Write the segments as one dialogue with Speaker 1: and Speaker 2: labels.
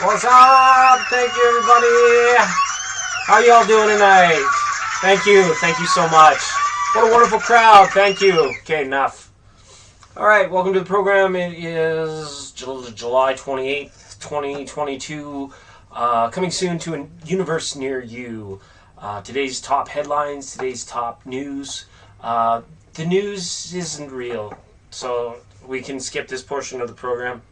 Speaker 1: What's up? Thank you, everybody. How y'all doing tonight? Thank you so much. What a wonderful crowd. Thank you. Okay, enough. All right, welcome to the program. It is July 28th, 2022. Coming soon to a universe near you. Today's top headlines, today's top news. The news isn't real, so we can skip this portion of the program.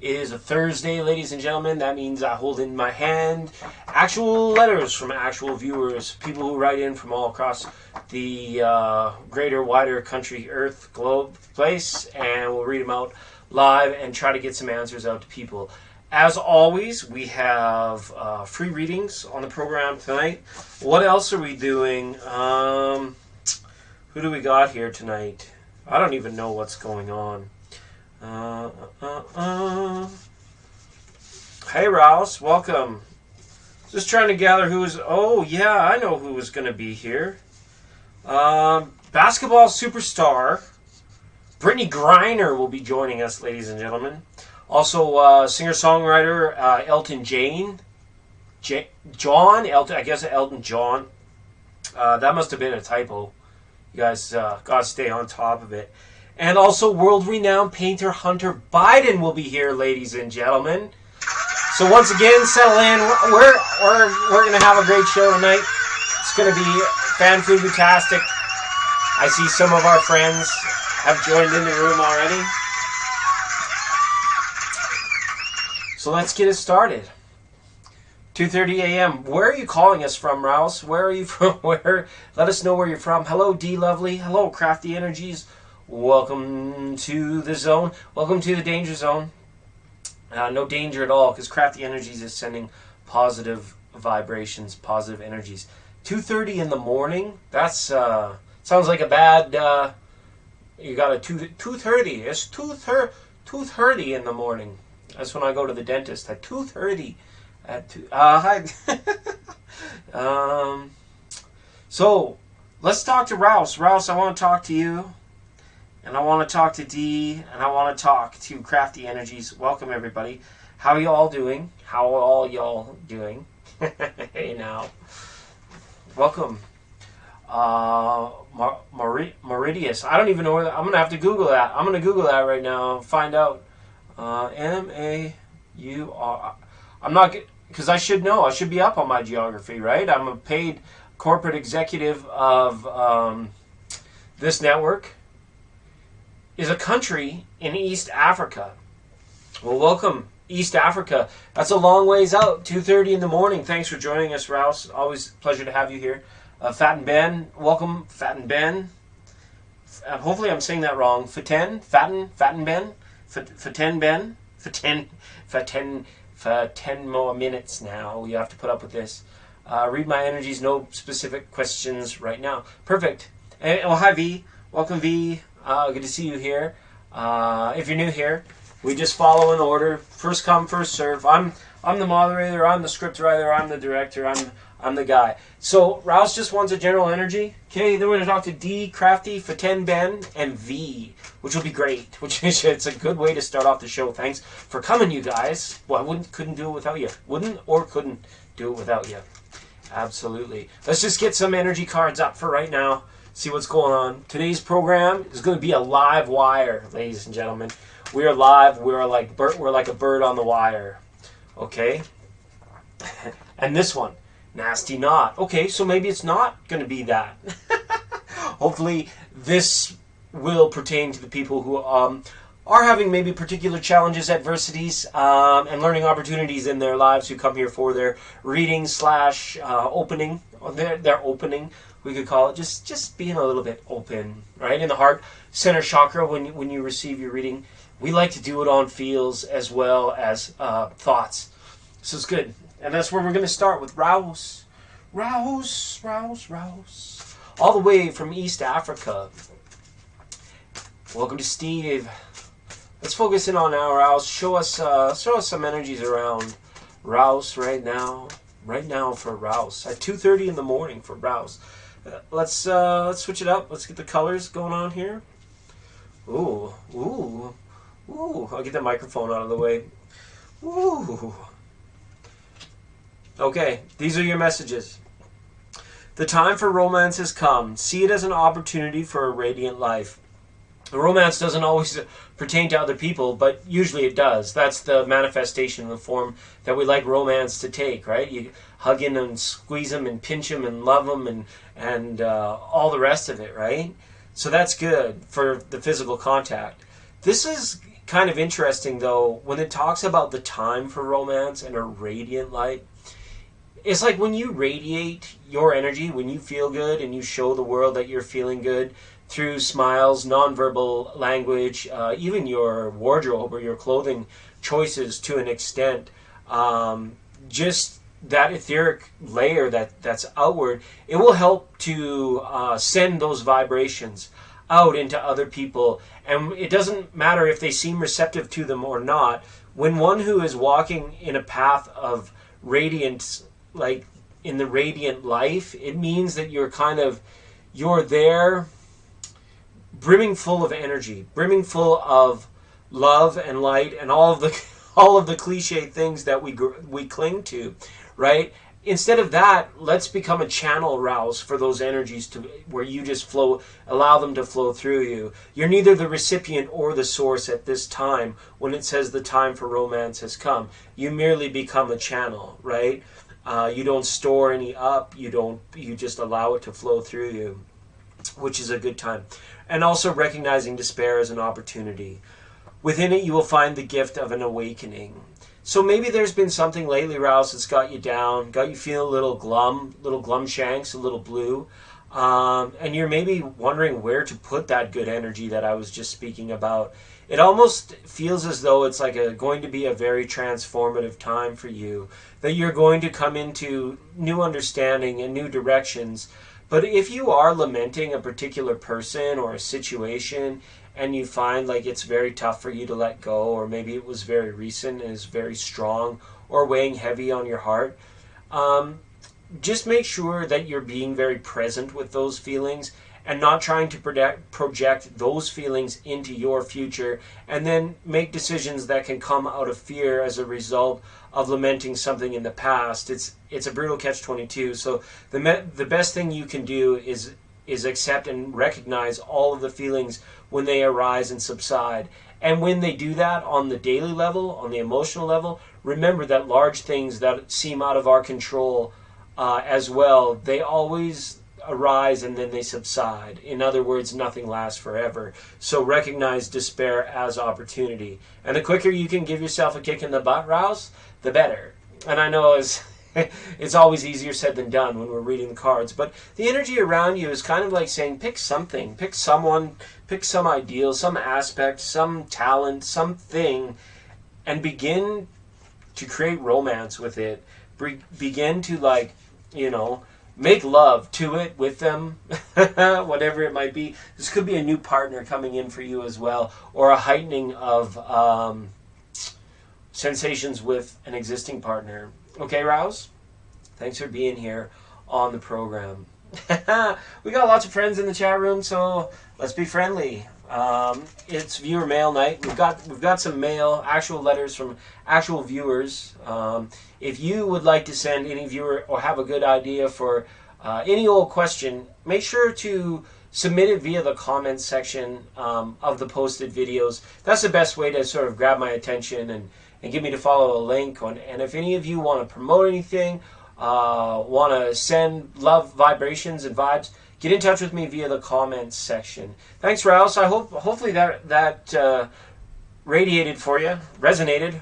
Speaker 1: It is a Thursday, ladies and gentlemen. That means I hold in my hand actual letters from actual viewers, people who write in from all across the greater, wider country, earth, globe, place, and we'll read them out live and try to get some answers out to people. As always, we have free readings on the program tonight. What else are we doing? Who do we got here tonight? I don't even know what's going on. Hey, Rouse, welcome. Just trying to gather who is... Oh, yeah, I know who is going to be here. Basketball superstar Brittany Griner will be joining us, ladies and gentlemen. Also, singer-songwriter Elton John. I guess Elton John. That must have been a typo. You guys got to stay on top of it. And also, world-renowned painter Hunter Biden will be here, ladies and gentlemen. So once again, settle in. We're going to have a great show tonight. It's going to be fan-food-tastic. I see some of our friends have joined in the room already. So let's get it started. 2:30 a.m. Where are you calling us from, Rouse? Where are you from? Where? Let us know where you're from. Hello, D Lovely. Hello, Crafty Energies. Welcome to the zone. Welcome to the danger zone. No danger at all, because Crafty Energies is sending positive vibrations, positive energies. 2:30 in the morning. That's sounds like a bad. You got a 2:30. It's 2:30 in the morning. That's when I go to the dentist at 2:30. At 2. Hi. So let's talk to Rouse. Rouse, I want to talk to you. And I want to talk to Dee, and I want to talk to Crafty Energies. Welcome, everybody. How are you all doing? How are all y'all doing? Hey, now. Welcome. Meridius. I don't even know where that... I'm going to have to Google that. I'm going to Google that right now and find out. M-A-U-R... I'm not... Because I should know. I should be up on my geography, right? I'm a paid corporate executive of this network. Is a country in East Africa. Well, welcome, East Africa. That's a long ways out, 2:30 in the morning. Thanks for joining us, Rouse. Always a pleasure to have you here. Fat and Ben, welcome, Fat and Ben. Hopefully I'm saying that wrong. Faten Ben, Faten Ben, for 10 more minutes now. You have to put up with this. Read my energies, no specific questions right now. Perfect. Oh, hi, V. Welcome, V. Good to see you here. If you're new here, we just follow an order. First come, first serve. I'm the moderator. I'm the scriptwriter. I'm the director. I'm the guy. So Rouse just wants a general energy. Okay, then we're gonna talk to D, Crafty, Faten Ben, and V, which will be great. It's a good way to start off the show. Thanks for coming, you guys. Well, I couldn't do it without you. Wouldn't or couldn't do it without you. Absolutely. Let's just get some energy cards up for right now. See what's going on. Today's program is going to be a live wire, ladies and gentlemen. We are live. We're like a bird on the wire. Okay? And this one, nasty knot. Okay, so maybe it's not going to be that. Hopefully this will pertain to the people who are having maybe particular challenges, adversities, and learning opportunities in their lives, who come here for their reading / opening. Their opening, we could call it, just being a little bit open, right? In the heart center chakra, when you receive your reading, we like to do it on feels as well as thoughts. So it's good. And that's where we're going to start with Rouse. Rouse. All the way from East Africa. Welcome to Steve. Let's focus in on our Rouse. Show us some energies around Rouse right now. Right now for Rouse. At 2:30 in the morning for Rouse. Let's switch it up. Let's get the colors going on here. Ooh. I'll get the microphone out of the way. Woo. Okay, these are your messages. The time for romance has come. See it as an opportunity for a radiant life. Romance doesn't always pertain to other people, but usually it does. That's the manifestation of the form that we like romance to take, right? You hug in and squeeze them and pinch them and love them and all the rest of it, right? So that's good for the physical contact. This is kind of interesting, though, when it talks about the time for romance and a radiant light. It's like when you radiate your energy, when you feel good and you show the world that you're feeling good through smiles, nonverbal language, even your wardrobe or your clothing choices to an extent, just that etheric layer that's outward, it will help to send those vibrations out into other people. And it doesn't matter if they seem receptive to them or not. When one who is walking in a path of radiance, like in the radiant life, it means that you're there brimming full of energy, brimming full of love and light and all of the cliche things that we cling to, right? Instead of that, let's become a channel, Rouse, for those energies to where you just flow, allow them to flow through you. You're neither the recipient or the source at this time when it says the time for romance has come. You merely become a channel, right? You don't store any up. You just allow it to flow through you, which is a good time. And also recognizing despair as an opportunity. Within it, you will find the gift of an awakening. So maybe there's been something lately, Rouse, that's got you down, got you feeling a little glum shanks, a little blue. And you're maybe wondering where to put that good energy that I was just speaking about. It almost feels as though it's like going to be a very transformative time for you, that you're going to come into new understanding and new directions. But if you are lamenting a particular person or a situation and you find like it's very tough for you to let go, or maybe it was very recent and is very strong or weighing heavy on your heart, just make sure that you're being very present with those feelings and not trying to project those feelings into your future and then make decisions that can come out of fear as a result of lamenting something in the past. It's a brutal catch-22. So the best thing you can do is accept and recognize all of the feelings when they arise and subside. And when they do that on the daily level, on the emotional level, remember that large things that seem out of our control as well, they always arise and then they subside. In other words, nothing lasts forever. So recognize despair as opportunity. And the quicker you can give yourself a kick in the butt, Rouse, the better. And I know it's always easier said than done when we're reading the cards, but the energy around you is kind of like saying pick something, pick someone, pick some ideal, some aspect, some talent, something, and begin to create romance with it. Begin to make love to it with them, whatever it might be. This could be a new partner coming in for you as well, or a heightening of sensations with an existing partner. Okay, Rouse? Thanks for being here on the program. We got lots of friends in the chat room, so let's be friendly. It's viewer mail night. We've got some mail, actual letters from actual viewers. If you would like to send any viewer or have a good idea for any old question, make sure to submit it via the comments section of the posted videos. That's the best way to sort of grab my attention and get me to follow a link. And if any of you want to promote anything, want to send love vibrations and vibes, get in touch with me via the comments section. Thanks, Rouse. I hopefully that radiated for you, resonated,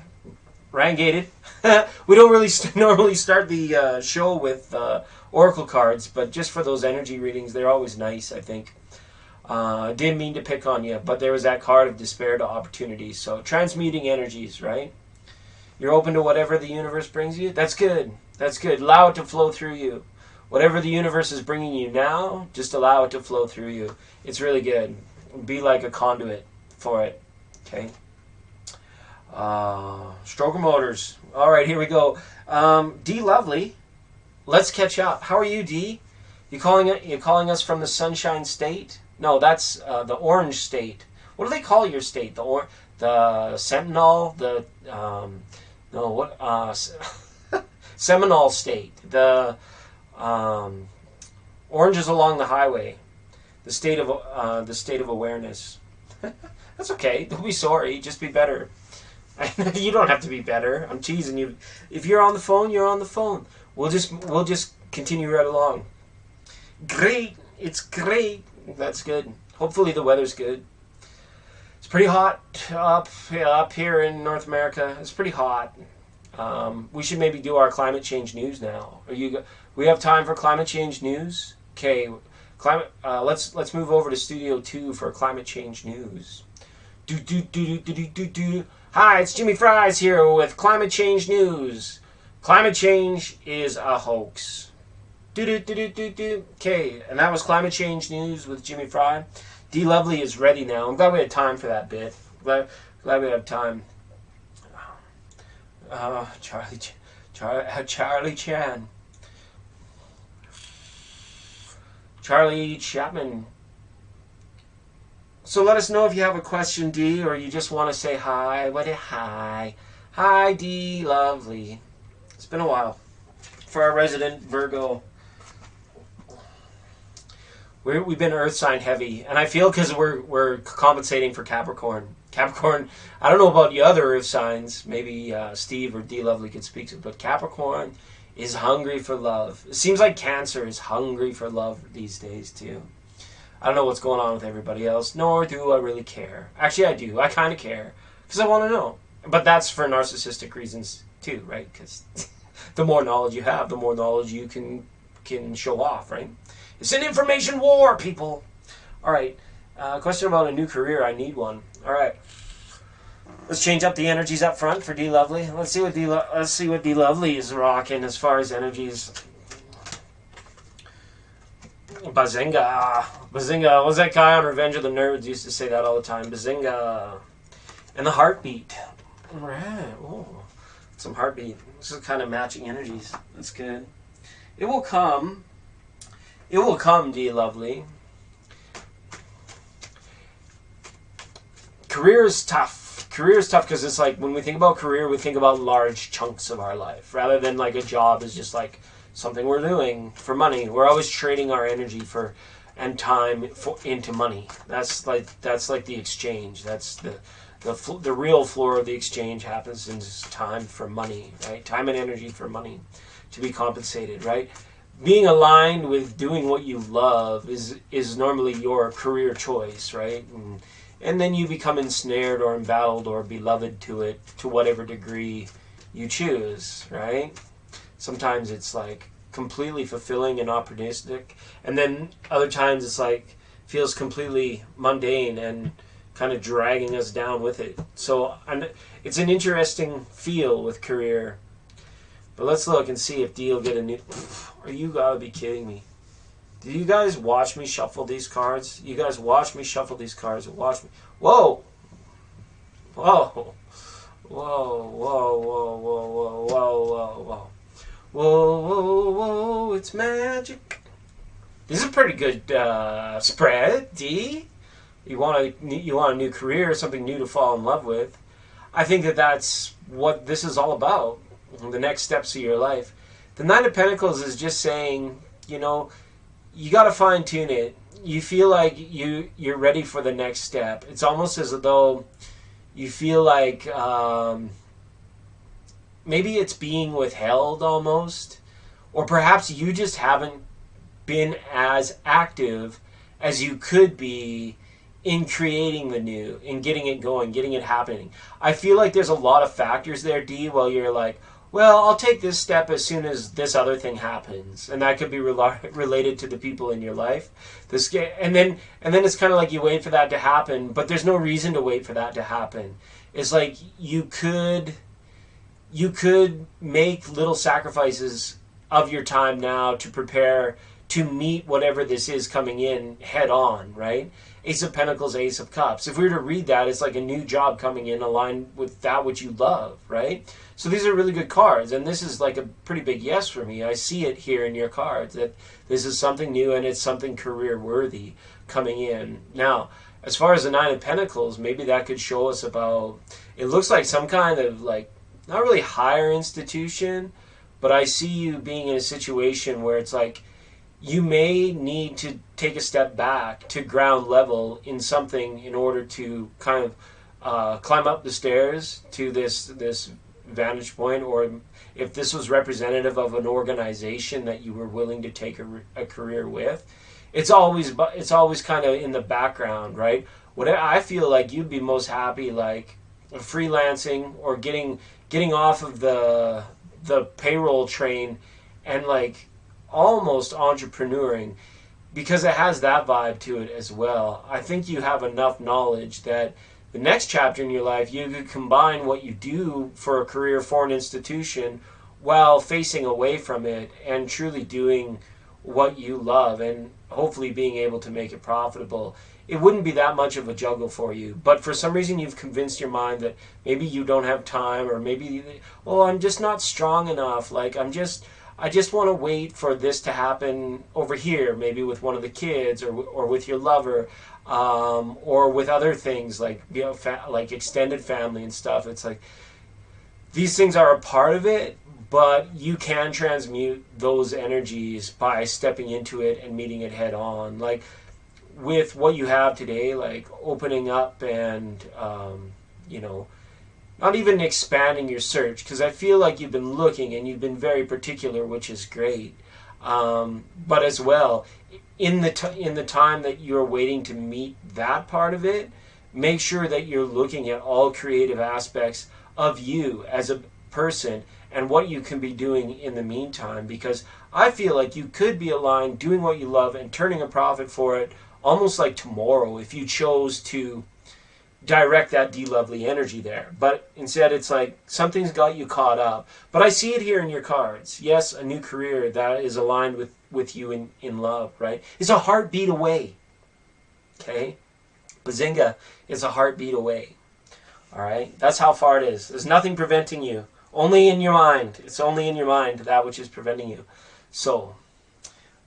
Speaker 1: rangated. We don't really normally start the show with oracle cards, but just for those energy readings, they're always nice, I think. Didn't mean to pick on you, but there was that card of despair to opportunity. So transmuting energies, right? You're open to whatever the universe brings you. That's good. That's good. Allow it to flow through you. Whatever the universe is bringing you now, just allow it to flow through you. It's really good. Be like a conduit for it. Okay. Stroker Motors. All right, here we go. D Lovely, let's catch up. How are you, D? You calling us from the Sunshine State? No, that's the Orange State. What do they call your state? The Sentinel, No, what? Seminole State. The oranges along the highway. The state of awareness. That's okay. Don't be sorry. Just be better. You don't have to be better. I'm teasing you. If you're on the phone, you're on the phone. We'll just continue right along. Great. It's great. That's good. Hopefully the weather's good. It's pretty hot up here in North America. It's pretty hot. We should maybe do our climate change news now. We have time for climate change news? Okay. Let's move over to Studio 2 for climate change news. Hi, it's Jimmy Fries here with climate change news. Climate change is a hoax. Okay, and that was climate change news with Jimmy Fry. D Lovely is ready now. I'm glad we had time for that bit. Glad we have time. Charlie Chan. Charlie Chapman. So let us know if you have a question, D, or you just want to say hi. Hi. Hi, D Lovely. It's been a while. For our resident Virgo. We've been Earth sign heavy, and I feel because we're compensating for Capricorn. Capricorn, I don't know about the other Earth signs. Maybe Steve or D Lovely could speak to it, but Capricorn is hungry for love. It seems like Cancer is hungry for love these days too. I don't know what's going on with everybody else, nor do I really care. Actually, I do. I kind of care because I want to know. But that's for narcissistic reasons too, right? Because the more knowledge you have, the more knowledge you can show off, right? It's an information war, people. All right. Question about a new career. I need one. All right. Let's change up the energies up front for D Lovely. Let's see what D Lovely is rocking as far as energies. Bazinga. Bazinga. Was that guy on Revenge of the Nerds used to say that all the time? Bazinga. And the heartbeat. Right. Oh, some heartbeat. This is kind of matching energies. That's good. It will come. It will come, D Lovely. Career is tough. Career is tough because it's like when we think about career, we think about large chunks of our life rather than like a job is just like something we're doing for money. We're always trading our energy and time into money. That's like the exchange. That's the real floor of the exchange happens in time for money, right? Time and energy for money to be compensated, right? Being aligned with doing what you love is normally your career choice, right? And then you become ensnared or embattled or beloved to it to whatever degree you choose, right? Sometimes it's like completely fulfilling and opportunistic, and then other times it's like feels completely mundane and kind of dragging us down with it. So it's an interesting feel with career. But let's look and see if D will get a new... Are you gotta be kidding me? Did you guys watch me shuffle these cards? You guys watch me shuffle these cards. Watch me. Whoa! Whoa! Whoa! Whoa! Whoa! Whoa! Whoa! Whoa! Whoa! Whoa! Whoa! Whoa! It's magic. This is a pretty good spread, D. You want a new career, something new to fall in love with. I think that's what this is all about. The next steps of your life. The Nine of Pentacles is just saying, you got to fine tune it. You feel like you're ready for the next step. It's almost as though you feel like maybe it's being withheld almost, or perhaps you just haven't been as active as you could be in creating the new, in getting it going, getting it happening. I feel like there's a lot of factors there, D, while you're like, well, I'll take this step as soon as this other thing happens, and that could be related to the people in your life. And then it's kind of like you wait for that to happen, but there's no reason to wait for that to happen. It's like you could make little sacrifices of your time now to prepare to meet whatever this is coming in head on, right? Ace of Pentacles, Ace of Cups. If we were to read that, it's like a new job coming in aligned with that which you love, right? So these are really good cards, and this is like a pretty big yes for me. I see it here in your cards, that this is something new and it's something career-worthy coming in. Now, as far as the Nine of Pentacles, maybe that could show us about, it looks like some kind of like not really higher institution, but I see you being in a situation where it's like you may need to take a step back to ground level in something in order to kind of climb up the stairs to this vantage point, or if this was representative of an organization that you were willing to take a career with, it's always kind of in the background, right? What I feel like you'd be most happy like freelancing or getting off of the payroll train and like almost entrepreneuring, because it has that vibe to it as well. I think you have enough knowledge that the next chapter in your life, you could combine what you do for a career for an institution while facing away from it and truly doing what you love and hopefully being able to make it profitable. It wouldn't be that much of a juggle for you, but for some reason you've convinced your mind that maybe you don't have time, or maybe, oh, I'm just not strong enough. Like I just want to wait for this to happen over here, maybe with one of the kids or with your lover, or with other things like like extended family and stuff. It's like these things are a part of it, but you can transmute those energies by stepping into it and meeting it head on. Like with what you have today, like opening up and not even expanding your search, because I feel like you've been looking and you've been very particular, which is great. But as well, in the time that you're waiting to meet that part of it, make sure that you're looking at all creative aspects of you as a person and what you can be doing in the meantime, because I feel like you could be aligned doing what you love and turning a profit for it almost like tomorrow if you chose to direct that de-lovely energy there. But instead it's like something's got you caught up. But I see it here in your cards. Yes, a new career that is aligned with you in love, right? It's a heartbeat away. Okay? Bazinga is a heartbeat away. All right? That's how far it is. There's nothing preventing you. Only in your mind. It's only in your mind that which is preventing you. So,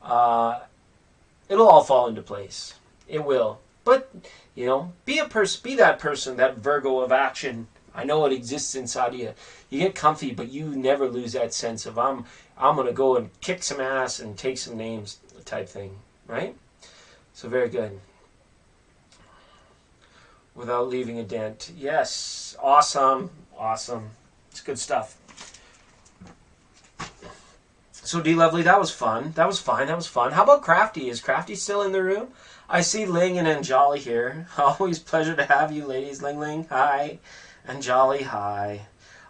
Speaker 1: it'll all fall into place. It will. But, be that person, that Virgo of action. I know it exists inside of you. You get comfy, but you never lose that sense of I'm going to go and kick some ass and take some names type thing, right? So very good. Without leaving a dent. Yes. Awesome. Awesome. It's good stuff. So D-Lovely, that was fun. That was fine. That was fun. How about Crafty? Is Crafty still in the room? I see Ling and Anjali here. Always pleasure to have you, ladies. Ling, hi. Anjali, hi.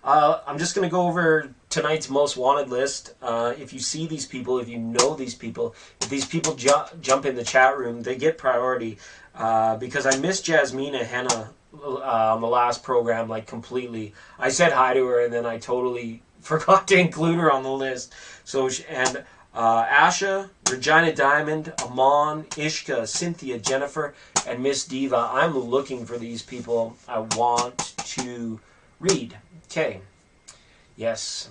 Speaker 1: I'm just going to go over tonight's most wanted list. If you see these people, if you know these people, if these people jump in the chat room, they get priority. Because I missed Jasmina Henna on the last program, like completely. I said hi to her and then I totally forgot to include her on the list. So, and Asha, Regina Diamond, Amon, Ishka, Cynthia, Jennifer, and Miss Diva. I'm looking for these people I want to read. Okay. Yes.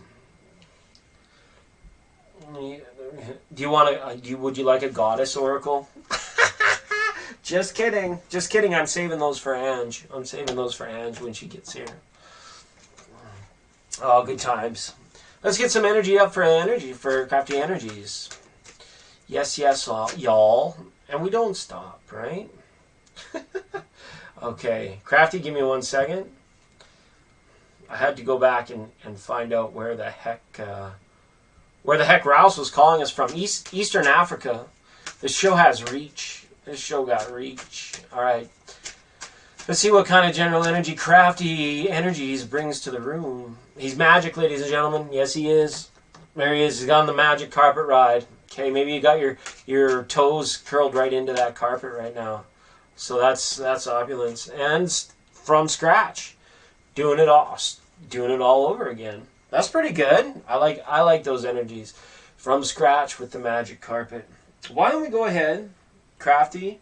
Speaker 1: Do you want to? Would you like a goddess oracle? Just kidding. Just kidding. I'm saving those for Ange. I'm saving those for Ange when she gets here. Oh, good times. Let's get some energy up for Crafty Energies. Yes, y'all. And we don't stop, right? Okay. Crafty, give me 1 second. I had to go back and find out where the heck Rouse was calling us from. Eastern Africa. This show has reach. This show got reach. All right. Let's see what kind of general energy Crafty Energies brings to the room. He's magic, ladies and gentlemen. Yes, he is. There he is. He's on the magic carpet ride. Okay, maybe you got your toes curled right into that carpet right now. So that's opulence. And from scratch. Doing it all over again. That's pretty good. I like those energies. From scratch with the magic carpet. Why don't we go ahead, Crafty?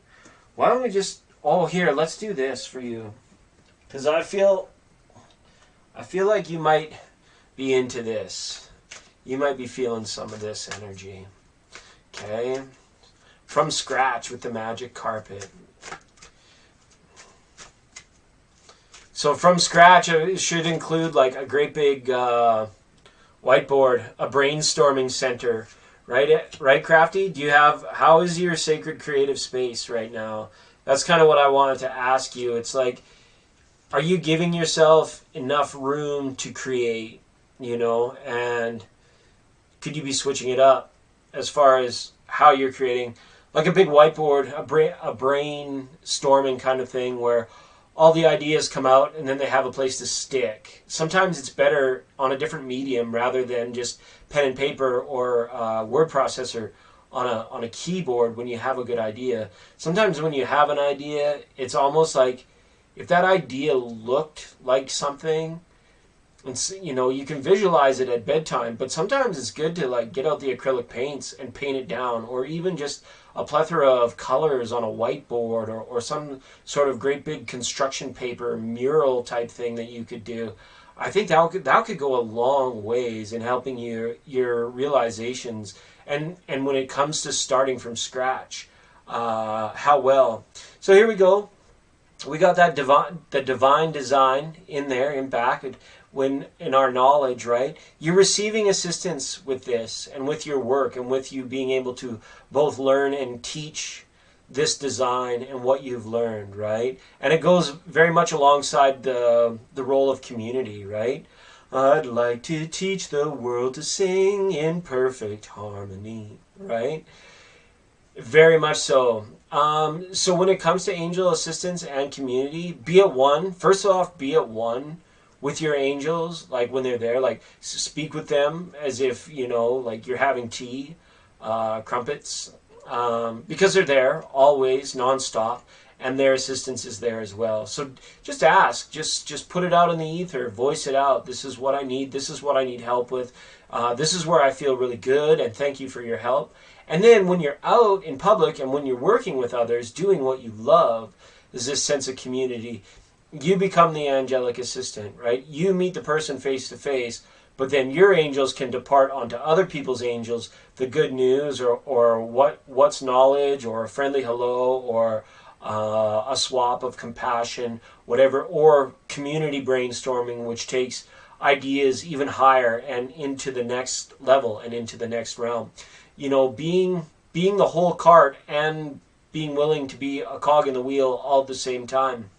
Speaker 1: Why don't we just... Oh, here, let's do this for you. Because I feel like you might be into this. You might be feeling some of this energy. Okay? From scratch with the magic carpet. So from scratch, it should include like a great big whiteboard, a brainstorming center, right? Right, Crafty? How is your sacred creative space right now? That's kind of what I wanted to ask you. It's like, are you giving yourself enough room to create, and could you be switching it up as far as how you're creating? Like a big whiteboard, a brainstorming kind of thing where all the ideas come out and then they have a place to stick. Sometimes it's better on a different medium rather than just pen and paper or word processor on a keyboard when you have a good idea. Sometimes when you have an idea, it's almost like if that idea looked like something, and you can visualize it at bedtime, but sometimes it's good to like get out the acrylic paints and paint it down, or even just a plethora of colors on a whiteboard, or some sort of great big construction paper mural type thing that you could do. I think that could go a long ways in helping your realizations, and when it comes to starting from scratch, how well. So here we go. We got the divine design in there in back. When in our knowledge, right, you're receiving assistance with this and with your work and with you being able to both learn and teach this design and what you've learned, right? And it goes very much alongside the role of community, right? I'd like to teach the world to sing in perfect harmony, right? Very much so. So when it comes to angel assistance and community, be at one. First off, be at one with your angels, like when they're there, like speak with them as if, like you're having tea, crumpets, because they're there always, nonstop, and their assistance is there as well. So just ask, just put it out in the ether, voice it out. This is what I need. This is what I need help with. This is where I feel really good, and thank you for your help. And then when you're out in public and when you're working with others, doing what you love, is this sense of community. You become the angelic assistant, right? You meet the person face to face, but then your angels can depart onto other people's angels, the good news or what's knowledge, or a friendly hello, or a swap of compassion, whatever, or community brainstorming, which takes ideas even higher and into the next level and into the next realm. Being the whole cart and being willing to be a cog in the wheel all at the same time.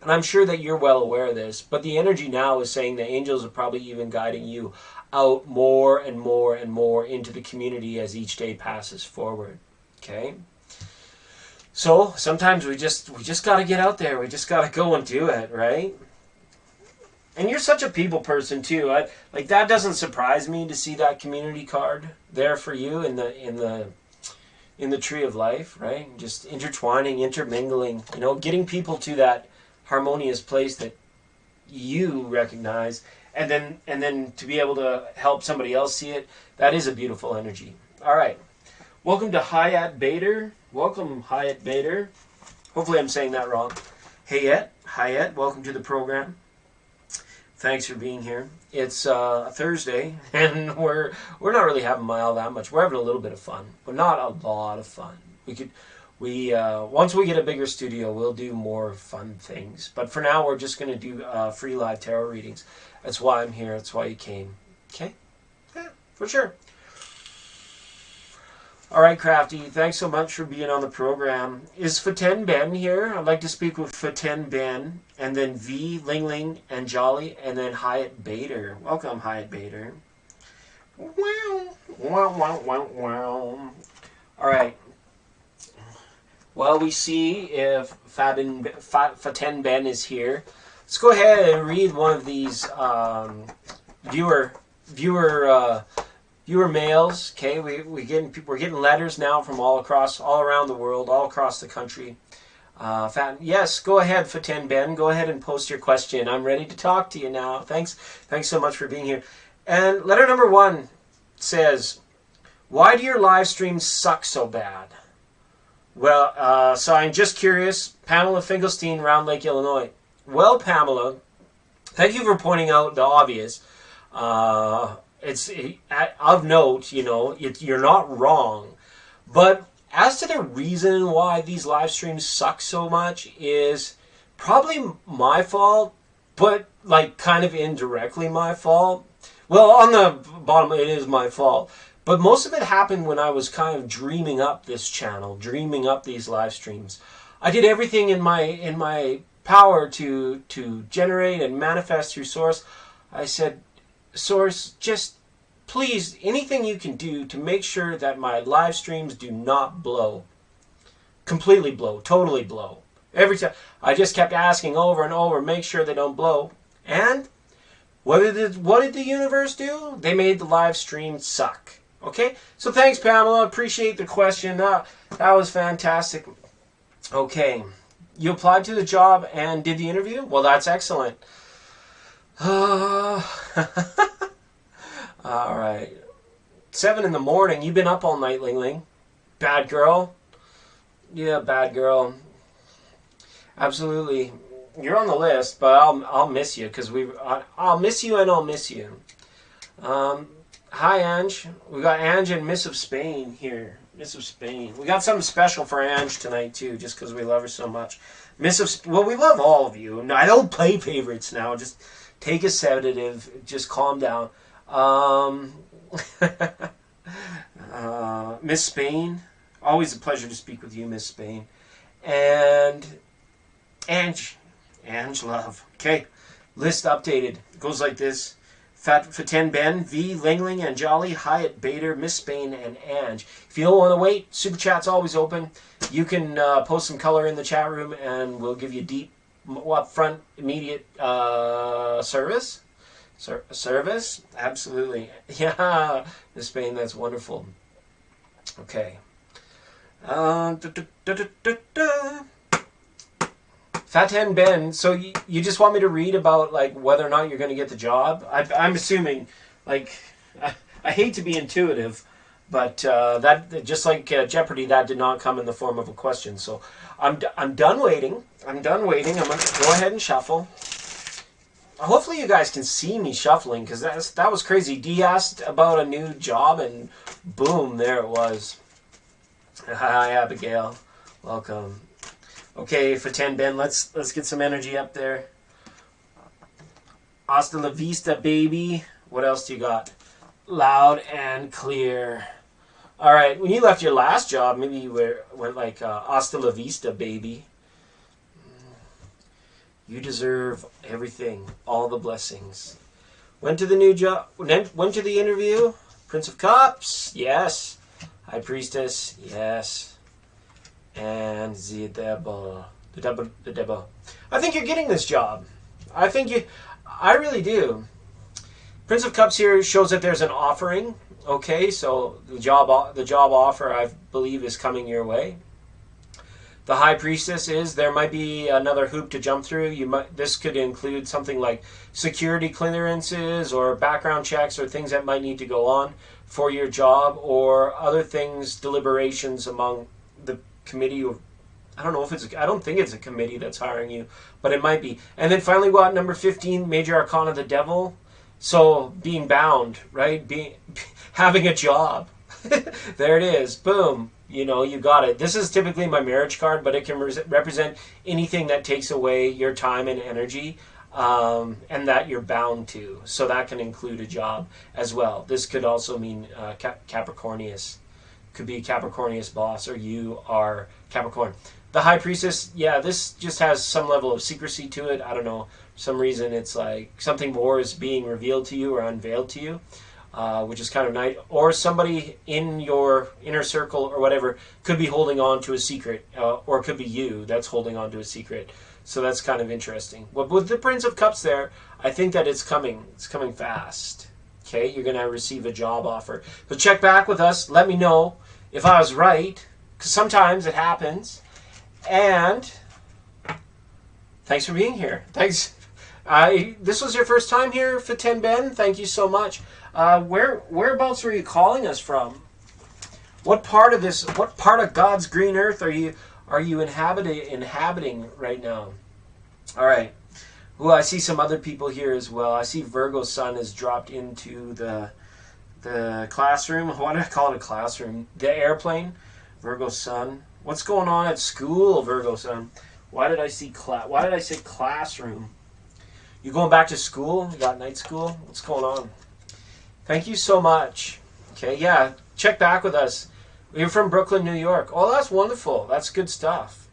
Speaker 1: And I'm sure that you're well aware of this, but the energy now is saying the angels are probably even guiding you out more and more and more into the community as each day passes forward. Okay? So sometimes we just got to get out there. We just got to go and do it, right? And you're such a people person too. Like that doesn't surprise me to see that community card there for you in the tree of life, right? Just intertwining, intermingling, getting people to that harmonious place that you recognize, and then to be able to help somebody else see it, that is a beautiful energy. All right. Welcome to Hayat Bader. Welcome, Hayat Bader. Hopefully I'm saying that wrong. Hayat, welcome to the program. Thanks for being here. It's Thursday, and we're not really having that much. We're having a little bit of fun, but not a lot of fun. Once we get a bigger studio, we'll do more fun things. But for now, we're just going to do free live tarot readings. That's why I'm here. That's why you came. Okay? Yeah, for sure. All right, Crafty. Thanks so much for being on the program. Is Faten Ben here? I'd like to speak with Faten Ben, and then V, Ling Ling, and Jolly, and then Hayat Bader. Welcome, Hayat Bader. Wow. All right. Well, we see if Faten Ben is here. Let's go ahead and read one of these viewer mails. Okay, we're getting letters now from all around the world, all across the country. Yes, go ahead, Faten Ben. Go ahead and post your question. I'm ready to talk to you now. Thanks so much for being here. And letter number 1 says, "Why do your live streams suck so bad?" Well, so I'm just curious. Pamela Finkelstein, Round Lake, Illinois. Well, Pamela, thank you for pointing out the obvious. It's of note, you're not wrong. But as to the reason why these live streams suck so much is Probably my fault, but like kind of indirectly my fault. Well, on the bottom, it is my fault. But most of it happened when I was kind of dreaming up this channel, dreaming up these live streams. I did everything in my power to generate and manifest through Source. I said, Source, just please, anything you can do to make sure that my live streams do not blow. Completely blow, totally blow. Every time. I just kept asking over and over, make sure they don't blow. And what did the universe do? They made the live stream suck. Okay? So thanks, Pamela. Appreciate the question. That was fantastic. Okay. You applied to the job and did the interview? Well, that's excellent. All right. 7 in the morning. You've been up all night, Ling Ling. Bad girl. Yeah, bad girl. Absolutely. You're on the list, but I'll miss you because I'll miss you and I'll miss you. Hi, Ange. We got Ange and Miss of Spain here. Miss of Spain. We got something special for Ange tonight too, just because we love her so much. Well, we love all of you. No, I don't play favorites now. Just take a sedative. Just calm down. Miss Spain. Always a pleasure to speak with you, Miss Spain. And Ange Love. Okay, list updated. It goes like this. Faten Ben, V, Lingling, and Jolly, Hyatt, Bader, Miss Spain, and Ange. If you don't want to wait, Super Chat's always open. You can post some color in the chat room, and we'll give you deep, upfront, immediate service. Service? Absolutely. Yeah, Miss Spain, that's wonderful. Okay. Faten Ben, so you just want me to read about like whether or not you're going to get the job? I'm assuming, like, I hate to be intuitive, but that just like Jeopardy, that did not come in the form of a question. So I'm done waiting. I'm done waiting. I'm going to go ahead and shuffle. Hopefully you guys can see me shuffling because that was crazy. Dee asked about a new job and boom, there it was. Hi, Abigail. Welcome. Okay, for 10, Ben, let's get some energy up there. Hasta la vista, baby. What else do you got? Loud and clear. All right, when you left your last job, maybe you went like hasta la vista, baby. You deserve everything, all the blessings. Went to the new job. Went to the interview. Prince of Cups, yes. High Priestess, yes. And the devil. I think you're getting this job. I really do. Prince of Cups here shows that there's an offering. Okay, so the job offer, I believe, is coming your way. The High Priestess is there might be another hoop to jump through. This could include something like security clearances or background checks or things that might need to go on for your job or other things, deliberations among the committee. Or I don't think it's a committee that's hiring you, but it might be. And then finally we got number 15, Major Arcana, the Devil. So being bound, right? Having a job. There it is. Boom. You got it. This is typically my marriage card, but it can represent anything that takes away your time and energy, and that you're bound to. So that can include a job as well. This could also mean Capricornius. Could be Capricornius boss, or you are Capricorn. The High Priestess, yeah, this just has some level of secrecy to it. I don't know. For some reason, it's like something more is being revealed to you or unveiled to you. Which is kind of nice. Or somebody in your inner circle or whatever could be holding on to a secret, or it could be you that's holding on to a secret. So that's kind of interesting. But with the Prince of Cups there, I think that it's coming. It's coming fast. Okay, you're going to receive a job offer. So check back with us. Let me know if I was right, because sometimes it happens. And thanks for being here. Thanks. This was your first time here, Faten Ben. Thank you so much. Whereabouts were you calling us from? What part of God's green earth are you inhabiting right now? All right. Well, I see some other people here as well. I see Virgo's son has dropped into the classroom. Why do I call it a classroom? The airplane. Virgo's son. What's going on at school, Virgo son? Why did I say classroom? You going back to school? You got night school? What's going on? Thank you so much. Okay, yeah, check back with us. You're from Brooklyn, New York. Oh, that's wonderful. That's good stuff.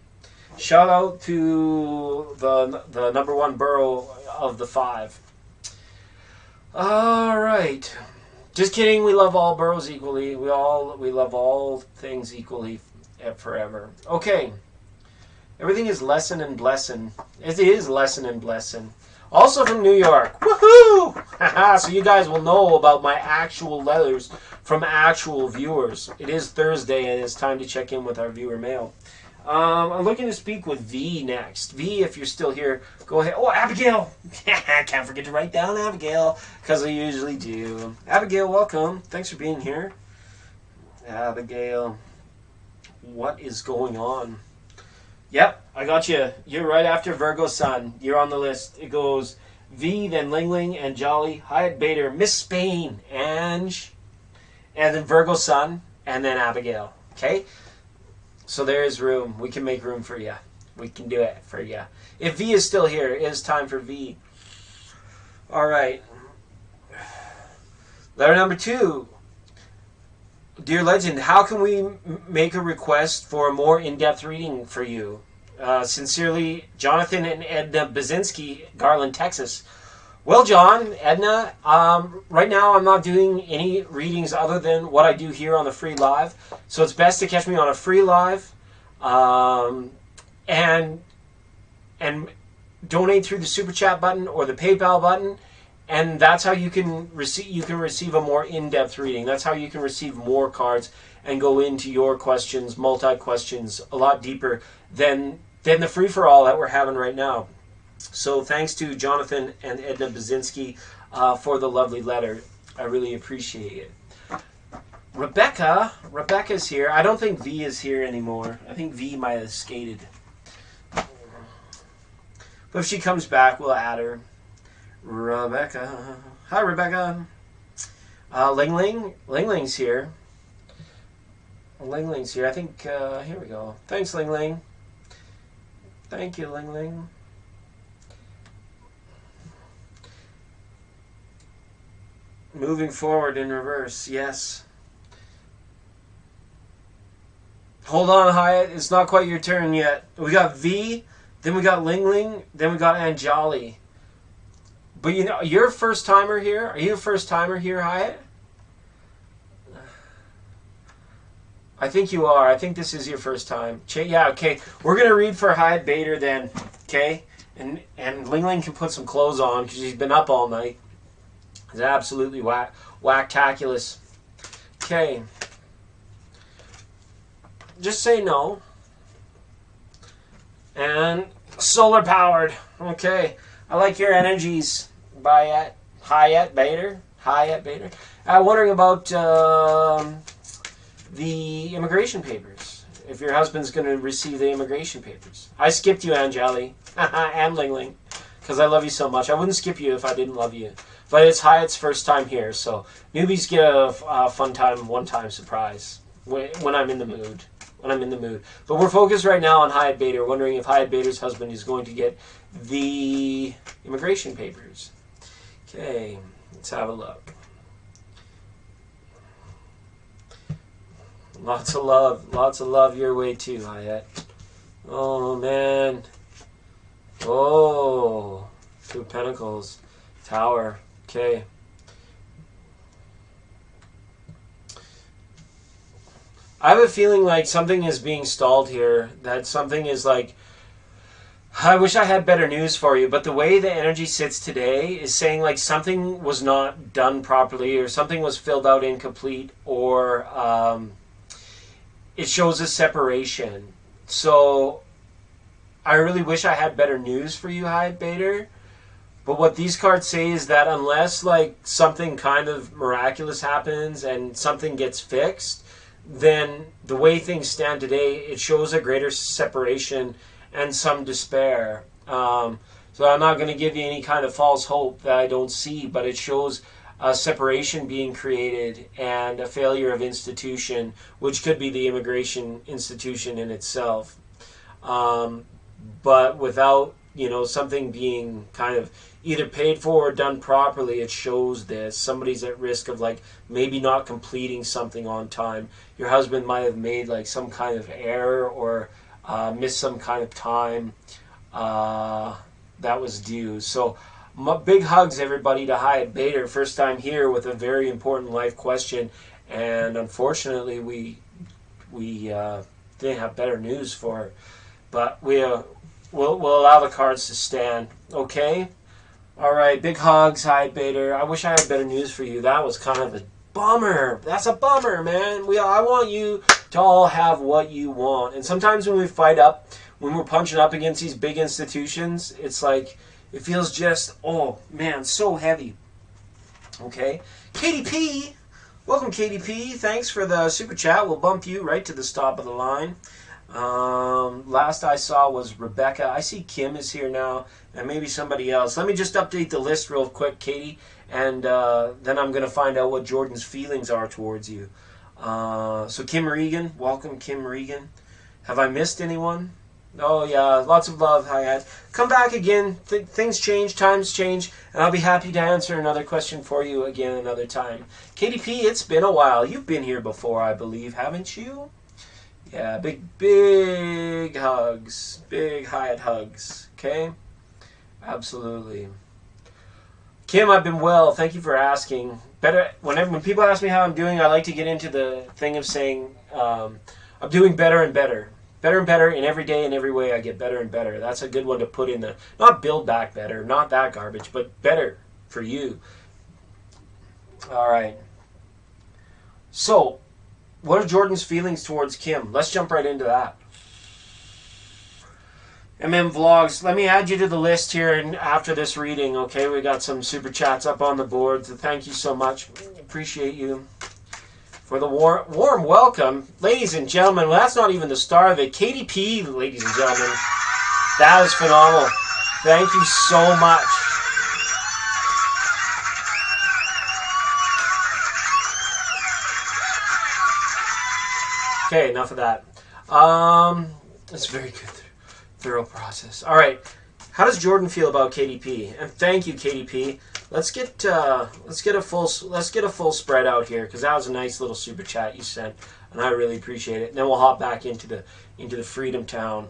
Speaker 1: Shout out to the number one borough of the 5. All right. Just kidding. We love all boroughs equally. We love all things equally forever. Okay. Everything is lesson and blessing. It is lesson and blessing. Also from New York. Woohoo! So you guys will know about my actual letters from actual viewers. It is Thursday and it's time to check in with our viewer mail. I'm looking to speak with V next. V, if you're still here, go ahead. Oh, Abigail! I can't forget to write down Abigail, because I usually do. Abigail, welcome. Thanks for being here. Abigail, what is going on? Yep, I got you. You're right after Virgo Sun. You're on the list. It goes V, then Ling Ling, and Jolly, Hyatt Bader, Miss Spain, Ange, and then Virgo Sun, and then Abigail. Okay? So there is room. We can make room for you. We can do it for you. If V is still here, it is time for V. All right. Letter number 2. Dear Legend, how can we make a request for a more in-depth reading for you? Sincerely, Jonathan and Edna Bazinski, Garland, Texas. Well, John, Edna, right now I'm not doing any readings other than what I do here on the free live. So it's best to catch me on a free live and donate through the Super Chat button or the PayPal button. And that's how you can receive a more in-depth reading. That's how you can receive more cards and go into your questions, multi-questions, a lot deeper than the free-for-all that we're having right now. So thanks to Jonathan and Edna Bazinski for the lovely letter. I really appreciate it. Rebecca's here. I don't think V is here anymore. I think V might have skated. But if she comes back, we'll add her. Rebecca. Hi, Rebecca. Ling Ling. Ling Ling's here. Ling Ling's here. I think, here we go. Thanks, Ling Ling. Thank you, Ling Ling. Moving forward in reverse, yes. Hold on, Hyatt. It's not quite your turn yet. We got V, then we got Ling Ling, then we got Anjali. But you know, you're a first timer here. Are you a first timer here, Hyatt? I think you are. I think this is your first time. Yeah, okay. We're gonna read for Hyatt Bader then, okay? And Ling Ling can put some clothes on because she's been up all night. It's absolutely whack-taculous. Okay. Just say no. And solar powered. Okay. I like your energies. Hyatt Bader. Wondering about the immigration papers. If your husband's going to receive the immigration papers. I skipped you, Anjali. And Ling Ling. Because I love you so much. I wouldn't skip you if I didn't love you. But it's Hyatt's first time here, so newbies get a fun time, one-time surprise when I'm in the mood. But we're focused right now on Hyatt Bader, wondering if Hyatt Bader's husband is going to get the immigration papers. Okay, let's have a look. Lots of love your way too, Hyatt. Oh, man. Oh, 2 of Pentacles. Tower. Okay. I have a feeling like something is being stalled here. That something is like... I wish I had better news for you, but the way the energy sits today is saying like something was not done properly or something was filled out incomplete or it shows a separation. So I really wish I had better news for you, Hyatt Bader. But what these cards say is that unless like something kind of miraculous happens and something gets fixed, then the way things stand today, it shows a greater separation and some despair. So I'm not going to give you any kind of false hope that I don't see, but it shows a separation being created and a failure of institution, which could be the immigration institution in itself. but without, you know, something being kind of either paid for or done properly, it shows this. Somebody's at risk of like maybe not completing something on time. Your husband might have made like some kind of error or missed some kind of time that was due. So big hugs, everybody, to Hyatt Bader. First time here with a very important life question, and unfortunately we didn't have better news for her. But we'll allow the cards to stand. Okay? All right, big hugs, Hyatt Bader. I wish I had better news for you. That was kind of a bummer. That's a bummer, man. I want you to all have what you want. And sometimes when we fight up, when we're punching up against these big institutions, it's like, it feels just, oh, man, so heavy. Okay? KDP. Welcome, KDP. Thanks for the super chat. We'll bump you right to the top of the line. Last I saw was Rebecca. I see Kim is here now, and maybe somebody else. Let me just update the list real quick, Katie, and then I'm going to find out what Jordan's feelings are towards you. So Kim Regan, welcome, Kim Regan. Have I missed anyone? Oh yeah, lots of love, Hayat. Come back again. Things change, times change, and I'll be happy to answer another question for you again another time. KDP, it's been a while. You've been here before, I believe, haven't you? Yeah, big hugs. Big Hyatt hugs. Okay? Absolutely. Kim, I've been well. Thank you for asking. When people ask me how I'm doing, I like to get into the thing of saying I'm doing better and better. Better and better in every day and every way I get better and better. That's a good one to put in the, not build back better, not that garbage, but better for you. All right. So, what are Jordan's feelings towards Kim? Let's jump right into that. MM Vlogs, let me add you to the list here and after this reading, okay? We got some super chats up on the board, so thank you so much. Appreciate you for the warm welcome. Ladies and gentlemen, well, that's not even the star of it. KDP, ladies and gentlemen, that was phenomenal. Thank you so much. Okay, enough of that. It's a very good, thorough process. All right, how does Jordan feel about KDP? And thank you, KDP. Let's get a full spread out here because that was a nice little super chat you sent, and I really appreciate it. And then we'll hop back into Freedom Town.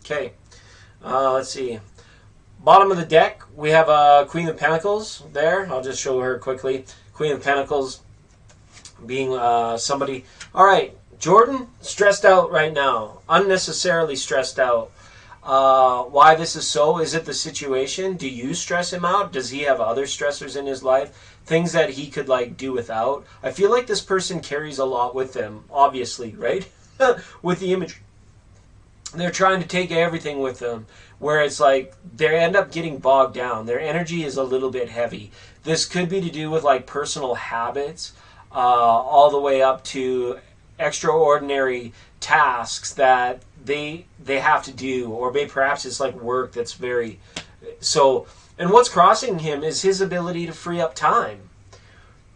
Speaker 1: Okay, let's see. Bottom of the deck, we have Queen of Pentacles there. I'll just show her quickly. Queen of Pentacles being somebody. All right, Jordan, stressed out right now, unnecessarily stressed out. Why this is so? Is it the situation? Do you stress him out? Does he have other stressors in his life? Things that he could like do without? I feel like this person carries a lot with them, obviously, right? With the image. They're trying to take everything with them, where it's like they end up getting bogged down. Their energy is a little bit heavy. This could be to do with like personal habits, all the way up to extraordinary tasks that they have to do, or maybe perhaps it's like work that's very so. And what's crossing him is his ability to free up time.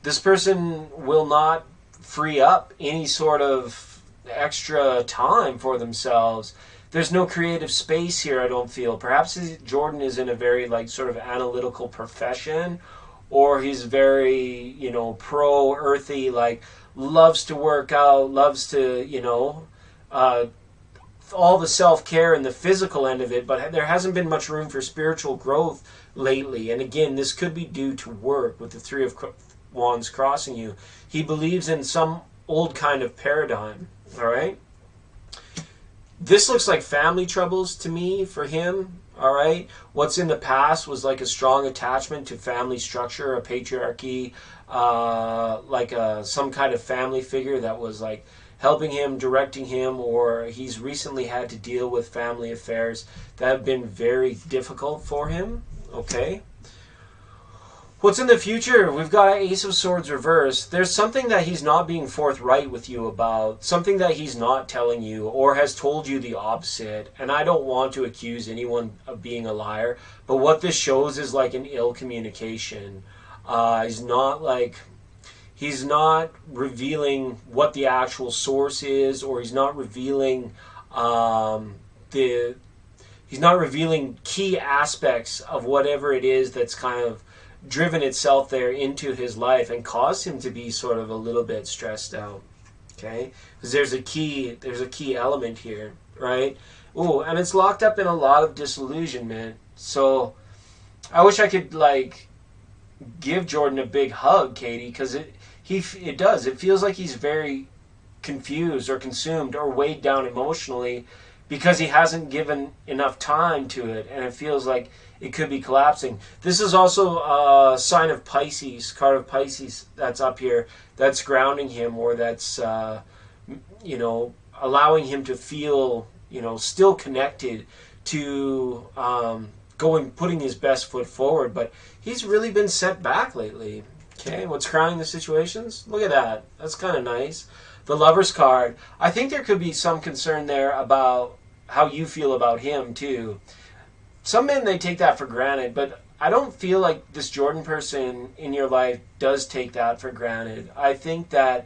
Speaker 1: This person will not free up any sort of extra time for themselves. There's no creative space here, I don't feel. Perhaps Jordan is in a very like sort of analytical profession, or he's very, you know, pro earthy, like loves to work out, loves to, you know, all the self-care and the physical end of it, but there hasn't been much room for spiritual growth lately. And again, this could be due to work with the Three of Wands crossing you. He believes in some old kind of paradigm, all right? This looks like family troubles to me for him, all right? What's in the past was like a strong attachment to family structure, a patriarchy, like some kind of family figure that was like helping him, directing him, or he's recently had to deal with family affairs that have been very difficult for him, okay? What's in the future? We've got Ace of Swords reversed. There's something that he's not being forthright with you about, something that he's not telling you, or has told you the opposite. And I don't want to accuse anyone of being a liar, but what this shows is like an ill communication. He's not revealing what the actual source is, or he's not revealing the he's not revealing key aspects of whatever it is that's kind of driven itself there into his life and caused him to be sort of a little bit stressed out. Okay, because there's a key element here, right? Oh, and it's locked up in a lot of disillusionment. So I wish I could like give Jordan a big hug, Katie, because it does. It feels like he's very confused or consumed or weighed down emotionally because he hasn't given enough time to it, and it feels like it could be collapsing. This is also a sign of Pisces, card of Pisces that's up here, that's grounding him, or that's allowing him to feel still connected to putting his best foot forward. But he's really been set back lately. Okay, what's crowning the situations? Look at that. That's kind of nice. The Lover's card. I think there could be some concern there about how you feel about him too. Some men, they take that for granted, but I don't feel like this Jordan person in your life does take that for granted. I think that,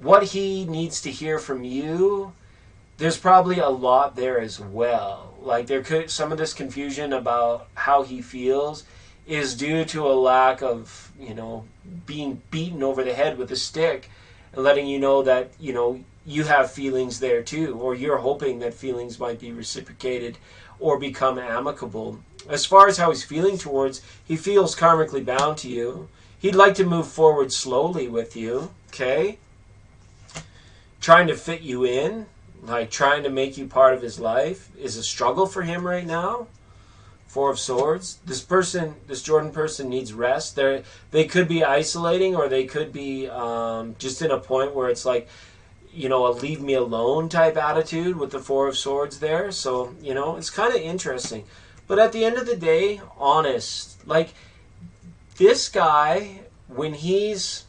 Speaker 1: what he needs to hear from you, there's probably a lot there as well. Like some of this confusion about how he feels is due to a lack of, being beaten over the head with a stick and letting you know that, you have feelings there too, or you're hoping that feelings might be reciprocated or become amicable. As far as how he's feeling towards, he feels karmically bound to you. He'd like to move forward slowly with you, okay? Trying to fit you in, like trying to make you part of his life, is a struggle for him right now. Four of Swords. This Jordan person needs rest. They could be isolating, or they could be just in a point where it's like, a leave me alone type attitude with the Four of Swords there. So, it's kind of interesting. But at the end of the day, honest. Like, this guy, when he's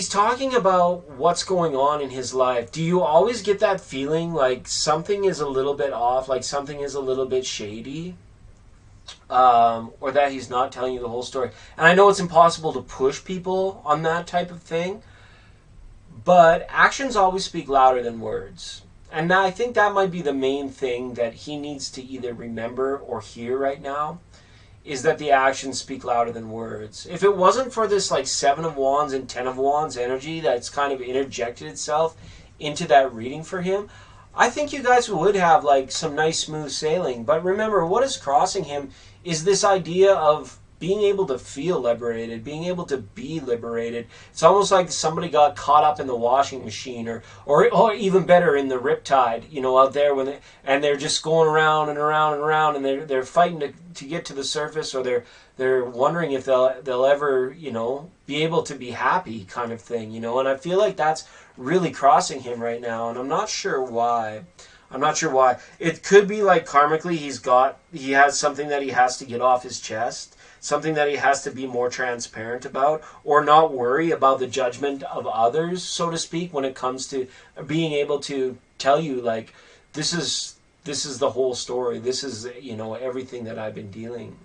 Speaker 1: talking about what's going on in his life, do you always get that feeling like something is a little bit off, like something is a little bit shady? Or that he's not telling you the whole story? And I know it's impossible to push people on that type of thing, but actions always speak louder than words. And I think that might be the main thing that he needs to either remember or hear right now, is that the actions speak louder than words. If it wasn't for this like 7 of Wands and 10 of Wands energy that's kind of interjected itself into that reading for him, I think you guys would have like some nice smooth sailing. But remember, what is crossing him is this idea of being able to feel liberated, being able to be liberated. It's almost like somebody got caught up in the washing machine, or even better, in the riptide, out there and they're just going around and around and around, and they're fighting to get to the surface, or they're wondering if they'll ever, be able to be happy, kind of thing, And I feel like that's really crossing him right now, and I'm not sure why. It could be like karmically he has something that he has to get off his chest, something that he has to be more transparent about, or not worry about the judgment of others, so to speak, when it comes to being able to tell you, like, this is the whole story. This is, everything that I've been dealing.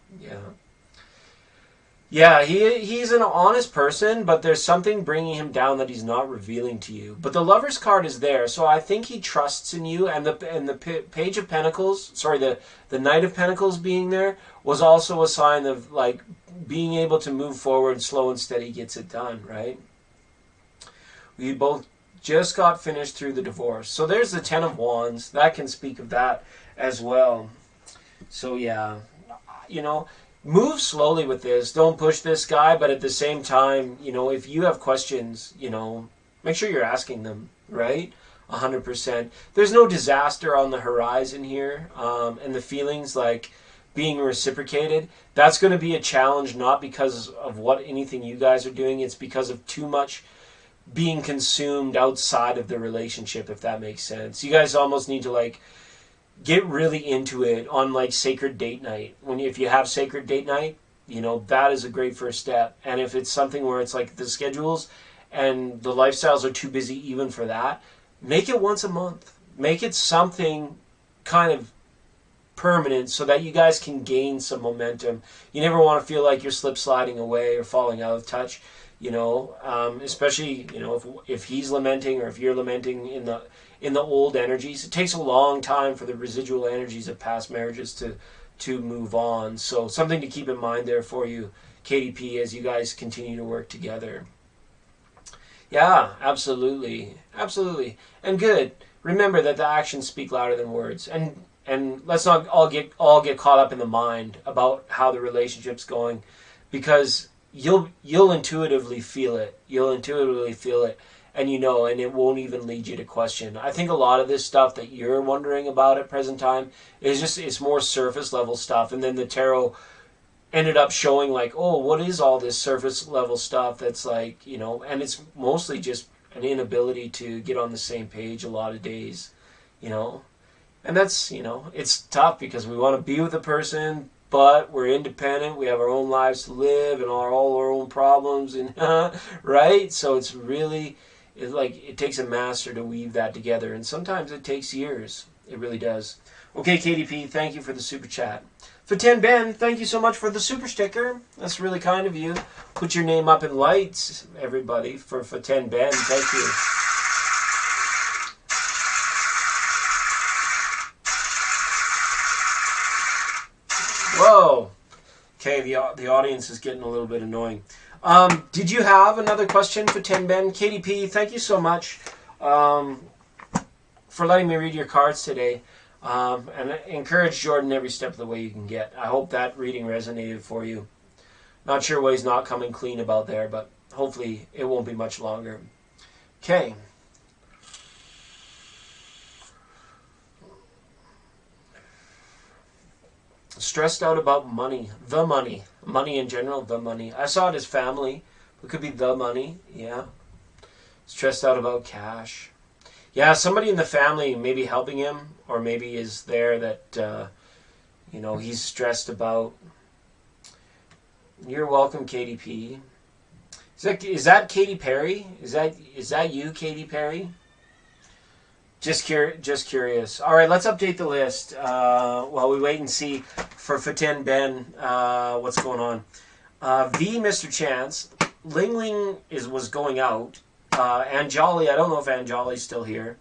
Speaker 1: Yeah, he's an honest person, but there's something bringing him down that he's not revealing to you. But the Lover's card is there, so I think he trusts in you. And the Page of Pentacles, the Knight of Pentacles being there was also a sign of like being able to move forward, slow and steady gets it done, right? We both just got finished through the divorce, so there's the 10 of Wands that can speak of that as well. So yeah, move slowly with this. Don't push this guy, but at the same time, if you have questions, make sure you're asking them, right? 100%. There's no disaster on the horizon here, and the feelings like being reciprocated, that's going to be a challenge, not because of anything you guys are doing. It's because of too much being consumed outside of the relationship, if that makes sense. You guys almost need to like get really into it on like sacred date night. If you have sacred date night, that is a great first step. And if it's something where it's like the schedules and the lifestyles are too busy even for that, make it once a month. Make it something kind of permanent so that you guys can gain some momentum. You never want to feel like you're slip sliding away or falling out of touch, especially, if he's lamenting or if you're lamenting in the old energies. It takes a long time for the residual energies of past marriages to move on. So something to keep in mind there for you, KDP, as you guys continue to work together. Yeah, absolutely. Absolutely. And good. Remember that the actions speak louder than words. And let's not all get caught up in the mind about how the relationship's going, because you'll intuitively feel it. You'll intuitively feel it, and and it won't even lead you to question. I think a lot of this stuff that you're wondering about at present time it's more surface level stuff, and then the tarot ended up showing like, oh, what is all this surface level stuff that's like, and it's mostly just an inability to get on the same page a lot of days, and that's, it's tough because we want to be with a person, but we're independent. We have our own lives to live and all our own problems, and right? So it's really, it takes a master to weave that together, and sometimes it takes years. It really does. Okay, KDP, thank you for the super chat. For 10 Ben, thank you so much for the super sticker. That's really kind of you. Put your name up in lights, everybody, for 10 Ben. Thank you. Whoa. Okay, the audience is getting a little bit annoying. Did you have another question for 10 Ben? KDP, thank you so much for letting me read your cards today. And encourage Jordan every step of the way you can get. I hope that reading resonated for you. Not sure why he's not coming clean about there, but hopefully it won't be much longer. Okay. Stressed out about money. The money. Money in general, the money. I saw it as family. It could be the money. Yeah. Stressed out about cash. Yeah, somebody in the family maybe helping him, or maybe is there that, he's stressed about. You're welcome, KDP. Is that Katy Perry? Is that you, Katy Perry? Just curious. All right, let's update the list while we wait and see for Fatin Ben what's going on. Mr. Chance, Ling Ling was going out. Anjali, I don't know if Anjali's still here.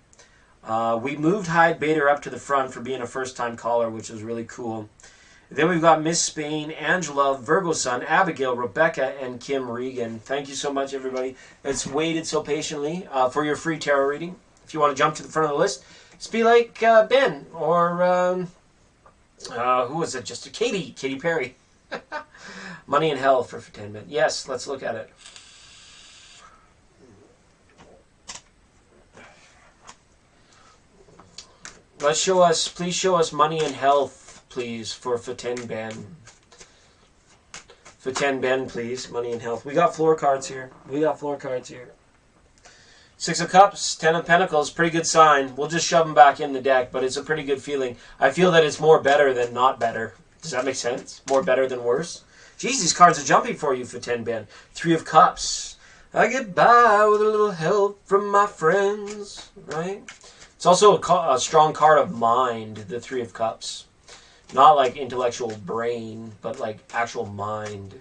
Speaker 1: We moved Hyde Bader up to the front for being a first-time caller, which is really cool. Then we've got Miss Spain, Angela, Virgo Sun, Abigail, Rebecca, and Kim Regan. Thank you so much, everybody that's waited so patiently for your free tarot reading. If you want to jump to the front of the list, just be like Ben or who was it? Just Katy Perry. Money and Health for 10 minutes. Yes, let's look at it. Please show us money and health, please, for Fatin Ben. Fatin Ben, please, money and health. We got floor cards here. 6 of Cups, 10 of Pentacles, pretty good sign. We'll just shove them back in the deck, but it's a pretty good feeling. I feel that it's more better than not better. Does that make sense? More better than worse? Geez, these cards are jumping for you, Fatin Ben. 3 of Cups. I get by with a little help from my friends, right? It's also a strong card of mind, the 3 of Cups. Not like intellectual brain, but like actual mind.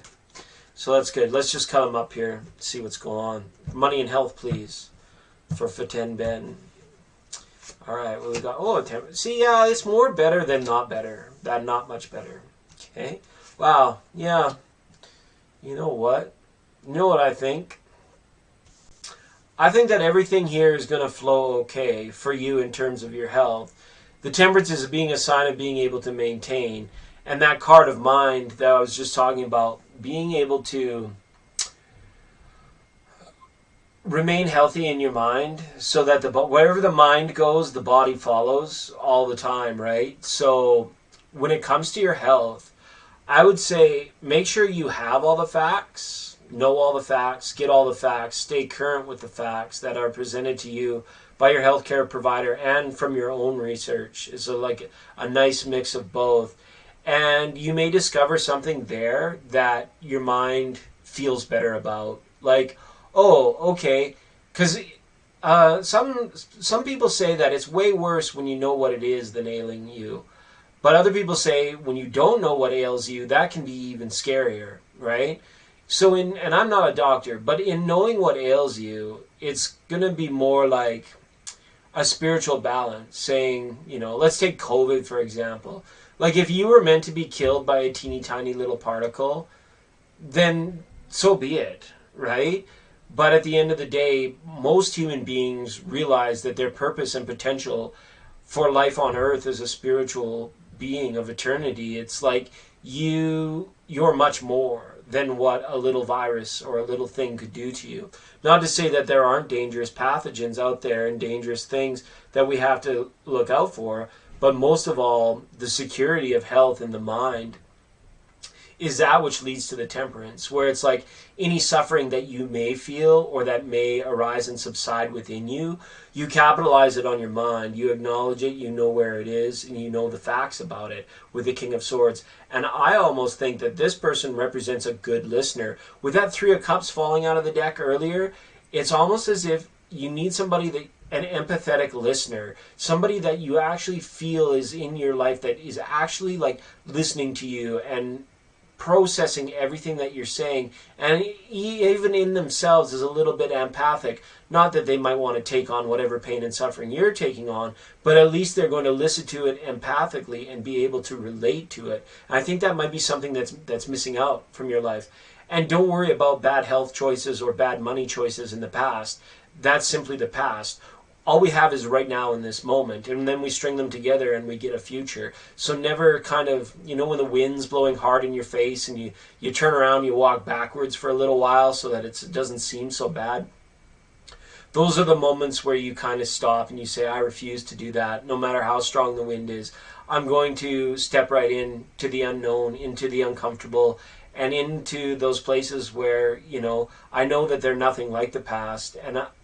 Speaker 1: So that's good. Let's just cut them up here, see what's going on. Money and health, please, for Fatin Ben. All right, what we got? Oh, see, yeah, it's more better than not better. Not much better. Okay. Wow. Yeah. You know what? You know what I think? I think that everything here is going to flow okay for you in terms of your health. The Temperance is being a sign of being able to maintain. And that card of mind that I was just talking about, being able to remain healthy in your mind so that wherever the mind goes, the body follows all the time, right? So when it comes to your health, I would say make sure you have all the facts, know all the facts, get all the facts, stay current with the facts that are presented to you by your healthcare provider and from your own research. It's like a nice mix of both. And you may discover something there that your mind feels better about. Like, oh, okay, because some people say that it's way worse when you know what it is than ailing you. But other people say when you don't know what ails you, that can be even scarier, right? So and I'm not a doctor, but in knowing what ails you, it's going to be more like, a spiritual balance, saying, let's take COVID, for example. Like, if you were meant to be killed by a teeny tiny little particle, then so be it, right? But at the end of the day, most human beings realize that their purpose and potential for life on earth as a spiritual being of eternity, it's like you're much more than what a little virus or a little thing could do to you. Not to say that there aren't dangerous pathogens out there and dangerous things that we have to look out for, but most of all, the security of health in the mind is that which leads to the temperance, where it's like any suffering that you may feel or that may arise and subside within you, you capitalize it on your mind, you acknowledge it, you know where it is, and you know the facts about it with the King of Swords. And I almost think that this person represents a good listener. With that Three of Cups falling out of the deck earlier, it's almost as if you need somebody that an empathetic listener, somebody that you actually feel is in your life, that is actually like listening to you and processing everything that you're saying, and even in themselves is a little bit empathic. Not that they might want to take on whatever pain and suffering you're taking on, but at least they're going to listen to it empathically and be able to relate to it. And I think that might be something that's missing out from your life. And don't worry about bad health choices or bad money choices in the past. That's simply the past. All we have is right now in this moment, and then we string them together and we get a future. So never kind of, when the wind's blowing hard in your face and you turn around, you walk backwards for a little while so that it doesn't seem so bad. Those are the moments where you kind of stop and you say, I refuse to do that, no matter how strong the wind is. I'm going to step right into the unknown, into the uncomfortable, and into those places where, I know that they're nothing like the past.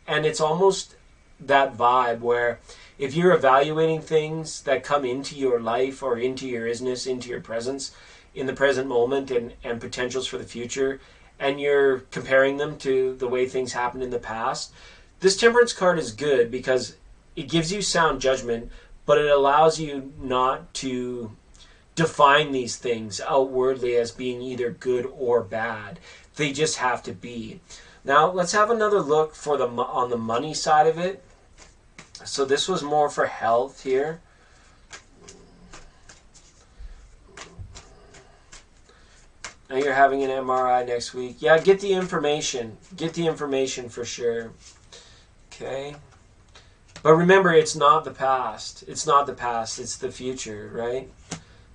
Speaker 1: And it's almost that vibe where if you're evaluating things that come into your life or into your isness, into your presence in the present moment and potentials for the future, and you're comparing them to the way things happened in the past, this temperance card is good because it gives you sound judgment, but it allows you not to define these things outwardly as being either good or bad. They just have to be. Now let's have another look on the money side of it. So this was more for health here. Now you're having an MRI next week. Yeah, get the information. Get the information for sure. Okay. But remember, it's not the past. It's not the past. It's the future, right?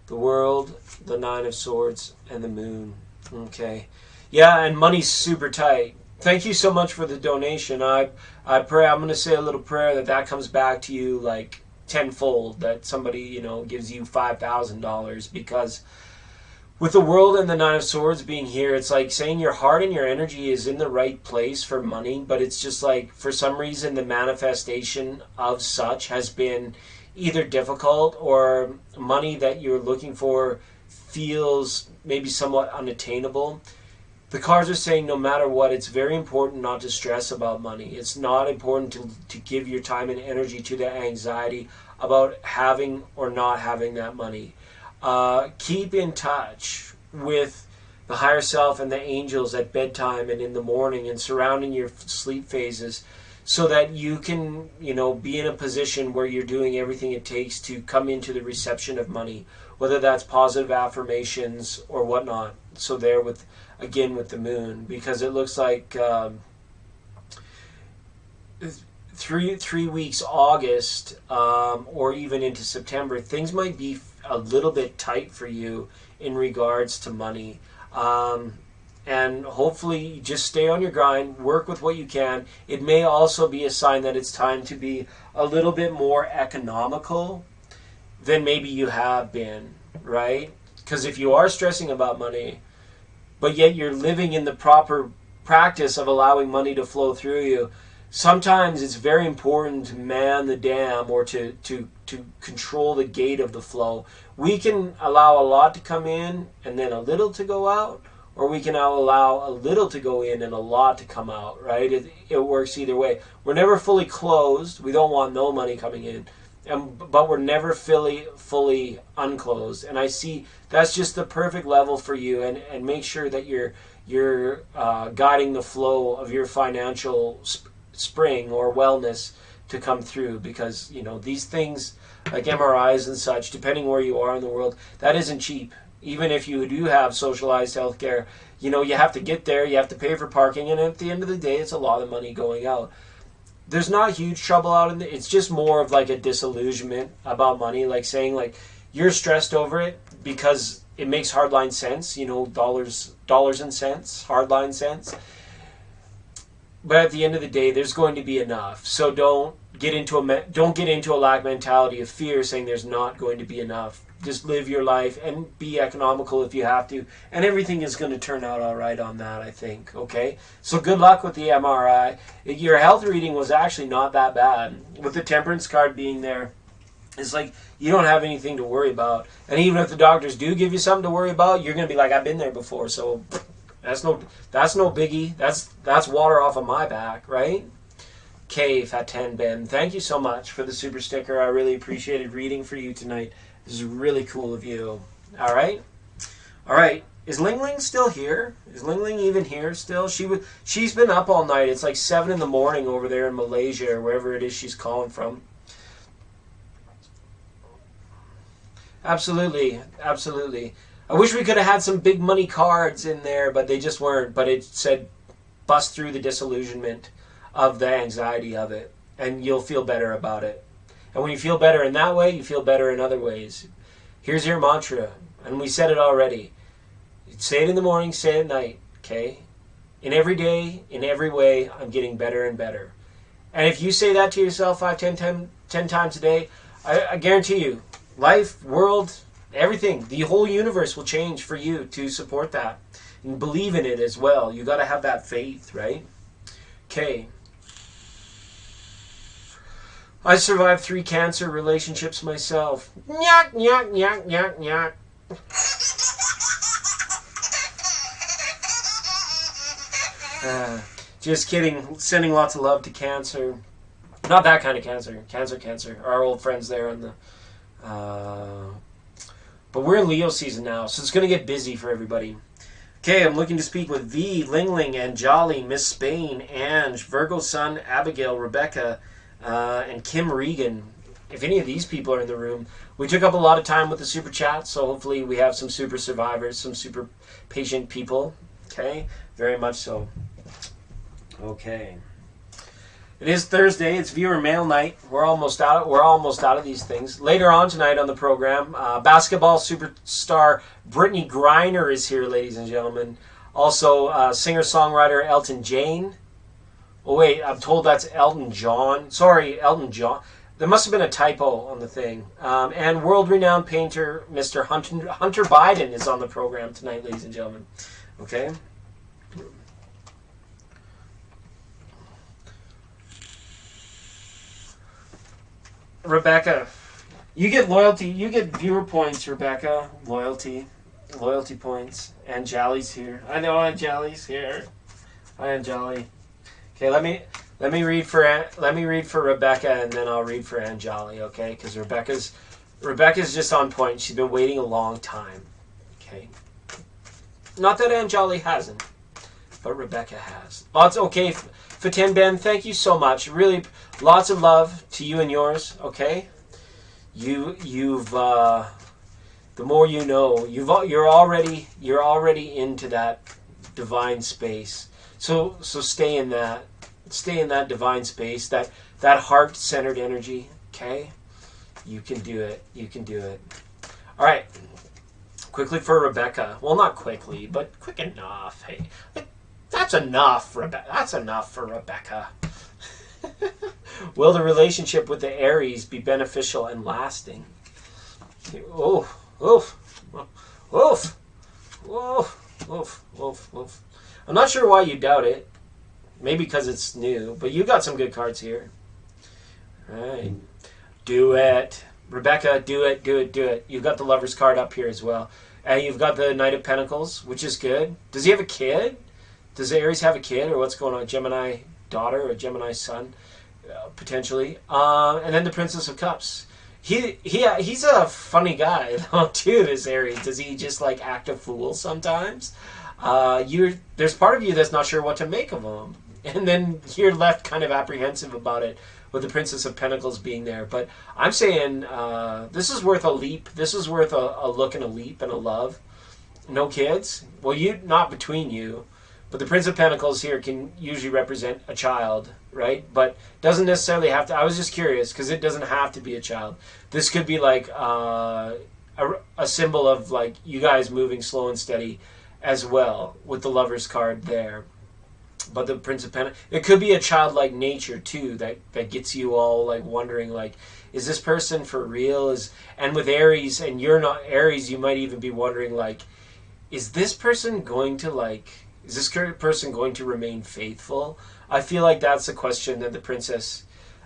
Speaker 1: The world, the Nine of Swords, and the Moon. Okay. Yeah, and money's super tight. Thank you so much for the donation. I pray, I'm going to say a little prayer that comes back to you like tenfold, that somebody, gives you $5,000, because with the world and the Nine of Swords being here, it's like saying your heart and your energy is in the right place for money, but it's just like for some reason the manifestation of such has been either difficult or money that you're looking for feels maybe somewhat unattainable. The cards are saying no matter what, it's very important not to stress about money. It's not important to give your time and energy to the anxiety about having or not having that money. Keep in touch with the higher self and the angels at bedtime and in the morning and surrounding your sleep phases so that you can, be in a position where you're doing everything it takes to come into the reception of money, whether that's positive affirmations or whatnot. So there with the Moon, because it looks like 3 weeks August or even into September, things might be a little bit tight for you in regards to money. And hopefully just stay on your grind, work with what you can. It may also be a sign that it's time to be a little bit more economical than maybe you have been, right? Because if you are stressing about money, but yet you're living in the proper practice of allowing money to flow through you, sometimes it's very important to man the dam or to control the gate of the flow. We can allow a lot to come in and then a little to go out, or we can allow a little to go in and a lot to come out, right? It works either way. We're never fully closed. We don't want no money coming in. But we're never fully unclosed. And I see that's just the perfect level for you. And make sure that you're guiding the flow of your financial spring or wellness to come through, because these things like MRIs and such, depending where you are in the world, that isn't cheap. Even if you do have socialized healthcare, you have to get there, you have to pay for parking, and at the end of the day, it's a lot of money going out. There's not huge trouble out in it's just more of like a disillusionment about money, like saying like you're stressed over it because it makes hardline sense, dollars and cents, hardline sense. But at the end of the day, there's going to be enough. So don't get into a lack mentality of fear, saying there's not going to be enough. Just live your life and be economical if you have to, and everything is going to turn out all right on that, I think. Okay, so good luck with the MRI. Your health reading was actually not that bad. With the temperance card being there, it's like you don't have anything to worry about. And even if the doctors do give you something to worry about, you're going to be like, I've been there before, so that's no biggie. That's water off of my back, right? Okay, Fat 10 Ben, thank you so much for the super sticker. I really appreciated reading for you tonight. This is really cool of you. All right. Is Ling Ling still here? Is Ling Ling even here still? She's been up all night. It's like 7 in the morning over there in Malaysia or wherever it is she's calling from. Absolutely. I wish we could have had some big money cards in there, but they just weren't. But it said bust through the disillusionment of the anxiety of it, and you'll feel better about it. And when you feel better in that way, you feel better in other ways. Here's your mantra, and we said it already. Say it in the morning, say it at night, okay? In every day, in every way, I'm getting better and better. And if you say that to yourself 10 times a day, I guarantee you, life, world, everything, the whole universe will change for you to support that. And believe in it as well. You got to have that faith, right? Okay. I survived 3 cancer relationships myself. Nyak, nyak, nyak, nyak, nyak. Just kidding. Sending lots of love to cancer. Not that kind of cancer. Cancer. Our old friends there on the... but we're in Leo season now, so it's going to get busy for everybody. Okay, I'm looking to speak with V, Ling Ling, and Jolly, Miss Spain, Ange, Virgo Sun, Abigail, Rebecca, and Kim Regan. If any of these people are in the room, we took up a lot of time with the super chat, so hopefully we have some super survivors, some super patient people. Okay, very much so. Okay, it is Thursday. It's viewer mail night. We're almost out of these things. Later on tonight on the program, basketball superstar Brittany Griner is here, ladies and gentlemen. Also, singer-songwriter Elton Jane. Oh, wait, I'm told that's Elton John. Sorry, Elton John. There must have been a typo on the thing. And world-renowned painter Mr. Hunter Biden is on the program tonight, ladies and gentlemen. Okay? Rebecca, you get loyalty. You get viewer points, Rebecca. Loyalty points. And Jolly's here. I know Anjali's here. Hi, Anjali. Okay, let me read for Rebecca, and then I'll read for Anjali. Okay, because Rebecca's just on point. She's been waiting a long time. Okay, not that Anjali hasn't, but Rebecca has. Lots. Okay, Fatin Ben, thank you so much. Really, lots of love to you and yours. Okay, you've the more you know. You're already into that divine space. So stay in that divine space, that heart-centered energy, okay? You can do it. All right. Quickly for Rebecca. Well, not quickly, but quick enough. Hey, that's enough, Rebecca. That's enough for Rebecca. Will the relationship with the Aries be beneficial and lasting? Oof. I'm not sure why you doubt it. Maybe because it's new, but you got some good cards here. All right. Do it. Rebecca, do it. You've got the Lover's card up here as well. And you've got the Knight of Pentacles, which is good. Does he have a kid? Does the Aries have a kid, or what's going on? Gemini daughter or Gemini son, potentially. And then the Princess of Cups. He's a funny guy, though, too, this Aries. Does he just, like, act a fool sometimes? There's part of you that's not sure what to make of him. And then you're left kind of apprehensive about it with the Princess of Pentacles being there. But I'm saying this is worth a leap. This is worth a look and a leap and a love. No kids? Well, you not between you. But the Prince of Pentacles here can usually represent a child, right? But doesn't necessarily have to. I was just curious because it doesn't have to be a child. This could be like a symbol of like you guys moving slow and steady as well with the Lover's card there. But the Prince of Pentacles, it could be a childlike nature too that gets you all like wondering like, is this person for real? And with Aries, and you're not Aries, you might even be wondering like, is this person going to like? Is this person going to remain faithful? I feel like that's the question that the princess...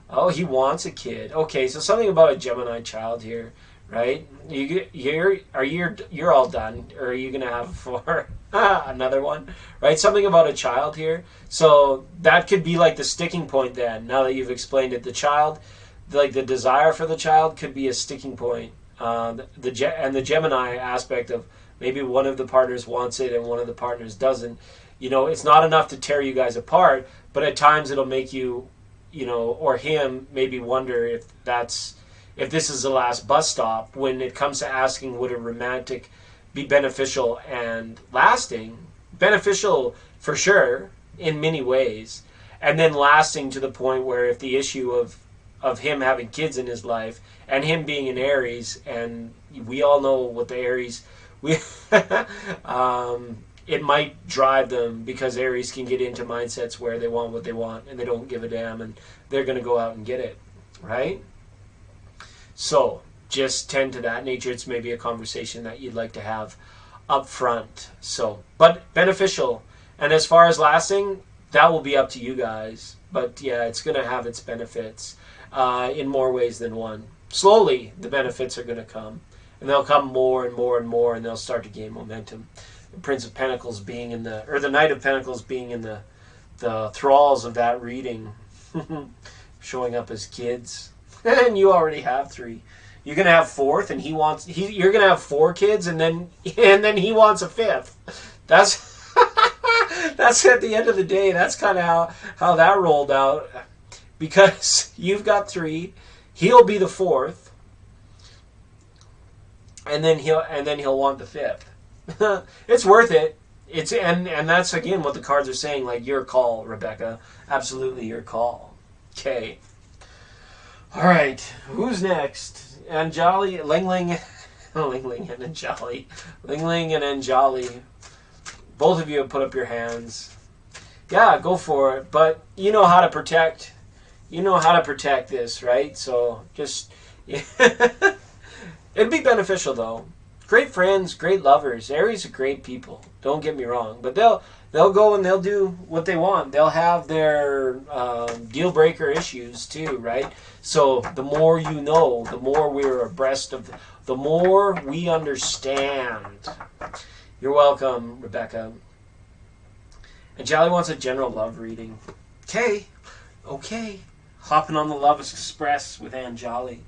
Speaker 1: Oh, he wants a kid. Okay, so something about a Gemini child here, right? You're all done, or are you going to have for another one? Right? Something about a child here. So that could be like the sticking point then, now that you've explained it. The child, like the desire for the child could be a sticking point. And the Gemini aspect of maybe one of the partners wants it and one of the partners doesn't. You know, it's not enough to tear you guys apart, but at times it'll make you, you know, or him maybe wonder if this is the last bus stop when it comes to asking would a romantic be beneficial and lasting. Beneficial for sure in many ways, and then lasting to the point where if the issue of him having kids in his life and him being an Aries, and we all know what the Aries... it might drive them because Aries can get into mindsets where they want what they want and they don't give a damn and they're going to go out and get it, right? So just tend to that nature. It's maybe a conversation that you'd like to have up front. So, but beneficial. And as far as lasting, that will be up to you guys. But yeah, it's going to have its benefits in more ways than one. Slowly, the benefits are going to come. And they'll come more and more and more, and they'll start to gain momentum. The Prince of Pentacles being in the, or the Knight of Pentacles being in the thralls of that reading, showing up as kids, and you already have 3. You're gonna have 4th, and you're gonna have 4 kids, and then he wants a 5th. That's that's at the end of the day. That's kind of how that rolled out, because you've got 3, he'll be the 4th. And then he'll want the 5th. It's worth it. And that's again what the cards are saying. Like your call, Rebecca. Absolutely your call. Okay. All right. Who's next? Anjali, Ling Ling and Anjali. Ling Ling and Anjali. Both of you have put up your hands. Yeah, go for it. But you know how to protect. You know how to protect this, right? So just. Yeah. It'd be beneficial, though. Great friends, great lovers. Aries are great people. Don't get me wrong. But they'll go and they'll do what they want. They'll have their deal-breaker issues, too, right? So the more you know, the more we're abreast of, the more we understand. You're welcome, Rebecca. And Jolly wants a general love reading. Okay. Hopping on the Love Express with Anjali.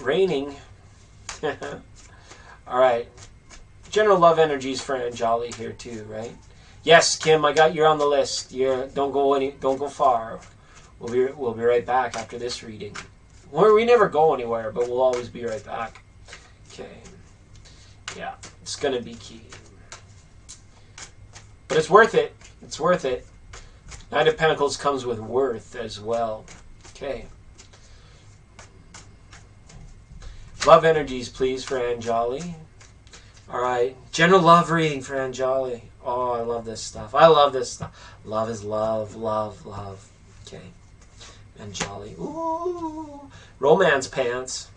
Speaker 1: Raining. Alright. General love energies for Anjali here too, right? Yes, Kim, I got you on the list. Don't go far. We'll be right back after this reading. We never go anywhere, but we'll always be right back. Okay. Yeah, it's gonna be key. But it's worth it. It's worth it. Knight of Pentacles comes with worth as well. Okay. Love energies, please, for Anjali. All right. General love reading for Anjali. Oh, I love this stuff. I love this stuff. Love is love, love, love. Okay. Anjali. Ooh. Romance pants.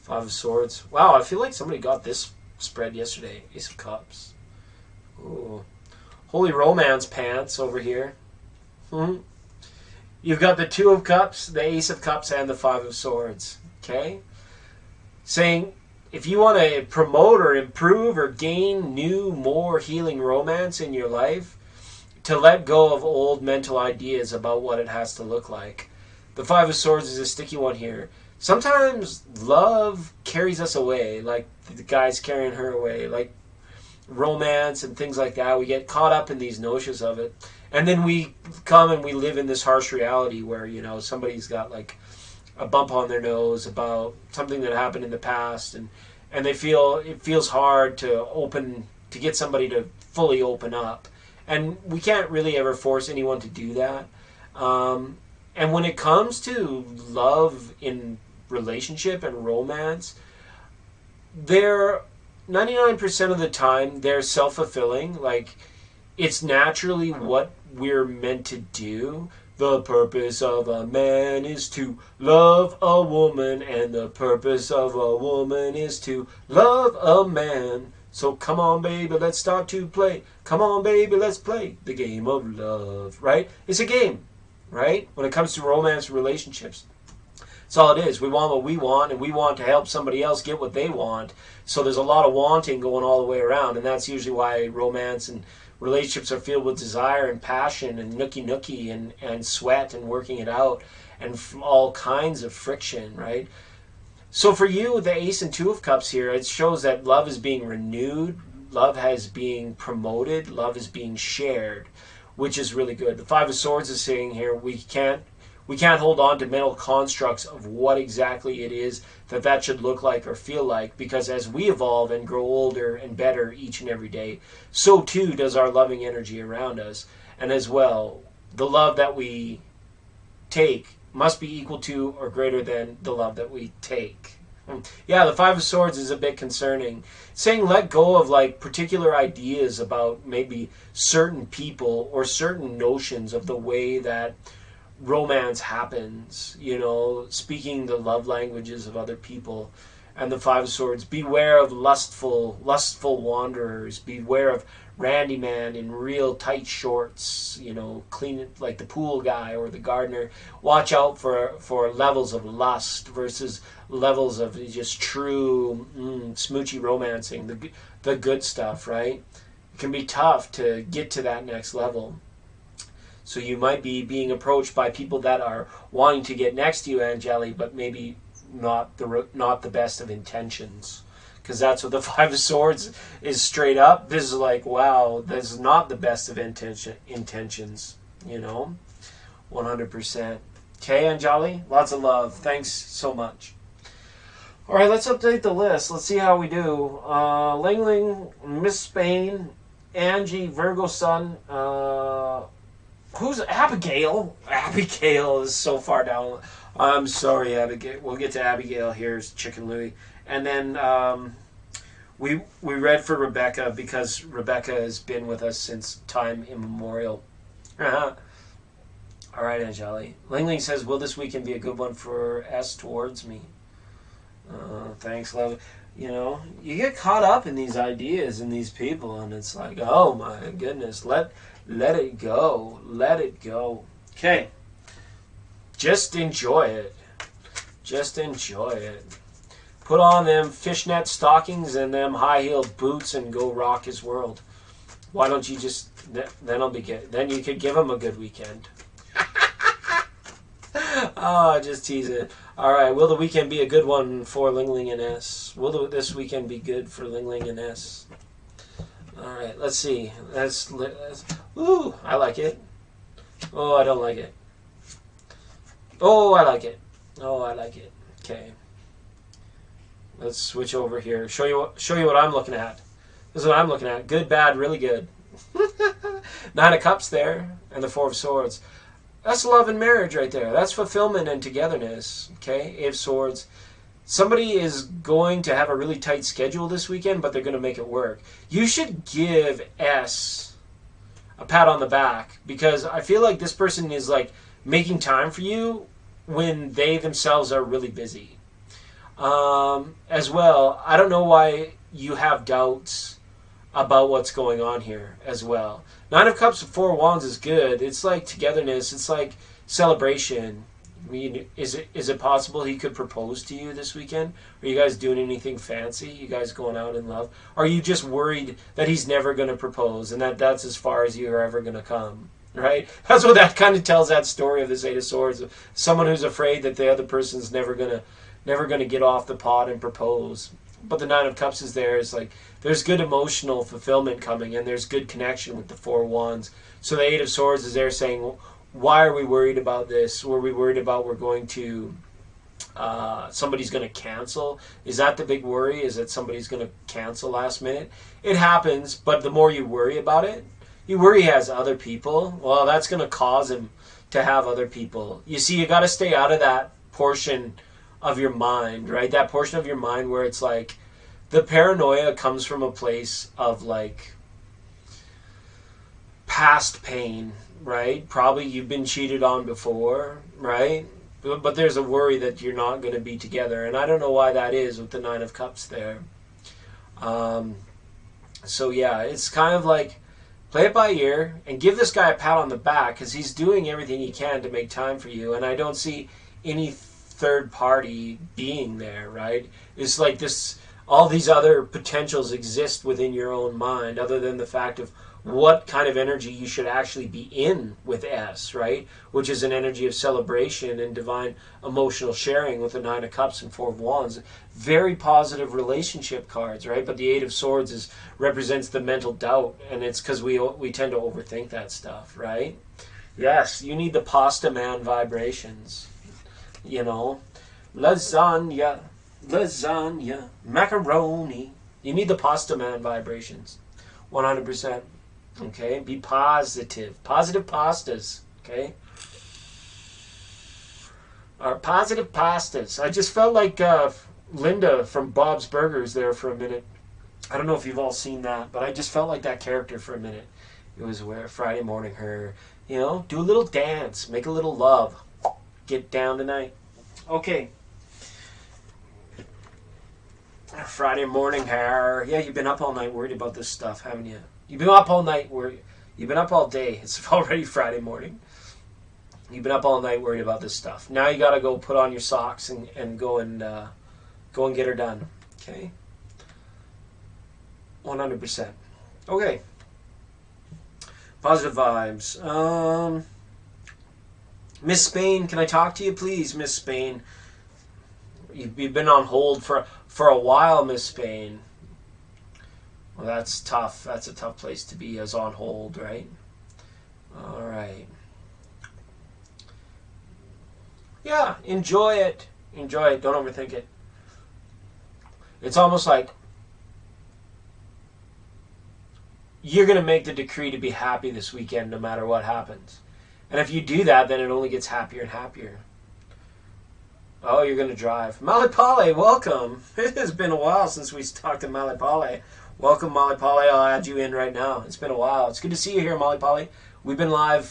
Speaker 1: 5 of Swords. Wow, I feel like somebody got this spread yesterday. Ace of Cups. Ooh. Holy romance pants over here. You've got the 2 of Cups, the Ace of Cups, and the 5 of Swords. Okay? Saying, if you want to promote or improve or gain new, more healing romance in your life, to let go of old mental ideas about what it has to look like. The 5 of Swords is a sticky one here. Sometimes love carries us away, like the guy's carrying her away, like romance and things like that. We get caught up in these notions of it. And then we come and we live in this harsh reality where, you know, somebody's got like a bump on their nose about something that happened in the past, and they feel it feels hard to get somebody to fully open up. And we can't really ever force anyone to do that. And when it comes to love in relationship and romance, they're 99% of the time they're self-fulfilling. Like, it's naturally what we're meant to do. The purpose of a man is to love a woman, and the purpose of a woman is to love a man. So come on, baby, let's start to play. Come on, baby, let's play the game of love, right? It's a game, right? When it comes to romance relationships. That's all it is. We want what we want, and we want to help somebody else get what they want. So there's a lot of wanting going all the way around, and that's usually why romance and relationships are filled with desire and passion and nookie and sweat and working it out and all kinds of friction, right? So for you, the Ace and Two of Cups here, it shows that love is being renewed, love is being promoted, love is being shared, which is really good. The Five of Swords is saying here, we can't hold on to mental constructs of what exactly it is that should look like or feel like, because as we evolve and grow older and better each and every day, so too does our loving energy around us. And as well, the love that we take must be equal to or greater than the love that we take. Yeah, the Five of Swords is a bit concerning. Saying let go of like particular ideas about maybe certain people or certain notions of the way that romance happens, you know, speaking the love languages of other people. And the Five of Swords, beware of lustful wanderers, beware of Randy Man in real tight shorts, you know, clean like the pool guy or the gardener. Watch out for levels of lust versus levels of just true smoochy romancing, the good stuff, right? It can be tough to get to that next level. So you might be being approached by people that are wanting to get next to you, Angeli, but maybe not the best of intentions. Because that's what the Five of Swords is straight up. This is like, wow, this is not the best of intentions, you know, 100%. Okay, Anjali, lots of love. Thanks so much. All right, let's update the list. Let's see how we do. Ling Ling, Miss Spain, Angie, Virgo Sun. Who's Abigail? Abigail is so far down. I'm sorry, Abigail. We'll get to Abigail. Here's Chicken Louie. And then we read for Rebecca because Rebecca has been with us since time immemorial. All right, Anjali. Ling Ling says, will this weekend be a good one for S towards me? Thanks, love. You know, you get caught up in these ideas and these people, and it's like, oh my goodness, let it go. Let it go. Okay. Just enjoy it. Just enjoy it. Put on them fishnet stockings and them high-heeled boots and go rock his world. Why don't you just... Then I'll be good. Then you could give him a good weekend. Oh, just tease it. All right. Will the weekend be a good one for Ling Ling and S? Will this weekend be good for Ling Ling and S? All right. Let's see. Ooh, I like it. Oh, I don't like it. Oh, I like it. Oh, I like it. Okay. Let's switch over here. Show you what I'm looking at. This is what I'm looking at. Good, bad, really good. Nine of Cups there, and the Four of Swords. That's love and marriage right there. That's fulfillment and togetherness. Okay, Eight of Swords. Somebody is going to have a really tight schedule this weekend, but they're going to make it work. You should give S a pat on the back, because I feel like this person is like making time for you when they themselves are really busy. As well, I don't know why you have doubts about what's going on here as well. Nine of Cups and Four of Wands is good. It's like togetherness. It's like celebration. I mean, is it possible he could propose to you this weekend? Are you guys doing anything fancy? You guys going out in love? Are you just worried that he's never going to propose and that's as far as you're ever going to come? Right? That's what that kind of tells that story of this Eight of Swords. Someone who's afraid that the other person's never gonna get off the pot and propose. but the Nine of Cups is there. It's like there's good emotional fulfillment coming, and there's good connection with the Four of Wands. So the Eight of Swords is there saying, why are we worried about this? Were we worried about we're going to somebody's going to cancel? Is that the big worry? Is that somebody's going to cancel last minute? It happens, but the more you worry about it, you worry he has other people. Well, that's going to cause him to have other people. You see, you got to stay out of that portion of your mind, right? That portion of your mind where it's like the paranoia comes from a place of like past pain, right? Probably you've been cheated on before, right? But there's a worry that you're not going to be together. And I don't know why that is with the Nine of Cups there. So yeah, it's kind of like play it by ear and give this guy a pat on the back because he's doing everything he can to make time for you. And I don't see any third party being there, right? It's like this, all these other potentials exist within your own mind other than the fact of what kind of energy you should actually be in with S, right? Which is an energy of celebration and divine emotional sharing with the Nine of Cups and Four of Wands. Very positive relationship cards, right? But the Eight of Swords represents the mental doubt, and it's because we tend to overthink that stuff, right? Yes, you need the pasta man vibrations. You know, lasagna, macaroni. You need the pasta man vibrations. 100%. Okay, be positive. Positive pastas. Okay, positive pastas. I just felt like Linda from Bob's Burgers there for a minute. I don't know if you've all seen that, but I just felt like that character for a minute. It was where Friday morning her, you know, do a little dance, make a little love, get down tonight. Okay. Friday morning her. Yeah, you've been up all night worried about this stuff, haven't you? You've been up all night worried. You've been up all day. It's already Friday morning. You've been up all night worried about this stuff. Now you got to go put on your socks and go and get her done. Okay? 100%. Okay. Positive vibes. Miss Spain, can I talk to you, please, Miss Spain? You've been on hold for a while, Miss Spain. Well, that's tough. That's a tough place to be as on hold, right? All right. Yeah, enjoy it. Enjoy it. Don't overthink it. It's almost like you're going to make the decree to be happy this weekend no matter what happens. And if you do that, then it only gets happier and happier. Oh, you're going to drive. Malipale, welcome. It has been a while since we talked to Malipale. Welcome, Malipale. I'll add you in right now. It's been a while. It's good to see you here, Malipale. We've been live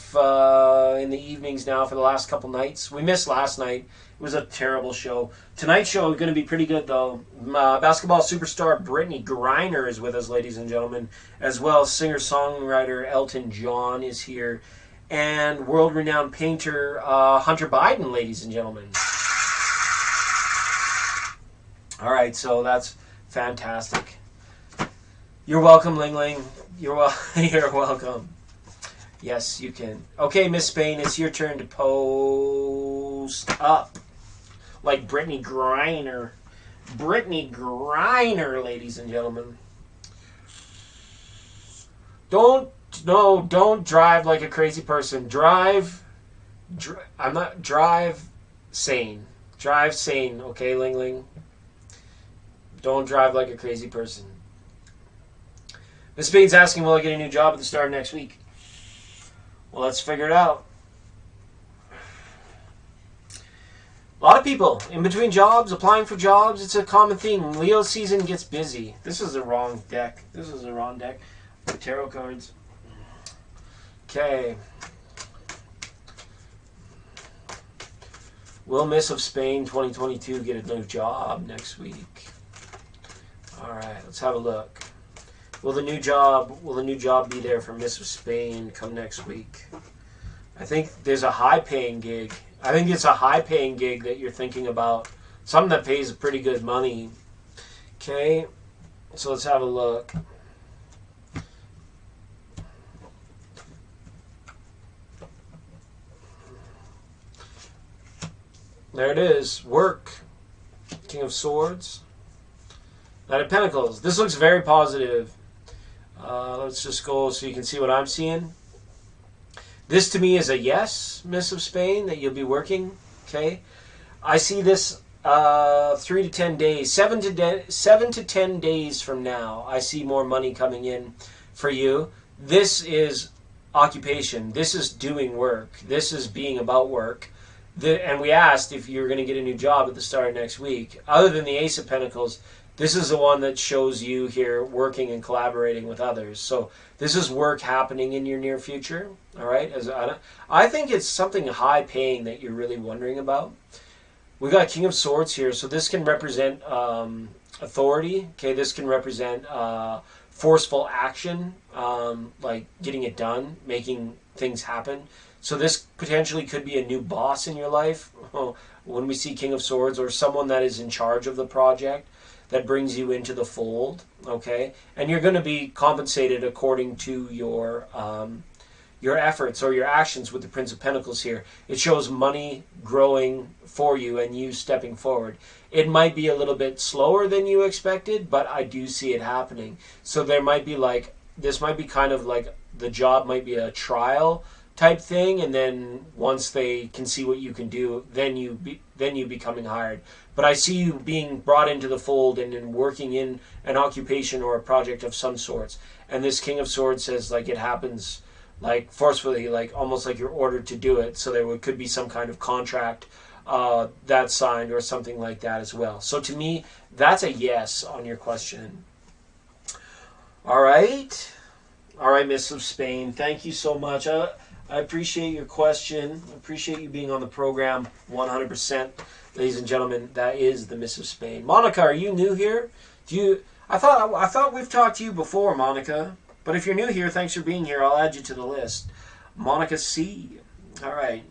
Speaker 1: in the evenings now for the last couple nights. We missed last night. It was a terrible show. Tonight's show is going to be pretty good, though. Basketball superstar Brittany Griner is with us, ladies and gentlemen. As well, singer-songwriter Elton John is here. And world-renowned painter Hunter Biden, ladies and gentlemen. All right, so that's fantastic. You're welcome, Ling Ling. You're welcome. Yes, you can. Okay, Miss Spain, it's your turn to post up. Like Brittany Griner. Brittany Griner, ladies and gentlemen. Don't drive like a crazy person. Drive sane. Drive sane, okay, Ling Ling? Don't drive like a crazy person. Miss Spain's asking, will I get a new job at the start of next week? Well, let's figure it out. A lot of people in between jobs, applying for jobs, it's a common theme. Leo season gets busy. This is the wrong deck. The tarot cards. Okay. Will Miss of Spain 2022 get a new job next week? All right, let's have a look. Will the new job be there for Miss of Spain come next week? I think there's a high-paying gig. I think it's a high-paying gig that you're thinking about. Something that pays pretty good money. Okay, so let's have a look. There it is. Work. King of Swords. Knight of Pentacles. This looks very positive. Let's just go so you can see what I'm seeing. This to me is a yes, Miss of Spain, that you'll be working. Okay, I see this 3 to 10 days, 7 to 10 days from now. I see more money coming in for you. This is occupation. This is doing work. This is being about work. And we asked if you're going to get a new job at the start of next week. Other than the Ace of Pentacles, this is the one that shows you here working and collaborating with others. So this is work happening in your near future. All right. I think it's something high paying that you're really wondering about. We got King of Swords here. So this can represent authority. Okay. This can represent forceful action, like getting it done, making things happen. So this potentially could be a new boss in your life when we see King of Swords, or someone that is in charge of the project that brings you into the fold, okay? And you're going to be compensated according to your efforts or your actions with the Prince of Pentacles here. It shows money growing for you and you stepping forward. It might be a little bit slower than you expected, but I do see it happening. So there might be this might be kind of like the job might be a trial type thing, and then once they can see what you can do, then you becoming hired. But I see you being brought into the fold and then working in an occupation or a project of some sorts. And this King of Swords says like it happens like forcefully, like almost like you're ordered to do it. So there could be some kind of contract that's signed or something like that as well. So to me, that's a yes on your question. All right, Miss of Spain. Thank you so much. I appreciate your question. I appreciate you being on the program 100%. Ladies and gentlemen, that is the Miss of Spain. Monica, are you new here? I thought we've talked to you before, Monica. But if you're new here, thanks for being here. I'll add you to the list. Monica C. All right.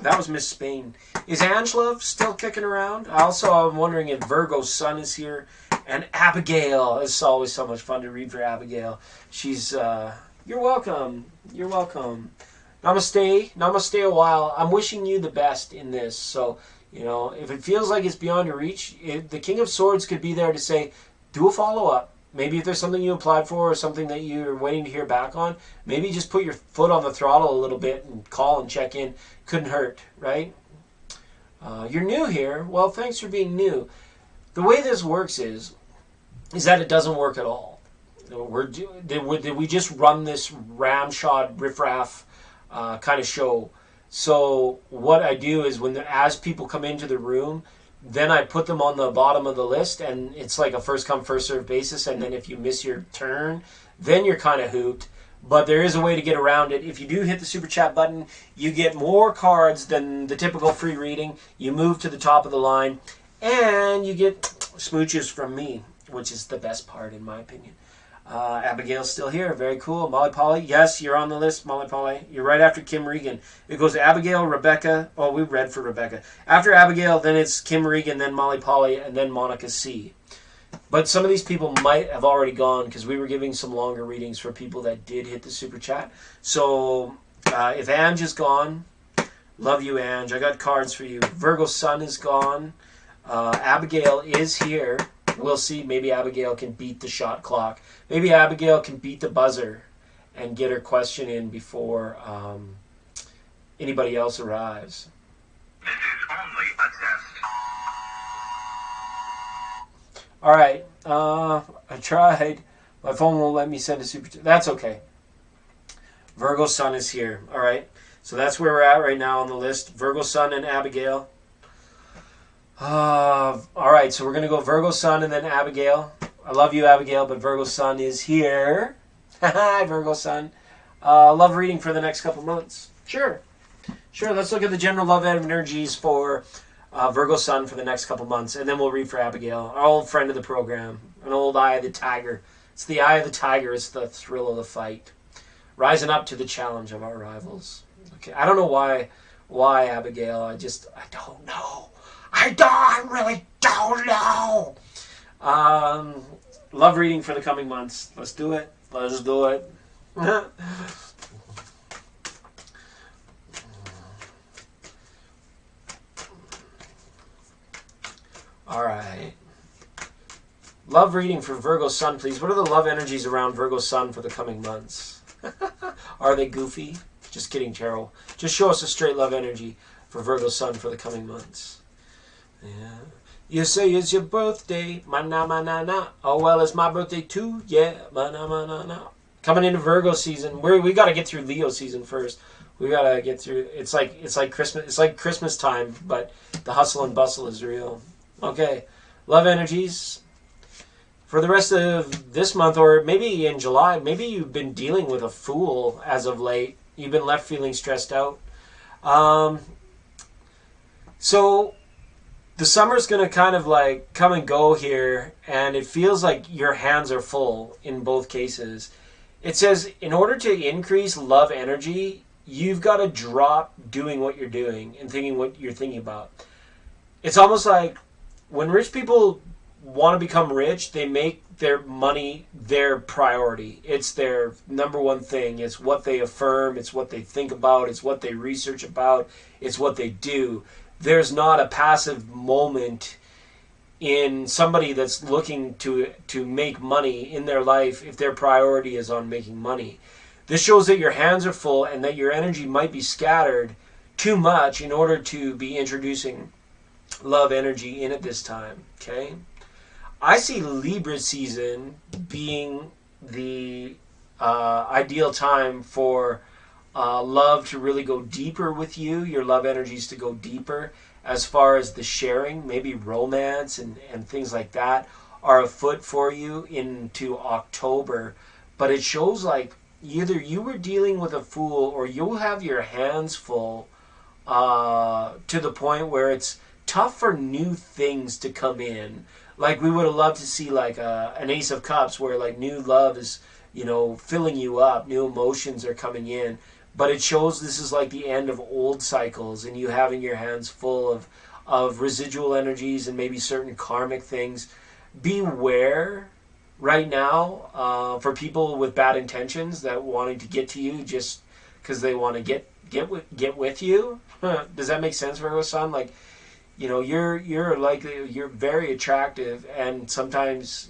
Speaker 1: That was Miss Spain. Is Angela still kicking around? I'm wondering if Virgo's Sun is here. And Abigail. It's always so much fun to read for Abigail. She's, you're welcome. You're welcome. Namaste. Namaste a while. I'm wishing you the best in this. So, if it feels like it's beyond your reach, the King of Swords could be there to say, do a follow-up. Maybe if there's something you applied for or something that you're waiting to hear back on, maybe just put your foot on the throttle a little bit and call and check in. Couldn't hurt, right? You're new here. Well, thanks for being new. The way this works is that it doesn't work at all. We just run this ramshod riffraff kind of show. So what I do is as people come into the room, then I put them on the bottom of the list, and it's like a first come first served basis. And then if you miss your turn, then you're kind of hooped. But there is a way to get around it. If you do hit the super chat button, you get more cards than the typical free reading. You move to the top of the line, and you get smooches from me, which is the best part in my opinion. Abigail's still here. Very cool. Molly Polly. Yes, you're on the list, Molly Polly. You're right after Kim Regan. It goes Abigail, Rebecca. Oh, we read for Rebecca. After Abigail, then it's Kim Regan, then Molly Polly, and then Monica C. But some of these people might have already gone because we were giving some longer readings for people that did hit the super chat. So if Ange is gone, love you, Ange. I got cards for you. Virgo Sun is gone. Abigail is here. We'll see. Maybe Abigail can beat the shot clock. Maybe Abigail can beat the buzzer and get her question in before anybody else arrives.
Speaker 2: This is only a test.
Speaker 1: All right. I tried. My phone won't let me send a super chat. That's okay. Virgo Sun is here. All right. So that's where we're at right now on the list. Virgo Sun and Abigail. All right, so we're going to go Virgo Sun and then Abigail. I love you, Abigail, but Virgo Sun is here. Hi, Virgo Sun. Love reading for the next couple months. Sure, let's look at the general love energies for Virgo Sun for the next couple months, and then we'll read for Abigail, our old friend of the program, an old eye of the tiger. It's the eye of the tiger. It's the thrill of the fight. Rising up to the challenge of our rivals. Okay, I don't know why Abigail. I don't know. I really don't know. Love reading for the coming months. Let's do it. Let's do it. All right. Love reading for Virgo Sun, please. What are the love energies around Virgo Sun for the coming months? Are they goofy? Just kidding, Cheryl. Just show us a straight love energy for Virgo Sun for the coming months. Yeah. You say it's your birthday. Ma-na. Oh, well, it's my birthday too. Yeah. Ma-na. Coming into Virgo season. We got to get through Leo season first. We got to get through. It's like Christmas. It's like Christmas time, but the hustle and bustle is real. Okay. Love energies. For the rest of this month, or maybe in July, maybe you've been dealing with a fool as of late. You've been left feeling stressed out. So the summer's going to kind of like come and go here, and it feels like your hands are full in both cases. It says in order to increase love energy, you've got to drop doing what you're doing and thinking what you're thinking about. It's almost like when rich people want to become rich, they make their money their priority. It's their number one thing. It's what they affirm. It's what they think about. It's what they research about. It's what they do. There's not a passive moment in somebody that's looking to make money in their life if their priority is on making money. This shows that your hands are full and that your energy might be scattered too much in order to be introducing love energy in at this time. Okay? I see Libra season being the ideal time for love to really go deeper with you, your love energies to go deeper as far as the sharing, maybe romance and things like that are afoot for you into October. But it shows like either you were dealing with a fool or you'll have your hands full to the point where it's tough for new things to come in. Like we would have loved to see like an Ace of Cups where like new love is, filling you up, new emotions are coming in. But it shows this is like the end of old cycles and you having your hands full of residual energies and maybe certain karmic things. Beware right now for people with bad intentions that wanting to get to you just because they want to get with you. Does that make sense, Virgo Sun? Like, you're very attractive, and sometimes,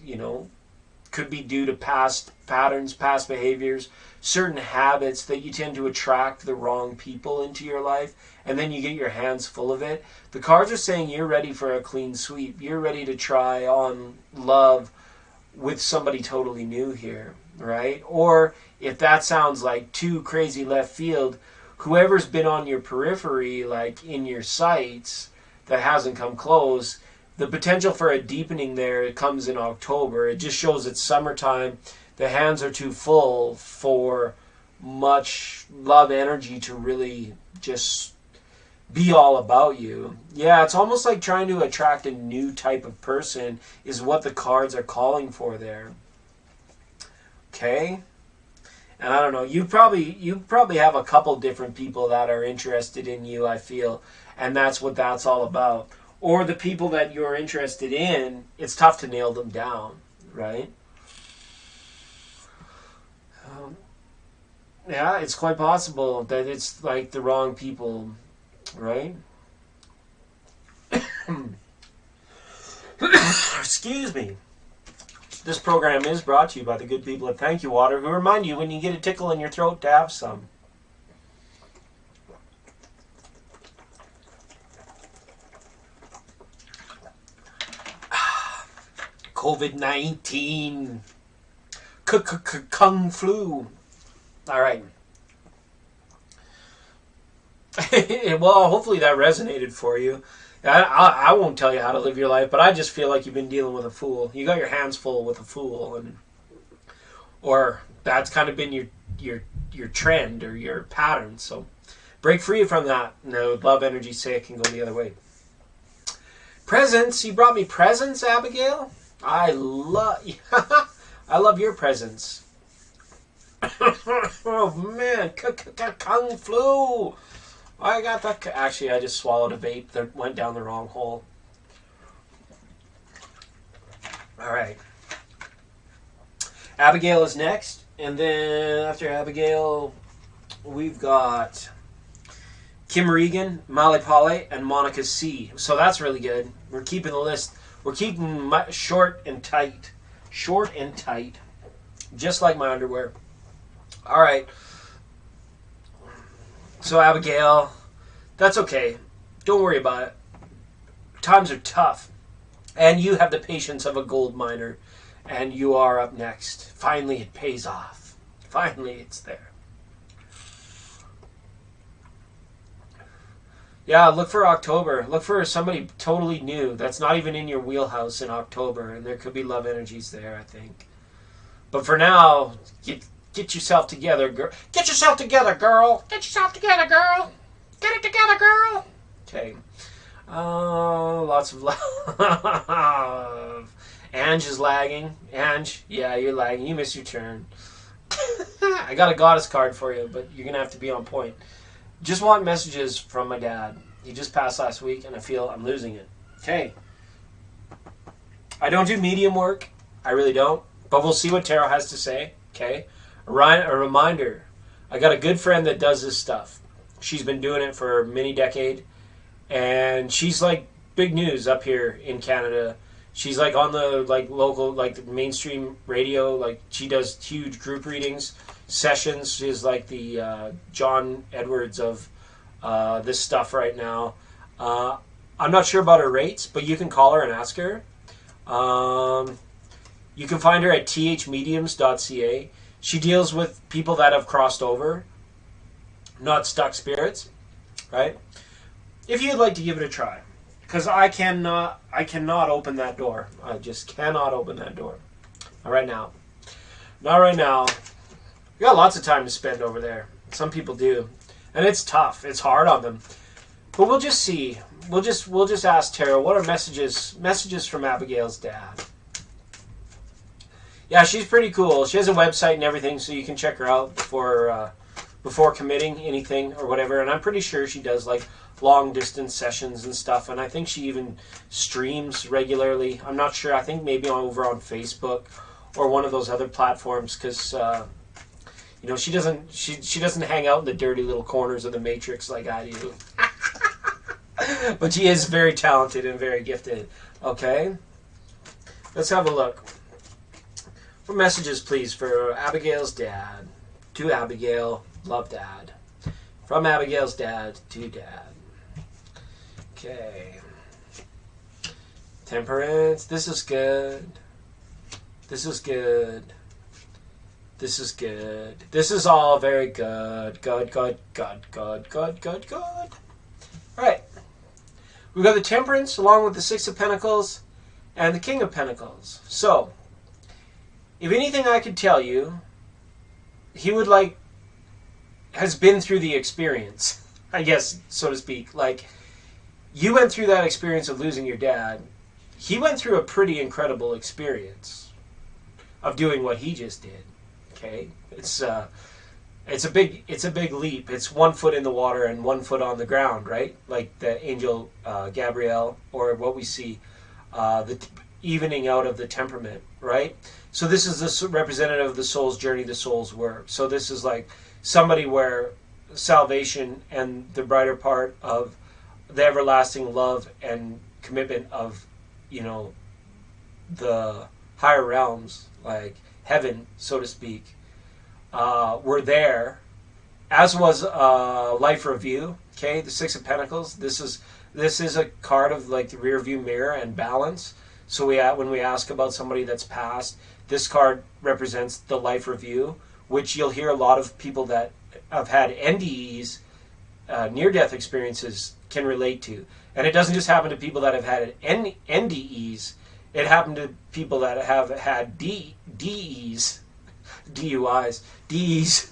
Speaker 1: could be due to past patterns, past behaviors, certain habits that you tend to attract the wrong people into your life, and then you get your hands full of it. The cards are saying you're ready for a clean sweep. You're ready to try on love with somebody totally new here, right? Or if that sounds like too crazy left field, whoever's been on your periphery, like in your sights, that hasn't come close, the potential for a deepening there comes in October. It just shows it's summertime. The hands are too full for much love energy to really just be all about you. Yeah, it's almost like trying to attract a new type of person is what the cards are calling for there. Okay? And I don't know, you probably have a couple different people that are interested in you, I feel, and that's what that's all about. Or the people that you're interested in, it's tough to nail them down, right? Yeah, it's quite possible that it's like the wrong people, right? Excuse me. This program is brought to you by the good people at Thank You Water, who remind you when you get a tickle in your throat to have some. COVID-19. Kung flu. All right. Well, hopefully that resonated for you. I won't tell you how to live your life, but I just feel like you've been dealing with a fool. You got your hands full with a fool, or that's kind of been your trend or your pattern. So break free from that. No, love energy say it can go the other way. Presents. You brought me presents, Abigail. I love your presents. Oh man, kung flu. I got that. Actually, I just swallowed a vape that went down the wrong hole. All right. Abigail is next. And then after Abigail, we've got Kim Regan, Malipale, and Monica C. So that's really good. We're keeping the list. We're keeping short and tight. Short and tight. Just like my underwear. All right. So Abigail, that's okay. Don't worry about it. Times are tough. And you have the patience of a gold miner. And you are up next. Finally, it pays off. Finally, it's there. Yeah, look for October. Look for somebody totally new that's not even in your wheelhouse in October. And there could be love energies there, I think. But for now, get yourself together, girl. Get yourself together, girl. Get yourself together, girl. Get it together, girl. Okay. Lots of love. Ange is lagging. Ange, yeah, you're lagging. You missed your turn. I got a goddess card for you, but you're going to have to be on point. Just want messages from my dad. He just passed last week, and I feel I'm losing it. Okay. I don't do medium work. I really don't. But we'll see what tarot has to say. Okay. A reminder. I got a good friend that does this stuff. She's been doing it for many decades. And she's like big news up here in Canada. She's like on the local the mainstream radio. Like she does huge group readings, sessions. She's like the John Edwards of this stuff right now. I'm not sure about her rates, but you can call her and ask her. You can find her at thmediums.ca. She deals with people that have crossed over, not stuck spirits, right? If you'd like to give it a try. Because I cannot open that door. I just cannot open that door. Not right now. Not right now. We got lots of time to spend over there. Some people do. And it's tough. It's hard on them. But we'll just see. We'll just ask Tara, what are messages from Abigail's dad? Yeah, she's pretty cool. She has a website and everything, so you can check her out before committing anything or whatever. And I'm pretty sure she does like long distance sessions and stuff, and I think she even streams regularly. I'm not sure. I think maybe over on Facebook or one of those other platforms, because she doesn't hang out in the dirty little corners of the matrix like I do. But she is very talented and very gifted. Okay, let's have a look for messages, please, for Abigail's dad. To Abigail, love dad. From Abigail's dad to dad. Okay. Temperance. This is good. This is good. This is good. This is all very good. Good, good, good, good, good, good, good. All right. We've got the Temperance along with the Six of Pentacles and the King of Pentacles. So, if anything I could tell you, he would has been through the experience, I guess, so to speak. Like, you went through that experience of losing your dad. He went through a pretty incredible experience of doing what he just did. Okay, it's a big leap. It's 1 foot in the water and 1 foot on the ground, right? Like the angel Gabrielle, or what we see, the evening out of the temperament, right? So this is the representative of the soul's journey, the soul's work. So this is like somebody where salvation and the brighter part of the everlasting love and commitment of, the higher realms, like heaven, so to speak, were there, as was Life Review. Okay, the Six of Pentacles. This is a card of like the rear view mirror and balance. So when we ask about somebody that's passed, this card represents the Life Review, which you'll hear a lot of people that have had NDEs, near-death experiences, can relate to. And it doesn't just happen to people that have had NDEs. It happened to people that have had DEs, DUIs, DEs.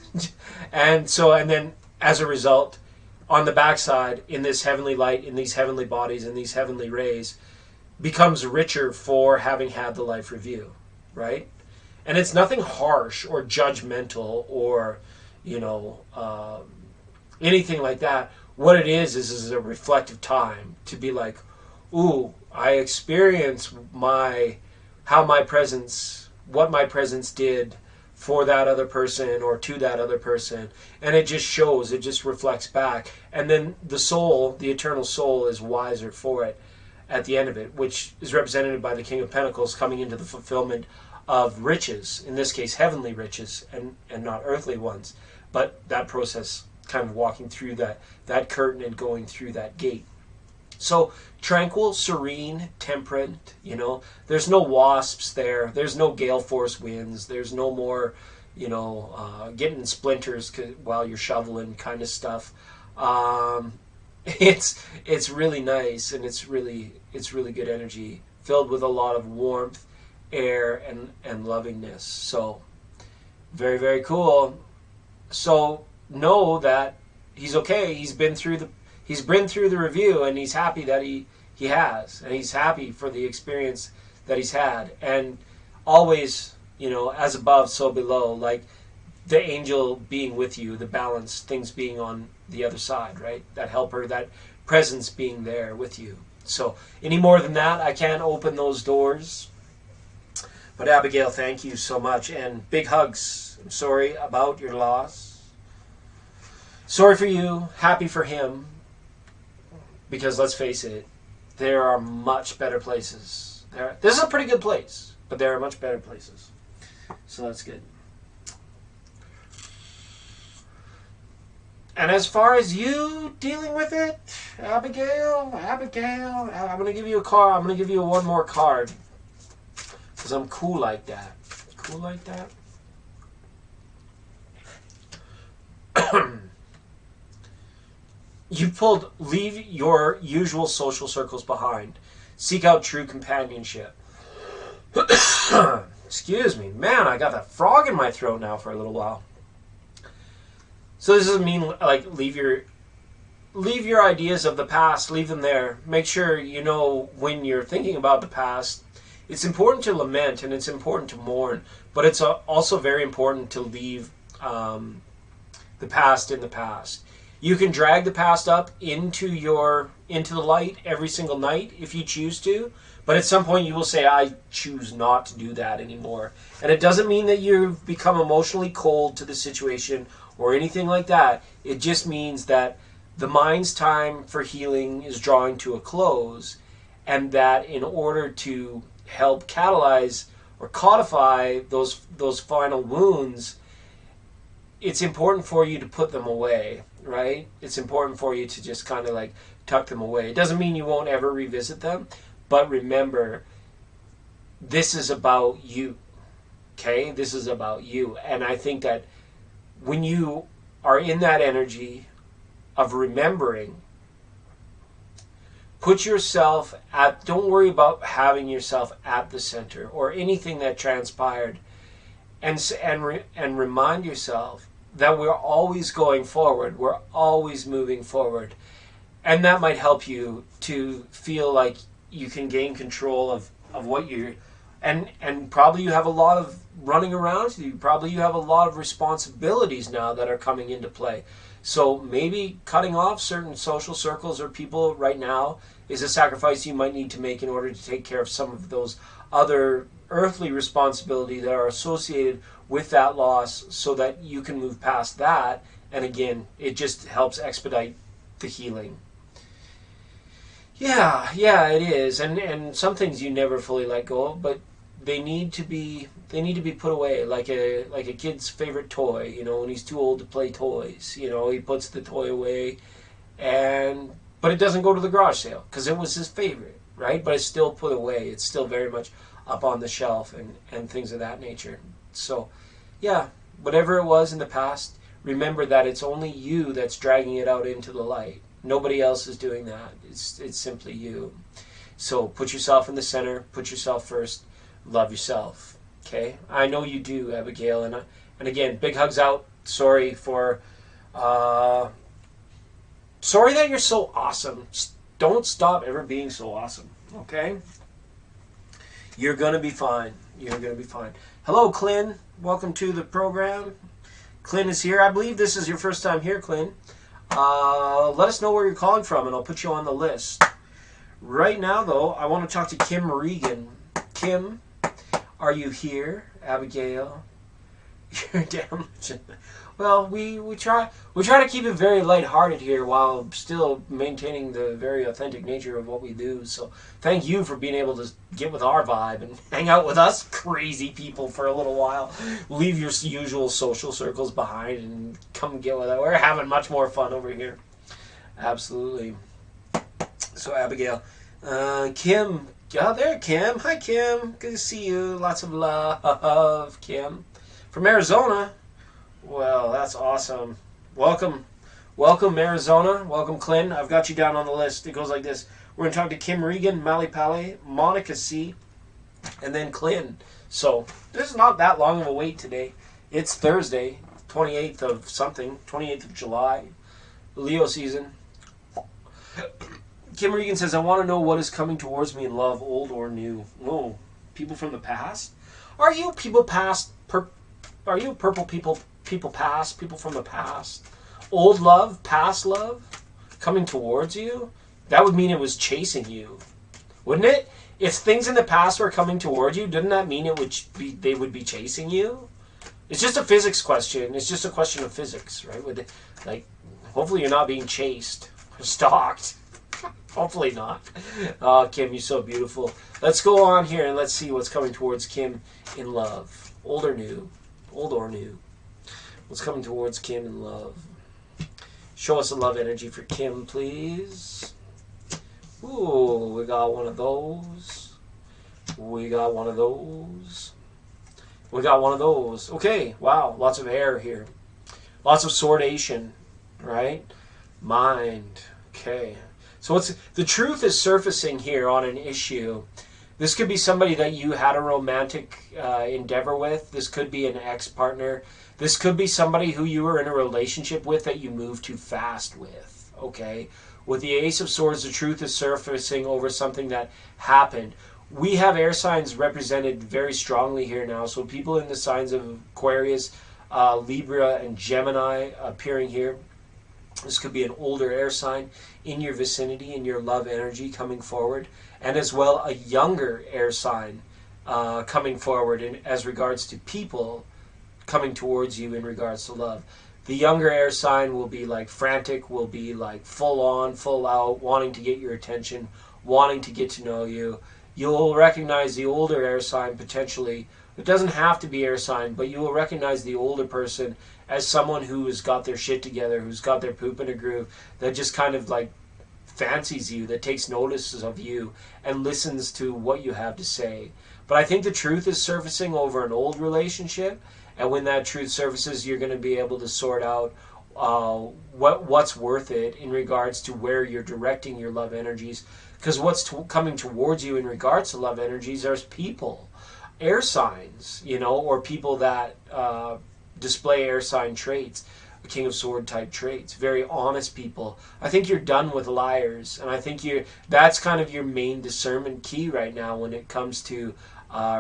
Speaker 1: And then as a result, on the backside, in this heavenly light, in these heavenly bodies, in these heavenly rays, becomes richer for having had the Life Review, right? And it's nothing harsh or judgmental or, anything like that. What it is a reflective time to be like, ooh, I experience what my presence did for that other person or to that other person, and it just shows, it just reflects back, and then the soul, the eternal soul, is wiser for it at the end of it, which is represented by the King of Pentacles coming into the fulfillment of riches, in this case heavenly riches and not earthly ones, but that process kind of walking through that curtain and going through that gate. So tranquil, serene, temperate, there's no wasps there, there's no gale force winds, there's no more, getting splinters while you're shoveling kind of stuff. It's really nice, and it's really good energy, filled with a lot of warmth, air, and lovingness. So very, very cool. So know that he's okay. He's been through the review, and he's happy that he has, and he's happy for the experience that he's had. And always, as above, so below, like the angel being with you, the balance, things being on the other side, right? That helper, that presence being there with you. So any more than that, I can't open those doors. But Abigail, thank you so much, and big hugs. I'm sorry about your loss. Sorry for you, happy for him, because let's face it, there are much better places. This is a pretty good place, but there are much better places. So that's good. And as far as you dealing with it, Abigail, I'm going to give you a card. I'm going to give you one more card, because I'm cool like that. Cool like that? You pulled leave your usual social circles behind. Seek out true companionship. Excuse me. Man, I got that frog in my throat now for a little while. So this doesn't mean like leave your ideas of the past, leave them there. Make sure when you're thinking about the past, it's important to lament and it's important to mourn, but it's also very important to leave the past in the past. You can drag the past up into the light every single night if you choose to, but at some point you will say, I choose not to do that anymore. And it doesn't mean that you've become emotionally cold to the situation or anything like that. It just means that the mind's time for healing is drawing to a close, and that in order to help catalyze or codify those final wounds, it's important for you to put them away, right? It's important for you to just kind of like tuck them away. It doesn't mean you won't ever revisit them, but remember, this is about you, okay? This is about you. And I think that when you are in that energy of remembering, put yourself don't worry about having yourself at the center or anything that transpired, and remind yourself that we're always going forward, we're always moving forward, and that might help you to feel like you can gain control of what you're, and probably you have a lot of running around you, probably you have a lot of responsibilities now that are coming into play. So maybe cutting off certain social circles or people right now is a sacrifice you might need to make in order to take care of some of those other earthly responsibilities that are associated with that loss, so that you can move past that. And again, it just helps expedite the healing. Yeah, it is. And some things you never fully let go of, but they need to be put away, like a kid's favorite toy. When he's too old to play toys, he puts the toy away, but it doesn't go to the garage sale because it was his favorite, right? But it's still put away. It's still very much up on the shelf and things of that nature. So, yeah, whatever it was in the past, remember that it's only you that's dragging it out into the light. Nobody else is doing that. It's simply you. So put yourself in the center. Put yourself first. Love yourself. Okay? I know you do, Abigail. And again, big hugs out. Sorry that you're so awesome. Don't stop ever being so awesome. Okay? You're going to be fine. You're going to be fine. Hello, Clint. Welcome to the program. Clint is here. I believe this is your first time here, Clint. Let us know where you're calling from, and I'll put you on the list. Right now, though, I want to talk to Kim Regan. Kim, are you here? Abigail, You're damn legend. Well, we try to keep it very lighthearted here while still maintaining the very authentic nature of what we do. So thank you for being able to get with our vibe and hang out with us crazy people for a little while. Leave your usual social circles behind and come get with us. We're having much more fun over here. Absolutely. So Abigail, Kim, oh there, Kim. Hi, Kim. Good to see you. Lots of love, Kim, from Arizona. Well, that's awesome. Welcome, Arizona. Welcome, Clint. I've got you down on the list. It goes like this. We're going to talk to Kim Regan, Mali Pali, Monica C, and then Clint. So there's not that long of a wait today. It's Thursday, 28th of something, 28th of July, Leo season. Kim Regan says, I want to know what is coming towards me in love, old or new. Whoa, people from the past? Are you people past? Are you purple people? People past, people from the past, old love, past love, coming towards you? That would mean it was chasing you, wouldn't it? If things in the past were coming towards you, doesn't that mean they would be chasing you? It's just a physics question. It's just a question of physics, right? Hopefully you're not being chased or stalked. Hopefully not. Oh, Kim, you're so beautiful. Let's go on here and let's see what's coming towards Kim in love, old or new, old or new. What's coming towards Kim in love? Show us a love energy for Kim, please. Ooh, we got one of those. We got one of those. We got one of those. Okay, wow, lots of air here. Lots of swordation, right? Mind. Okay. So the truth is surfacing here on an issue. This could be somebody that you had a romantic endeavor with. This could be an ex-partner. This could be somebody who you were in a relationship with that you moved too fast with, okay? With the Ace of Swords, the truth is surfacing over something that happened. We have air signs represented very strongly here now, so people in the signs of Aquarius, Libra, and Gemini appearing here. This could be an older air sign in your vicinity, in your love energy coming forward, and as well a younger air sign coming forward as regards to people coming towards you in regards to love. The younger air sign will be like frantic, will be like full on, full out, wanting to get your attention, wanting to get to know you. You'll recognize the older air sign potentially. It doesn't have to be air sign, but you will recognize the older person as someone who has got their shit together, who's got their poop in a groove, that just kind of like fancies you, that takes notice of you and listens to what you have to say. But I think the truth is surfacing over an old relationship. And when that truth surfaces, you're going to be able to sort out what's worth it in regards to where you're directing your love energies. Because what's coming towards you in regards to love energies are people, air signs, or people that display air sign traits, King of Sword type traits, very honest people. I think you're done with liars, and I think that's kind of your main discernment key right now when it comes to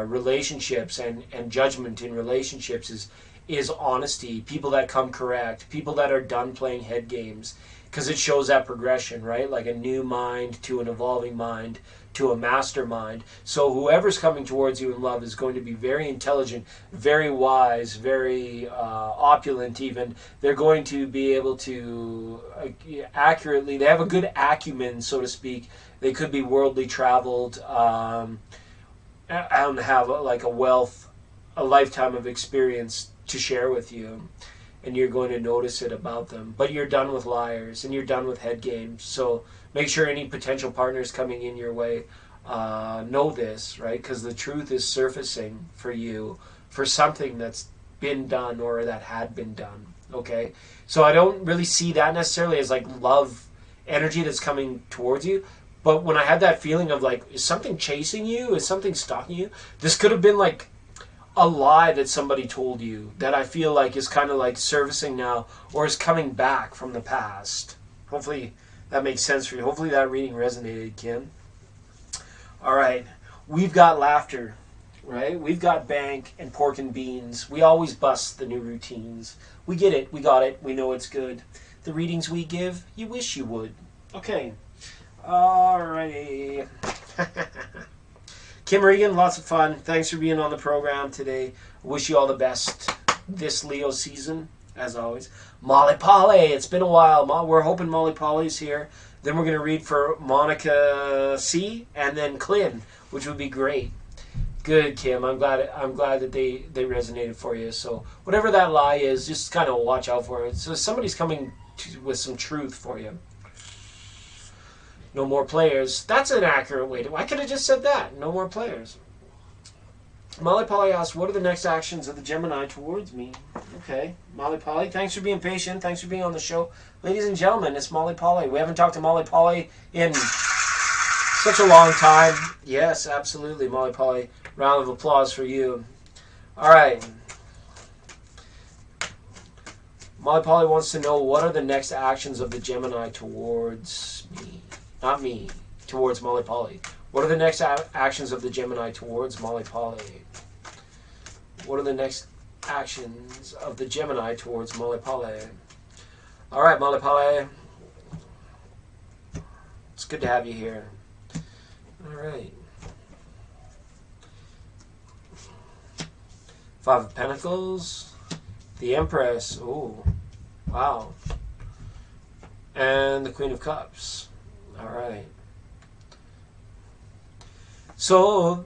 Speaker 1: relationships and judgment in relationships is honesty. People that come correct, people that are done playing head games, because it shows that progression, right? Like a new mind to an evolving mind to a mastermind. So whoever's coming towards you in love is going to be very intelligent, very wise, very opulent even. They're going to be able to accurately, they have a good acumen, so to speak. They could be worldly traveled, and have a lifetime of experience to share with you, and you're going to notice it about them. But you're done with liars and you're done with head games. So make sure any potential partners coming in your way know this, right? Because the truth is surfacing for you for something that's been done or that had been done. Okay, so I don't really see that necessarily as like love energy that's coming towards you. But when I had that feeling of like, is something chasing you? Is something stalking you? This could have been like a lie that somebody told you that I feel like is kind of like surfacing now or is coming back from the past. Hopefully that makes sense for you. Hopefully that reading resonated, Kim. All right. We've got laughter, right? We've got bank and pork and beans. We always bust the new routines. We get it. We got it. We know it's good. The readings we give, you wish you would. Okay. Alrighty. Kim Regan, lots of fun. Thanks for being on the program today. Wish you all the best. this Leo season, as always. Molly Polly, it's been a while. We're hoping Molly Polly's here. Then we're going to read for Monica C. and then Clint, which would be great. Good, Kim. I'm glad that they resonated for you. So whatever that lie is, just kind of watch out for it. So somebody's coming with some truth for you. No more players. That's an accurate way to... I could have just said that. No more players. Molly Polly asks, what are the next actions of the Gemini towards me? Okay. Molly Polly, thanks for being patient. Thanks for being on the show. Ladies and gentlemen, it's Molly Polly. We haven't talked to Molly Polly in such a long time. Yes, absolutely, Molly Polly. Round of applause for you. All right. Molly Polly wants to know, what are the next actions of the Gemini towards me? Not me. Towards Molly Polly. What are the next actions of the Gemini towards Molly Polly? What are the next actions of the Gemini towards Molly Polly? All right, Molly Polly. It's good to have you here. All right. Five of Pentacles. The Empress. Ooh. Wow. And the Queen of Cups. All right. So,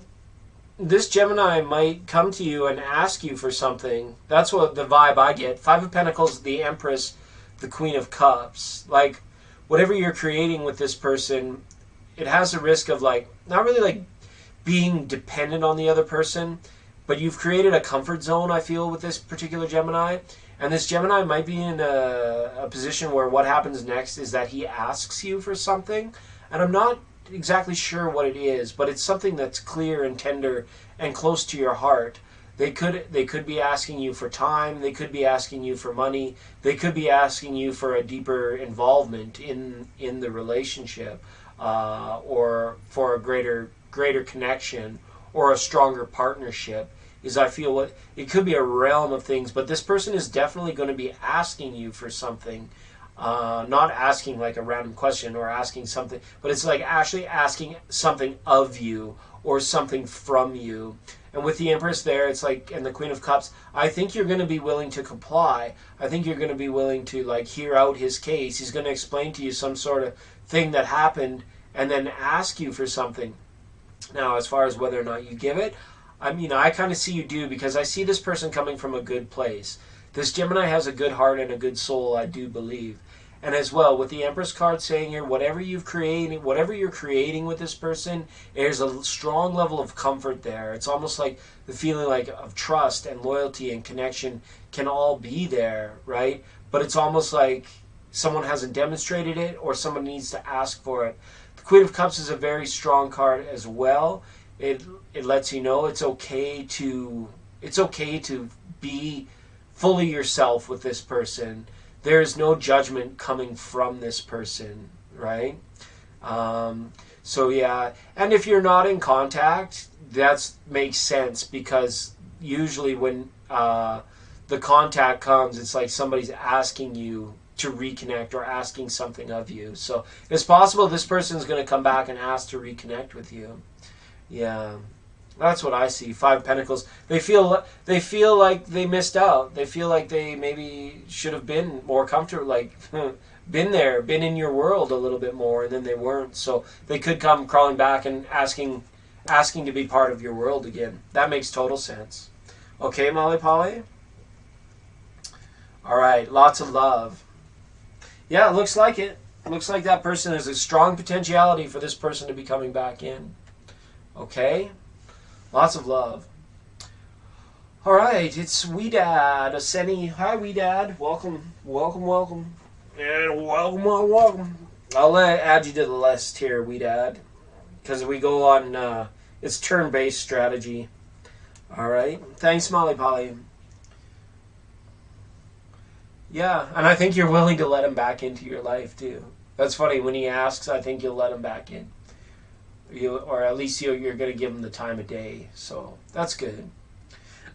Speaker 1: this Gemini might come to you and ask you for something. That's what the vibe I get. Five of Pentacles, the Empress, the Queen of Cups. Like, whatever you're creating with this person, it has a risk of, like, not really, like, being dependent on the other person, but you've created a comfort zone, I feel, with this particular Gemini. And this Gemini might be in a position where what happens next is that he asks you for something. And I'm not exactly sure what it is, but it's something that's clear and tender and close to your heart. They could be asking you for time. They could be asking you for money. They could be asking you for a deeper involvement in the relationship, or for a greater connection or a stronger partnership. Is, I feel, what it could be a realm of things, but this person is definitely going to be asking you for something. Not asking like a random question or asking something, but it's like actually asking something of you or something from you. And with the Empress there, it's like, and the Queen of Cups, I think you're going to be willing to comply. I think you're going to be willing to, like, hear out his case. He's going to explain to you some sort of thing that happened and then ask you for something. Now, as far as whether or not you give it, I mean, I kind of see you do, because I see this person coming from a good place. This Gemini has a good heart and a good soul, I do believe. And as well, with the Empress card saying here, whatever you're creating with this person, there's a strong level of comfort there. It's almost like the feeling like of trust and loyalty and connection can all be there, right? But it's almost like someone hasn't demonstrated it, or someone needs to ask for it. The Queen of Cups is a very strong card as well. It lets you know it's okay to be fully yourself with this person. There is no judgment coming from this person, right? So yeah, and if you're not in contact, that makes sense, because usually when the contact comes, it's like somebody's asking you to reconnect or asking something of you. So it's possible this person is going to come back and ask to reconnect with you. Yeah, that's what I see. Five of Pentacles. They feel like they missed out. They feel like they maybe should have been more comfortable, like been in your world a little bit more, and then they weren't. So they could come crawling back and asking to be part of your world again. That makes total sense. Okay, Molly Polly? All right, lots of love. Yeah, it looks like it. It looks like that person has a strong potentiality for this person to be coming back in. Okay? Lots of love. All right, it's Weedad Aseni. Hi, Weedad. Welcome. And welcome. I'll add you to the list here, Weedad, because we go on, it's turn-based strategy. All right. Thanks, Molly Polly. Yeah, and I think you're willing to let him back into your life, too. That's funny. When he asks, I think you'll let him back in. Or at least you're going to give him the time of day. So that's good.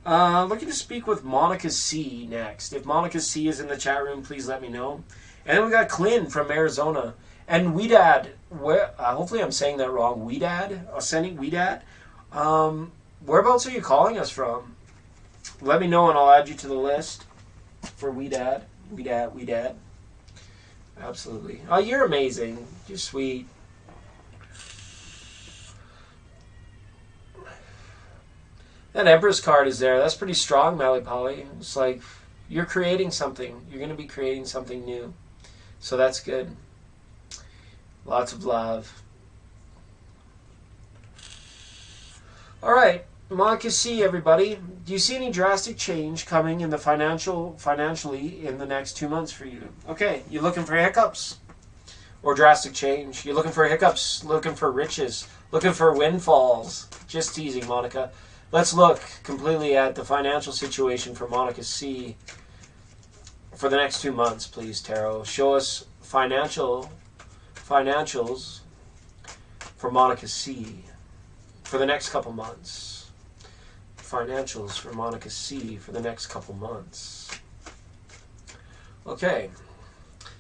Speaker 1: Looking to speak with Monica C next. If Monica C is in the chat room, please let me know. And then we got Clint from Arizona. And Weedad, hopefully I'm saying that wrong. Weedad? Weedad? Whereabouts are you calling us from? Let me know and I'll add you to the list for We Dad. We Dad. Absolutely. Oh, you're amazing. You're sweet. That Empress card is there. That's pretty strong, Mally Polly. It's like you're creating something. You're going to be creating something new. So that's good. Lots of love. All right. Monica C, everybody. Do you see any drastic change coming in the financially in the next 2 months for you? Okay. You looking for hiccups or drastic change? You're looking for hiccups, looking for riches, looking for windfalls. Just teasing, Monica. Let's look completely at the financial situation for Monica C for the next 2 months, please, Tarot. Show us financials for Monica C for the next couple months. Financials for Monica C for the next couple months. Okay,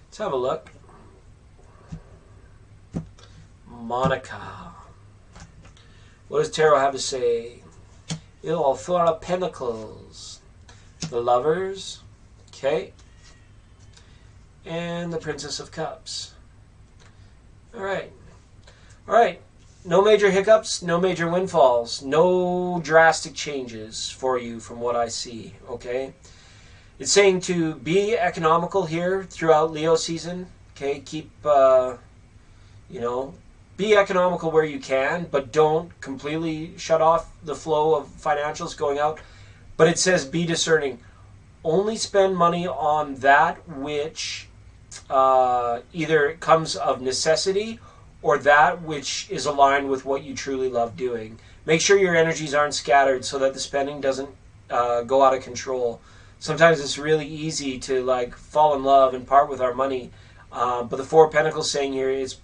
Speaker 1: let's have a look. Monica. What does Tarot have to say? Four of Pentacles. The Lovers. Okay. And the Princess of Cups. Alright. Alright. No major hiccups, no major windfalls, no drastic changes for you from what I see, okay? It's saying to be economical here throughout Leo season, okay? Keep, be economical where you can, but don't completely shut off the flow of financials going out. But it says be discerning. Only spend money on that which either comes of necessity or that which is aligned with what you truly love doing. Make sure your energies aren't scattered so that the spending doesn't go out of control. Sometimes it's really easy to fall in love and part with our money. But the Four of Pentacles saying here it's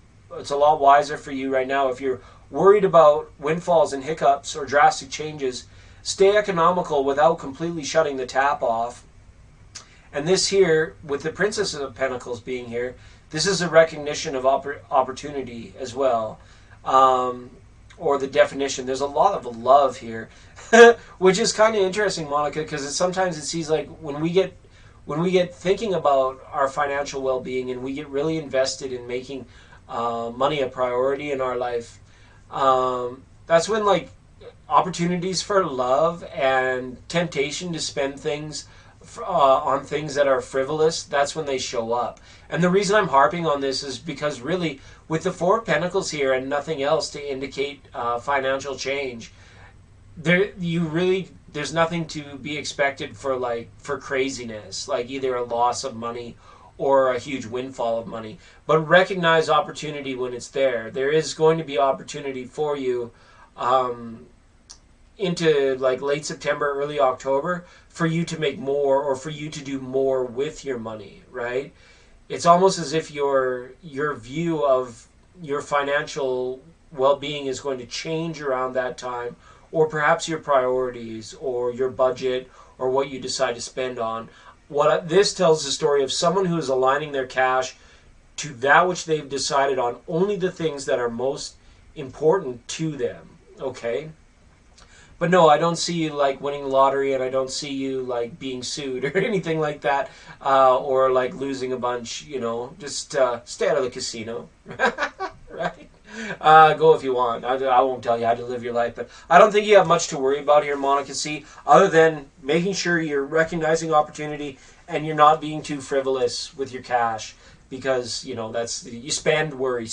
Speaker 1: a lot wiser for you right now. If you're worried about windfalls and hiccups or drastic changes, stay economical without completely shutting the tap off. And this here, with the Princess of Pentacles being here, this is a recognition of opportunity as well. Or the definition. There's a lot of love here, which is kind of interesting, Monica, because sometimes it seems like when we get thinking about our financial well-being and we get really invested in making money a priority in our life, that's when opportunities for love and temptation to spend things on things that are frivolous, that's when they show up. And the reason I'm harping on this is because really with the Four of Pentacles here and nothing else to indicate financial change, there's nothing to be expected for craziness, like either a loss of money or a huge windfall of money. But recognize opportunity when it's there. There is going to be opportunity for you into late September, early October, for you to make more or for you to do more with your money, right? It's almost as if your view of your financial well-being is going to change around that time, or perhaps your priorities or your budget or what you decide to spend on. This tells the story of someone who is aligning their cash to that which they've decided on, only the things that are most important to them, okay? But no, I don't see you winning the lottery, and I don't see you being sued or anything like that, or losing a bunch, just stay out of the casino, right? Go if you want. I won't tell you how to live your life, but I don't think you have much to worry about here, Monica C, other than making sure you're recognizing opportunity and you're not being too frivolous with your cash. Because, that's, you spend, worry.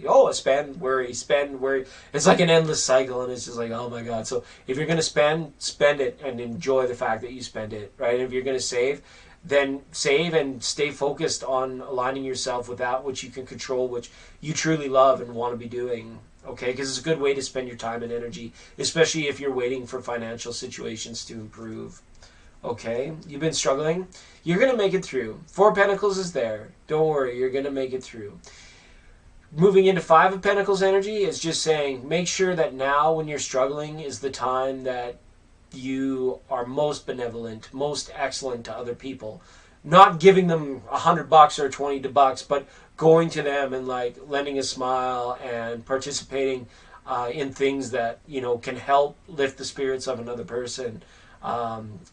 Speaker 1: Oh, spend, worry. It's like an endless cycle, and it's just oh my God. So if you're going to spend it and enjoy the fact that you spend it, right? And if you're going to save, then save and stay focused on aligning yourself with that which you can control, which you truly love and want to be doing, okay? Because it's a good way to spend your time and energy, especially if you're waiting for financial situations to improve. Okay, you've been struggling. You're going to make it through. Four of Pentacles is there. Don't worry, you're going to make it through. Moving into Five of Pentacles energy is just saying, make sure that now when you're struggling is the time that you are most benevolent, most excellent to other people. Not giving them $100 or $20, but going to them and lending a smile and participating in things that, can help lift the spirits of another person.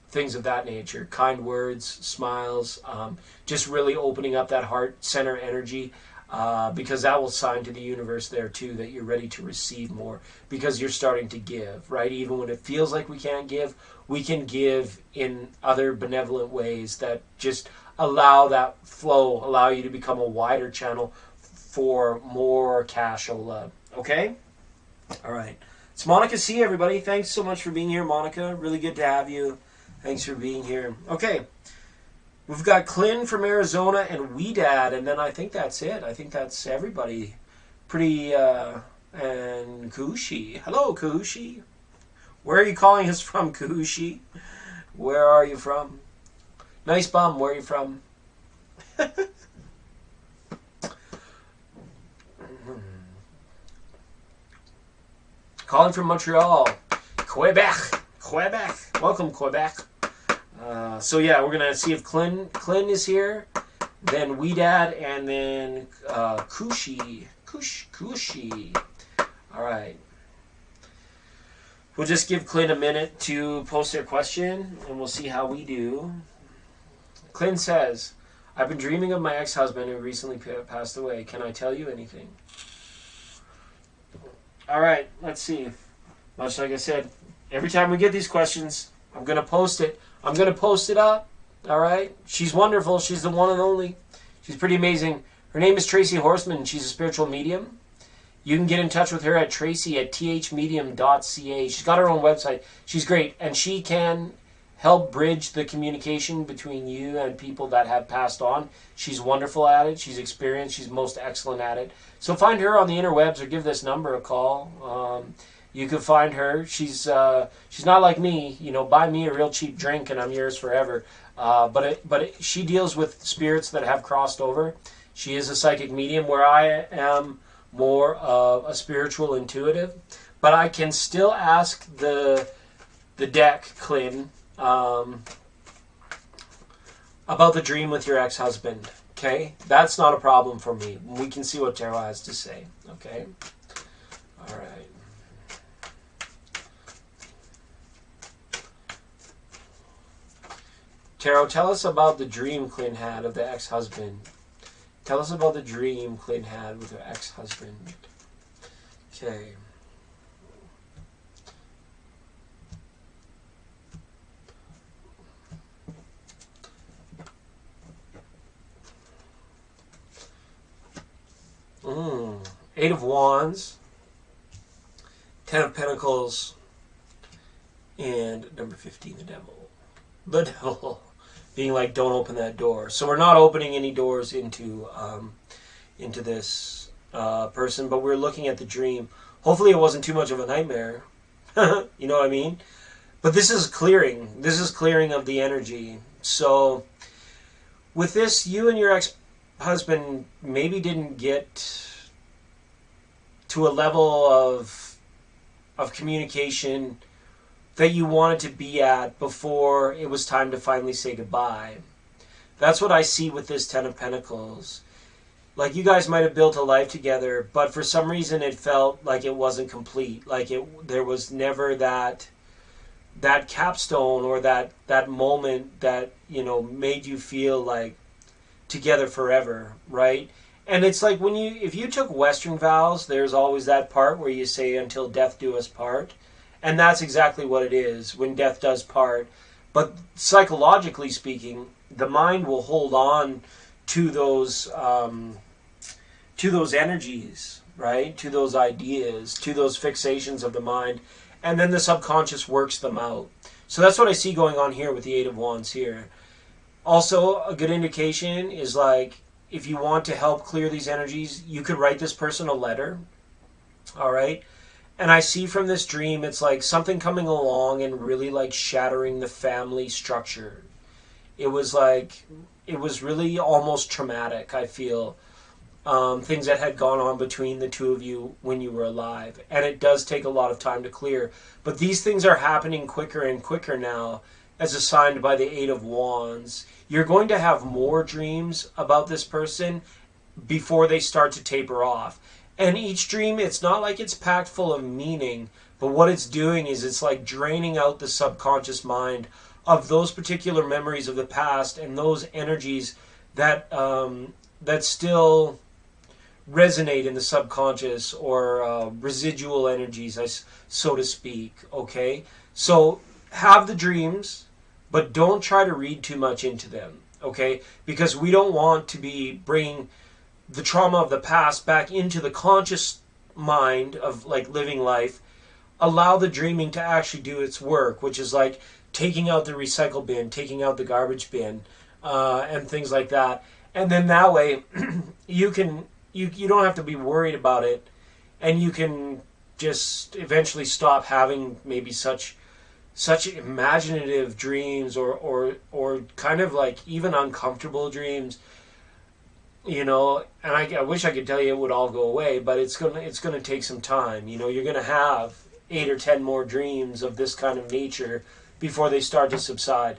Speaker 1: things of that nature. Kind words, smiles, just really opening up that heart center energy, because that will sign to the universe there too that you're ready to receive more, because you're starting to give, right? Even when it feels like we can't give, we can give in other benevolent ways that just allow that flow, allow you to become a wider channel for more cash or love. Okay? All right. It's Monica C, everybody. Thanks so much for being here, Monica. Really good to have you. Thanks for being here. Okay. We've got Clint from Arizona and Weedad, and then I think that's it. I think that's everybody. Pretty, and Kushi. Hello, Kushi. Where are you calling us from, Kushi? Where are you from? Nice bum. Where are you from? Calling from Montreal. Quebec. Quebec. Welcome, Quebec. So yeah, we're gonna see if Clint is here, then Weedad, and then Kushi. Kushi. All right. We'll just give Clint a minute to post their question, and we'll see how we do. Clint says, "I've been dreaming of my ex-husband who recently passed away. Can I tell you anything?" All right. Let's see. Much like I said, every time we get these questions, I'm gonna post it. I'm going to post it up. All right. She's wonderful. She's the one and only. She's pretty amazing. Her name is Tracy Horseman. She's a spiritual medium. You can get in touch with her at tracy@thmedium.ca. She's got her own website. She's great. And she can help bridge the communication between you and people that have passed on. She's wonderful at it. She's experienced. She's most excellent at it. So find her on the interwebs or give this number a call. You can find her. She's not like me. Buy me a real cheap drink and I'm yours forever. But she deals with spirits that have crossed over. She is a psychic medium, where I am more of a spiritual intuitive. But I can still ask the deck, Clint, about the dream with your ex-husband. Okay, that's not a problem for me. We can see what tarot has to say. Okay, all right. Tarot, tell us about the dream Clint had of the ex-husband. Tell us about the dream Clint had with her ex-husband. Okay. Eight of Wands, Ten of Pentacles, and number 15, the Devil. The Devil. Being like, don't open that door. So we're not opening any doors into this person, but we're looking at the dream. Hopefully it wasn't too much of a nightmare. You know what I mean? But this is clearing. This is clearing of the energy. So with this, you and your ex-husband maybe didn't get to a level of communication that you wanted to be at before it was time to finally say goodbye. That's what I see with this Ten of Pentacles. Like, you guys might have built a life together, but for some reason it felt like it wasn't complete. Like there was never that capstone or that moment that, made you feel like together forever, right? And it's like if you took Western vows, there's always that part where you say, until death do us part. And that's exactly what it is, when death does part. But psychologically speaking, the mind will hold on to those energies, right? To those ideas, to those fixations of the mind. And then the subconscious works them out. So that's what I see going on here with the Eight of Wands here. Also, a good indication is, like, if you want to help clear these energies, you could write this person a letter. All right? And I see from this dream, it's like something coming along and really like shattering the family structure. It was really almost traumatic, I feel. Things that had gone on between the two of you when you were alive. And it does take a lot of time to clear. But these things are happening quicker and quicker now, as assigned by the Eight of Wands. You're going to have more dreams about this person before they start to taper off. And each dream, it's not like it's packed full of meaning, But what it's doing is it's like draining out the subconscious mind of those particular memories of the past and those energies that that still resonate in the subconscious, or residual energies, so to speak. Okay, so have the dreams, but don't try to read too much into them. Okay, because we don't want to be bringing the trauma of the past back into the conscious mind of like living life. Allow the dreaming to actually do its work, which is like taking out the recycle bin, taking out the garbage bin, and things like that. And then that way, you don't have to be worried about it, and you can just eventually stop having maybe such imaginative dreams, or kind of like even uncomfortable dreams, you know. And I wish I could tell you it would all go away, but it's gonna take some time. You know, you're gonna have 8 or 10 more dreams of this kind of nature before they start to subside,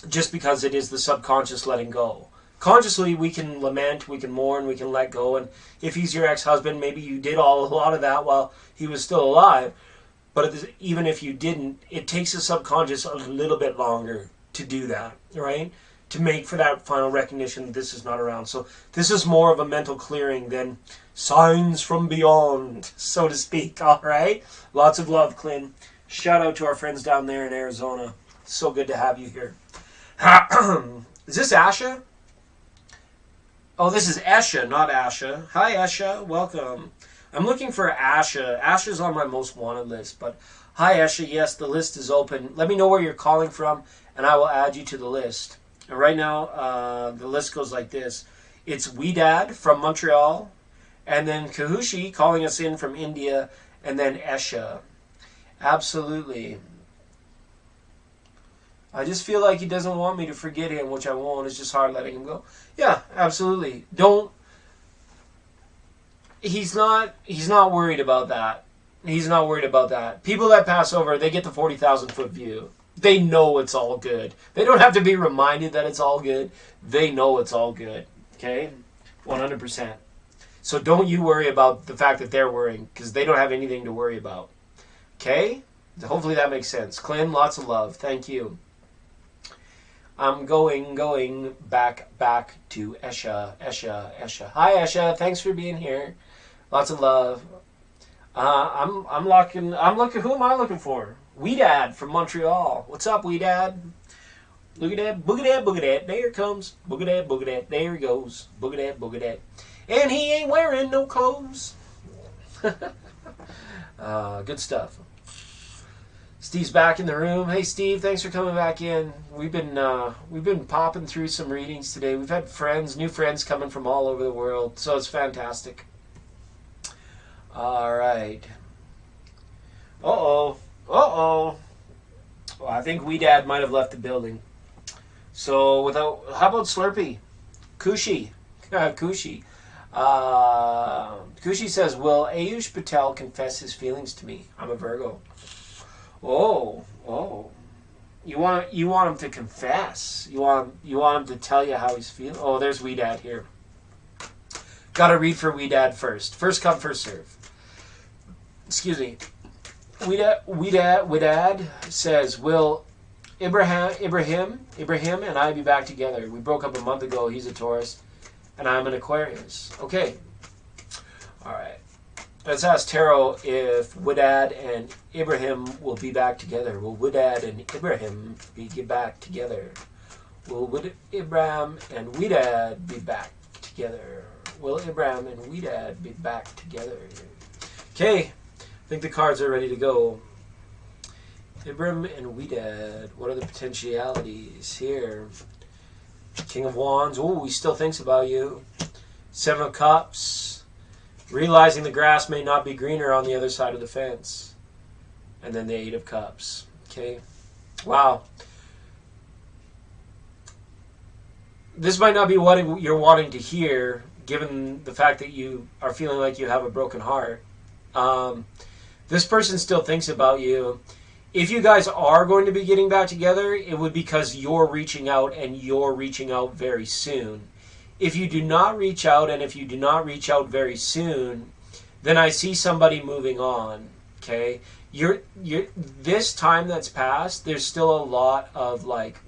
Speaker 1: just because it is the subconscious letting go. Consciously, we can lament, we can mourn, we can let go, and if he's your ex-husband, maybe you did a lot of that while he was still alive. But even if you didn't, it takes the subconscious a little bit longer to do that, right? To make for that final recognition that this is not around. So this is more of a mental clearing than signs from beyond, so to speak, all right? Lots of love, Clint. Shout out to our friends down there in Arizona. So good to have you here. Is this Asha? Oh, this is Esha, not Asha. Hi, Esha. Welcome. I'm looking for Asha. Asha's on my most wanted list. But hi, Esha. Yes, the list is open. Let me know where you're calling from, and I will add you to the list. And right now, the list goes like this. It's Weedad from Montreal, and then Kahushi calling us in from India, and then Esha. Absolutely. I just feel like he doesn't want me to forget him, which I won't. It's just hard letting him go. Yeah, absolutely. He's not worried about that. He's not worried about that. People that pass over, they get the 40,000-foot view. They know it's all good. They don't have to be reminded that it's all good. They know it's all good. Okay? 100%. So don't you worry about the fact that they're worrying, because they don't have anything to worry about. Okay? Hopefully that makes sense. Clint, lots of love. Thank you. I'm going back to Esha. Hi, Esha. Thanks for being here. Lots of love. I'm looking. Who am I looking for? Weedad from Montreal. What's up, Weedad? Look at that. Boogadad. There it comes. Boogadad. There he goes. Boogadad. And he ain't wearing no clothes. Good stuff. Steve's back in the room. Hey, Steve, thanks for coming back in. We've been popping through some readings today. We've had new friends coming from all over the world, so it's fantastic. All right. Uh-oh. Well, I think Weedad might have left the building. So how about Slurpee? Kushi. Kushi. Kushi says, will Ayush Patel confess his feelings to me? I'm a Virgo. Oh. You want him to confess. You want him to tell you how he's feeling. Oh, there's Weedad here. Gotta read for Weedad first. First come, first serve. Excuse me. Weedad says, will Ibrahim and I be back together? We broke up a month ago. He's a Taurus, and I'm an Aquarius. Okay. All right. Let's ask Tarot if Weedad and Ibrahim will be back together. Will Weedad and Ibrahim get back together? Will Ibrahim and Weedad be back together? Will Ibrahim and Weedad be back together? Okay, I think the cards are ready to go. Ibrahim and Weedad, what are the potentialities here? King of Wands, oh, he still thinks about you. Seven of Cups. Realizing the grass may not be greener on the other side of the fence. And then the Eight of Cups. Okay. Wow. This might not be what you're wanting to hear, given the fact that you are feeling like you have a broken heart. This person still thinks about you. If you guys are going to be getting back together, it would be because you're reaching out, and you're reaching out very soon. If you do not reach out, and if you do not reach out very soon, then I see somebody moving on. Okay, this time that's passed, there's still a lot of like,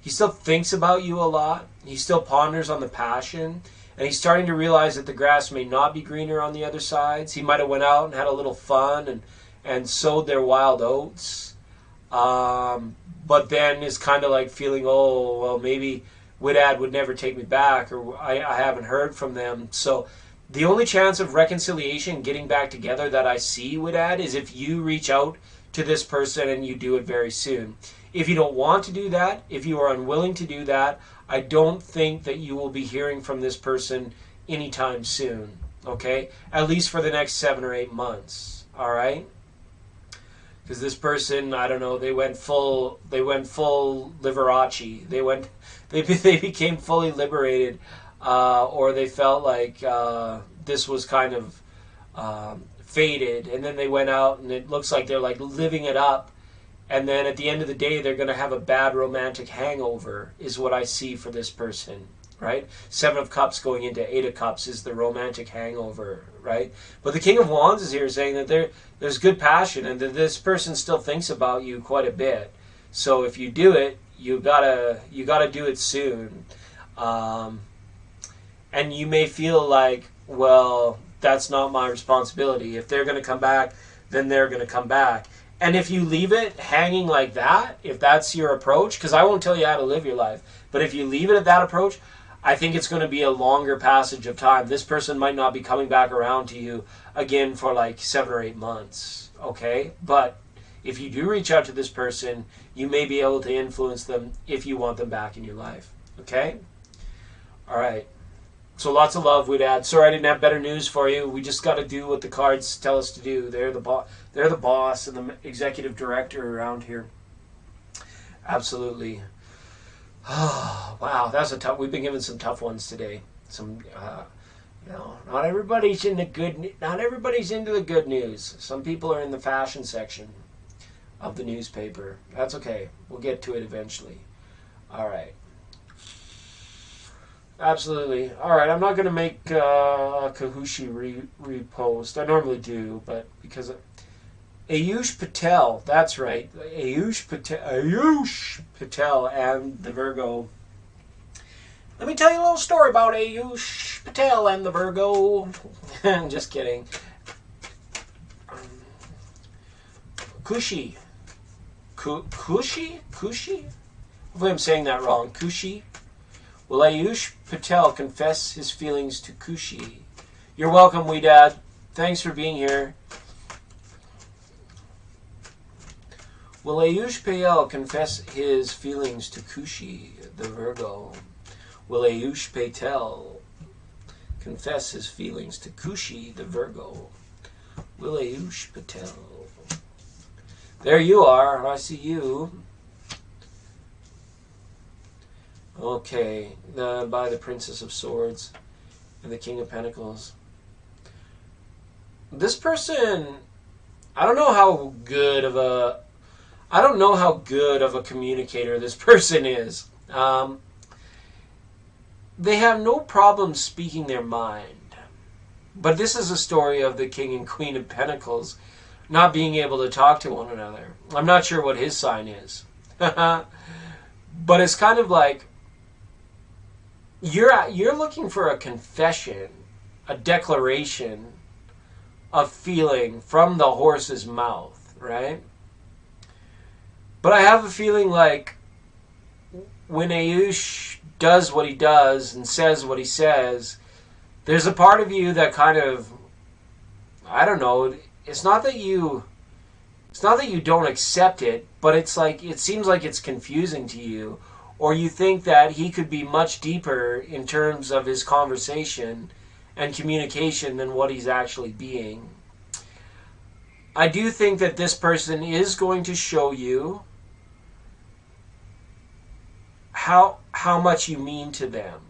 Speaker 1: he still thinks about you a lot. He still ponders on the passion, and he's starting to realize that the grass may not be greener on the other sides. He might have went out and had a little fun and sowed their wild oats, but then is kind of like feeling, oh well, maybe Widad would never take me back, or I haven't heard from them. So the only chance of reconciliation, getting back together that I see, Widad, is if you reach out to this person and you do it very soon. If you don't want to do that, if you are unwilling to do that, I don't think that you will be hearing from this person anytime soon. Okay? At least for the next 7 or 8 months. All right? Because this person, I don't know, they went full Liberace. They became fully liberated, or they felt like this was kind of faded, and then they went out and it looks like they're like living it up, and then at the end of the day they're going to have a bad romantic hangover, is what I see for this person, right? 7 of Cups going into 8 of Cups is the romantic hangover, right? But the King of Wands is here saying that there's good passion, and that this person still thinks about you quite a bit. So if you do it, you gotta do it soon. And you may feel like, well, that's not my responsibility. If they're going to come back, then they're going to come back. And if you leave it hanging like that, if that's your approach, because I won't tell you how to live your life, but if you leave it at that approach, I think it's going to be a longer passage of time. This person might not be coming back around to you again for like 7 or 8 months, okay? But if you do reach out to this person, you may be able to influence them if you want them back in your life, okay? All right. So lots of love, Widad. Sorry I didn't have better news for you. We just got to do what the cards tell us to do. They're the boss and the executive director around here. Absolutely. Oh, wow, that's a tough. We've been given some tough ones today. Some, not everybody's into the good news. Some people are in the fashion section of the newspaper. That's okay. We'll get to it eventually. All right. Absolutely. All right, I'm not going to make Kahushi repost. I normally do, but because Ayush Patel, that's right, Ayush Patel and the Virgo. Let me tell you a little story about Ayush Patel and the Virgo. Just kidding. Kushi. Kushi? Hopefully I'm saying that wrong. Kushi. Will Ayush Patel confess his feelings to Kushi? You're welcome, Widad. Thanks for being here. Will Ayush Patel confess his feelings to Kushi, the Virgo? Will Ayush Patel confess his feelings to Kushi, the Virgo? Will Ayush Patel? There you are. I see you. Okay, by the Princess of Swords and the King of Pentacles. This person, I don't know how good of a communicator this person is. They have no problem speaking their mind. But this is a story of the King and Queen of Pentacles not being able to talk to one another. I'm not sure what his sign is. But it's kind of like, you're looking for a confession, a declaration of feeling from the horse's mouth, right? But I have a feeling like when Ayush does what he does and says what he says, there's a part of you that kind of, I don't know, it's not that you don't accept it, but it's like, it seems like it's confusing to you. Or you think that he could be much deeper in terms of his conversation and communication than what he's actually being. I do think that this person is going to show you how much you mean to them.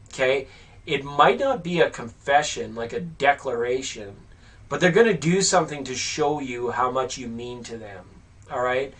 Speaker 1: Okay? It might not be a confession, like a declaration, but they're going to do something to show you how much you mean to them. All right?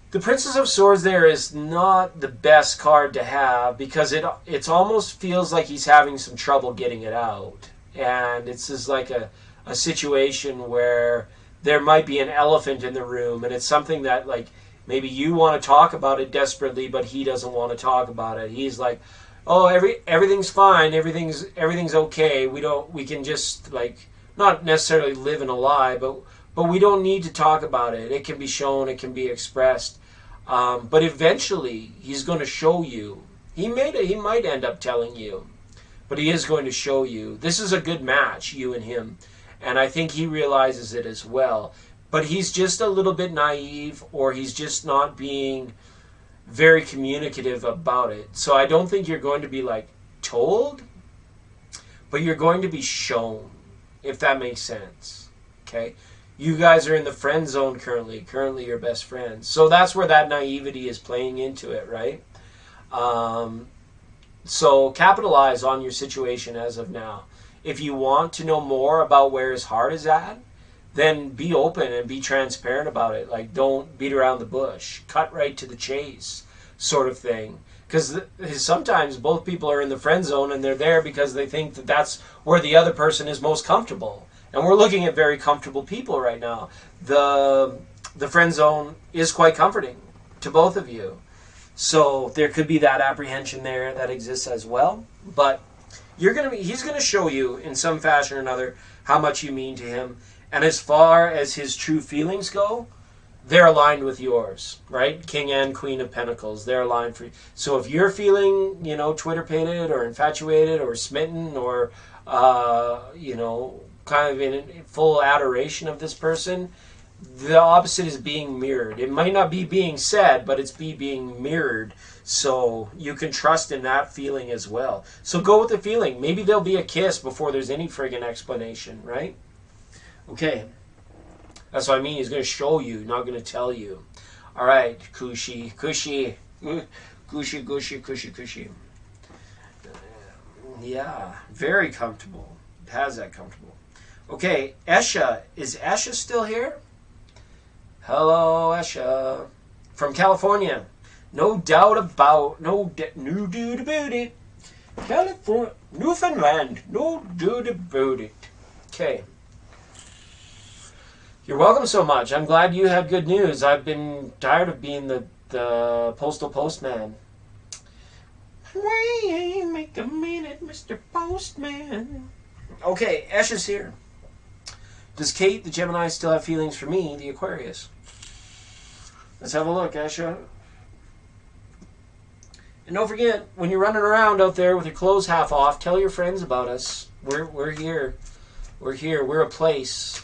Speaker 1: The Princess of Swords there is not the best card to have because it almost feels like he's having some trouble getting it out. And it's just like a situation where there might be an elephant in the room, and it's something that, like, maybe you want to talk about it desperately, but he doesn't want to talk about it. He's like, oh, everything's fine, everything's okay. We can just, like, not necessarily live in a lie, but we don't need to talk about it. It can be shown, it can be expressed. But eventually, he's going to show you. He might end up telling you, but he is going to show you. This is a good match, you and him, and I think he realizes it as well. But he's just a little bit naive, or he's just not being very communicative about it. So I don't think you're going to be, like, told, but you're going to be shown, if that makes sense. Okay? You guys are in the friend zone currently. Currently you're best friends. So that's where that naivety is playing into it, right? So capitalize on your situation as of now. If you want to know more about where his heart is at, then be open and be transparent about it. Like, don't beat around the bush. Cut right to the chase, sort of thing. Because sometimes both people are in the friend zone, and they're there because they think that that's where the other person is most comfortable. And we're looking at very comfortable people right now. The friend zone is quite comforting to both of you. So there could be that apprehension there that exists as well. But he's going to show you in some fashion or another how much you mean to him. And as far as his true feelings go, they're aligned with yours, right? King and Queen of Pentacles, they're aligned for you. So if you're feeling, Twitter-pated or infatuated or smitten or, kind of in full adoration of this person, the opposite is being mirrored. It might not be being said, but it's being mirrored. So you can trust in that feeling as well. So go with the feeling. Maybe there'll be a kiss before there's any friggin' explanation, right? Okay. That's what I mean. He's going to show you, not going to tell you. All right, Cushy. Yeah, very comfortable. Has that comfortable. Okay, Esha. Is Esha still here? Hello, Esha. From California. No doubt about, no doubt about it. California, Newfoundland. No doubt about it. Okay. You're welcome so much. I'm glad you had good news. I've been tired of being the postal postman. Wait, make a minute, Mr. Postman. Okay, Ash is here. Does Kate, the Gemini, still have feelings for me, the Aquarius? Let's have a look, Asha. And don't forget, when you're running around out there with your clothes half off, tell your friends about us. We're here. We're here. We're a place.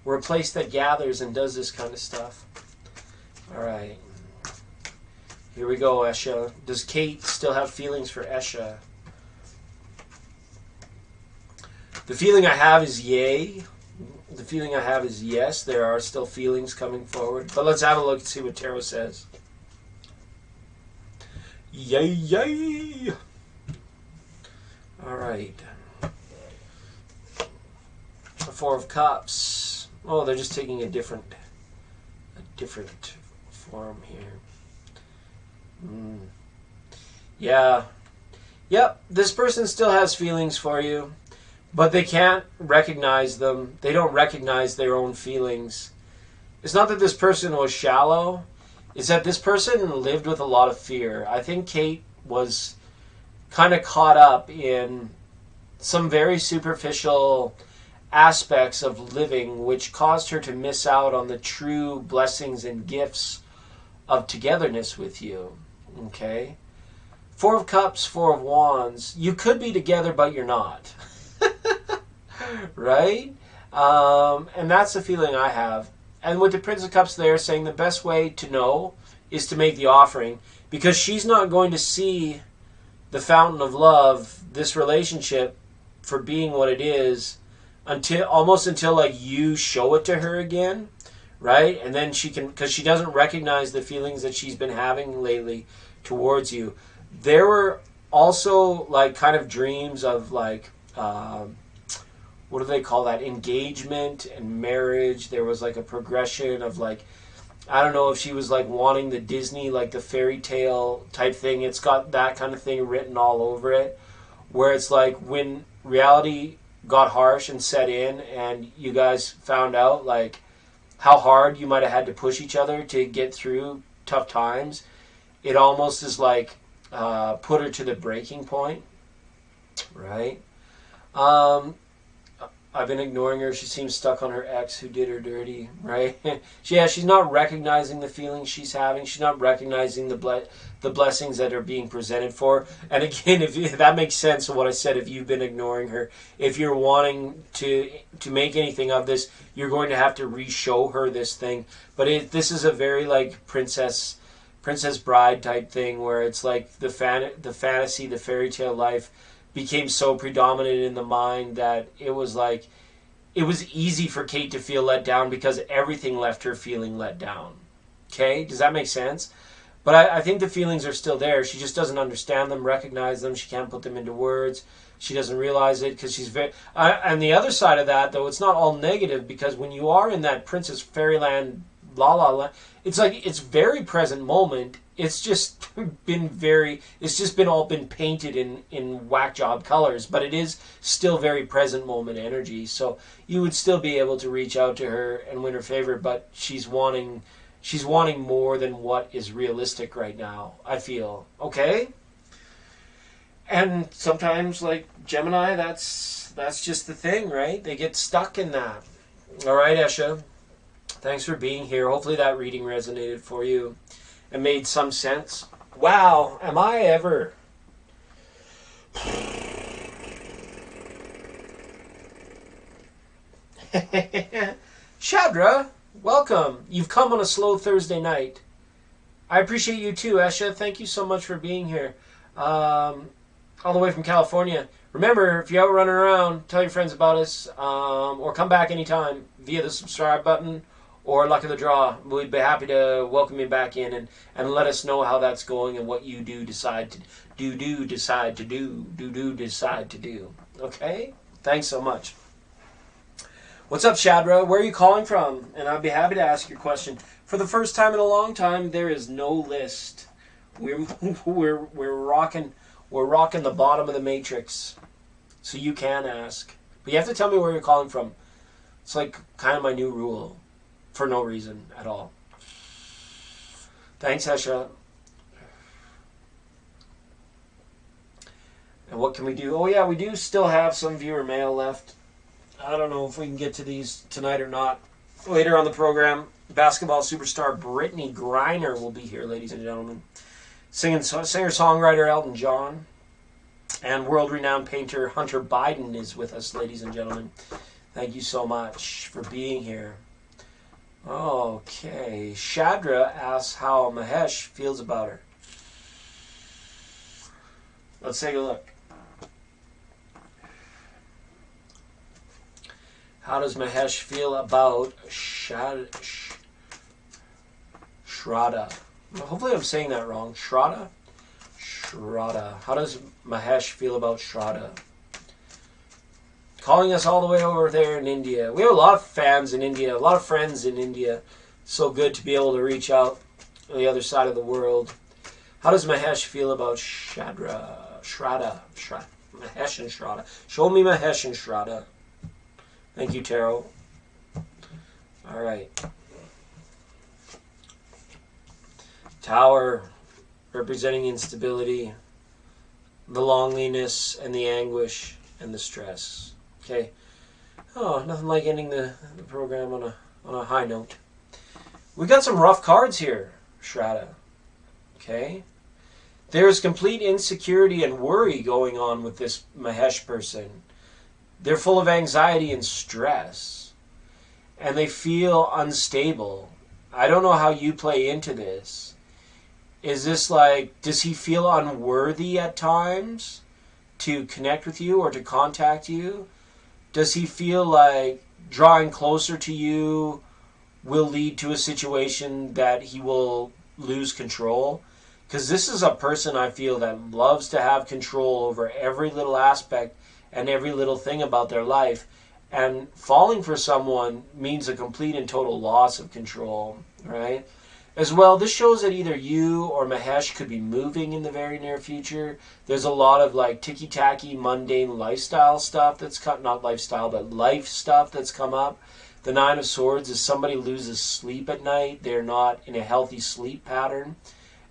Speaker 1: We're a place that gathers and does this kind of stuff. All right. Here we go, Esha. Does Kate still have feelings for Esha? The feeling I have is yay. The feeling I have is yes. There are still feelings coming forward. But let's have a look and see what Tarot says. Yay, yay. All right. The Four of Cups. Oh, they're just taking a different form here. Yeah. Yep, this person still has feelings for you, but they can't recognize them. They don't recognize their own feelings. It's not that this person was shallow. It's that this person lived with a lot of fear. I think Kate was kind of caught up in some very superficial aspects of living, which caused her to miss out on the true blessings and gifts of togetherness with you. Okay? Four of Cups, Four of Wands. You could be together, but you're not. Right? And that's the feeling I have. And with the Prince of Cups there, saying the best way to know is to make the offering, because she's not going to see the fountain of love, this relationship, for being what it is, until like you show it to her again, right? And then she can, because she doesn't recognize the feelings that she's been having lately towards you. There were also like kind of dreams of like, what do they call that? Engagement and marriage. There was like a progression of like, I don't know if she was like wanting the Disney, like the fairy tale type thing. It's got that kind of thing written all over it, where it's like when reality got harsh and set in and you guys found out like how hard you might have had to push each other to get through tough times. It almost is like put her to the breaking point, right? I've been ignoring her. She seems stuck on her ex who did her dirty, right? She's not recognizing the feelings she's having. She's not recognizing the blessings that are being presented for her. And again, if that makes sense of what I said, if you've been ignoring her, if you're wanting to make anything of this, you're going to have to re-show her this thing. But this is a very like princess bride type thing where it's like the fantasy, the fairy tale life became so predominant in the mind that it was easy for Kate to feel let down because everything left her feeling let down. Okay? Does that make sense? But I think the feelings are still there. She just doesn't understand them, recognize them. She can't put them into words. She doesn't realize it because she's very... and the other side of that, though, it's not all negative because when you are in that princess fairyland, la la la, it's like it's very present moment. It's just been all painted in whack job colors, but it is still very present moment energy. So you would still be able to reach out to her and win her favor, but she's wanting more than what is realistic right now, I feel. Okay? And sometimes, like Gemini, that's just the thing, right? They get stuck in that. All right, Esha. Thanks for being here. Hopefully that reading resonated for you and made some sense. Wow, am I ever... Shadra, welcome. You've come on a slow Thursday night. I appreciate you too, Esha. Thank you so much for being here. All the way from California. Remember, if you're out running around, tell your friends about us, or come back anytime via the subscribe button or luck of the draw. We'd be happy to welcome you back in and let us know how that's going and what you decide to do. Okay? Thanks so much. What's up, Shadra? Where are you calling from? And I'd be happy to ask your question. For the first time in a long time, there is no list. We're rocking the bottom of the matrix, so you can ask. But you have to tell me where you're calling from. It's like kind of my new rule, for no reason at all. Thanks, Esha. And what can we do? Oh yeah, we do still have some viewer mail left. I don't know if we can get to these tonight or not. Later on the program, basketball superstar Brittany Griner will be here, ladies and gentlemen. Singer-songwriter Elton John and world-renowned painter Hunter Biden is with us, ladies and gentlemen. Thank you so much for being here. Okay. Shadra asks how Mahesh feels about her. Let's take a look. How does Mahesh feel about Shraddha? Hopefully I'm saying that wrong. Shraddha? Shraddha. How does Mahesh feel about Shraddha? Calling us all the way over there in India. We have a lot of fans in India, a lot of friends in India. So good to be able to reach out on the other side of the world. How does Mahesh feel about Shraddha? Mahesh and Shraddha. Show me Mahesh and Shraddha. Thank you, Tarot. All right. Tower, representing instability, the loneliness and the anguish and the stress. Okay. Oh, nothing like ending the program on a high note. We got some rough cards here, Shraddha. Okay. There's complete insecurity and worry going on with this Mahesh person. They're full of anxiety and stress. And they feel unstable. I don't know how you play into this. Is this like, does he feel unworthy at times to connect with you or to contact you? Does he feel like drawing closer to you will lead to a situation that he will lose control? Because this is a person I feel that loves to have control over every little aspect and every little thing about their life. And falling for someone means a complete and total loss of control, right? As well, this shows that either you or Mahesh could be moving in the very near future. There's a lot of like ticky-tacky, mundane lifestyle stuff that's not lifestyle, but life stuff that's come up. The Nine of Swords is somebody loses sleep at night. They're not in a healthy sleep pattern,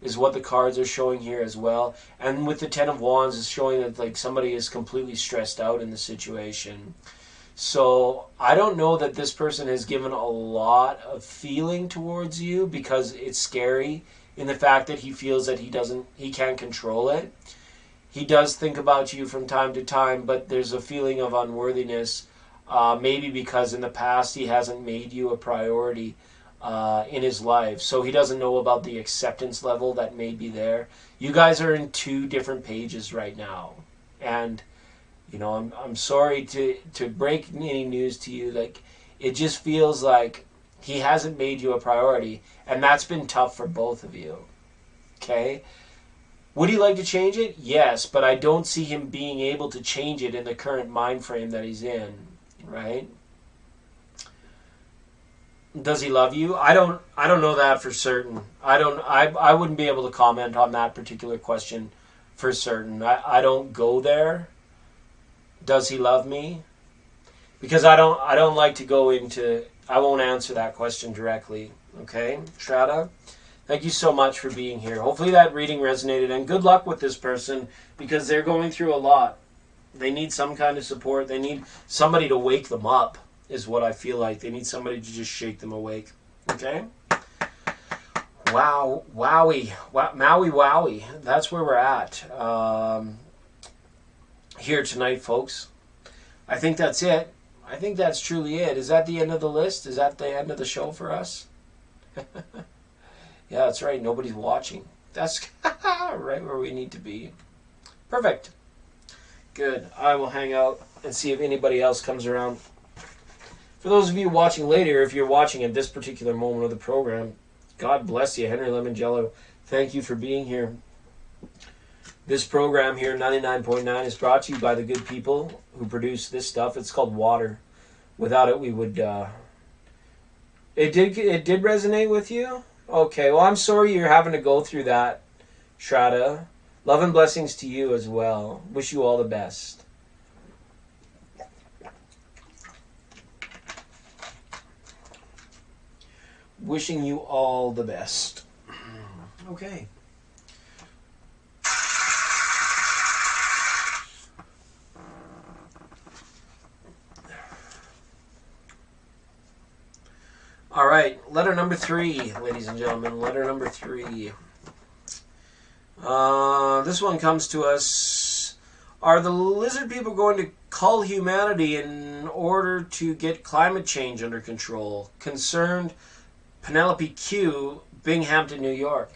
Speaker 1: is what the cards are showing here as well. And with the Ten of Wands is showing that like somebody is completely stressed out in the situation. So I don't know that this person has given a lot of feeling towards you, because it's scary in the fact that he feels that he can't control it. He does think about you from time to time, but there's a feeling of unworthiness, maybe because in the past he hasn't made you a priority in his life. So he doesn't know about the acceptance level that may be there. You guys are in two different pages right now. And, you know, I'm sorry to break any news to you. Like, it just feels like he hasn't made you a priority. And that's been tough for both of you. Okay? Would he like to change it? Yes, but I don't see him being able to change it in the current mind frame that he's in, right? Does he love you? I don't know that for certain. I wouldn't be able to comment on that particular question for certain. I don't go there. Does he love me? Because I don't like to go into, I won't answer that question directly. Okay, Strata? Thank you so much for being here. Hopefully that reading resonated, and good luck with this person, because they're going through a lot. They need some kind of support. They need somebody to wake them up, is what I feel like. They need somebody to just shake them awake. Okay? Wow, wowie. Maui wowie. That's where we're at here tonight, folks. I think that's it. I think that's truly it. Is that the end of the list? Is that the end of the show for us? Yeah, that's right. Nobody's watching. That's right where we need to be. Perfect. Good. I will hang out and see if anybody else comes around. For those of you watching later, if you're watching at this particular moment of the program, God bless you. Henry Lemongello, thank you for being here. This program here, 99.9, is brought to you by the good people who produce this stuff. It's called water. Without it, we would... It did resonate with you? Okay, well, I'm sorry you're having to go through that, Shraddha. Love and blessings to you as well. Wish you all the best. Wishing you all the best. Okay. All right, letter number 3, ladies and gentlemen. Letter number 3. This one comes to us. Are the lizard people going to cull humanity in order to get climate change under control? Concerned Penelope Q, Binghamton, New York.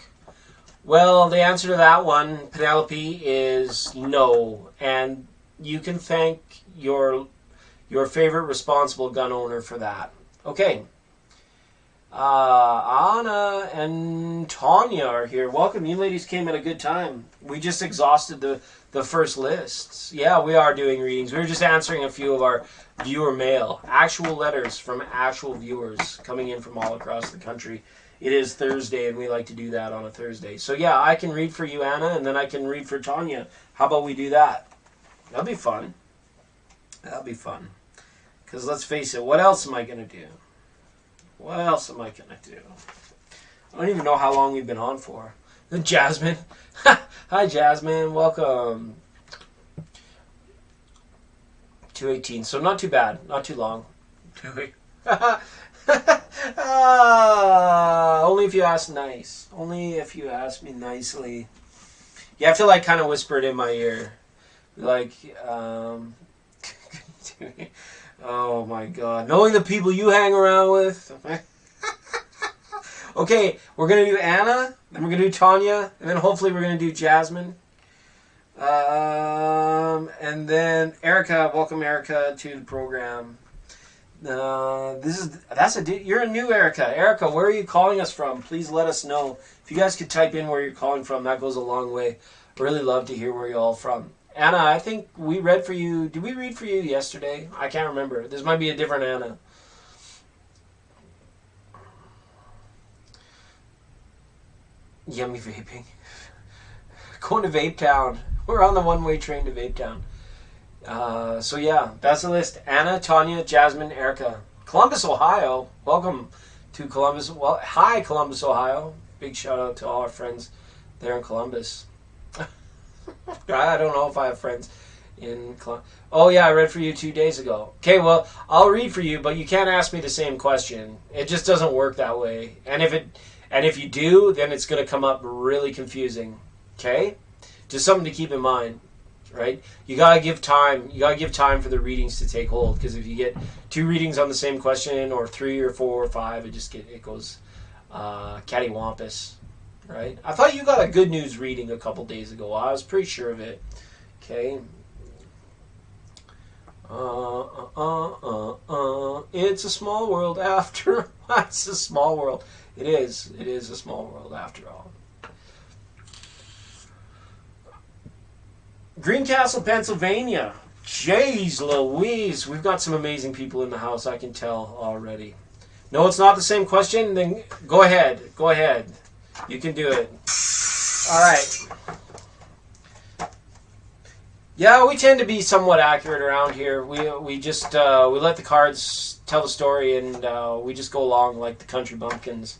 Speaker 1: Well, the answer to that one, Penelope, is no. And you can thank your favorite responsible gun owner for that. Okay. Anna and Tanya are here. Welcome. You ladies came at a good time. We just exhausted the first lists. Yeah, we are doing readings. We were just answering a few of our viewer mail. Actual letters from actual viewers coming in from all across the country. It is Thursday, and we like to do that on a Thursday. So yeah, I can read for you, Anna, and then I can read for Tanya. How about we do that? That'll be fun. That'll be fun. Because let's face it, what else am I going to do? What else am I going to do? I don't even know how long we've been on for. Jasmine. Hi, Jasmine. Welcome. 2:18. So not too bad. Not too long. Only if you ask nice. Only if you ask me nicely. You have to like kind of whisper it in my ear. Like, oh my God. Knowing the people you hang around with. Okay, we're going to do Anna, then we're going to do Tanya, and then hopefully we're going to do Jasmine. And then Erica. Welcome, Erica, to the program. You're a new Erica. Erica, where are you calling us from? Please let us know. If you guys could type in where you're calling from, that goes a long way. Really love to hear where you're all from. Anna, I think we read for you. Did we read for you yesterday? I can't remember. This might be a different Anna. Yummy vaping. Going to Vape Town. We're on the one-way train to Vape Town. So yeah, that's the list. Anna, Tanya, Jasmine, Erica. Columbus, Ohio. Welcome to Columbus. Well, hi, Columbus, Ohio. Big shout out to all our friends there in Columbus. I don't know if I have friends in Columbus. Oh, yeah, I read for you 2 days ago. Okay, well, I'll read for you, but you can't ask me the same question. It just doesn't work that way. And if you do, then it's going to come up really confusing. Okay? Just something to keep in mind, right? You got to give time. You got to give time for the readings to take hold, because if you get 2 readings on the same question, or 3 or 4 or 5, it goes cattywampus, right? I thought you got a good news reading a couple days ago. I was pretty sure of it. Okay. It's a small world after. It's a small world. It is. It is a small world after all. Greencastle, Pennsylvania. Jeez Louise. We've got some amazing people in the house, I can tell already. No, it's not the same question? Then go ahead. Go ahead. You can do it. All right. Yeah, we tend to be somewhat accurate around here. We just we let the cards tell the story, and we just go along like the country bumpkins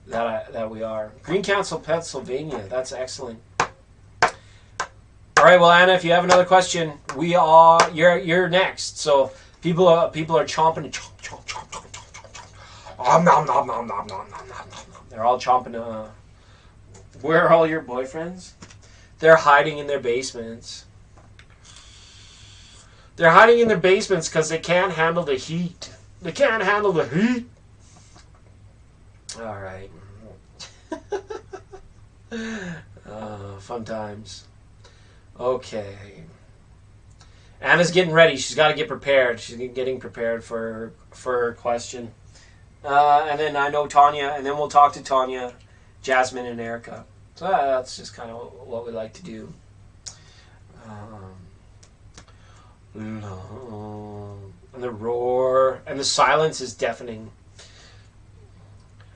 Speaker 1: that we are. Greencastle, Pennsylvania. That's excellent. All right, well, Anna, if you have another question, you're next. So people are chomping. Chomp, chomp, chomp, chomp, chomp, chomp. Nom, nom, nom, nom, nom, nom, nom, nom. They're all chomping. Where are all your boyfriends? They're hiding in their basements. They're hiding in their basements because they can't handle the heat. They can't handle the heat. All right. Fun times. Okay. Anna's getting ready. She's got to get prepared. She's getting prepared for her question. And then I know Tanya, and then we'll talk to Tanya, Jasmine, and Erica. So that's just kind of what we like to do. And the roar and the silence is deafening.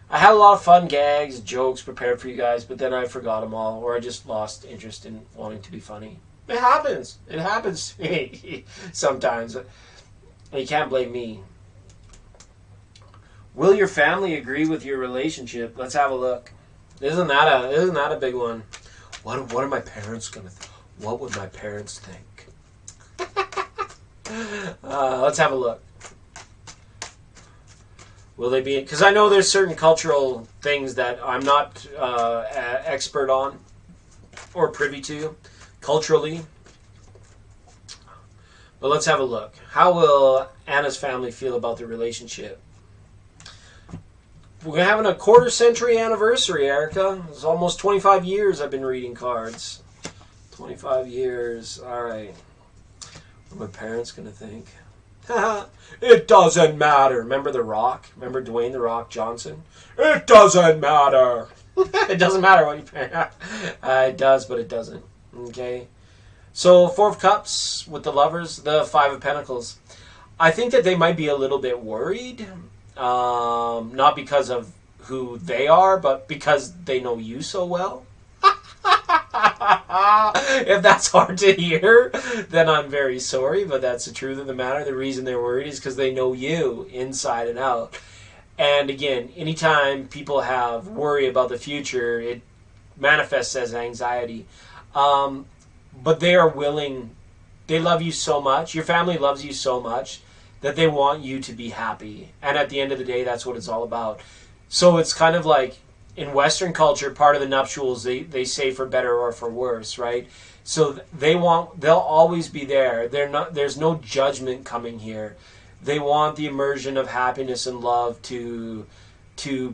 Speaker 1: I had a lot of fun gags, jokes prepared for you guys, but then I forgot them all, or I just lost interest in wanting to be funny. It happens. It happens to me sometimes. You can't blame me. Will your family agree with your relationship? Let's have a look. Isn't that a big one? What are my parents gonna think? What would my parents think? Let's have a look. Will they be? Because I know there's certain cultural things that I'm not expert on or privy to culturally. But let's have a look. How will Anna's family feel about the relationship? We're having a quarter-century anniversary, Erica. It's almost 25 years I've been reading cards. 25 years. All right. What are my parents going to think? It doesn't matter. Remember The Rock? Remember Dwayne The Rock Johnson? It doesn't matter. It doesn't matter what you pay. It does, but it doesn't. Okay. So 4 of Cups with the lovers, the 5 of Pentacles. I think that they might be a little bit worried. Not because of who they are, but because they know you so well. If that's hard to hear, then I'm very sorry, but that's the truth of the matter. The reason they're worried is because they know you inside and out. And again, anytime people have worry about the future, it manifests as anxiety. But they are willing, they love you so much, your family loves you so much, that they want you to be happy. And at the end of the day, that's what it's all about. So it's kind of like, in Western culture, part of the nuptials, they say for better or for worse, right? So they'll always be there. There's no judgment coming here. They want the immersion of happiness and love to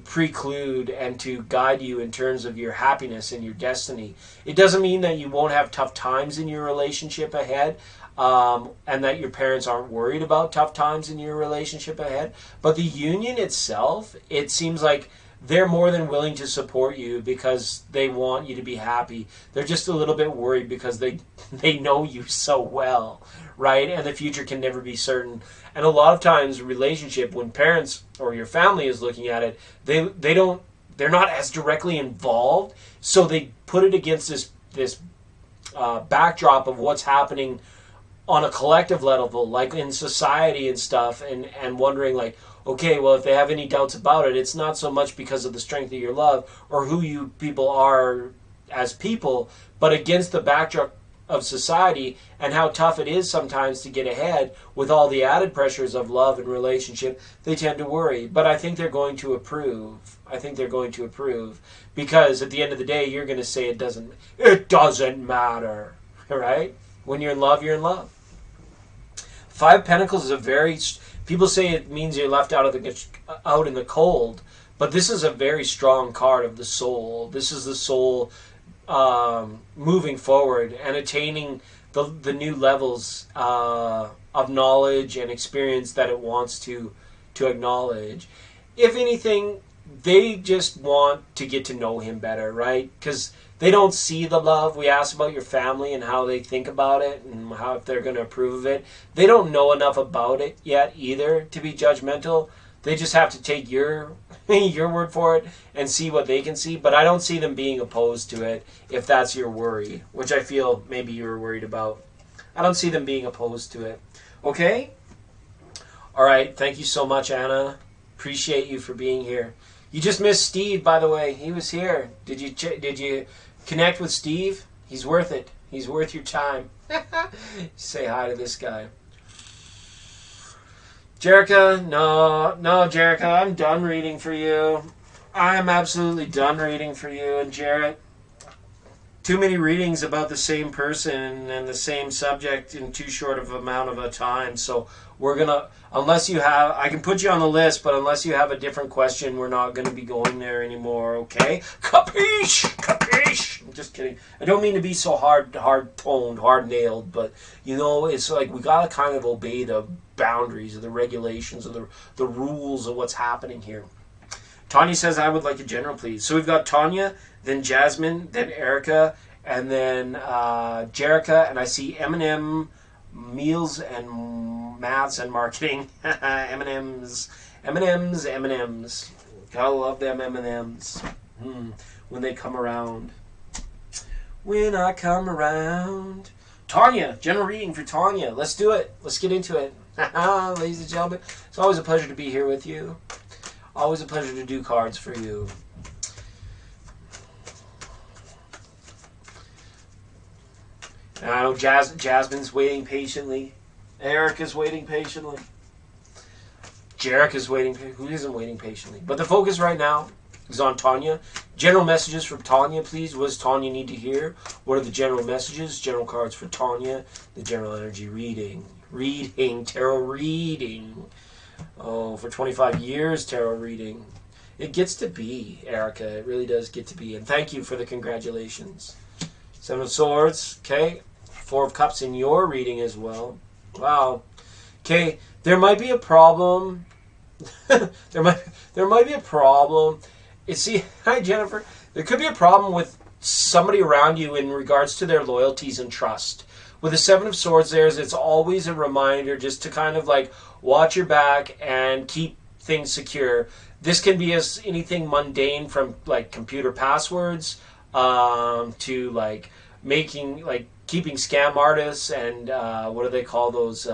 Speaker 1: preclude and to guide you in terms of your happiness and your destiny. It doesn't mean that you won't have tough times in your relationship ahead, and that your parents aren't worried about tough times in your relationship ahead. But the union itself, it seems like they're more than willing to support you because they want you to be happy. They're just a little bit worried because they know you so well, right? And the future can never be certain. And a lot of times, relationship, when parents or your family is looking at it, they're not as directly involved, so they put it against this backdrop of what's happening on a collective level, like in society and stuff, and wondering like, okay, well, if they have any doubts about it, it's not so much because of the strength of your love or who you people are as people, but against the backdrop of society and how tough it is sometimes to get ahead with all the added pressures of love and relationship, they tend to worry. But I think they're going to approve. I think they're going to approve because at the end of the day, you're going to say it doesn't matter, right? When you're in love, you're in love. Five Pentacles is a very, people say it means you're left out in the cold, but this is a very strong card of the soul. This is the soul moving forward and attaining the new levels of knowledge and experience that it wants to acknowledge. If anything, they just want to get to know him better, right? Because they don't see the love. We asked about your family and how they think about it and how if they're going to approve of it. They don't know enough about it yet either to be judgmental. They just have to take your word for it and see what they can see. But I don't see them being opposed to it if that's your worry, which I feel maybe you were worried about. I don't see them being opposed to it. Okay? All right. Thank you so much, Anna. Appreciate you for being here. You just missed Steve, by the way. He was here. Did you connect with Steve? He's worth it. He's worth your time. Say hi to this guy. Jerica, no, Jerica, I'm done reading for you. I'm absolutely done reading for you. And Jarrett, too many readings about the same person and the same subject in too short of amount of a time. So we're going to, unless you have, I can put you on the list, but unless you have a different question, we're not going to be going there anymore, okay? Capiche? Capiche? I'm just kidding. I don't mean to be so hard-toned, hard-nailed, but, you know, it's like we got to kind of obey the boundaries of the regulations of the rules of what's happening here. Tanya says, I would like a general, please. So we've got Tanya, then Jasmine, then Erica, and then Jerica, and I see M&M, Meals and Maths and Marketing. M&Ms. Gotta love them M&Ms. When they come around. When I come around. Tanya, general reading for Tanya. Let's do it. Let's get into it. Ladies and gentlemen, it's always a pleasure to be here with you. Always a pleasure to do cards for you. And I know Jasmine's waiting patiently. Erica's waiting patiently. Jerica's waiting. Who isn't waiting patiently? But the focus right now is on Tanya. General messages from Tanya, please. What does Tanya need to hear? What are the general messages? General cards for Tanya. The general energy reading. Tarot reading. Oh, for 25 years, tarot reading. It gets to be, Erica. It really does get to be. And thank you for the congratulations. Seven of Swords. Okay. Four of Cups in your reading as well. Wow. Okay. There might be a problem. there might be a problem. See, hi, Jennifer. There could be a problem with somebody around you in regards to their loyalties and trust. With the Seven of Swords there, it's always a reminder just to kind of like watch your back and keep things secure. This can be as anything mundane from like computer passwords to like keeping scam artists and what do they call those?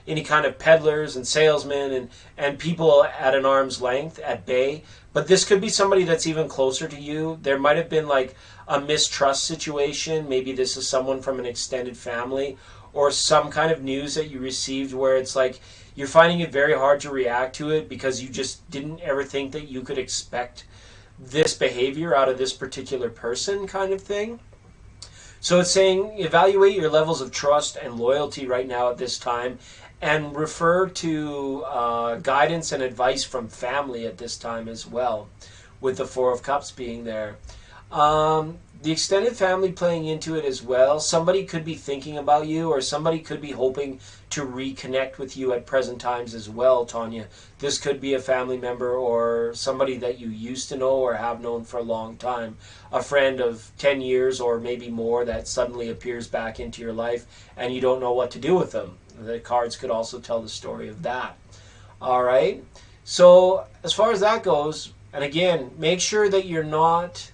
Speaker 1: Any kind of peddlers and salesmen and people at an arm's length at bay. But this could be somebody that's even closer to you. There might have been like a mistrust situation. Maybe this is someone from an extended family or some kind of news that you received where it's like you're finding it very hard to react to it because you just didn't ever think that you could expect this behavior out of this particular person kind of thing. So it's saying evaluate your levels of trust and loyalty right now at this time and refer to guidance and advice from family at this time as well, with the Four of Cups being there. The extended family playing into it as well. Somebody could be thinking about you or somebody could be hoping to reconnect with you at present times as well, Tanya. This could be a family member or somebody that you used to know or have known for a long time. A friend of 10 years or maybe more that suddenly appears back into your life and you don't know what to do with them. The cards could also tell the story of that. All right. So as far as that goes, and again, make sure that you're not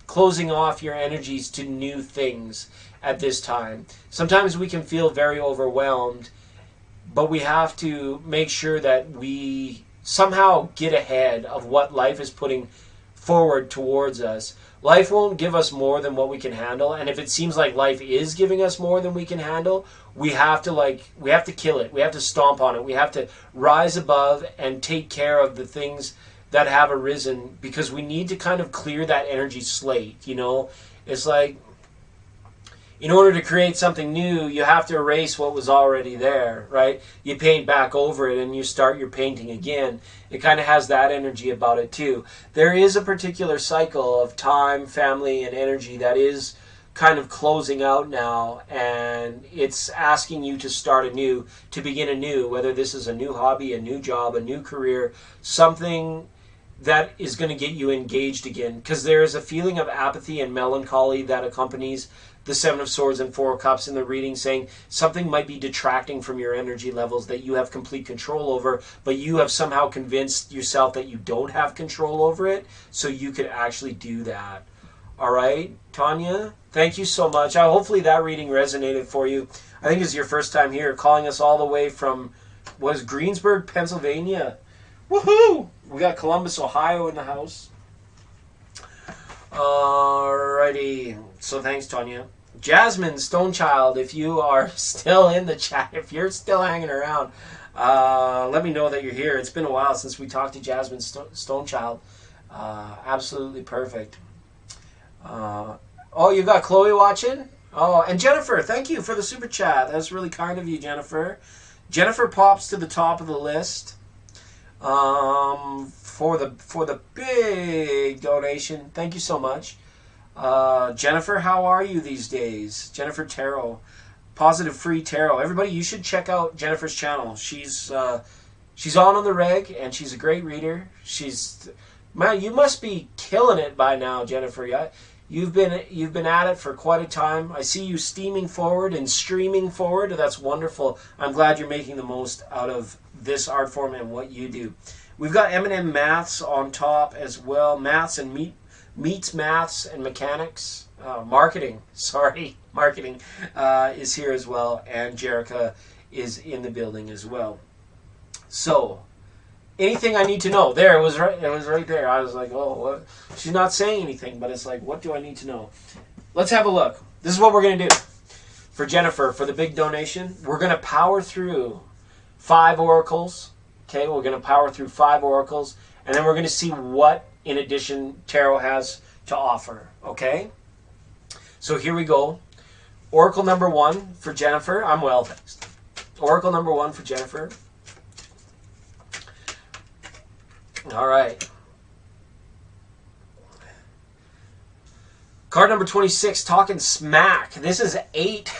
Speaker 1: closing off your energies to new things at this time. Sometimes we can feel very overwhelmed, but we have to make sure that we somehow get ahead of what life is putting forward towards us. Life won't give us more than what we can handle, and if it seems like life is giving us more than we can handle, we have to kill it. We have to stomp on it. We have to rise above and take care of the things that have arisen, because we need to kind of clear that energy slate. You know, it's like, in order to create something new, you have to erase what was already there, right? You paint back over it and you start your painting again. It kind of has that energy about it too. There is a particular cycle of time, family, and energy that is kind of closing out now, and it's asking you to start anew, to begin anew, whether this is a new hobby, a new job, a new career, something that is going to get you engaged again, because there is a feeling of apathy and melancholy that accompanies the Seven of Swords and Four of Cups in the reading, saying something might be detracting from your energy levels that you have complete control over, but you have somehow convinced yourself that you don't have control over it, so you could actually do that. All right, Tanya, thank you so much. Hopefully that reading resonated for you. I think it's your first time here, calling us all the way from, Greensburg, Pennsylvania. Woohoo! We got Columbus, Ohio in the house. Alrighty, so thanks, Tanya. Jasmine Stonechild, if you are still in the chat, if you're still hanging around, let me know that you're here. It's been a while since we talked to Jasmine Stonechild. Absolutely perfect. Oh, you got Chloe watching? Oh, and Jennifer, thank you for the super chat. That's really kind of you, Jennifer. Jennifer pops to the top of the list for the big donation. Thank you so much. Jennifer, how are you these days? Jennifer Tarot, Positive Free Tarot. Everybody, you should check out Jennifer's channel. She's on the reg, and she's a great reader. Man, you must be killing it by now, Jennifer. Yeah, you've been at it for quite a time. I see you steaming forward and streaming forward. That's wonderful. I'm glad you're making the most out of this art form and what you do. We've got M&M Maths on top as well. Maths and meets maths and mechanics. Marketing is here as well, and Jerica is in the building as well. So, anything I need to know? There, it was right there. I was like, oh, what? She's not saying anything, but it's like, what do I need to know? Let's have a look. This is what we're going to do. For Jennifer, for the big donation, we're going to power through 5 oracles. Okay, we're going to power through 5 oracles, and then we're going to see what, in addition, tarot has to offer. Okay? So here we go. Oracle number 1 for Jennifer. I'm well. Oracle number 1 for Jennifer. All right. Card number 26, Talking Smack. This is 8.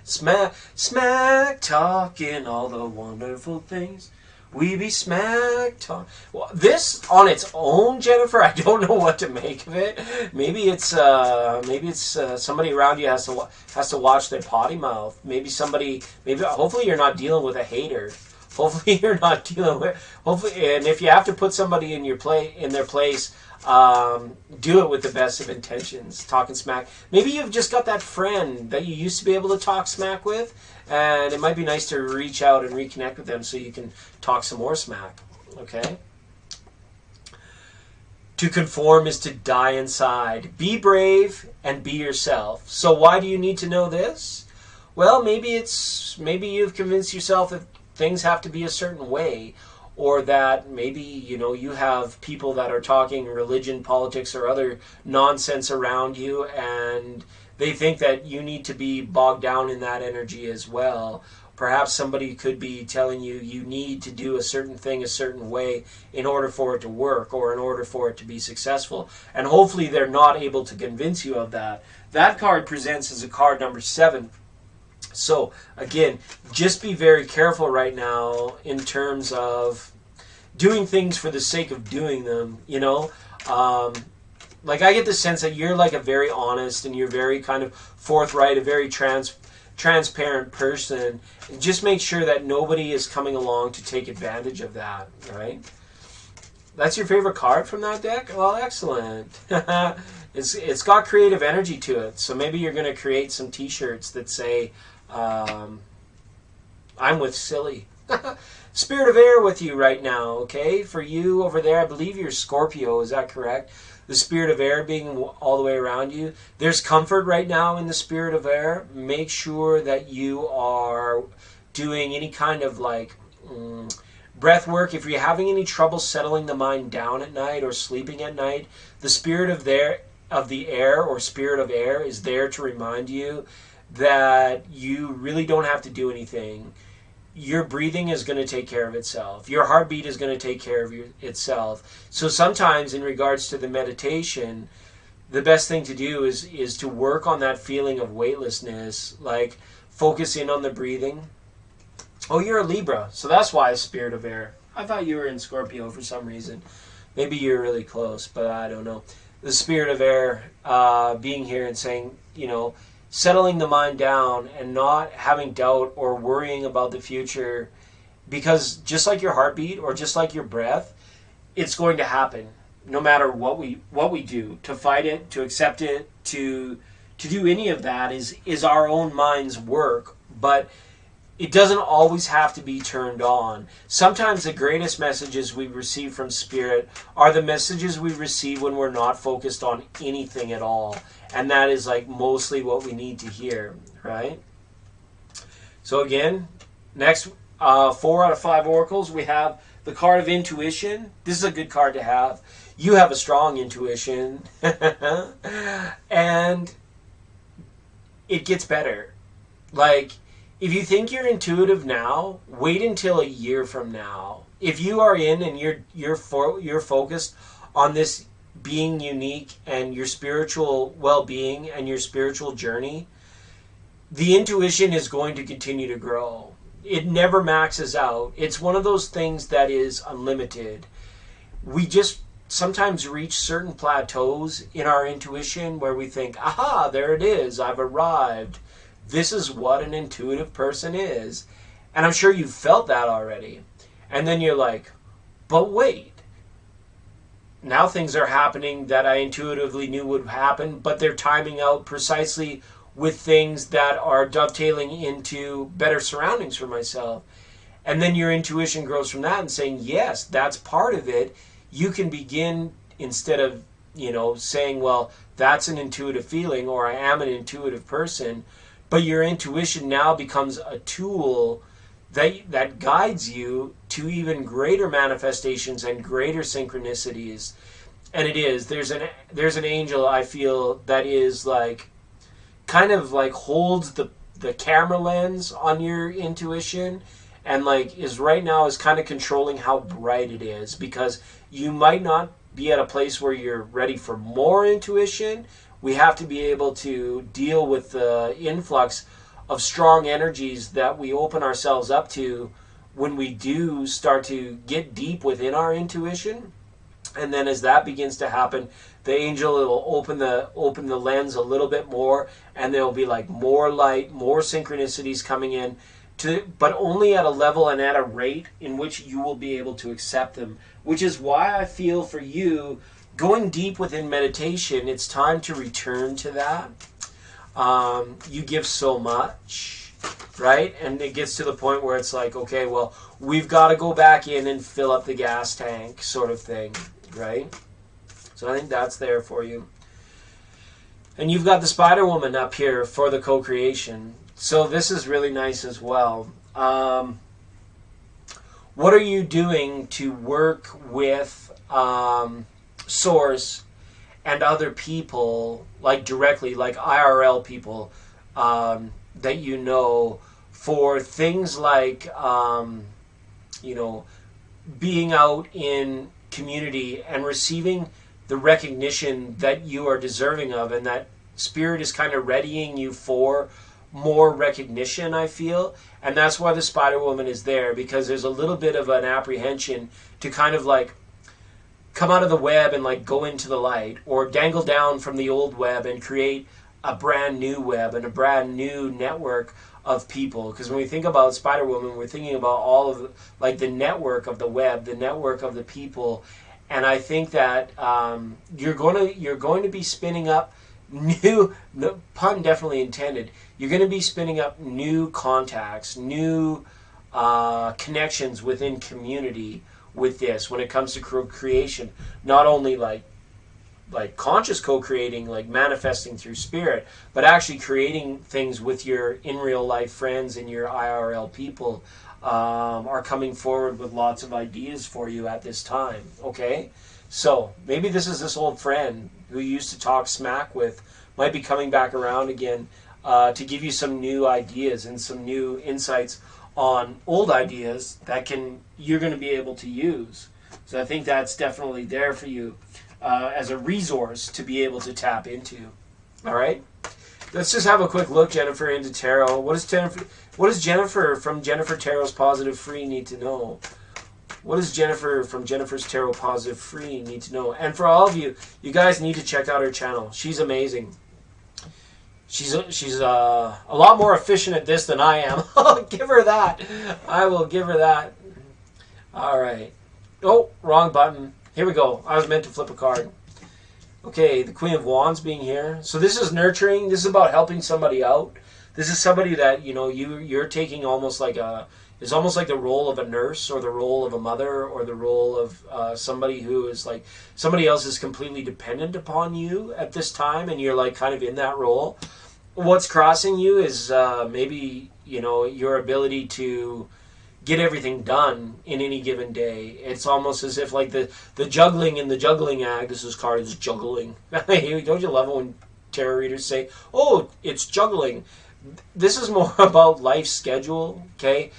Speaker 1: Smack talking all the wonderful things. We be smack talk. Well, this on its own, Jennifer, I don't know what to make of it. Maybe it's somebody around you has to watch their potty mouth. Hopefully you're not dealing with a hater. Hopefully you're not dealing with. Hopefully, and if you have to put somebody in their place, do it with the best of intentions. Talking smack. Maybe you've just got that friend that you used to be able to talk smack with, and it might be nice to reach out and reconnect with them so you can talk some more smack. Okay? To conform is to die inside. Be brave and be yourself. So why do you need to know this? Well, maybe you've convinced yourself that things have to be a certain way, or that maybe, you have people that are talking religion, politics, or other nonsense around you, and they think that you need to be bogged down in that energy as well. Perhaps somebody could be telling you you need to do a certain thing a certain way in order for it to work, or in order for it to be successful. And hopefully they're not able to convince you of that. That card presents as a card number 7. So, again, just be very careful right now in terms of doing things for the sake of doing them, Like, I get the sense that you're like a very honest and you're very kind of forthright, a very transparent person. And just make sure that nobody is coming along to take advantage of that, right? That's your favorite card from that deck? Well, excellent. It's got creative energy to it. So maybe you're going to create some t-shirts that say, I'm with silly. Spirit of air with you right now, okay? For you over there, I believe you're Scorpio, is that correct? The spirit of air being all the way around you. There's comfort right now in the spirit of air. Make sure that you are doing any kind of like breath work. If you're having any trouble settling the mind down at night or sleeping at night, the spirit of the air or spirit of air is there to remind you that you really don't have to do anything. Your breathing is going to take care of itself. Your heartbeat is going to take care of itself. So sometimes in regards to the meditation, the best thing to do is to work on that feeling of weightlessness, like focus in on the breathing. Oh, you're a Libra, so that's why spirit of air. I thought you were in Scorpio for some reason. Maybe you're really close, but I don't know. The spirit of air being here and saying, settling the mind down and not having doubt or worrying about the future, because just like your heartbeat or just like your breath, it's going to happen no matter what we do. To fight it, to accept it, to do any of that is our own mind's work, but it doesn't always have to be turned on. Sometimes the greatest messages we receive from Spirit are the messages we receive when we're not focused on anything at all. And that is like mostly what we need to hear, right? So again, next 4 out of 5 oracles, we have the card of intuition. This is a good card to have. You have a strong intuition. And it gets better. Like, if you think you're intuitive now, wait until a year from now. If you are in and you're focused on this being unique and your spiritual well-being and your spiritual journey, the intuition is going to continue to grow. It never maxes out. It's one of those things that is unlimited. We just sometimes reach certain plateaus in our intuition where we think, aha, there it is, I've arrived. This is what an intuitive person is. And I'm sure you've felt that already. And then you're like, but wait. Now things are happening that I intuitively knew would happen, but they're timing out precisely with things that are dovetailing into better surroundings for myself. And then your intuition grows from that and saying, yes, that's part of it. You can begin, instead of, saying, well, that's an intuitive feeling or I am an intuitive person, but your intuition now becomes a tool that guides you to even greater manifestations and greater synchronicities. And it is. There's an angel, I feel, that is like kind of like holds the camera lens on your intuition and like is right now is kind of controlling how bright it is, because you might not be at a place where you're ready for more intuition. We have to be able to deal with the influx of strong energies that we open ourselves up to when we do start to get deep within our intuition. And then as that begins to happen, the angel will open the lens a little bit more, and there'll be like more light, more synchronicities coming in, but only at a level and at a rate in which you will be able to accept them. Which is why I feel for you, going deep within meditation, it's time to return to that. You give so much, right? And it gets to the point where it's like, okay, well, we've got to go back in and fill up the gas tank sort of thing, right? So I think that's there for you. And you've got the Spider Woman up here for the co-creation. So this is really nice as well. What are you doing to work with Source and other people, like directly, like IRL people that you know, for things like, being out in community and receiving the recognition that you are deserving of, and that Spirit is kind of readying you for more recognition, I feel. And that's why the Spider Woman is there, because there's a little bit of an apprehension to kind of like come out of the web and like go into the light, or dangle down from the old web and create a brand new web and a brand new network of people. Because when we think about Spider Woman, we're thinking about all of like the network of the web, the network of the people. And I think that you're going to be spinning up new, no, pun definitely intended, you're going to be spinning up new contacts, new connections within community with this when it comes to creation. Not only like conscious co-creating, like manifesting through spirit, but actually creating things with your in real life friends and your IRL people are coming forward with lots of ideas for you at this time. Okay, so maybe this old friend who you used to talk smack with might be coming back around again to give you some new ideas and some new insights on old ideas that you're going to be able to use. So I think that's definitely there for you as a resource to be able to tap into. All right, let's just have a quick look, Jennifer, into tarot. What does Jennifer from Jennifer Tarot's Positive Free need to know? What does Jennifer from Jennifer's Tarot Positive Free need to know? And for all of you, you guys need to check out her channel. She's amazing. She's a lot more efficient at this than I am. I'll give her that. I will give her that. All right. Oh, wrong button. Here we go. I was meant to flip a card. Okay, the Queen of Wands being here. So this is nurturing. This is about helping somebody out. This is somebody that, you know, you're taking almost like it's almost like the role of a nurse or the role of a mother or the role of somebody who is like, somebody else is completely dependent upon you at this time, and you're like kind of in that role. What's crossing you is maybe, you know, your ability to get everything done in any given day. It's almost as if like the juggling in the juggling act, this card is juggling. Don't you love it when tarot readers say, oh, it's juggling? This is more about life schedule, okay?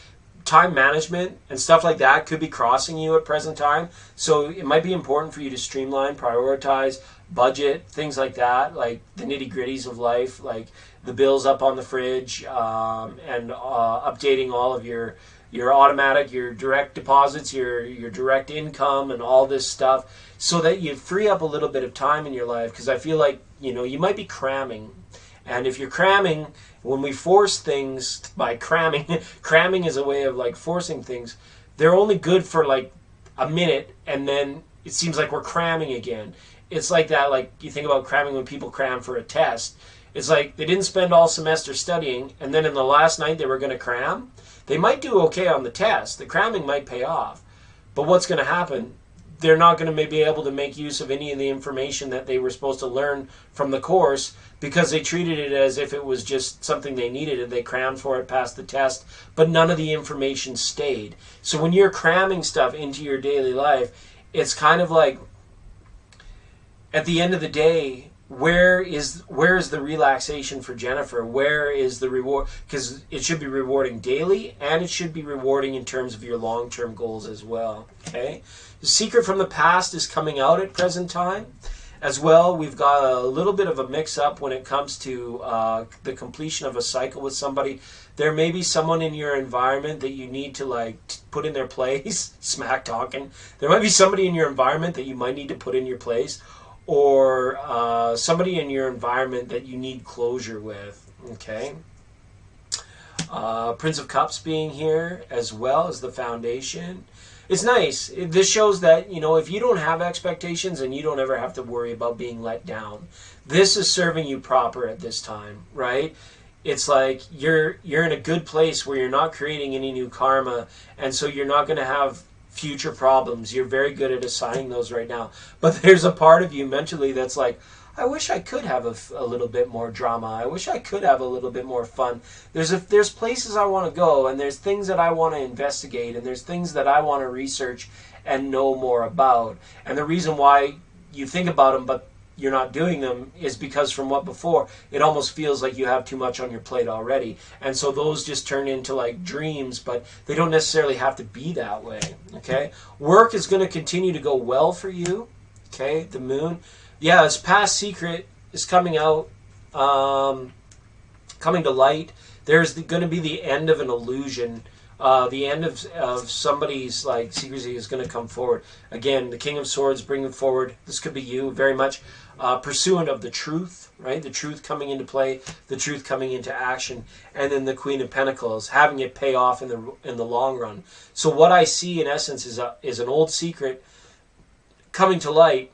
Speaker 1: Time management and stuff like that could be crossing you at present time. So it might be important for you to streamline, prioritize, budget, things like that, like the nitty-gritties of life, like the bills up on the fridge, and updating all of your automatic, your direct deposits, your direct income, and all this stuff, so that you free up a little bit of time in your life. Because I feel like, you know, you might be cramming, and if you're cramming, when we force things by cramming, cramming is a way of like forcing things. They're only good for like a minute, and then it seems like we're cramming again. It's like that, like you think about cramming when people cram for a test. It's like they didn't spend all semester studying, and then in the last night they were going to cram. They might do okay on the test. The cramming might pay off. But what's going to happen? They're not going to be able to make use of any of the information that they were supposed to learn from the course, because they treated it as if it was just something they needed, and they crammed for it, passed the test, but none of the information stayed. So when you're cramming stuff into your daily life, it's kind of like, at the end of the day, where is the relaxation for Jennifer? Where is the reward? Because it should be rewarding daily, and it should be rewarding in terms of your long-term goals as well. Okay, the secret from the past is coming out at present time. As well, we've got a little bit of a mix-up when it comes to the completion of a cycle with somebody. There may be someone in your environment that you need to like put in their place. Smack talking. There might be somebody in your environment that you might need to put in your place, or somebody in your environment that you need closure with. Okay. Prince of Cups being here as well as the foundation. It's nice. This shows that, you know, if you don't have expectations, and you don't ever have to worry about being let down, this is serving you proper at this time, right? It's like you're in a good place where you're not creating any new karma, and so you're not going to have future problems. You're very good at assigning those right now. But there's a part of you mentally that's like, I wish I could have a little bit more drama. I wish I could have a little bit more fun. There's places I want to go, and there's things that I want to investigate, and there's things that I want to research and know more about. And the reason why you think about them but you're not doing them is because from what before, it almost feels like you have too much on your plate already. And so those just turn into like dreams, but they don't necessarily have to be that way. Okay? Work is going to continue to go well for you. Okay? The moon. Yeah, this past secret is coming out, coming to light. There's going to be the end of an illusion. The end of somebody's like secrecy is going to come forward. Again, the King of Swords bringing forward, this could be you, very much pursuant of the truth, right? The truth coming into play, the truth coming into action, and then the Queen of Pentacles, having it pay off in the long run. So what I see in essence is an old secret coming to light,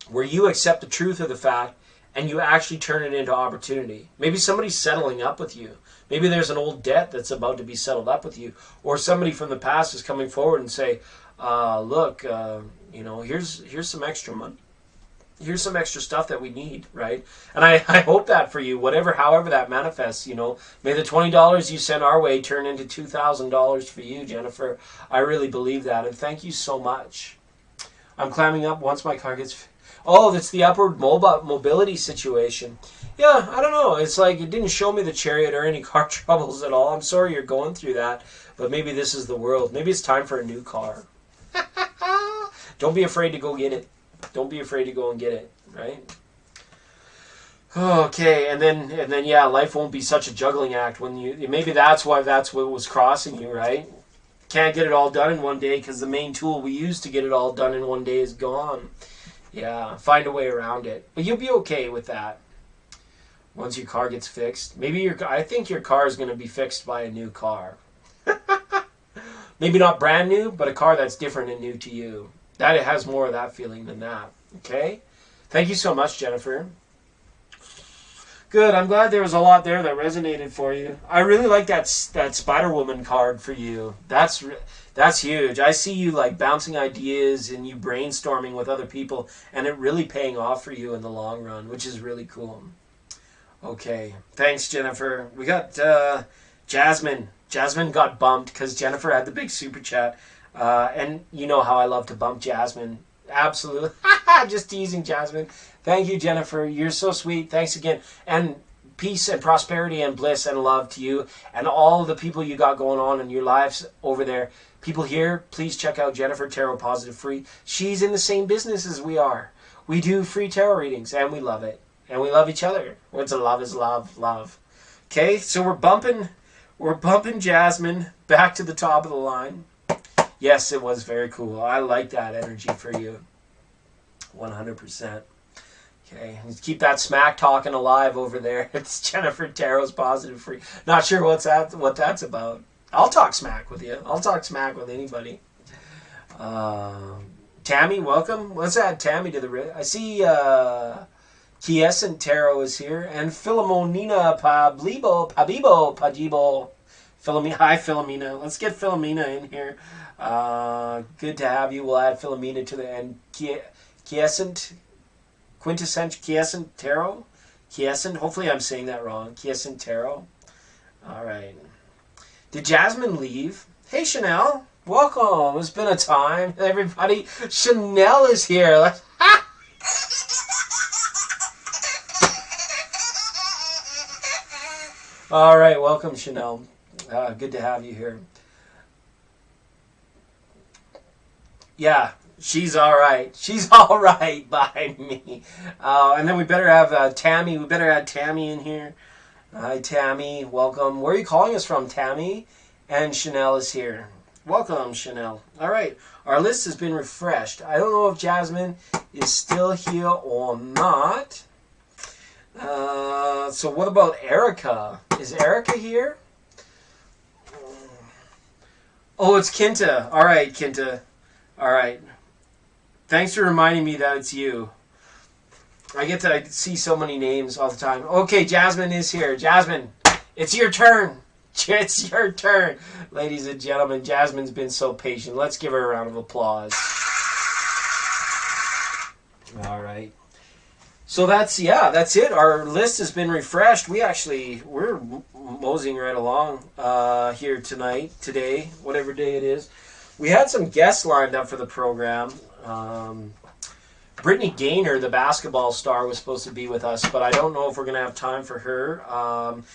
Speaker 1: where you accept the truth of the fact, and you actually turn it into opportunity. Maybe somebody's settling up with you. Maybe there's an old debt that's about to be settled up with you. Or somebody from the past is coming forward and say, look, here's some extra money. Here's some extra stuff that we need, right? And I hope that for you, however that manifests, may the $20 you send our way turn into $2,000 for you, Jennifer. I really believe that, and thank you so much. I'm climbing up once my car gets... Oh, that's the upward mobility situation. Yeah, I don't know. It's like it didn't show me the chariot or any car troubles at all. I'm sorry you're going through that, but maybe this is the world. Maybe it's time for a new car. Don't be afraid to go get it. Don't be afraid to go and get it, right? Okay, and then yeah, life won't be such a juggling act when maybe that's what was crossing you, right? Can't get it all done in one day because the main tool we use to get it all done in one day is gone. Yeah, find a way around it. But you'll be okay with that once your car gets fixed. I think your car is going to be fixed by a new car. Maybe not brand new, but a car that's different and new to you. That it has more of that feeling than that. Okay? Thank you so much, Jennifer. Good. I'm glad there was a lot there that resonated for you. I really like that Spider-Woman card for you. That's huge. I see you like bouncing ideas and you brainstorming with other people and it really paying off for you in the long run, which is really cool. Okay. Thanks, Jennifer. We got Jasmine. Jasmine got bumped because Jennifer had the big super chat. And you know how I love to bump Jasmine. Absolutely. Just teasing, Jasmine. Thank you, Jennifer. You're so sweet. Thanks again. And peace and prosperity and bliss and love to you and all the people you got going on in your lives over there. People here, please check out Jennifer Tarot Positive Free. She's in the same business as we are. We do free tarot readings and we love it. And we love each other. What's a love is love, love. Okay, so we're bumping Jasmine back to the top of the line. Yes, it was very cool. I like that energy for you. 100%. Okay, let's keep that smack talking alive over there. It's Jennifer Tarot's Positive Free. Not sure what that's about. I'll talk smack with you. I'll talk smack with anybody. Tammy, welcome. Let's add Tammy to the... I see Kiescent Tarot is here. And Philomonina Pabibo. Hi, Philomena. Let's get Philomena in here. Good to have you. We'll add Philomena to the end. Quiescent Tarot. Quiescent. Hopefully I'm saying that wrong. Quiescent Tarot. All right. Did Jasmine leave? Hey, Chanel. Welcome. It's been a time. Everybody. Chanel is here. All right. Welcome, Chanel. Good to have you here. Yeah. She's all right. She's all right by me. And then we better have Tammy. We better add Tammy in here. Hi, Tammy. Welcome. Where are you calling us from, Tammy? And Chanel is here. Welcome, Chanel. All right. Our list has been refreshed. I don't know if Jasmine is still here or not. So what about Erica? Is Erica here? Oh, it's Kinta. All right, Kinta. All right. Thanks for reminding me that it's you. I get to see so many names all the time. Okay, Jasmine is here. Jasmine, it's your turn. It's your turn. Ladies and gentlemen, Jasmine's been so patient. Let's give her a round of applause. All right. So that's it. Our list has been refreshed. We're moseying right along here today, whatever day it is. We had some guests lined up for the program. Brittany Gaynor, the basketball star, was supposed to be with us, but I don't know if we're going to have time for her.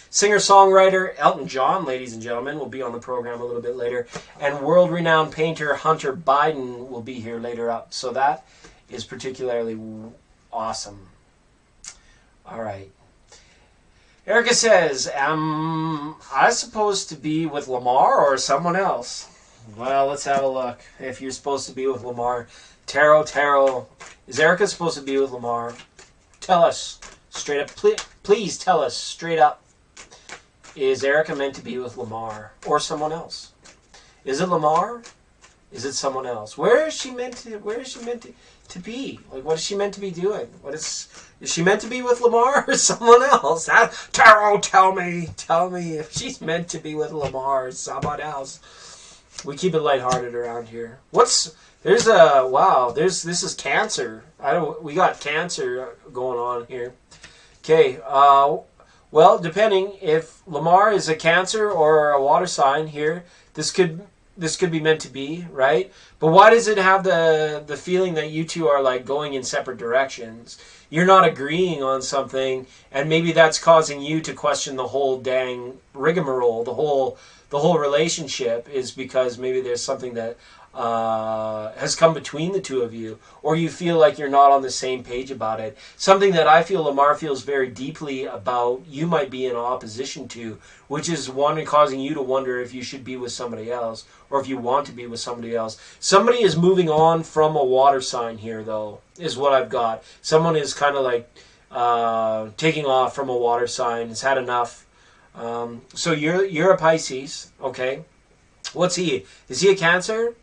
Speaker 1: Singer-songwriter Elton John, ladies and gentlemen, will be on the program a little bit later. And world-renowned painter Hunter Biden will be here later up. So that is particularly awesome. All right. Erica says, am I supposed to be with Lamar or someone else? Well, let's have a look. If you're supposed to be with Lamar. Tarot. Is Erica supposed to be with Lamar? Tell us straight up. Please tell us straight up. Is Erica meant to be with Lamar or someone else? Is it Lamar? Is it someone else? Where is she meant to be? Like, what is she meant to be doing? Is she meant to be with Lamar or someone else? Tarot, tell me if she's meant to be with Lamar or someone else. We keep it lighthearted around here. This is Cancer. We got Cancer going on here. Okay, well, depending if Lamar is a Cancer or a water sign here, this could be meant to be, right? But why does it have the feeling that you two are like going in separate directions? You're not agreeing on something, and maybe that's causing you to question the whole dang rigmarole, the whole relationship is because maybe there's something that has come between the two of you, or you feel like you're not on the same page about it. Something that I feel Lamar feels very deeply about, you might be in opposition to, which is one causing you to wonder if you should be with somebody else, or if you want to be with somebody else. Somebody is moving on from a water sign here, though, is what I've got. Someone is kind of like taking off from a water sign, has had enough. So you're a Pisces, okay? What's he? Is he a Cancer?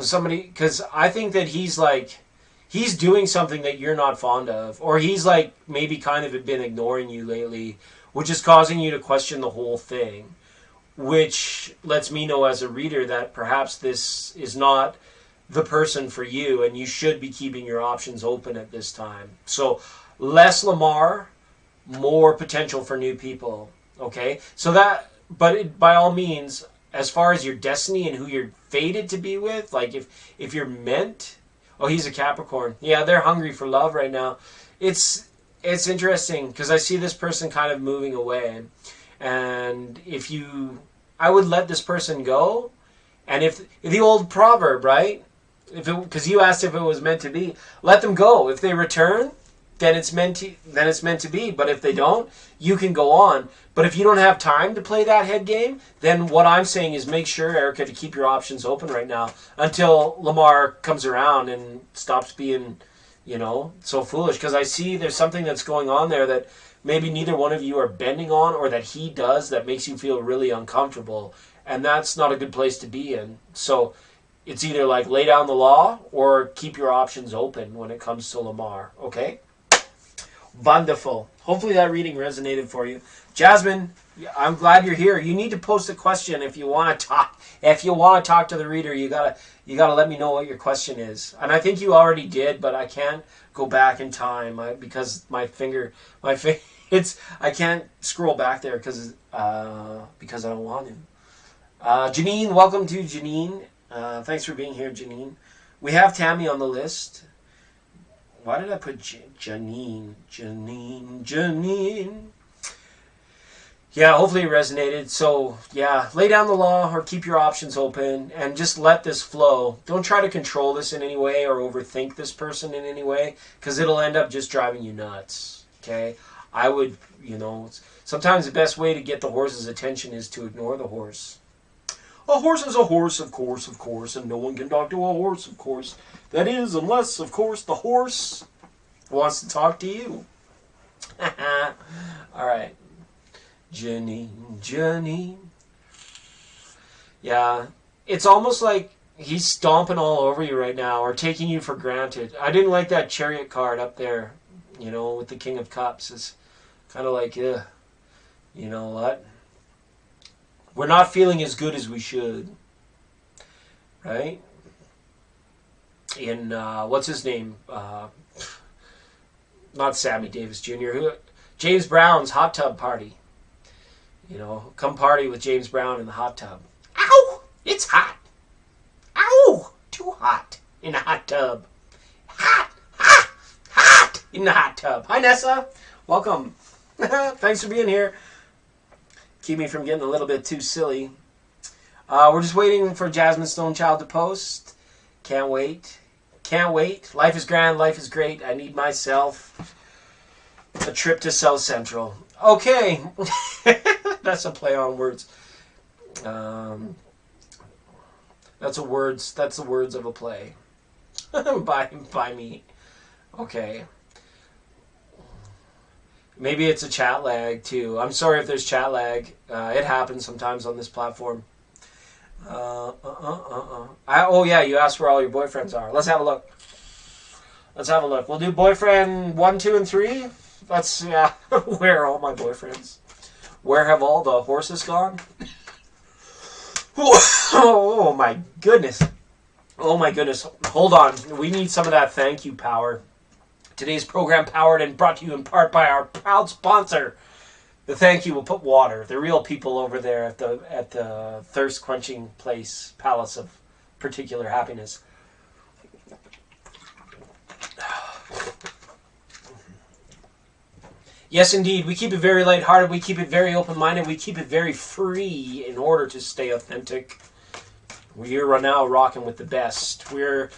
Speaker 1: Somebody, because I think that he's doing something that you're not fond of, or he's like maybe kind of been ignoring you lately, which is causing you to question the whole thing, which lets me know as a reader that perhaps this is not the person for you, and you should be keeping your options open at this time. So less Lamar, more potential for new people. Okay, by all means, as far as your destiny and who you're fated to be with, like if you're meant, he's a Capricorn. Yeah, they're hungry for love right now. It's interesting because I see this person kind of moving away, and I would let this person go, and if the old proverb, right? Because you asked if it was meant to be, let them go. If they return, then it's meant to be. But if they don't, you can go on. But if you don't have time to play that head game, then what I'm saying is make sure, Erica, to keep your options open right now until Lamar comes around and stops being, so foolish. Because I see there's something that's going on there that maybe neither one of you are bending on, or that he does, that makes you feel really uncomfortable. And that's not a good place to be in. So it's either like lay down the law or keep your options open when it comes to Lamar, okay? Wonderful. Hopefully that reading resonated for you. Jasmine, I'm glad you're here. You need to post a question if you want to talk. If you want to talk to the reader, you gotta let me know what your question is. And I think you already did, but I can't go back in time because I can't scroll back there because I don't want to. Janine, welcome to Janine. Thanks for being here, Janine. We have Tammy on the list. Why did I put Janine? Yeah, hopefully it resonated. So, yeah, lay down the law or keep your options open and just let this flow. Don't try to control this in any way or overthink this person in any way, because it'll end up just driving you nuts, okay? I would, sometimes the best way to get the horse's attention is to ignore the horse. A horse is a horse, of course, and no one can talk to a horse, of course. That is, unless, of course, the horse wants to talk to you. All right. Janine. Yeah, it's almost like he's stomping all over you right now or taking you for granted. I didn't like that Chariot card up there, with the King of Cups. It's kind of like, you know what? We're not feeling as good as we should, right? In, what's his name? Not Sammy Davis Jr., James Brown's hot tub party. Come party with James Brown in the hot tub. Ow! It's hot. Ow! Too hot in the hot tub. Hot in the hot tub. Hi, Nessa. Welcome. Thanks for being here. Keep me from getting a little bit too silly. We're just waiting for Jasmine Stonechild to post. Can't wait. Life is grand. Life is great. I need myself a trip to South Central. Okay. That's a play on words. That's the words of a play. by me. Okay. Maybe it's a chat lag too. I'm sorry if there's chat lag. It happens sometimes on this platform. Oh yeah, you asked where all your boyfriends are. Let's have a look. Let's have a look. We'll do boyfriend 1, 2, and 3. Let's where are all my boyfriends? Where have all the horses gone? Oh my goodness. Oh my goodness. Hold on. We need some of that thank you power. Today's program powered and brought to you in part by our proud sponsor. The thank you will put water. The real people over there at the thirst quenching place, Palace of Particular Happiness. Yes, indeed. We keep it very lighthearted. We keep it very open-minded. We keep it very free in order to stay authentic. We're now rocking with the best. We're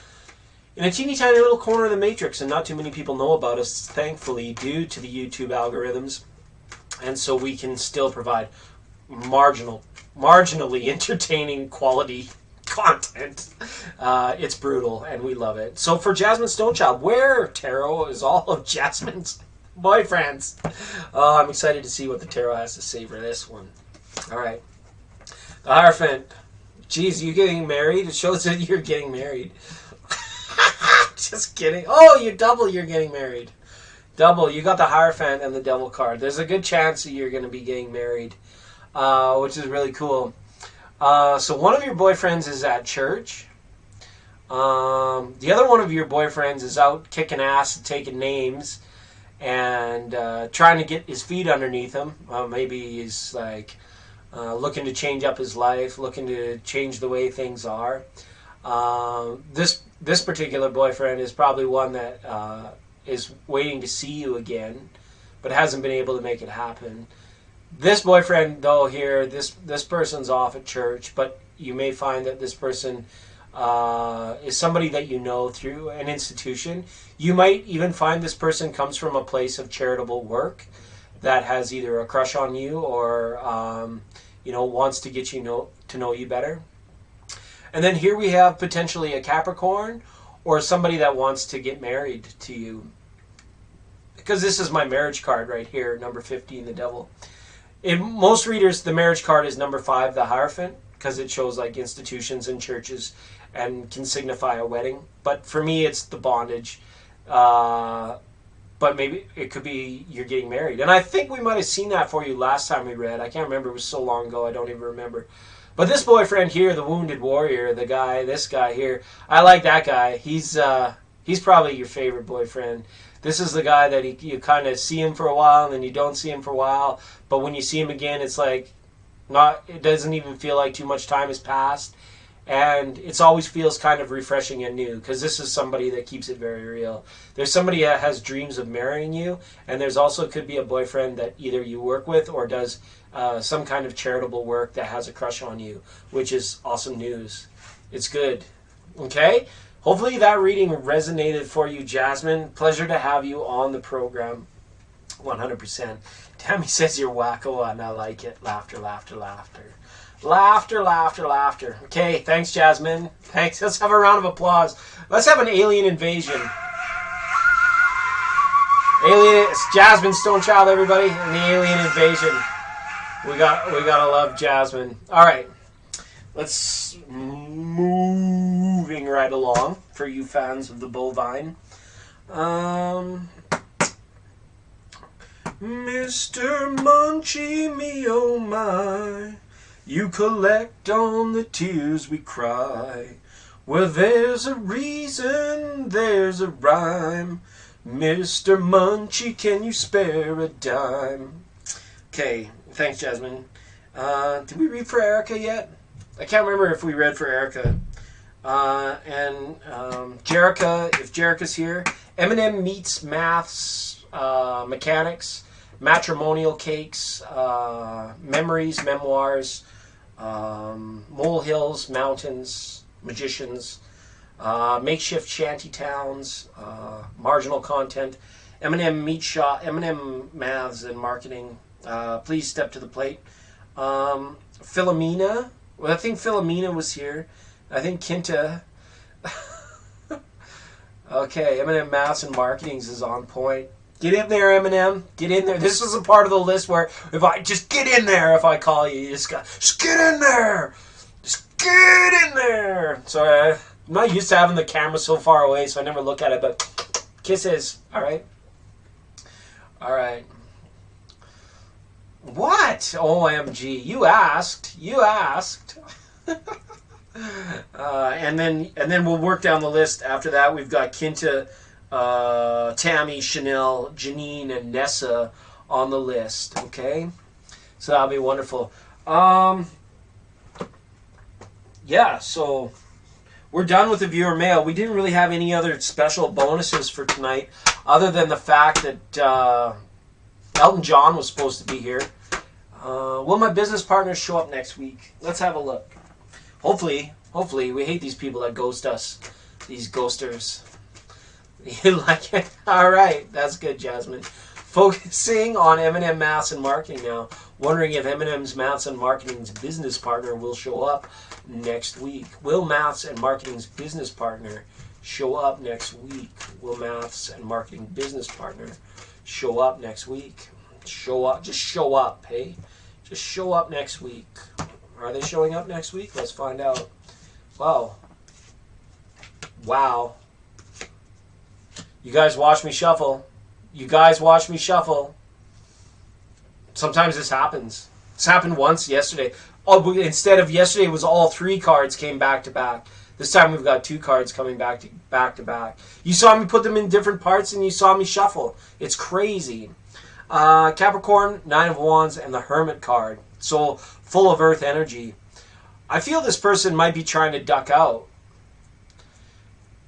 Speaker 1: in a teeny tiny little corner of the matrix, and not too many people know about us, thankfully, due to the YouTube algorithms. And so we can still provide marginally entertaining quality content. It's brutal, and we love it. So for Jasmine Stonechild, where, tarot, is all of Jasmine's boyfriends? I'm excited to see what the tarot has to say for this one. All right. The Hierophant. Geez, you getting married? It shows that you're getting married. Just kidding. Oh, you're getting married. Double. You got the Hierophant and the Devil card. There's a good chance that you're going to be getting married, which is really cool. So one of your boyfriends is at church. The other one of your boyfriends is out kicking ass and taking names and trying to get his feet underneath him. Maybe he's like looking to change up his life, looking to change the way things are. This particular boyfriend is probably one that is waiting to see you again, but hasn't been able to make it happen. This boyfriend, though, here, this person's off at church, but you may find that this person is somebody that you know through an institution. You might even find this person comes from a place of charitable work that has either a crush on you or wants to get to know you better. And then here we have potentially a Capricorn or somebody that wants to get married to you. Because this is my marriage card right here, number 15, the Devil. In most readers, the marriage card is number 5, the Hierophant, because it shows like institutions and churches and can signify a wedding. But for me, it's the bondage. But maybe it could be you're getting married. And I think we might have seen that for you last time we read. I can't remember. It was so long ago. I don't even remember. But this boyfriend here, the Wounded Warrior, this guy here, I like that guy. He's probably your favorite boyfriend. This is the guy that you kind of see him for a while and then you don't see him for a while. But when you see him again, it's like it doesn't even feel like too much time has passed. And it always feels kind of refreshing and new because this is somebody that keeps it very real. There's somebody that has dreams of marrying you, and there's also could be a boyfriend that either you work with or does some kind of charitable work that has a crush on you, which is awesome news. It's good. Okay? Hopefully that reading resonated for you, Jasmine. Pleasure to have you on the program. 100%. Tammy says you're wacko, and I like it. Laughter, laughter, laughter. Laughter, laughter, laughter. Okay, thanks, Jasmine. Thanks. Let's have a round of applause. Let's have an alien invasion. It's Jasmine Stonechild, everybody, and the alien invasion. We gotta love Jasmine. All right, let's moving right along for you fans of the bovine. Mr. Munchie, me oh my. You collect on the tears we cry. Well, there's a reason, there's a rhyme. Mr. Munchie, can you spare a dime? Okay, thanks, Jasmine. Did we read for Erica yet? I can't remember if we read for Erica. And Jerica, if Jerica's here. Eminem meets maths, mechanics, matrimonial cakes, memories, memoirs, molehills, mountains, magicians, makeshift shanty towns, marginal content, Eminem meat shop, Eminem maths and marketing. Please step to the plate. Philomena. Well, I think Philomena was here. I think Kinta. Okay, Eminem maths and marketings is on point. Get in there, Eminem. Get in there. This was a part of the list where if I just get in there, if I call you, you just get in there. Just Get in there. Sorry, I'm not used to having the camera so far away, so I never look at it, but kisses. All right. All right. What? OMG. You asked. You asked. And then we'll work down the list. After that, we've got Kinta, Tammy, Chanel, Janine, and Nessa on the list. Okay? So that'll be wonderful. Yeah, so we're done with the viewer mail. We didn't really have any other special bonuses for tonight other than the fact that Elton John was supposed to be here. Will my business partners show up next week? Let's have a look. Hopefully. We hate these people that ghost us. These ghosters. You like it? All right. That's good, Jasmine. Focusing on M&M Maths and Marketing now. Wondering if M&M's Maths and Marketing's business partner will show up next week. Will Maths and Marketing's business partner show up next week? Will Maths and Marketing business partner show up next week? Show up. Just show up, hey? Just show up next week. Are they showing up next week? Let's find out. Wow. Wow. You guys watch me shuffle. You guys watch me shuffle. Sometimes this happens. This happened once yesterday. Oh, instead of yesterday, it was all 3 cards came back to back. This time we've got 2 cards coming back to back. You saw me put them in different parts and you saw me shuffle. It's crazy. Capricorn, 9 of Wands, and the Hermit card. So full of earth energy. I feel this person might be trying to duck out.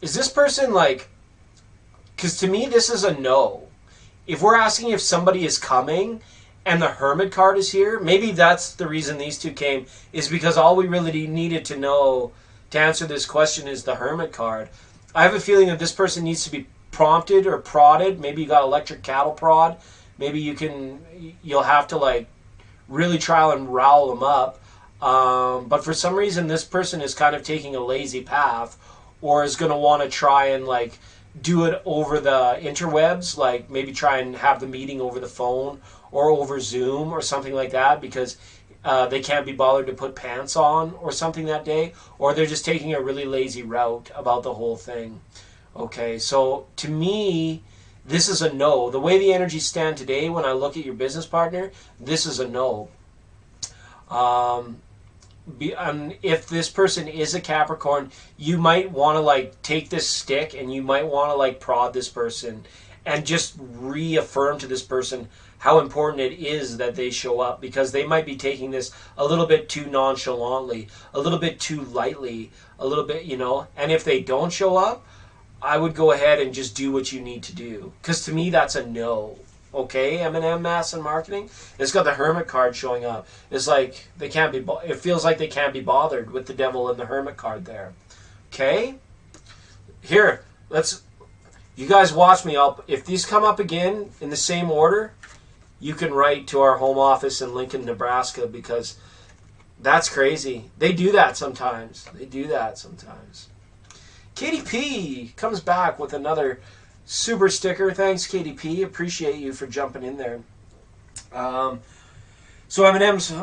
Speaker 1: Is this person like... Because to me, this is a no. If we're asking if somebody is coming and the Hermit card is here, maybe that's the reason these 2 came, is because all we really needed to know to answer this question is the Hermit card. I have a feeling that this person needs to be prompted or prodded. Maybe you got electric cattle prod. Maybe you'll have to like really try and rile them up. But for some reason, this person is kind of taking a lazy path, or is going to want to try and like do it over the interwebs, like maybe try and have the meeting over the phone or over Zoom or something like that, because they can't be bothered to put pants on or something that day, or they're just taking a really lazy route about the whole thing. Okay, so to me, this is a no. The way the energies stand today, when I look at your business partner, this is a no. If this person is a Capricorn, you might want to like take this stick and you might want to like prod this person and just reaffirm to this person how important it is that they show up, because they might be taking this a little bit too nonchalantly, a little bit too lightly, a little bit, and if they don't show up, I would go ahead and just do what you need to do, because to me that's a no. Okay, M&M Maths and Marketing. It's got the Hermit card showing up. It's like they can't be. It feels like they can't be bothered with the Devil and the Hermit card there. Okay, here you guys watch me. If these come up again in the same order, you can write to our home office in Lincoln, Nebraska, because that's crazy. They do that sometimes. Katie P comes back with another super sticker. Thanks, KDP. Appreciate you for jumping in there. So M&M's,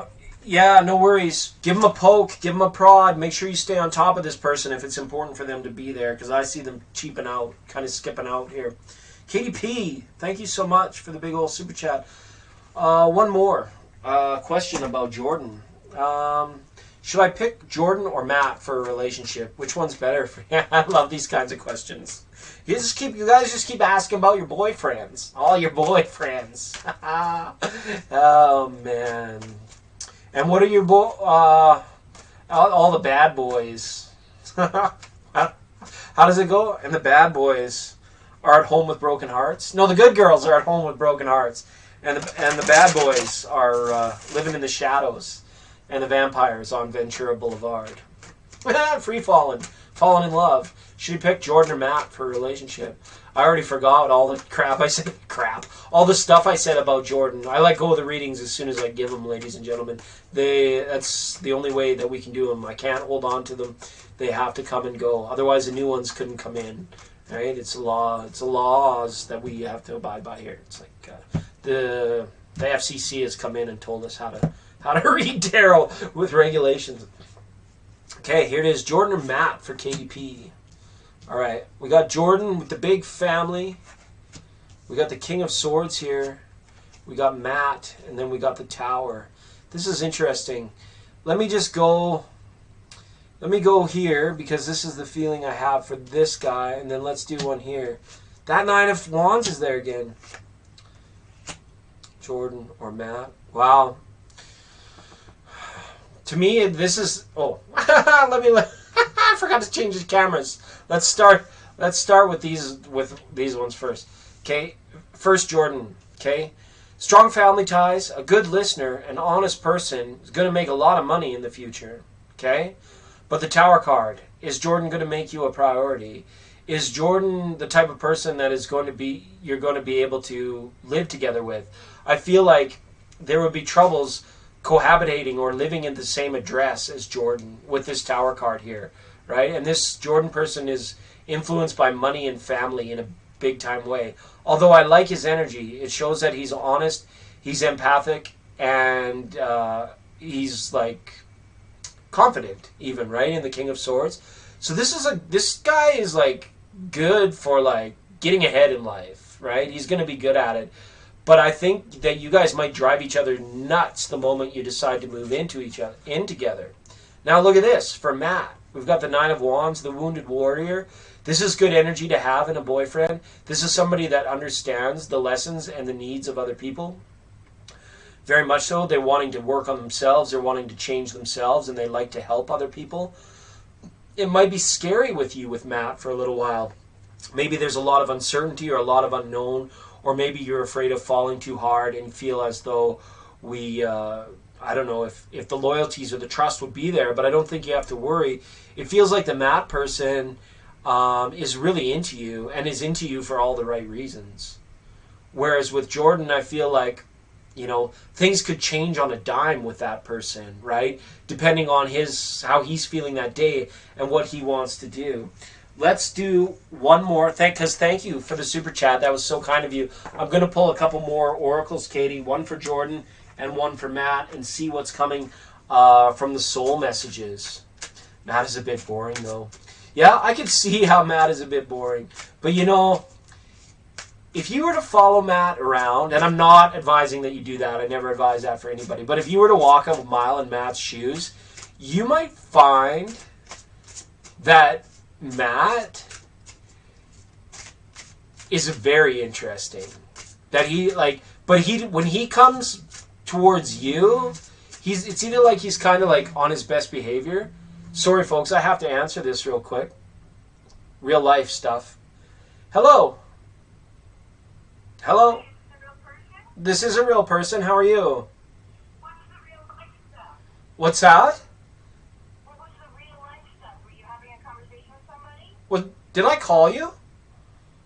Speaker 1: yeah, no worries. Give them a poke. Give them a prod. Make sure you stay on top of this person if it's important for them to be there, because I see them cheaping out, kind of skipping out here. KDP, thank you so much for the big old super chat. One more question about Jordan. Should I pick Jordan or Matt for a relationship? Which one's better? I love these kinds of questions. You guys just keep asking about your boyfriends. All your boyfriends. Oh, man. And what are your all the bad boys? How does it go? And the bad boys are at home with broken hearts? No, the good girls are at home with broken hearts. And the bad boys are living in the shadows. And the vampires on Ventura Boulevard. Free falling in love. Should you pick Jordan or Matt for a relationship? I already forgot all the crap I said. All the stuff I said about Jordan. I let go of the readings as soon as I give them, ladies and gentlemen. That's the only way that we can do them. I can't hold on to them. They have to come and go. Otherwise, the new ones couldn't come in. Right? It's a law. It's the laws that we have to abide by here. It's like the FCC has come in and told us how to read tarot with regulations. Okay, here it is. Jordan or Matt for KDP. All right, we got Jordan with the big family. We got the King of Swords here. We got Matt, and then we got the Tower. This is interesting. Let me go here, because this is the feeling I have for this guy, and then let's do one here. That Nine of Wands is there again. Jordan or Matt. Wow. To me, this is... Oh, I forgot to change the cameras. Let's start with these ones first. Okay, first Jordan. Okay, strong family ties, a good listener, an honest person is going to make a lot of money in the future. Okay, but the Tower card, is Jordan going to make you a priority? Is Jordan the type of person that you're going to be able to live together with? I feel like there would be troubles cohabitating or living in the same address as Jordan with this Tower card here, right? And this Jordan person is influenced by money and family in a big time way. Although I like his energy, it shows that he's honest, he's empathic, and he's like confident even, right? In the King of Swords. So this guy is like good for like getting ahead in life, right? He's going to be good at it. But I think that you guys might drive each other nuts the moment you decide to move in together. Now look at this for Matt. We've got the Nine of Wands, the Wounded Warrior. This is good energy to have in a boyfriend. This is somebody that understands the lessons and the needs of other people. Very much so. They're wanting to work on themselves. They're wanting to change themselves, and they like to help other people. It might be scary with you with Matt for a little while. Maybe there's a lot of uncertainty or a lot of unknown, or maybe you're afraid of falling too hard and feel as though I don't know if the loyalties or the trust would be there, but I don't think you have to worry. It feels like the Matt person is really into you and is into you for all the right reasons. Whereas with Jordan, I feel like, things could change on a dime with that person, right? Depending on how he's feeling that day and what he wants to do. Let's do one more. Thank you for the super chat. That was so kind of you. I'm going to pull a couple more oracles, Katie. One for Jordan and one for Matt, and see what's coming from the soul messages. Matt is a bit boring, though. Yeah, I can see how Matt is a bit boring. But if you were to follow Matt around, and I'm not advising that you do that. I never advise that for anybody. But if you were to walk a mile in Matt's shoes, you might find that Matt is very interesting. When he comes towards you, it's either like he's kind of like on his best behavior. Sorry, folks, I have to answer this real quick. Real life stuff. Hello. This is a real person. How are you?
Speaker 3: What's the real life stuff?
Speaker 1: What's that?
Speaker 3: What was the real life stuff? Were you having a conversation with somebody?
Speaker 1: Well, did I call you?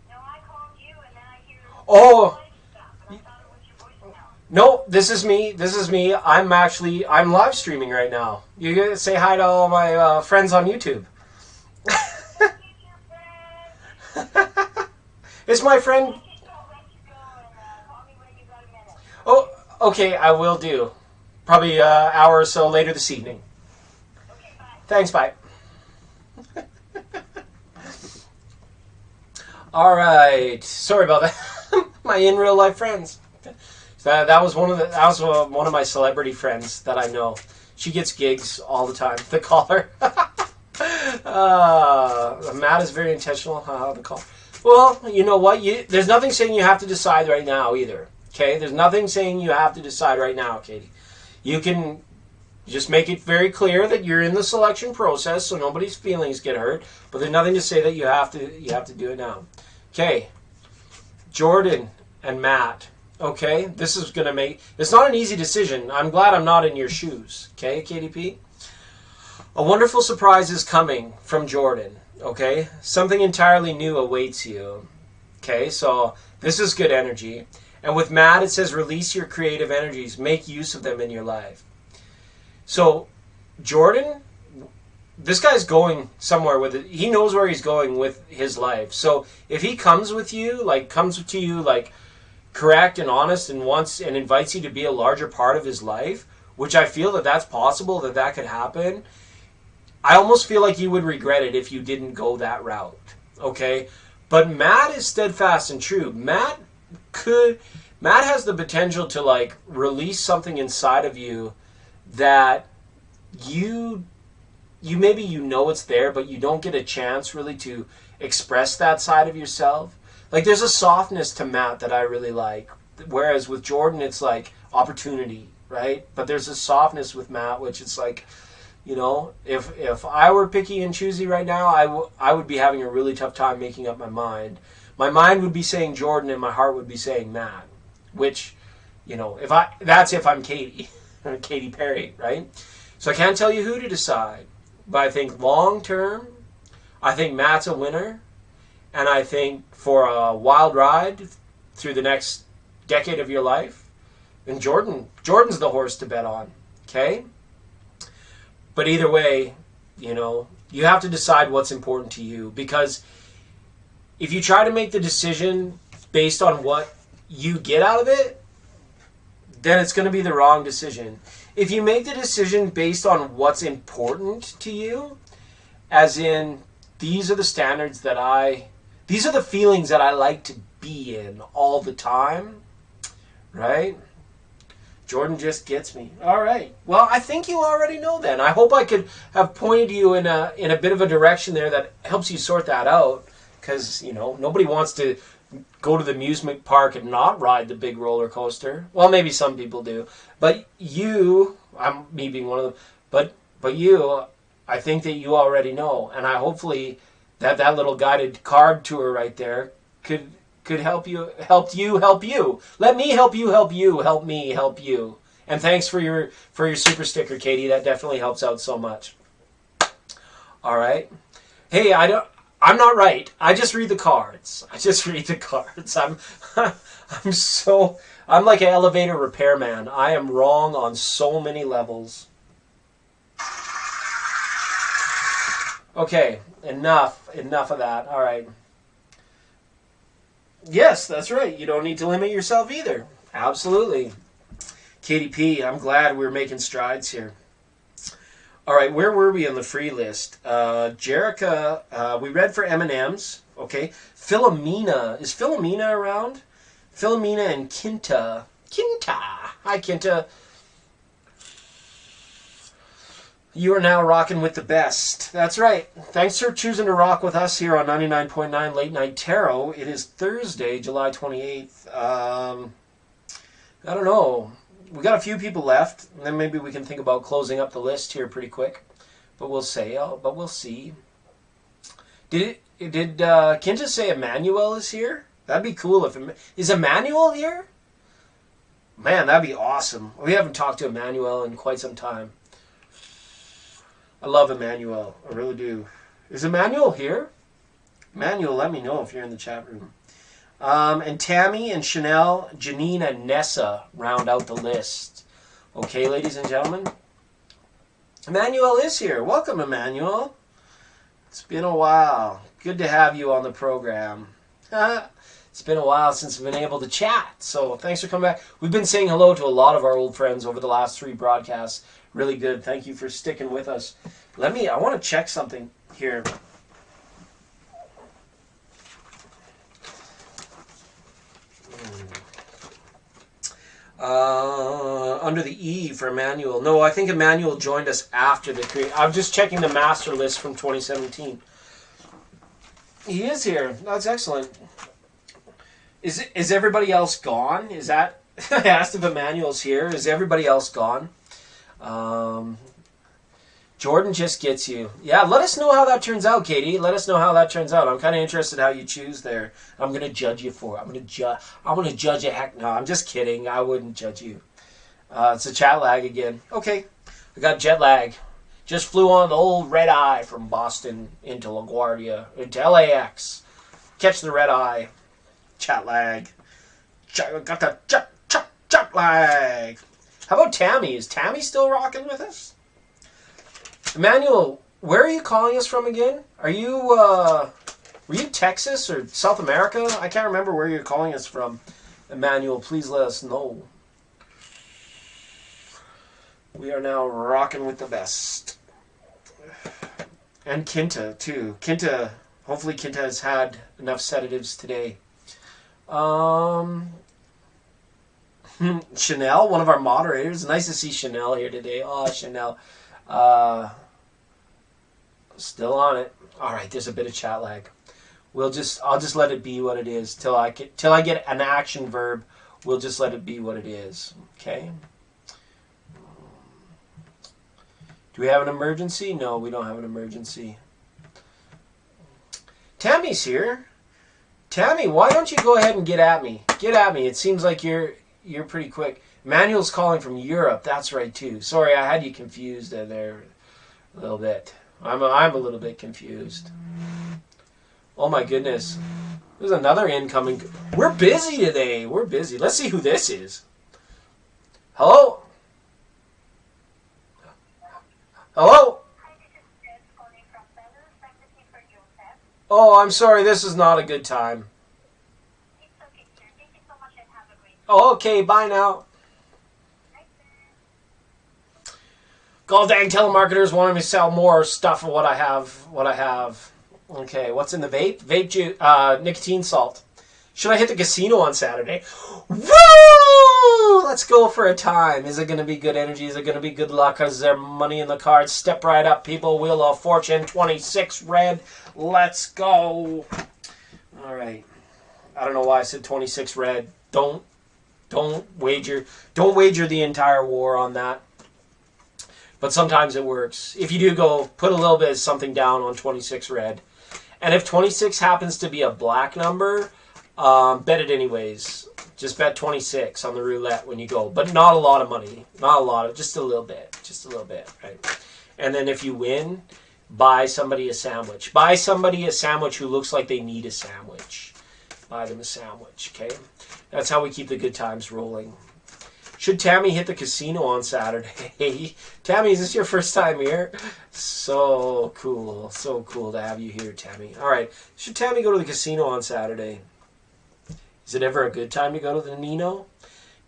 Speaker 3: No, I called you and then I hear
Speaker 1: Oh.
Speaker 3: real life stuff, and I thought it was your voicemail.
Speaker 1: No, this is me. I'm live streaming right now. You gotta say hi to all my friends on YouTube. It's my friend. Oh, okay, I will do. Probably an hour or so later this evening.
Speaker 3: Okay, bye.
Speaker 1: Thanks, bye. All right. Sorry about that. My in real life friends. That was one of my celebrity friends that I know. She gets gigs all the time. The caller. Matt is very intentional. The call. Well, you know what? There's nothing saying you have to decide right now either. Okay? There's nothing saying you have to decide right now, Katie. You can just make it very clear that you're in the selection process, so nobody's feelings get hurt. But there's nothing to say that you have to do it now. Okay. Jordan and Matt. Okay? This is going to make... It's not an easy decision. I'm glad I'm not in your shoes. Okay, KDP? A wonderful surprise is coming from Jordan. Okay? Something entirely new awaits you. Okay? So this is good energy. And with Matt, it says release your creative energies. Make use of them in your life. So Jordan, this guy's going somewhere with it. He knows where he's going with his life. So if he comes to you correct and honest and wants and invites you to be a larger part of his life, which I feel that that's possible, that could happen, I almost feel like you would regret it if you didn't go that route. Okay? But Matt is steadfast and true. Matt has the potential to like release something inside of you that you maybe you know it's there, but you don't get a chance really to express that side of yourself. Like there's a softness to Matt that I really like. Whereas with Jordan it's like opportunity, right? But there's a softness with Matt which it's like, you know, if I were picky and choosy right now, I would be having a really tough time making up my mind. My mind would be saying Jordan and my heart would be saying Matt, which, you know, that's if I'm Katie, Katy Perry, right? So I can't tell you who to decide, but I think long term, I think Matt's a winner, and I think for a wild ride through the next decade of your life, and Jordan's the horse to bet on, okay? But either way, you know, you have to decide what's important to you, because if you try to make the decision based on what you get out of it, then it's going to be the wrong decision. If you make the decision based on what's important to you, as in, these are the standards these are the feelings that I like to be in all the time, right? Jordan just gets me. All right. Well, I think you already know then. I hope I could have pointed you in a bit of a direction there that helps you sort that out. Because, you know, nobody wants to go to the amusement park and not ride the big roller coaster. Well, maybe some people do. But you, me being one of them, but you, I think that you already know. And I hopefully that little guided card tour right there could help you. Let me help you, help me, help you. And thanks for your super sticker, Katie. That definitely helps out so much. All right. Hey, I'm not right. I just read the cards. I'm like an elevator repairman. I am wrong on so many levels. Okay, enough of that. All right. Yes, that's right. You don't need to limit yourself either. Absolutely. Katie P, I'm glad we're making strides here. All right, where were we on the free list? Jerica, we read for M&M's. Okay. Philomena. Is Philomena around? Philomena and Kinta. Hi, Kinta. You are now rocking with the best. That's right. Thanks for choosing to rock with us here on 99.9 Late Night Tarot. It is Thursday, July 28th. I don't know. We got a few people left, and then maybe we can think about closing up the list here pretty quick. But we'll see. Did Kinta say Emmanuel is here? That'd be cool. Is Emmanuel here? Man, that'd be awesome. We haven't talked to Emmanuel in quite some time. I love Emmanuel. I really do. Is Emmanuel here? Emmanuel, let me know if you're in the chat room. And Tammy and Chanel, Janine and Nessa round out the list. Okay, ladies and gentlemen. Emmanuel is here. Welcome, Emmanuel. It's been a while. Good to have you on the program. It's been a while since we've been able to chat. So thanks for coming back. We've been saying hello to a lot of our old friends over the last 3 broadcasts. Really good. Thank you for sticking with us. I want to check something here. Under the E for Emmanuel. No, I think Emmanuel joined us after the create. I'm just checking the master list from 2017. He is here. That's excellent. Is everybody else gone? Is that I asked if Emmanuel's here. Is everybody else gone? Jordan just gets you. Yeah, let us know how that turns out, Katie. Let us know how that turns out. I'm kind of interested how you choose there. I'm going to judge you for it. I'm going to judge you. Heck no, I'm just kidding. I wouldn't judge you. It's a chat lag again. Okay, I got jet lag. Just flew on the old red eye from Boston into LaGuardia, into LAX. Catch the red eye. Chat lag. Got the chat lag. How about Tammy? Is Tammy still rocking with us? Emmanuel, where are you calling us from again? Are you, were you Texas or South America? I can't remember where you're calling us from. Emmanuel, please let us know. We are now rocking with the best. And Kinta, too. Kinta, hopefully Kinta has had enough sedatives today. Chanel, one of our moderators. Nice to see Chanel here today. Oh, Chanel. Still on it. All right, there's a bit of chat lag. I'll just let it be what it is till I get an action verb. We'll just let it be what it is. Okay. Do we have an emergency? No, we don't have an emergency. Tammy's here. Tammy, why don't you go ahead and get at me? Get at me. It seems like you're pretty quick. Manuel's calling from Europe. That's right too. Sorry, I had you confused there a little bit. I'm a little bit confused. Oh my goodness. There's another incoming. We're busy today. We're busy. Let's see who this is. Hello? Hello?
Speaker 3: Hi, this is Bliss calling from Belarus. I'm looking for Joseph.
Speaker 1: Oh, I'm sorry. This is not a good time.
Speaker 3: It's okay, sir. Thank you so much and have a great day.
Speaker 1: Oh, okay. Bye now.
Speaker 3: Bye, sir.
Speaker 1: God dang telemarketers wanting me to sell more stuff of what I have. Okay, what's in the vape? Nicotine salt. Should I hit the casino on Saturday? Woo! Let's go for a time. Is it going to be good energy? Is it going to be good luck? Is there money in the cards? Step right up, people. Wheel of Fortune, 26 red. Let's go. All right. I don't know why I said 26 red. Don't wager the entire war on that. But sometimes it works. If you do go, put a little bit of something down on 26 red. And if 26 happens to be a black number, bet it anyways. Just bet 26 on the roulette when you go. But not a lot of money. Not a lot of, just a little bit. Just a little bit, right? And then if you win, buy somebody a sandwich. Buy somebody a sandwich who looks like they need a sandwich. Buy them a sandwich, okay? That's how we keep the good times rolling. Should Tammy hit the casino on Saturday? Tammy, is this your first time here? So cool. So cool to have you here, Tammy. All right. Should Tammy go to the casino on Saturday? Is it ever a good time to go to the Nino?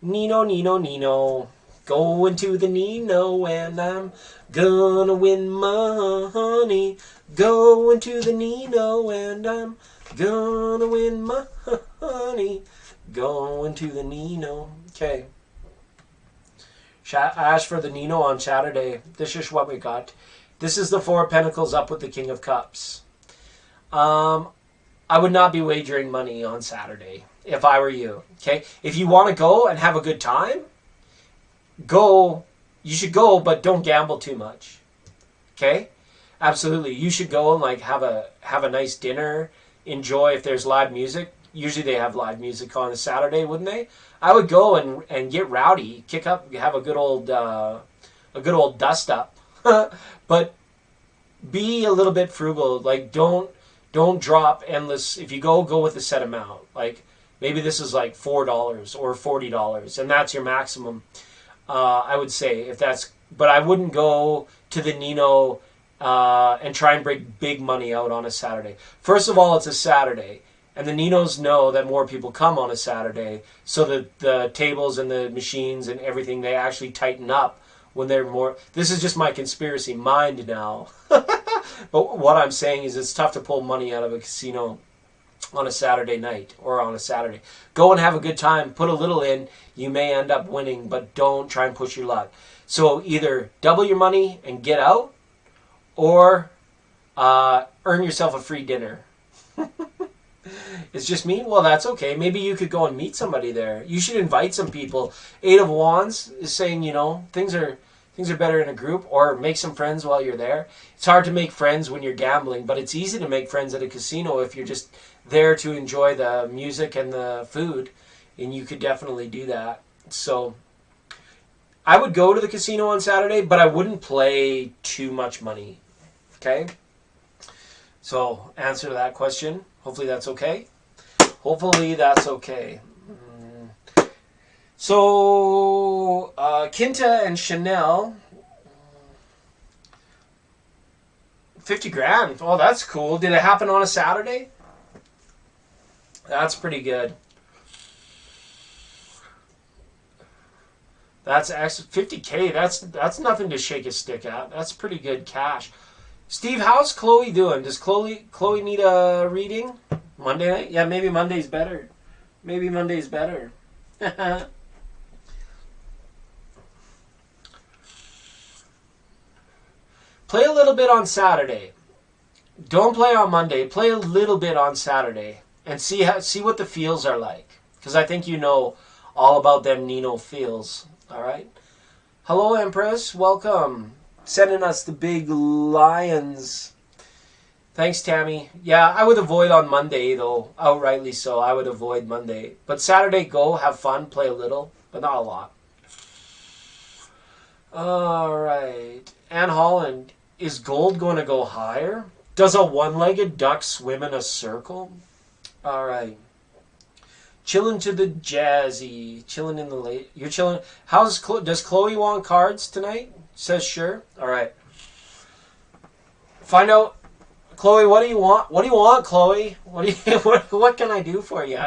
Speaker 1: Nino. Going to the Nino and I'm gonna win money. Going to the Nino and I'm gonna win money. Going to the Nino. Okay. Ash for the Nino on Saturday. This is what we got. This is the Four of Pentacles up with the King of Cups. I would not be wagering money on Saturday if I were you. Okay? If you want to go and have a good time, go. You should go, but don't gamble too much. Okay? Absolutely. You should go and like have a nice dinner. Enjoy if there's live music. Usually they have live music on a Saturday, wouldn't they? I would go and get rowdy, kick up, have a good old dust up, but be a little bit frugal. Like don't drop endless. If you go with a set amount. Like maybe this is like $4 or $40, and that's your maximum. I would say if that's, but I wouldn't go to the Nino and try and break big money out on a Saturday. First of all, it's a Saturday. And the Ninos know that more people come on a Saturday, so that the tables and the machines and everything, they actually tighten up when they're more... This is just my conspiracy mind now. But what I'm saying is it's tough to pull money out of a casino on a Saturday night or on a Saturday. Go and have a good time. Put a little in. You may end up winning, but don't try and push your luck. So either double your money and get out, or earn yourself a free dinner. It's just me? Well, that's okay. Maybe you could go and meet somebody there. You should invite some people. Eight of Wands is saying, things are better in a group, or make some friends while you're there. It's hard to make friends when you're gambling, but it's easy to make friends at a casino if you're just there to enjoy the music and the food, and you could definitely do that. So I would go to the casino on Saturday, but I wouldn't play too much money. Okay? So, answer to that question. Hopefully that's okay. Hopefully that's okay. So, Kinta and Chanel, 50 grand. Oh, that's cool. Did it happen on a Saturday? That's pretty good. That's 50K. That's nothing to shake a stick at. That's pretty good cash. Steve, how's Chloe doing? Does Chloe need a reading? Monday night? Yeah, maybe Monday's better. Maybe Monday's better. Play a little bit on Saturday. Don't play on Monday. Play a little bit on Saturday and see what the feels are like. Because I think you know all about them Nino feels. All right. Hello, Empress. Welcome. Sending us the big lions. Thanks, Tammy. Yeah, I would avoid on Monday, though. Outrightly so. I would avoid Monday. But Saturday, go. Have fun. Play a little. But not a lot. All right. Ann Holland. Is gold going to go higher? Does a one-legged duck swim in a circle? All right. Chilling to the jazzy. Chilling in the late. You're chilling. Does Chloe want cards tonight? Says sure. All right. Find out. Chloe, what do you want? What do you want, Chloe? What can I do for you?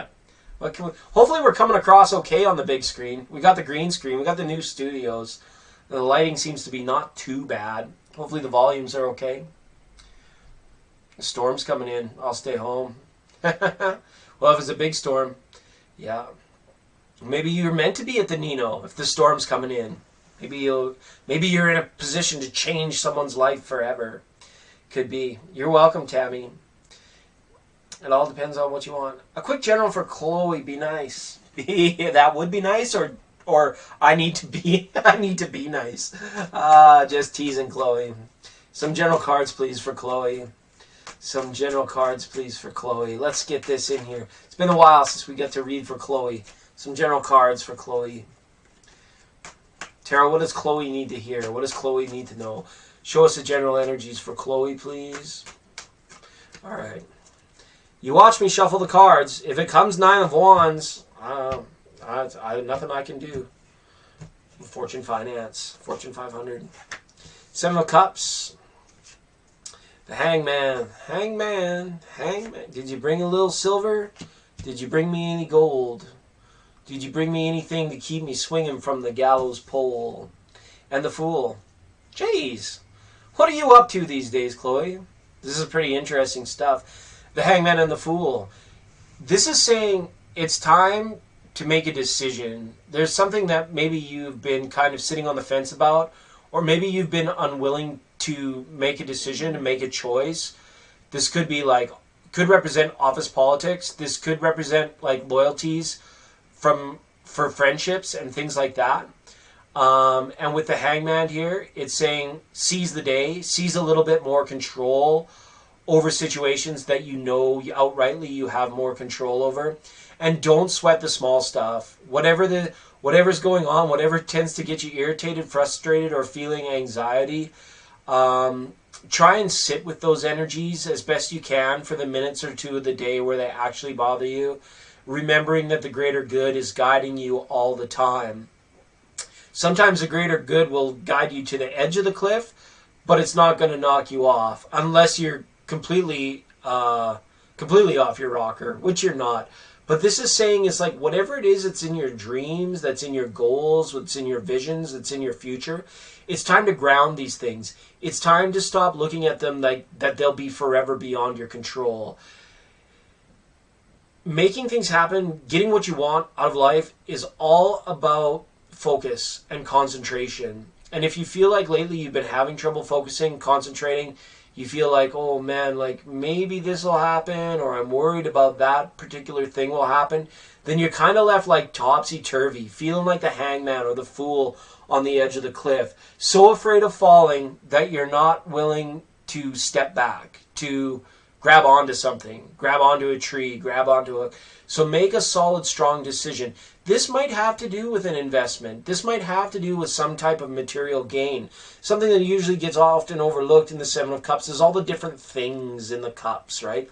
Speaker 1: Hopefully we're coming across okay on the big screen. We got the green screen. We got the new studios. The lighting seems to be not too bad. Hopefully the volumes are okay. The storm's coming in. I'll stay home. Well, if it's a big storm, yeah. Maybe you're meant to be at the Nino if the storm's coming in. Maybe you're in a position to change someone's life forever. Could be. You're welcome, Tammy. It all depends on what you want. A quick general for Chloe. Be nice. That would be nice, or I need to be nice. Just teasing Chloe. Some general cards, please, for Chloe. Some general cards, please, for Chloe. Let's get this in here. It's been a while since we got to read for Chloe. Some general cards for Chloe. Tara, what does Chloe need to hear? What does Chloe need to know? Show us the general energies for Chloe, please. All right. You watch me shuffle the cards. If it comes 9 of Wands, nothing I can do. Fortune Finance. Fortune 500. 7 of Cups. The Hangman. Hangman. Hangman. Did you bring a little silver? Did you bring me any gold? Did you bring me anything to keep me swinging from the gallows pole? And the Fool. Jeez. What are you up to these days, Chloe? This is pretty interesting stuff. The Hangman and the Fool. This is saying it's time to make a decision. There's something that maybe you've been kind of sitting on the fence about, or maybe you've been unwilling to make a decision, to make a choice. This could be could represent office politics. This could represent loyalties for friendships and things like that. And with the Hangman here, it's saying seize the day, seize a little bit more control over situations that you know outrightly you have more control over. And don't sweat the small stuff. Whatever's going on, whatever tends to get you irritated, frustrated, or feeling anxiety, try and sit with those energies as best you can for the minutes or two of the day where they actually bother you, remembering that the greater good is guiding you all the time. Sometimes the greater good will guide you to the edge of the cliff, but it's not going to knock you off unless you're completely off your rocker, which you're not. But this is saying it's whatever it is that's in your dreams, that's in your goals, what's in your visions, that's in your future, it's time to ground these things. It's time to stop looking at them like that they'll be forever beyond your control. Making things happen, getting what you want out of life is all about focus and concentration. And if you feel like lately you've been having trouble focusing, concentrating, you feel like, oh man, maybe this will happen, or I'm worried about that particular thing will happen, then you're kind of left topsy-turvy, feeling like the Hangman or the Fool on the edge of the cliff. So afraid of falling that you're not willing to step back, to grab onto something, grab onto a tree, So make a solid, strong decision. This might have to do with an investment. This might have to do with some type of material gain. Something that usually gets often overlooked in the 7 of Cups is all the different things in the cups, right?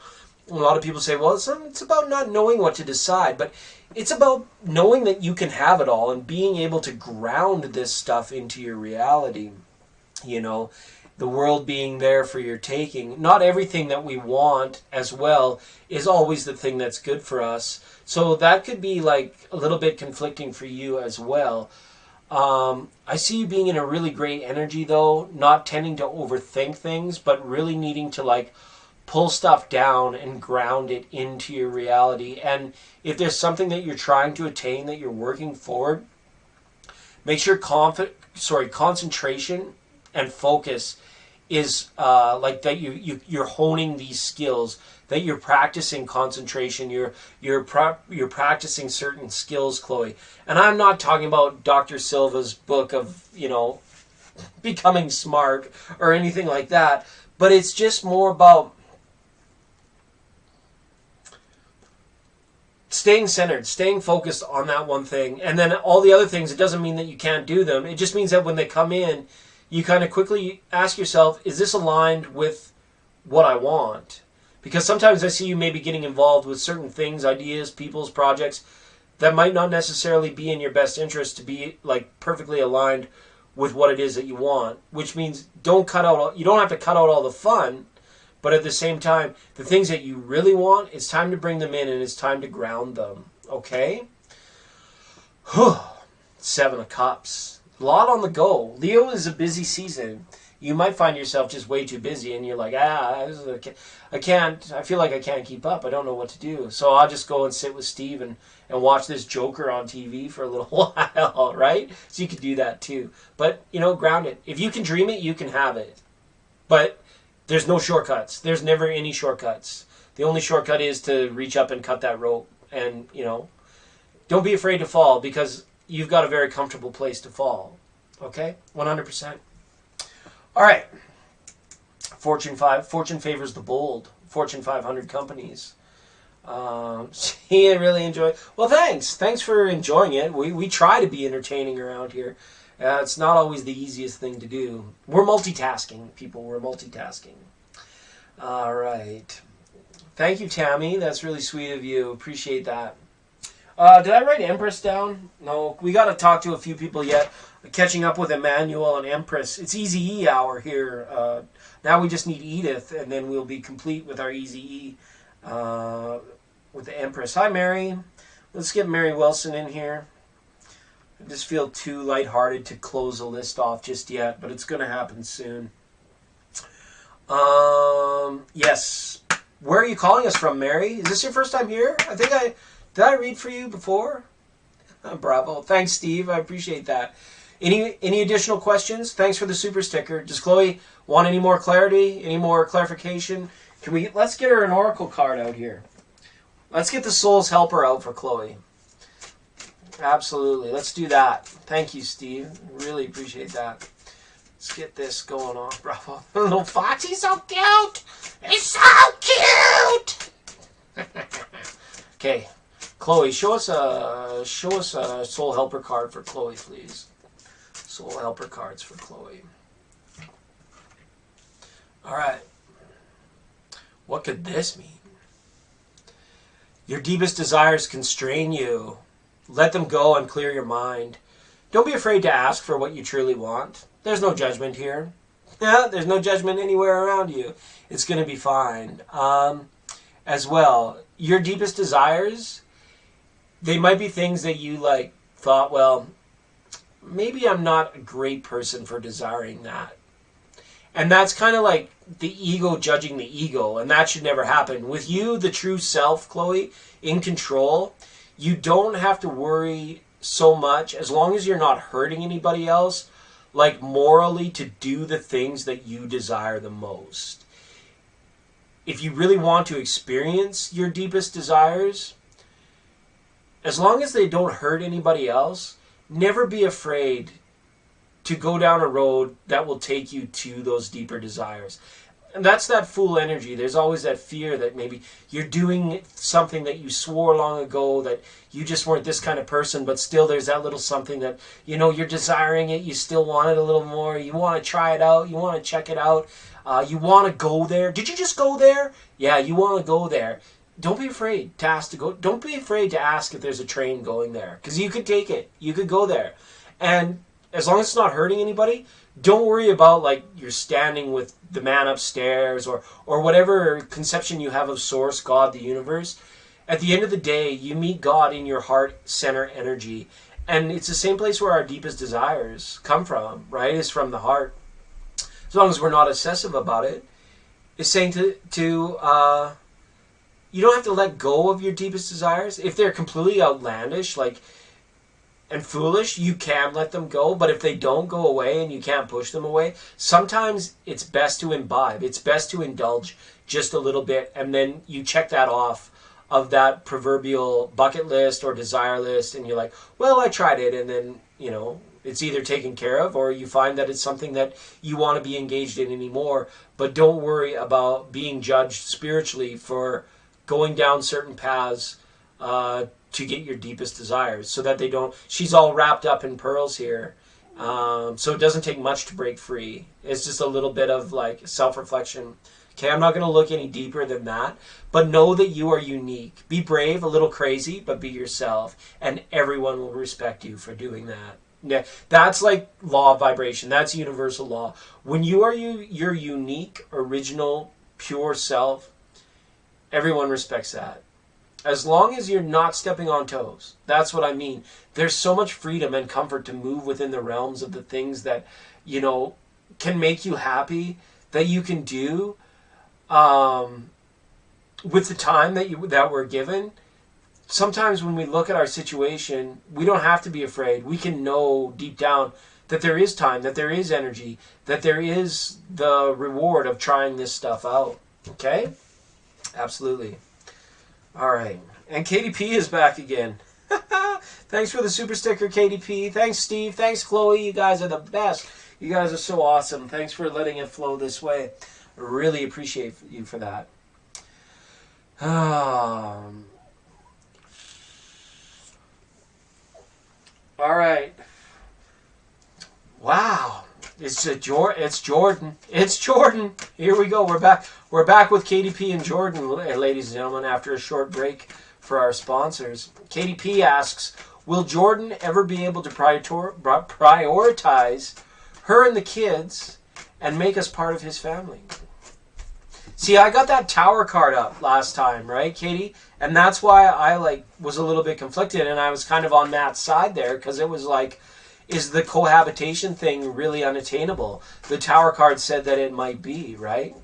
Speaker 1: A lot of people say, well, it's about not knowing what to decide, but it's about knowing that you can have it all and being able to ground this stuff into your reality. The world being there for your taking. Not everything that we want as well is always the thing that's good for us. So that could be a little bit conflicting for you as well. I see you being in a really great energy, though, not tending to overthink things, but really needing to like pull stuff down and ground it into your reality. And if there's something that you're trying to attain, that you're working forward, make sure concentration and focus is like that you're honing these skills, that you're practicing concentration, you're practicing certain skills, Chloe. And I'm not talking about Dr. Silva's book of, becoming smart or anything like that, but it's just more about staying centered, staying focused on that one thing. And then all the other things, it doesn't mean that you can't do them. It just means that when they come in, you kind of quickly ask yourself, is this aligned with what I want? Because sometimes I see you maybe getting involved with certain things, ideas, people's projects that might not necessarily be in your best interest to be like perfectly aligned with what it is that you want. Which means you don't have to cut out all the fun, but at the same time, the things that you really want, it's time to bring them in and it's time to ground them. Okay? Whew. 7 of Cups. A lot on the go. Leo is a busy season. You might find yourself just way too busy and you're like, I feel like I can't keep up. I don't know what to do. So I'll just go and sit with Steve and watch this Joker on TV for a little while, right? So you could do that too. But, ground it. If you can dream it, you can have it. But there's no shortcuts. There's never any shortcuts. The only shortcut is to reach up and cut that rope. And, don't be afraid to fall because you've got a very comfortable place to fall. Okay? 100%. All right. Fortune favors the bold. Fortune 500 companies. She really enjoyed. Well, thanks. Thanks for enjoying it. We try to be entertaining around here. It's not always the easiest thing to do. We're multitasking, people. We're multitasking. All right. Thank you, Tammy. That's really sweet of you. Appreciate that. Did I write Empress down? No. We got to talk to a few people yet. Catching up with Emmanuel and Empress. It's Easy E hour here. Now we just need Edith, and then we'll be complete with our Easy E with the Empress. Hi, Mary. Let's get Mary Wilson in here. I just feel too lighthearted to close a list off just yet, but it's going to happen soon. Yes. Where are you calling us from, Mary? Is this your first time here? Did I read for you before? Bravo. Thanks, Steve. I appreciate that. Any additional questions? Thanks for the super sticker. Does Chloe want any more clarity? Any more clarification? Let's get her an oracle card out here. Let's get the Soul's Helper out for Chloe. Absolutely. Let's do that. Thank you, Steve. Really appreciate that. Let's get this going on. Bravo. Little fox, he's so cute. He's so cute. Okay. Chloe, show us a Soul Helper card for Chloe, please. Soul Helper cards for Chloe. All right. What could this mean? Your deepest desires constrain you. Let them go and clear your mind. Don't be afraid to ask for what you truly want. There's no judgment here. Yeah, there's no judgment anywhere around you. It's going to be fine. As well, your deepest desires, they might be things that you thought, well, maybe I'm not a great person for desiring that. And that's kind of like the ego judging the ego, and that should never happen. With you, the true self, Chloe, in control, you don't have to worry so much as long as you're not hurting anybody else, morally, to do the things that you desire the most. If you really want to experience your deepest desires, as long as they don't hurt anybody else, never be afraid to go down a road that will take you to those deeper desires. And that's that fool energy. There's always that fear that maybe you're doing something that you swore long ago, that you just weren't this kind of person, but still there's that little something that, you're desiring it, you still want it a little more, you want to try it out, you want to check it out, you want to go there. Did you just go there? Yeah, you want to go there. Don't be afraid to ask to go. Don't be afraid to ask if there's a train going there, because you could take it. You could go there. And as long as it's not hurting anybody, don't worry about you're standing with the man upstairs or whatever conception you have of Source, God, the universe. At the end of the day, you meet God in your heart center energy, And it's the same place where our deepest desires come from, right? Is from the heart. As long as we're not obsessive about it. It's saying you don't have to let go of your deepest desires. If they're completely outlandish, and foolish, you can let them go. But if they don't go away and you can't push them away, sometimes it's best to imbibe. It's best to indulge just a little bit, and then you check that off of that proverbial bucket list or desire list, and you're like, well, I tried it, and then, it's either taken care of, or you find that it's something that you want to be engaged in anymore. But don't worry about being judged spiritually for going down certain paths to get your deepest desires, so that they don't. She's all wrapped up in pearls here, so it doesn't take much to break free. It's just a little bit of self-reflection. Okay, I'm not going to look any deeper than that, but know that you are unique. Be brave, a little crazy, but be yourself, and everyone will respect you for doing that. Yeah, that's like law of vibration. That's universal law. When you are your unique, original, pure self, everyone respects that. As long as you're not stepping on toes. That's what I mean. There's so much freedom and comfort to move within the realms of the things that, can make you happy, that you can do with the time that we're given. Sometimes when we look at our situation, we don't have to be afraid. We can know deep down that there is time, that there is energy, that there is the reward of trying this stuff out. Okay? Absolutely. All right. And KDP is back again. Thanks for the super sticker, KDP. Thanks, Steve. Thanks, Chloe. You guys are the best. You guys are so awesome. Thanks for letting it flow this way. I really appreciate you for that. All right. Wow. It's Jordan. It's Jordan. Here we go. We're back. We're back with KDP and Jordan, ladies and gentlemen, after a short break for our sponsors. KDP asks, will Jordan ever be able to prioritize her and the kids and make us part of his family? See, I got that tower card up last time, right, Katie? And that's why I was a little bit conflicted, and I was kind of on Matt's side there, because it was like, is the cohabitation thing really unattainable? The tower card said that it might be, right?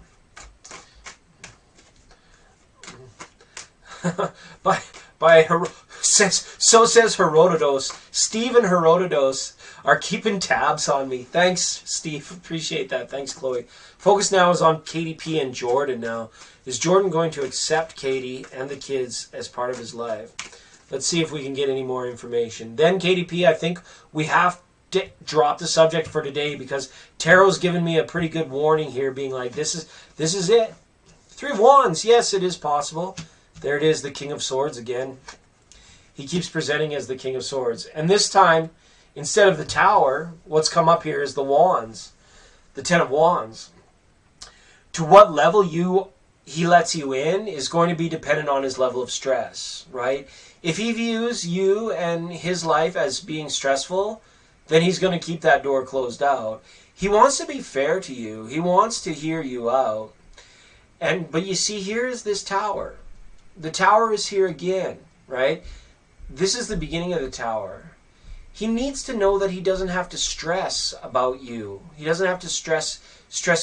Speaker 1: So says Herodotus. Steve and Herodotus are keeping tabs on me. Thanks, Steve. Appreciate that. Thanks, Chloe. Focus now is on KDP and Jordan now. Is Jordan going to accept Katie and the kids as part of his life? Let's see if we can get any more information. Then, KDP, I think we have to drop the subject for today, because Tarot's given me a pretty good warning here, being like, this is it. 3 of Wands. Yes, it is possible. There it is, the King of Swords again. He keeps presenting as the King of Swords. And this time, instead of the Tower, what's come up here is the Wands. The 10 of Wands. To what level he lets you in is going to be dependent on his level of stress, right? If he views you and his life as being stressful, then he's going to keep that door closed out. He wants to be fair to you. He wants to hear you out. But you see, here is this Tower. The Tower is here again, right? This is the beginning of the Tower. He needs to know that he doesn't have to stress about you. He doesn't have to stress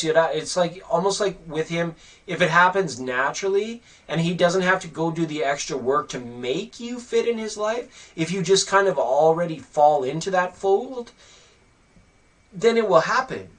Speaker 1: you out. It's almost like with him, if it happens naturally and he doesn't have to go do the extra work to make you fit in his life, if you just kind of already fall into that fold, then it will happen.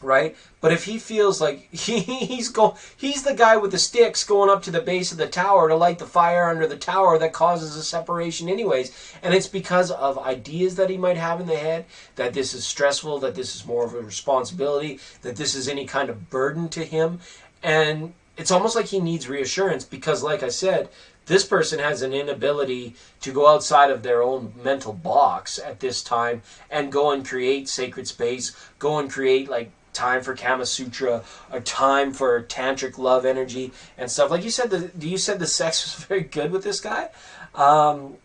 Speaker 1: Right? But if he feels like he's the guy with the sticks going up to the base of the tower to light the fire under the tower that causes a separation anyways, and it's because of ideas that he might have in the head, that this is stressful, that this is more of a responsibility, that this is any kind of burden to him, and it's almost like he needs reassurance, because like I said, this person has an inability to go outside of their own mental box at this time and go and create sacred space, go and create time for Kama Sutra, or time for tantric love energy and stuff. Like you said, you said the sex was very good with this guy. No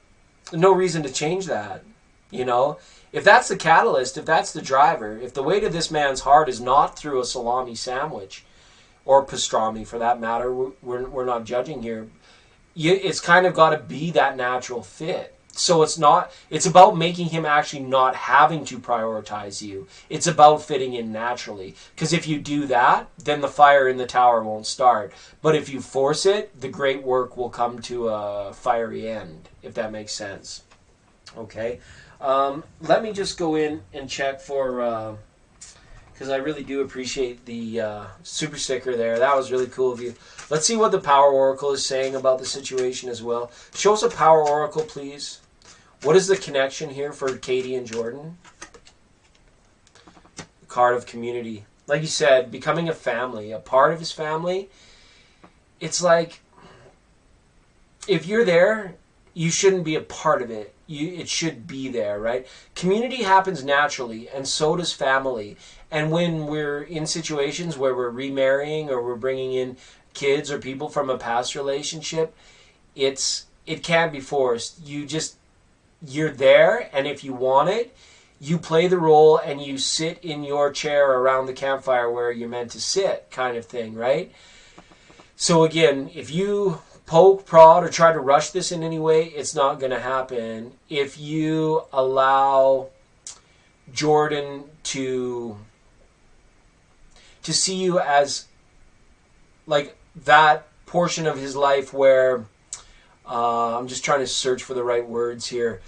Speaker 1: reason to change that. If that's the catalyst, if that's the driver, if the way to this man's heart is not through a salami sandwich, or pastrami for that matter, we're not judging here. It's kind of got to be that natural fit. So it's about making him actually not having to prioritize you. It's about fitting in naturally. Because if you do that, then the fire in the tower won't start. But if you force it, the great work will come to a fiery end, if that makes sense. Okay. Let me just go in and check for, because I really do appreciate the super sticker there. That was really cool of you. Let's see what the Power Oracle is saying about the situation as well. Show us a Power Oracle, please. What is the connection here for Katie and Jordan? Card of community. Like you said, becoming a family, a part of his family. It's like, if you're there, you shouldn't be a part of it. It should be there, right? Community happens naturally, and so does family. And when we're in situations where we're remarrying or we're bringing in kids or people from a past relationship, it can't be forced. You're there, and if you want it, you play the role and you sit in your chair around the campfire where you're meant to sit, kind of thing, right? So again, if you poke, prod, or try to rush this in any way, it's not going to happen. If you allow Jordan to see you as like that portion of his life where I'm just trying to search for the right words here,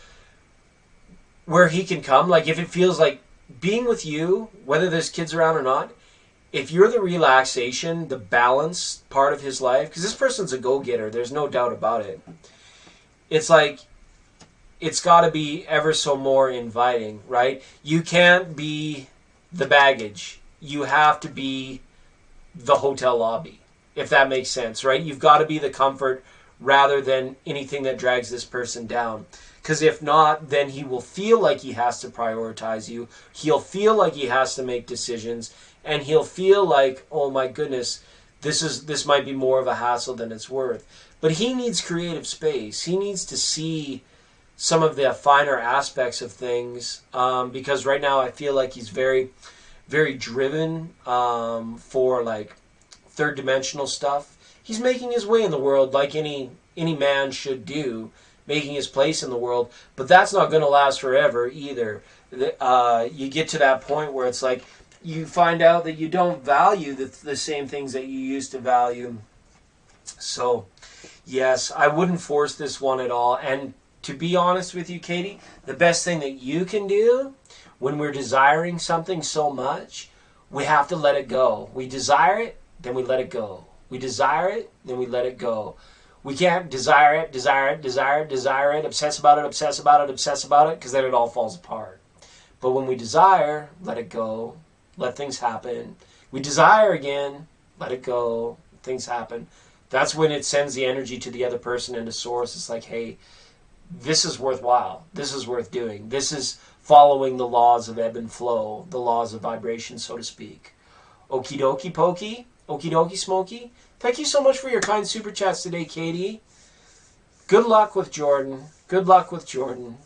Speaker 1: where he can come, like if it feels like being with you, whether there's kids around or not, if you're the relaxation, the balance part of his life, because this person's a go-getter, there's no doubt about it. It's like, it's got to be ever so more inviting, right? You can't be the baggage. You have to be the hotel lobby, if that makes sense, right? You've got to be the comfort rather than anything that drags this person down. Because if not, then he will feel like he has to prioritize you. He'll feel like he has to make decisions. And he'll feel like, oh my goodness, this might be more of a hassle than it's worth. But he needs creative space. He needs to see some of the finer aspects of things. Because right now I feel like he's very, very driven for like third dimensional stuff. He's making his way in the world like any man should do, making his place in the world. But that's not going to last forever either. You get to that point where it's like, you find out that you don't value the same things that you used to value. So, yes, I wouldn't force this one at all. And to be honest with you, Katie, the best thing that you can do when we're desiring something so much, we have to let it go. We desire it, then we let it go. We desire it, then we let it go. We can't desire it, obsess about it, because then it all falls apart. But when we desire, let it go. Let things happen. We desire again, let it go, things happen. That's when it sends the energy to the other person and to source. It's like, hey, this is worthwhile. This is worth doing. This is following the laws of ebb and flow, the laws of vibration, so to speak. Okie dokie pokey, okie dokie smoky. Thank you so much for your kind super chats today, Katie. Good luck with Jordan. Good luck with Jordan.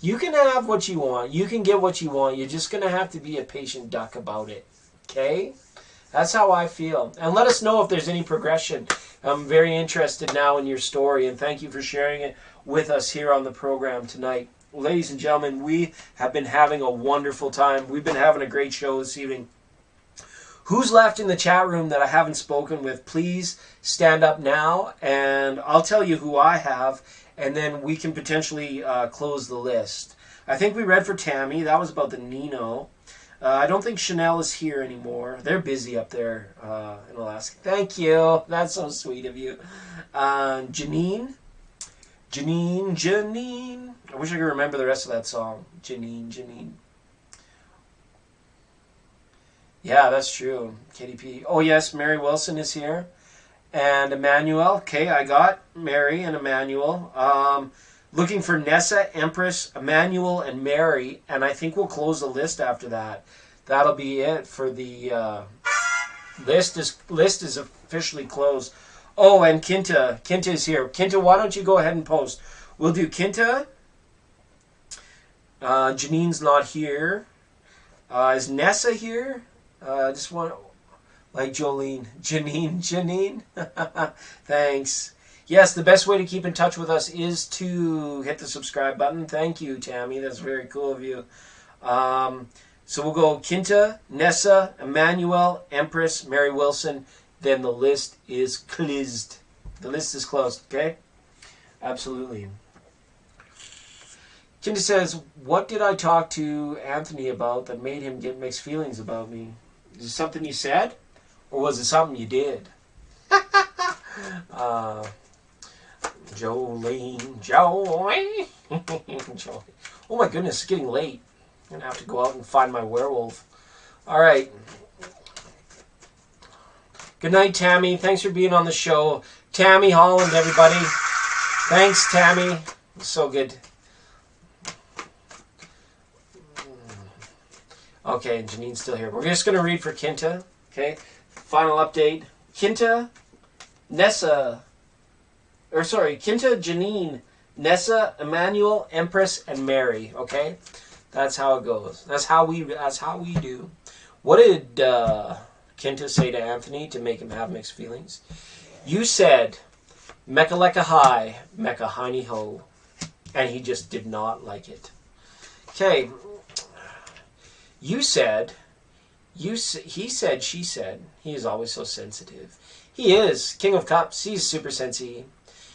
Speaker 1: You can have what you want. You can get what you want. You're just going to have to be a patient duck about it. Okay? That's how I feel. And let us know if there's any progression. I'm very interested now in your story, and thank you for sharing it with us here on the program tonight. Ladies and gentlemen, we have been having a wonderful time. We've been having a great show this evening. Who's left in the chat room that I haven't spoken with? Please stand up now, and I'll tell you who I have, and then we can potentially close the list. I think we read for Tammy. That was about the Nino. I don't think Chanel is here anymore. They're busy up there in Alaska. Thank you. That's so sweet of you. Janine. I wish I could remember the rest of that song. Janine. Yeah, that's true. KDP. Oh, yes, Mary Wilson is here. And Emmanuel. Okay, I got Mary and Emmanuel. Looking for Nessa, Empress, Emmanuel, and Mary. And I think we'll close the list after that. That'll be it for the list. List is officially closed. Oh, and Kinta. Kinta is here. Kinta, why don't you go ahead and post? We'll do Kinta. Janine's not here. Is Nessa here? Just want, like Jolene. Janine. Thanks. Yes, the best way to keep in touch with us is to hit the subscribe button. Thank you, Tammy. That's very cool of you. So we'll go Kinta, Nessa, Emmanuel, Empress, Mary Wilson. Then the list is closed. The list is closed, okay? Absolutely. Kinta says, what did I talk to Anthony about that made him get mixed feelings about me? Is it something you said? Or was it something you did? Jolene. Oh my goodness, it's getting late. I'm going to have to go out and find my werewolf. All right. Good night, Tammy. Thanks for being on the show. Tammy Holland, everybody. Thanks, Tammy. So good. Okay, Janine's still here. We're just going to read for Kinta. Okay. Final update. Kinta, Kinta, Janine, Nessa, Emmanuel, Empress, and Mary. Okay, that's how it goes. That's how we do. What did Kinta say to Anthony to make him have mixed feelings? You said, "Mecca lecca hi, Mecca hiney ho," and he just did not like it. Okay. You said. He said, she said. He is always so sensitive. He is. King of Cups. He's super sensei.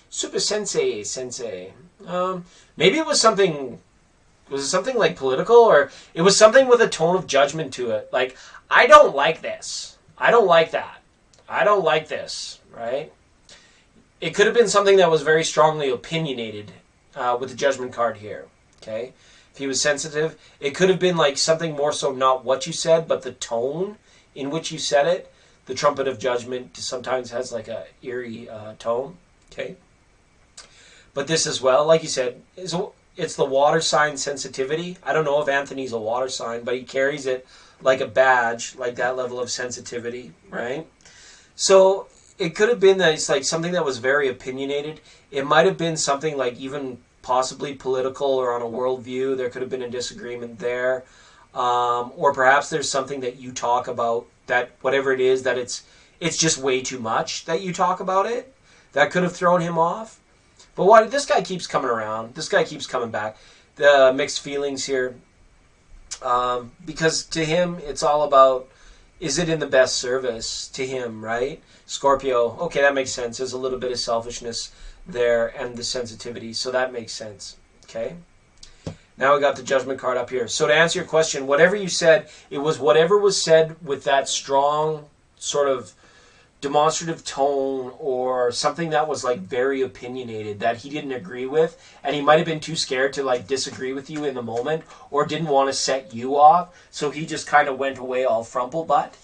Speaker 1: Super sensei. Maybe it was something... Was it something like political? Or it was something with a tone of judgment to it. Like, I don't like this. I don't like that. I don't like this. Right? It could have been something that was very strongly opinionated with the judgment card here. Okay? If he was sensitive, it could have been like something more so not what you said, but the tone in which you said it. The trumpet of judgment sometimes has like a eerie tone. Okay, but this as well, like you said, it's the water sign sensitivity. I don't know if Anthony's a water sign, but he carries it like a badge, like that level of sensitivity, right? So it could have been that it's like something that was very opinionated. It might have been something like even possibly political or on a worldview. There could have been a disagreement there. Or perhaps there's something that you talk about that, whatever it is, that it's just way too much that you talk about it. That could have thrown him off. But this guy keeps coming around. This guy keeps coming back. The mixed feelings here. Because to him, it's all about, is it in the best service to him, right? Scorpio, okay, that makes sense. There's a little bit of selfishness there and the sensitivity, so that makes sense. Okay, now we got the judgment card up here. So to answer your question, whatever you said, it was whatever was said with that strong sort of demonstrative tone or something that was like very opinionated that he didn't agree with, and he might have been too scared to like disagree with you in the moment or didn't want to set you off, so he just kind of went away all frumple butt,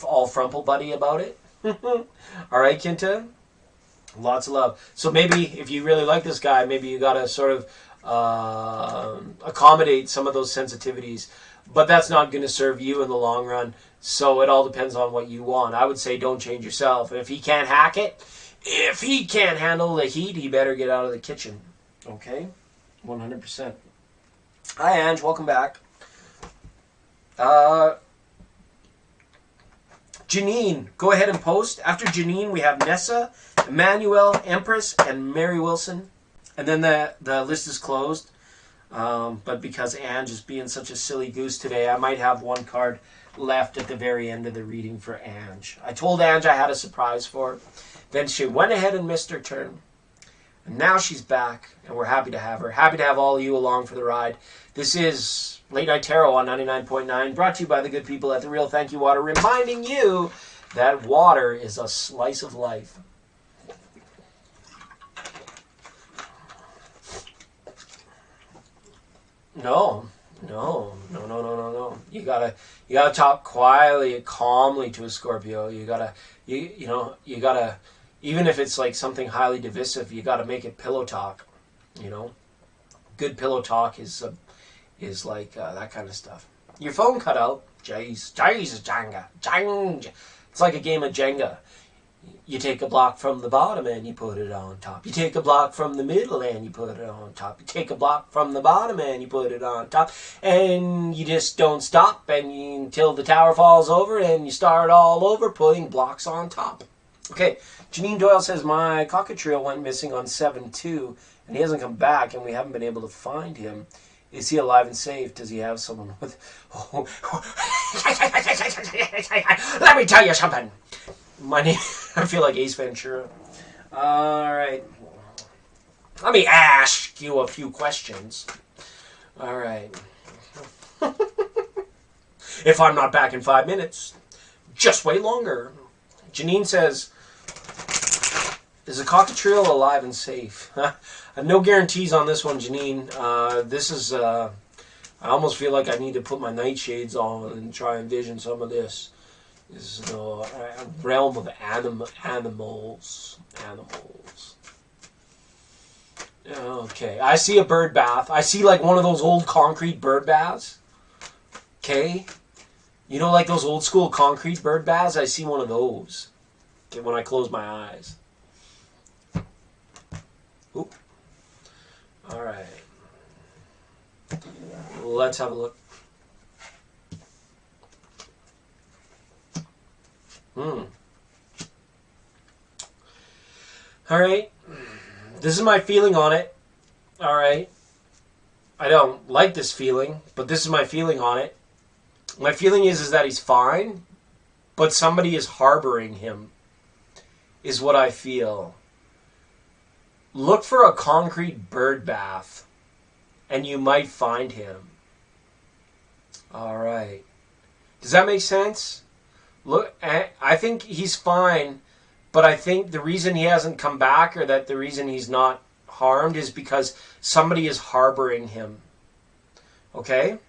Speaker 1: all frumple buddy about it. All right, Kinta. Lots of love. So maybe if you really like this guy, maybe you got to sort of accommodate some of those sensitivities. But that's not going to serve you in the long run. So it all depends on what you want. I would say don't change yourself. And if he can't hack it, if he can't handle the heat, he better get out of the kitchen. Okay? 100%. Hi, Ange. Welcome back. Janine, go ahead and post. After Janine, we have Nessa, Emmanuel, Empress, and Mary Wilson. And then the list is closed. But because Ange is being such a silly goose today, I might have one card left at the very end of the reading for Ange. I told Ange I had a surprise for her. Then she went ahead and missed her turn. And now she's back, and we're happy to have her. Happy to have all of you along for the ride. This is Late Night Tarot on 99.9, brought to you by the good people at The Real Thank You Water, reminding you that water is a slice of life. No. You gotta talk quietly, calmly to a Scorpio. You gotta, even if it's like something highly divisive, you gotta make it pillow talk. Good pillow talk is like that kind of stuff. Your phone cut out. Jenga. It's like a game of Jenga. You take a block from the bottom and you put it on top. You take a block from the middle and you put it on top. You take a block from the bottom and you put it on top. And you just don't stop until the tower falls over and you start all over putting blocks on top. Okay, Janine Doyle says, my cockatiel went missing on 7/2, and he hasn't come back, and we haven't been able to find him. Is he alive and safe? Does he have someone with... Oh. Let me tell you something. My name... I feel like Ace Ventura. All right. Let me ask you a few questions. All right. If I'm not back in 5 minutes, just wait longer. Janine says, is the cockatiel alive and safe? No guarantees on this one, Janine. This is, I almost feel like I need to put my nightshades on and try and envision some of this. This is the realm of animals. Okay, I see a bird bath. I see like one of those old concrete bird baths. Okay? You know, like those old school concrete bird baths? I see one of those. Okay, when I close my eyes. Oop. Alright. Let's have a look. Alright. This is my feeling on it. Alright. I don't like this feeling, but this is my feeling on it. My feeling is that he's fine, but somebody is harboring him, is what I feel. Look for a concrete bird bath, and you might find him. Alright. Does that make sense? Look, I think he's fine, but I think the reason he hasn't come back, or that the reason he's not harmed, is because somebody is harboring him. Okay?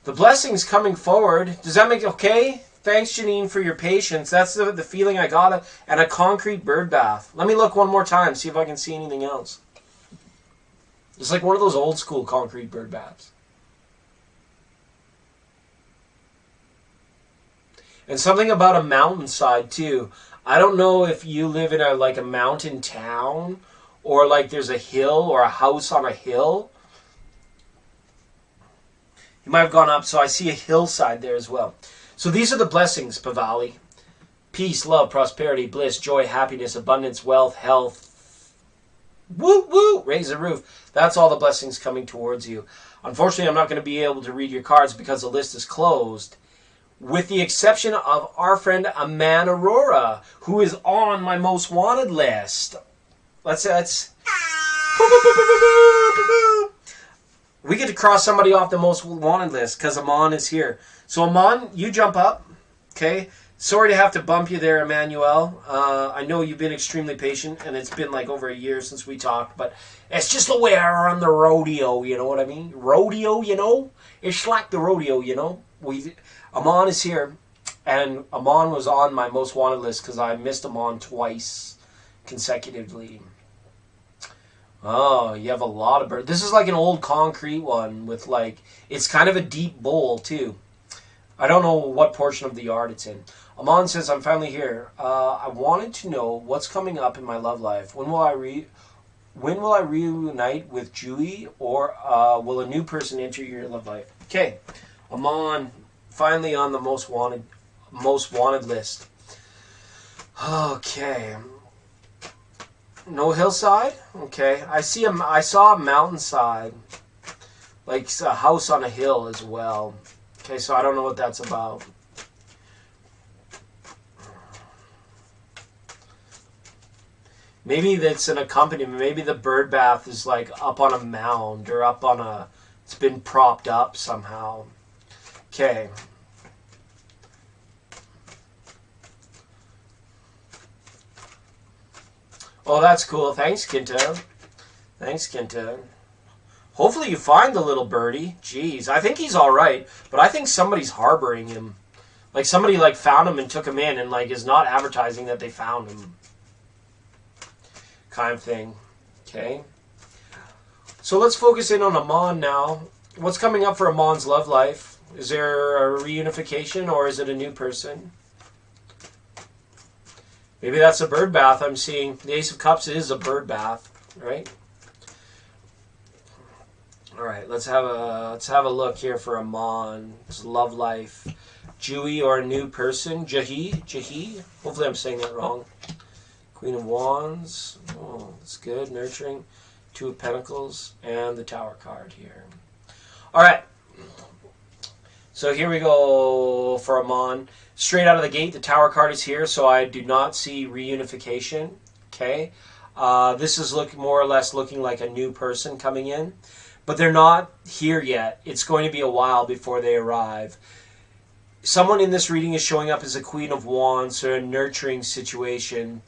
Speaker 1: The blessing's coming forward. Does that make... Okay? Thanks, Janine, for your patience. That's the feeling I got. And a concrete bird bath. Let me look one more time, see if I can see anything else. It's like one of those old school concrete bird baths. And something about a mountainside, too. I don't know if you live in a mountain town, or like there's a hill or a house on a hill. You might have gone up, so I see a hillside there as well. So these are the blessings, Pavali. Peace, love, prosperity, bliss, joy, happiness, abundance, wealth, health. Woo, woo, raise the roof. That's all the blessings coming towards you. Unfortunately, I'm not going to be able to read your cards because the list is closed. With the exception of our friend Aman Aurora, who is on my most wanted list. Let's... We get to cross somebody off the most wanted list because Aman is here. So Aman, you jump up. Okay? Sorry to have to bump you there, Emmanuel. I know you've been extremely patient, and it's been like over a year since we talked, but it's just the way I run the rodeo, you know what I mean? Rodeo, you know? It's like the rodeo, you know? Aman is here, and Aman was on my most wanted list because I missed Aman twice consecutively. Oh, you have a lot of birds. This is like an old concrete one with like... It's kind of a deep bowl, too. I don't know what portion of the yard it's in. Aman says, I'm finally here. I wanted to know what's coming up in my love life. When will I reunite with Julie, or will a new person enter your love life? Okay, Aman, finally on the most wanted list. Okay. No hillside? Okay. I saw a mountainside. Like a house on a hill as well. Okay, so I don't know what that's about. Maybe that's an accompaniment. Maybe the bird bath is like up on a mound or up on a... It's been propped up somehow. Okay. Oh, that's cool. Thanks, Kinta. Thanks, Kinta. Hopefully you find the little birdie. Jeez, I think he's all right, but I think somebody's harboring him. Like somebody like found him and took him in and like is not advertising that they found him. Kind of thing. Okay. So let's focus in on Aman now. What's coming up for Aman's love life? Is there a reunification or is it a new person? Maybe that's a bird bath I'm seeing. The Ace of Cups is a bird bath, right? All right, let's have a look here for Aman's love life. Jewy or a new person. Jahi. Hopefully I'm saying that wrong. Queen of Wands. Oh, that's good. Nurturing. Two of Pentacles. And the Tower card here. All right. So here we go for Amon. Straight out of the gate, the Tower card is here, so I do not see reunification. Okay. This is more or less looking like a new person coming in. But they're not here yet. It's going to be a while before they arrive. Someone in this reading is showing up as a Queen of Wands, so a nurturing situation.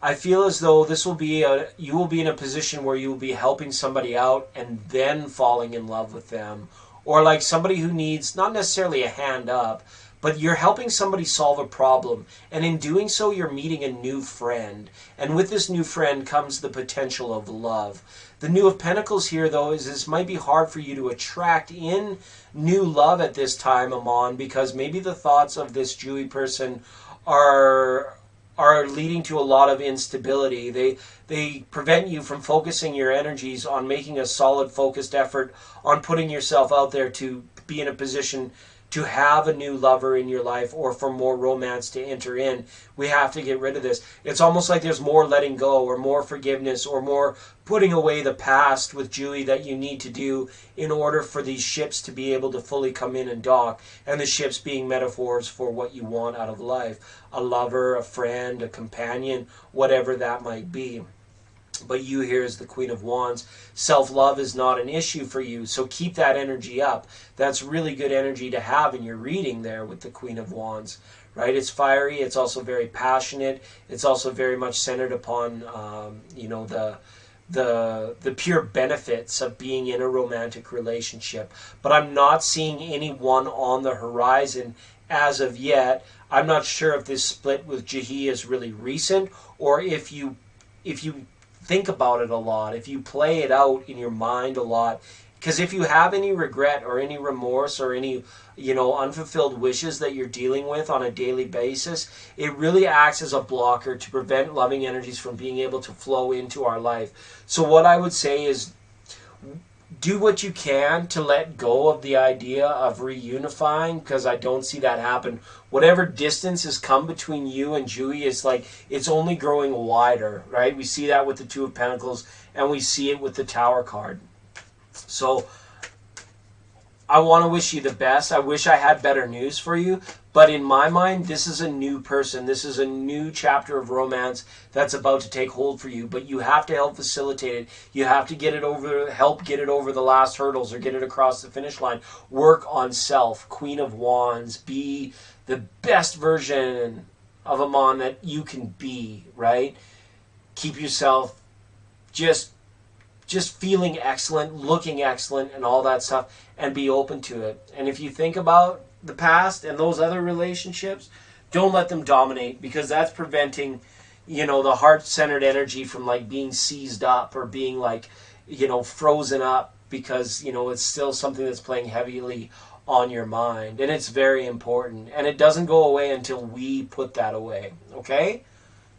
Speaker 1: I feel as though this will be you will be in a position where you will be helping somebody out and then falling in love with them. Or like somebody who needs not necessarily a hand up, but you're helping somebody solve a problem. And in doing so, you're meeting a new friend. And with this new friend comes the potential of love. The New of Pentacles here, though, is this might be hard for you to attract in new love at this time, Amon, because maybe the thoughts of this Jewy person are leading to a lot of instability. They prevent you from focusing your energies on making a solid, focused effort on putting yourself out there to be in a position to have a new lover in your life or for more romance to enter in. We have to get rid of this. It's almost like there's more letting go or more forgiveness or more putting away the past with Jewy that you need to do in order for these ships to be able to fully come in and dock. And the ships being metaphors for what you want out of life. A lover, a friend, a companion, whatever that might be. But you here as the Queen of Wands, self-love is not an issue for you, so keep that energy up. That's really good energy to have in your reading there with the Queen of Wands, right? It's fiery, it's also very passionate, it's also very much centered upon, the pure benefits of being in a romantic relationship. But I'm not seeing anyone on the horizon as of yet. I'm not sure if this split with Jahi is really recent or if you think about it a lot, if you play it out in your mind a lot. Because if you have any regret or any remorse or any, unfulfilled wishes that you're dealing with on a daily basis, it really acts as a blocker to prevent loving energies from being able to flow into our life. So what I would say is do what you can to let go of the idea of reunifying, because I don't see that happen. Whatever distance has come between you and Jewy is like it's only growing wider, right? We see that with the Two of Pentacles and we see it with the Tower card. So I want to wish you the best. I wish I had better news for you. But in my mind, this is a new person. This is a new chapter of romance that's about to take hold for you. But you have to help facilitate it. You have to help get it over the last hurdles or get it across the finish line. Work on self. Queen of Wands. Be the best version of Amon that you can be, right? Keep yourself just feeling excellent, looking excellent, and all that stuff, and be open to it. And if you think about the past and those other relationships, don't let them dominate, because that's preventing, the heart-centered energy from like being seized up or being like, frozen up, because, it's still something that's playing heavily on your mind. And it's very important. And it doesn't go away until we put that away. Okay?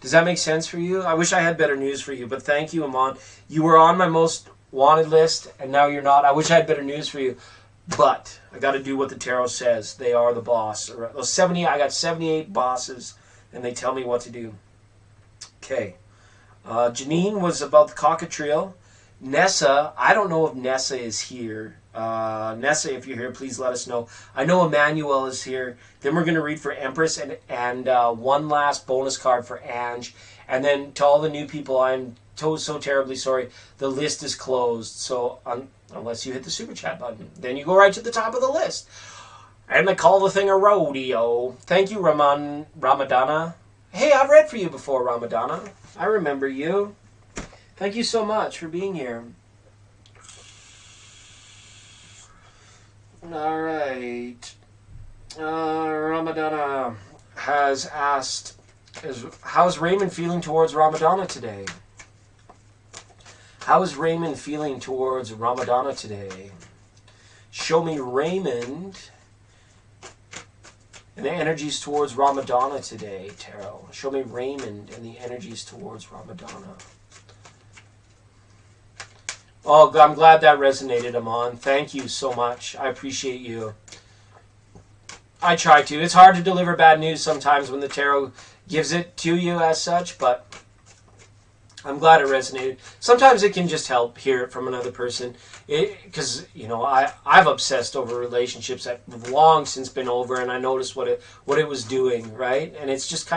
Speaker 1: Does that make sense for you? I wish I had better news for you, but thank you, Amon. You were on my most wanted list, and now you're not. I wish I had better news for you, but I got to do what the tarot says. They are the boss. I got 78 bosses, and they tell me what to do. Okay. Janine was about the cockatriel. Nessa, I don't know if Nessa is here. Nessa, if you're here, please let us know. I know Emmanuel is here. Then we're going to read for Empress and one last bonus card for Ange. And then to all the new people, I'm so terribly sorry. The list is closed. So unless you hit the super chat button, then you go right to the top of the list. And they call the thing a rodeo. Thank you, Ramadana. Hey, I've read for you before, Ramadana. I remember you. Thank you so much for being here. All right. Ramadana has asked, how's Raymond feeling towards Ramadana today? How is Raymond feeling towards Ramadana today? Show me Raymond and the energies towards Ramadana today, Tarot. Show me Raymond and the energies towards Ramadana. Oh, I'm glad that resonated, Amon. Thank you so much. I appreciate you. I try to. It's hard to deliver bad news sometimes when the tarot gives it to you as such, but I'm glad it resonated. Sometimes it can just help hear it from another person. Because, I've obsessed over relationships that have long since been over, and I noticed what it was doing, right? And it's just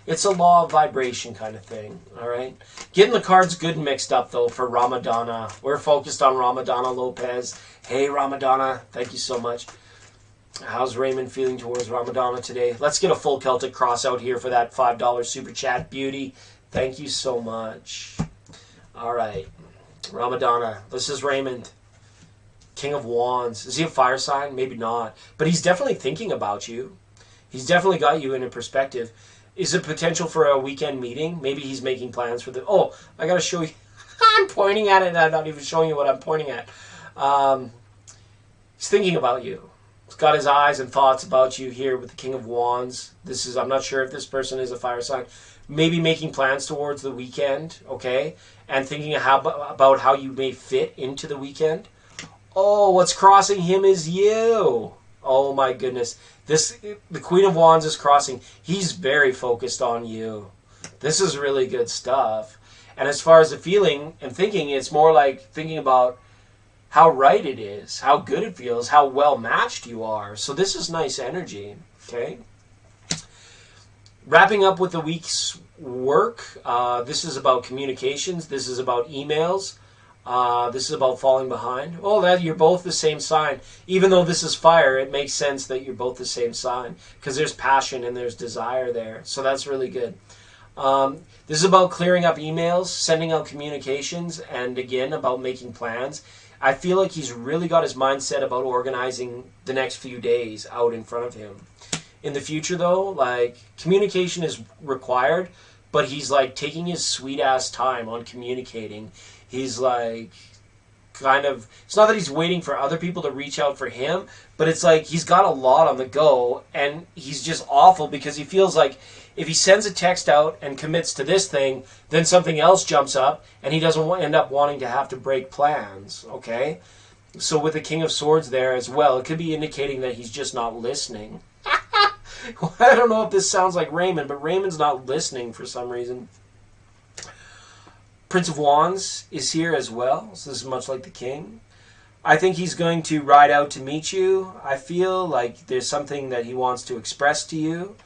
Speaker 1: it's a law of vibration kind of thing, all right? Getting the cards good and mixed up, though, for Ramadana. We're focused on Ramadana Lopez. Hey, Ramadana, thank you so much. How's Raymond feeling towards Ramadana today? Let's get a full Celtic cross out here for that $5 super chat, beauty. Thank you so much. All right. Ramadana. This is Raymond. King of Wands. Is he a fire sign? Maybe not. But he's definitely thinking about you. He's definitely got you in a perspective. Is it potential for a weekend meeting? Maybe he's making plans for the... Oh, I got to show you. I'm pointing at it and I'm not even showing you what I'm pointing at. He's thinking about you. He's got his eyes and thoughts about you here with the King of Wands. I'm not sure if this person is a fire sign. Maybe making plans towards the weekend, okay? And thinking about how you may fit into the weekend. Oh, what's crossing him is you. Oh my goodness. The Queen of Wands is crossing. He's very focused on you. This is really good stuff. And as far as the feeling and thinking, it's more like thinking about how right it is, how good it feels, how well matched you are. So this is nice energy, okay? Wrapping up with the week's work, this is about communications, this is about emails, this is about falling behind. Oh, that you're both the same sign. Even though this is fire, it makes sense that you're both the same sign because there's passion and there's desire there. So that's really good. This is about clearing up emails, sending out communications, and again, about making plans. I feel like he's really got his mindset about organizing the next few days out in front of him. In the future, though, like, communication is required, but he's, like, taking his sweet-ass time on communicating. He's, like, it's not that he's waiting for other people to reach out for him, but it's like he's got a lot on the go, and he's just awful because he feels like if he sends a text out and commits to this thing, then something else jumps up, and he doesn't end up wanting to have to break plans, okay? So with the King of Swords there as well, it could be indicating that he's just not listening. I don't know if this sounds like Raymond, but Raymond's not listening for some reason. Prince of Wands is here as well, so this is much like the King. I think he's going to ride out to meet you. I feel like there's something that he wants to express to you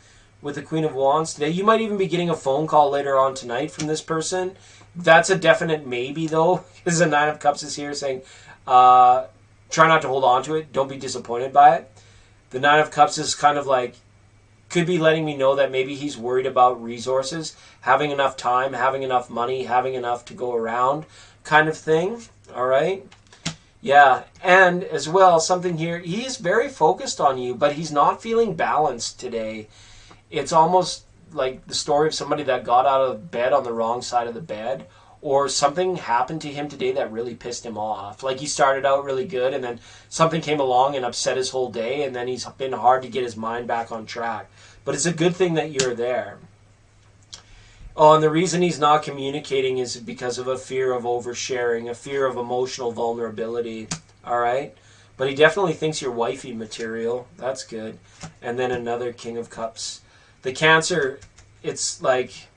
Speaker 1: with the Queen of Wands today. You might even be getting a phone call later on tonight from this person. That's a definite maybe, though, because the Nine of Cups is here saying, try not to hold on to it. Don't be disappointed by it. The Nine of Cups is kind of like, could be letting me know that maybe he's worried about resources, having enough time, having enough money, having enough to go around kind of thing. All right? Yeah. And as well, something here, he's very focused on you, but he's not feeling balanced today. It's almost like the story of somebody that got out of bed on the wrong side of the bed, or something happened to him today that really pissed him off. Like he started out really good, and then something came along and upset his whole day, and then he's been hard to get his mind back on track. But it's a good thing that you're there. Oh, and the reason he's not communicating is because of a fear of oversharing, a fear of emotional vulnerability. All right? But he definitely thinks you're wifey material. That's good. And then another King of Cups. The Cancer, it's like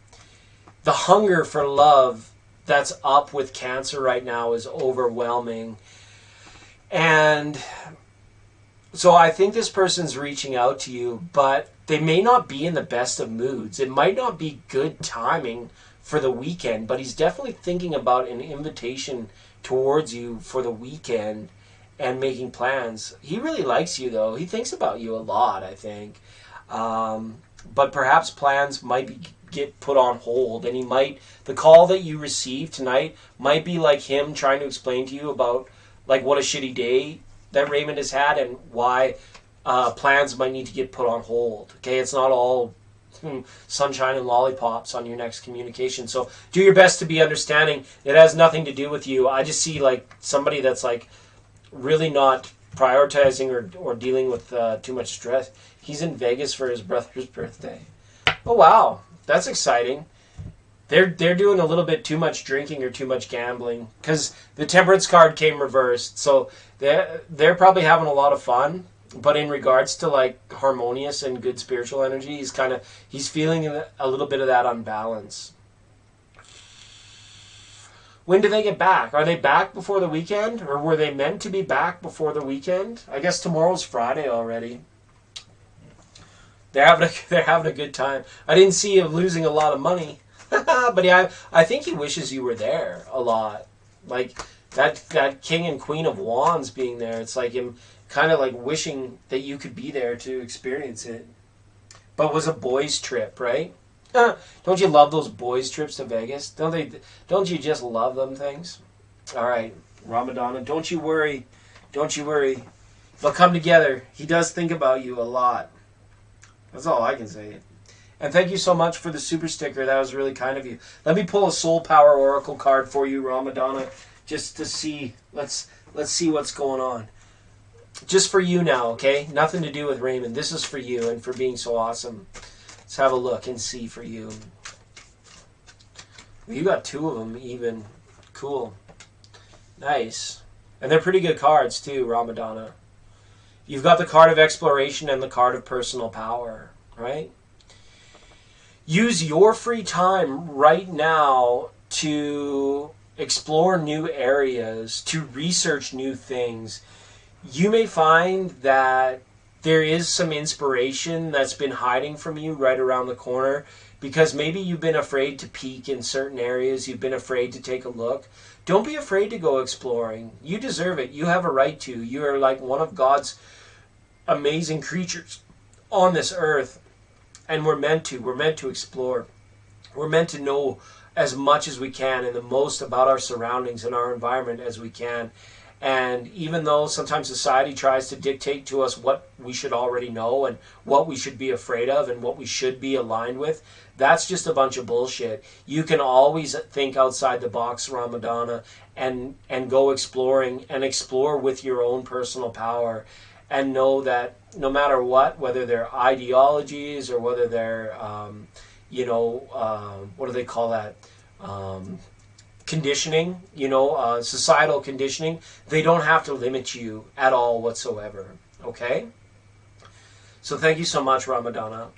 Speaker 1: the hunger for love that's up with Cancer right now is overwhelming. And so I think this person's reaching out to you, but they may not be in the best of moods. It might not be good timing for the weekend, but he's definitely thinking about an invitation towards you for the weekend and making plans. He really likes you, though. He thinks about you a lot, I think. But perhaps plans might get put on hold, and the call that you received tonight might be like him trying to explain to you about like what a shitty day that Raymond has had and why plans might need to get put on hold. Okay, it's not all sunshine and lollipops on your next communication. So do your best to be understanding. It has nothing to do with you. I just see like somebody that's like really not prioritizing or dealing with too much stress. He's in Vegas for his brother's birthday. Oh wow, that's exciting. They're doing a little bit too much drinking or too much gambling because the Temperance card came reversed. So they're probably having a lot of fun But in regards to like harmonious and good spiritual energy, he's feeling a little bit of that unbalance. When do they get back? Are they back before the weekend? Or were they meant to be back before the weekend? I guess tomorrow's Friday already. They're having a good time. I didn't see him losing a lot of money. But yeah, I think he wishes you were there a lot. Like that king and queen of wands being there. It's like him kind of like wishing that you could be there to experience it. But it was a boys' trip, right? Don't you love those boys' trips to Vegas? Don't you just love them things? All right, Ramadana, don't you worry. Don't you worry. They'll come together. He does think about you a lot. That's all I can say. And thank you so much for the super sticker. That was really kind of you. Let me pull a Soul Power Oracle card for you, Ramadana, just to see. Let's see what's going on. Just for you now, okay? Nothing to do with Raymond. This is for you and for being so awesome. Let's have a look and see for you. You got two of them even. Cool. Nice. And they're pretty good cards too, Ramadana. You've got the card of exploration and the card of personal power, right? Use your free time right now to explore new areas, to research new things. You may find that there is some inspiration that's been hiding from you right around the corner because maybe you've been afraid to peek in certain areas. You've been afraid to take a look. Don't be afraid to go exploring. You deserve it. You have a right to. You are like one of God's amazing creatures on this earth. And we're meant to explore. We're meant to know as much as we can and the most about our surroundings and our environment as we can. And even though sometimes society tries to dictate to us what we should already know and what we should be afraid of and what we should be aligned with, that's just a bunch of bullshit. You can always think outside the box, Ramadana, and go exploring and explore with your own personal power. And know that no matter what, whether they're ideologies or whether they're, what do they call that? Conditioning, societal conditioning, they don't have to limit you at all whatsoever. Okay? So thank you so much, Ramadana.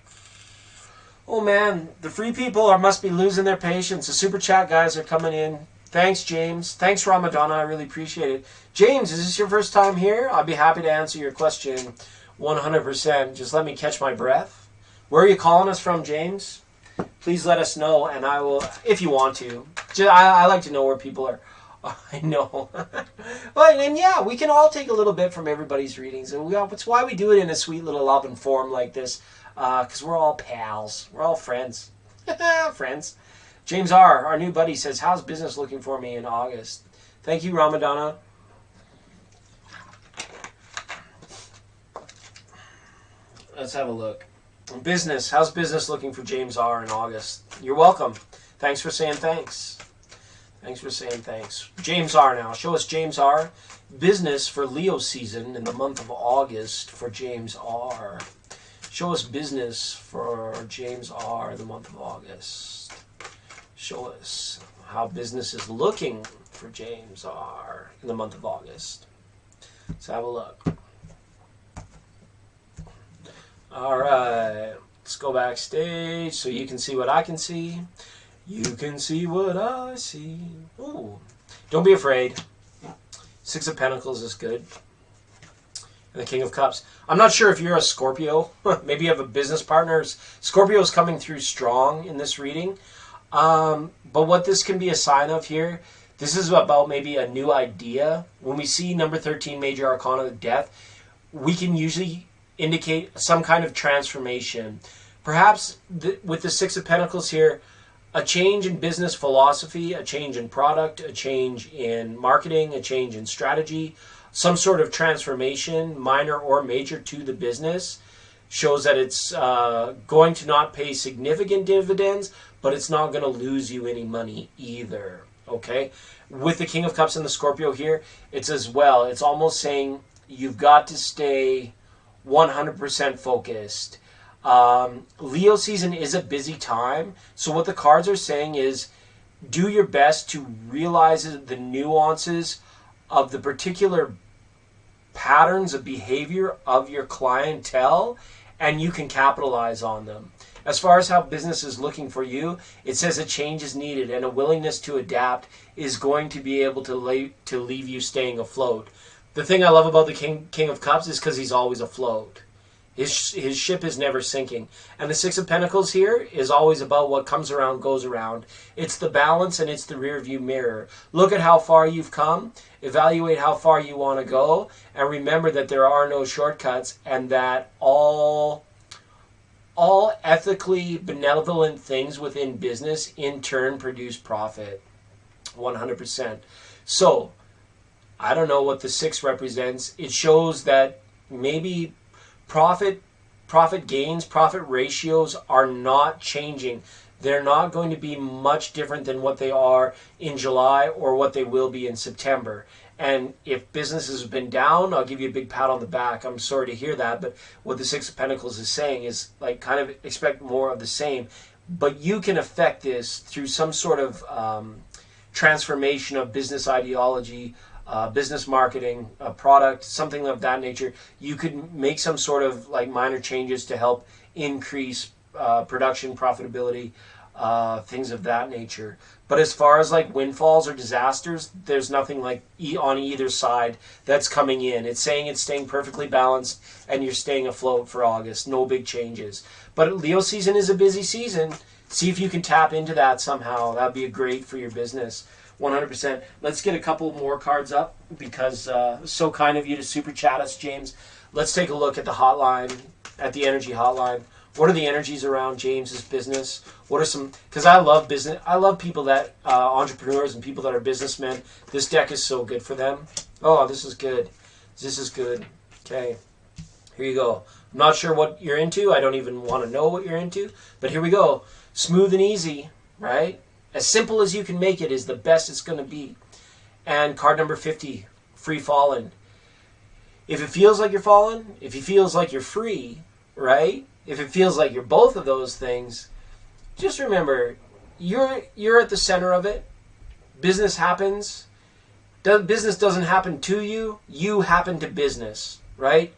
Speaker 1: Oh man, the free people must be losing their patience. The super chat guys are coming in. Thanks, James. Thanks, Ramadana. I really appreciate it. James, is this your first time here? I'll be happy to answer your question 100%. Just let me catch my breath. Where are you calling us from, James? Please let us know, and I will, if you want to. I like to know where people are. I know. Well, and yeah, we can all take a little bit from everybody's readings. And that's why we do it in a sweet little open form like this. Because we're all pals. We're all friends. Friends. James R., our new buddy, says, how's business looking for me in August? Thank you, Ramadana. Let's have a look. Business. How's business looking for James R. in August? You're welcome. Thanks for saying thanks. Thanks for saying thanks. James R. now. Show us James R. Business for Leo season in the month of August for James R. Show us business for James R. the month of August. Show us how business is looking for James R. in the month of August. Let's have a look. All right. Let's go backstage so you can see what I can see. You can see what I see. Ooh. Don't be afraid. Six of Pentacles is good. And the King of Cups. I'm not sure if you're a Scorpio. Maybe you have a business partner. Scorpio's coming through strong in this reading. But what this can be a sign of here, this is about maybe a new idea. When we see number 13, Major Arcana of Death, we can usually indicate some kind of transformation. Perhaps with the Six of Pentacles here, a change in business philosophy, a change in product, a change in marketing, a change in strategy, some sort of transformation, minor or major, to the business. Shows that it's going to not pay significant dividends, but it's not going to lose you any money either. Okay? With the King of Cups and the Scorpio here, it's as well. It's almost saying you've got to stay 100% focused. Leo season is a busy time. So what the cards are saying is do your best to realize the nuances of the particular patterns of behavior of your clientele, and you can capitalize on them. As far as how business is looking for you, it says a change is needed and a willingness to adapt is going to be able to leave you staying afloat. The thing I love about the King of Cups is because he's always afloat. His ship is never sinking. And the Six of Pentacles here is always about what comes around goes around. It's the balance and it's the rear view mirror. Look at how far you've come. Evaluate how far you want to go. And remember that there are no shortcuts, and that all ethically benevolent things within business in turn produce profit. 100%. So, I don't know what the 6 represents. It shows that maybe profit gains, profit ratios are not changing. They're not going to be much different than what they are in July or what they will be in September. And if business has been down, I'll give you a big pat on the back. I'm sorry to hear that, but what the Six of Pentacles is saying is like kind of expect more of the same. But you can affect this through some sort of transformation of business ideology, business marketing, a product, something of that nature. You could make some sort of like minor changes to help increase production, profitability, things of that nature. But as far as like windfalls or disasters, there's nothing like on either side that's coming in. It's saying it's staying perfectly balanced and you're staying afloat for August. No big changes. But Leo season is a busy season. See if you can tap into that somehow. That'd be great for your business. 100%. Let's get a couple more cards up because so kind of you to super chat us, James. Let's take a look at the hotline, at the energy hotline. What are the energies around James's business? What are some, because I love business. I love people that, entrepreneurs and people that are businessmen. This deck is so good for them. Oh, this is good. This is good. Okay. Here you go. I'm not sure what you're into. I don't even want to know what you're into. But here we go. Smooth and easy, right? As simple as you can make it is the best it's going to be. And card number 50, free falling. If it feels like you're falling, if it feels like you're free, right? If it feels like you're both of those things, just remember, you're at the center of it. Business happens. Business doesn't happen to you. You happen to business, right?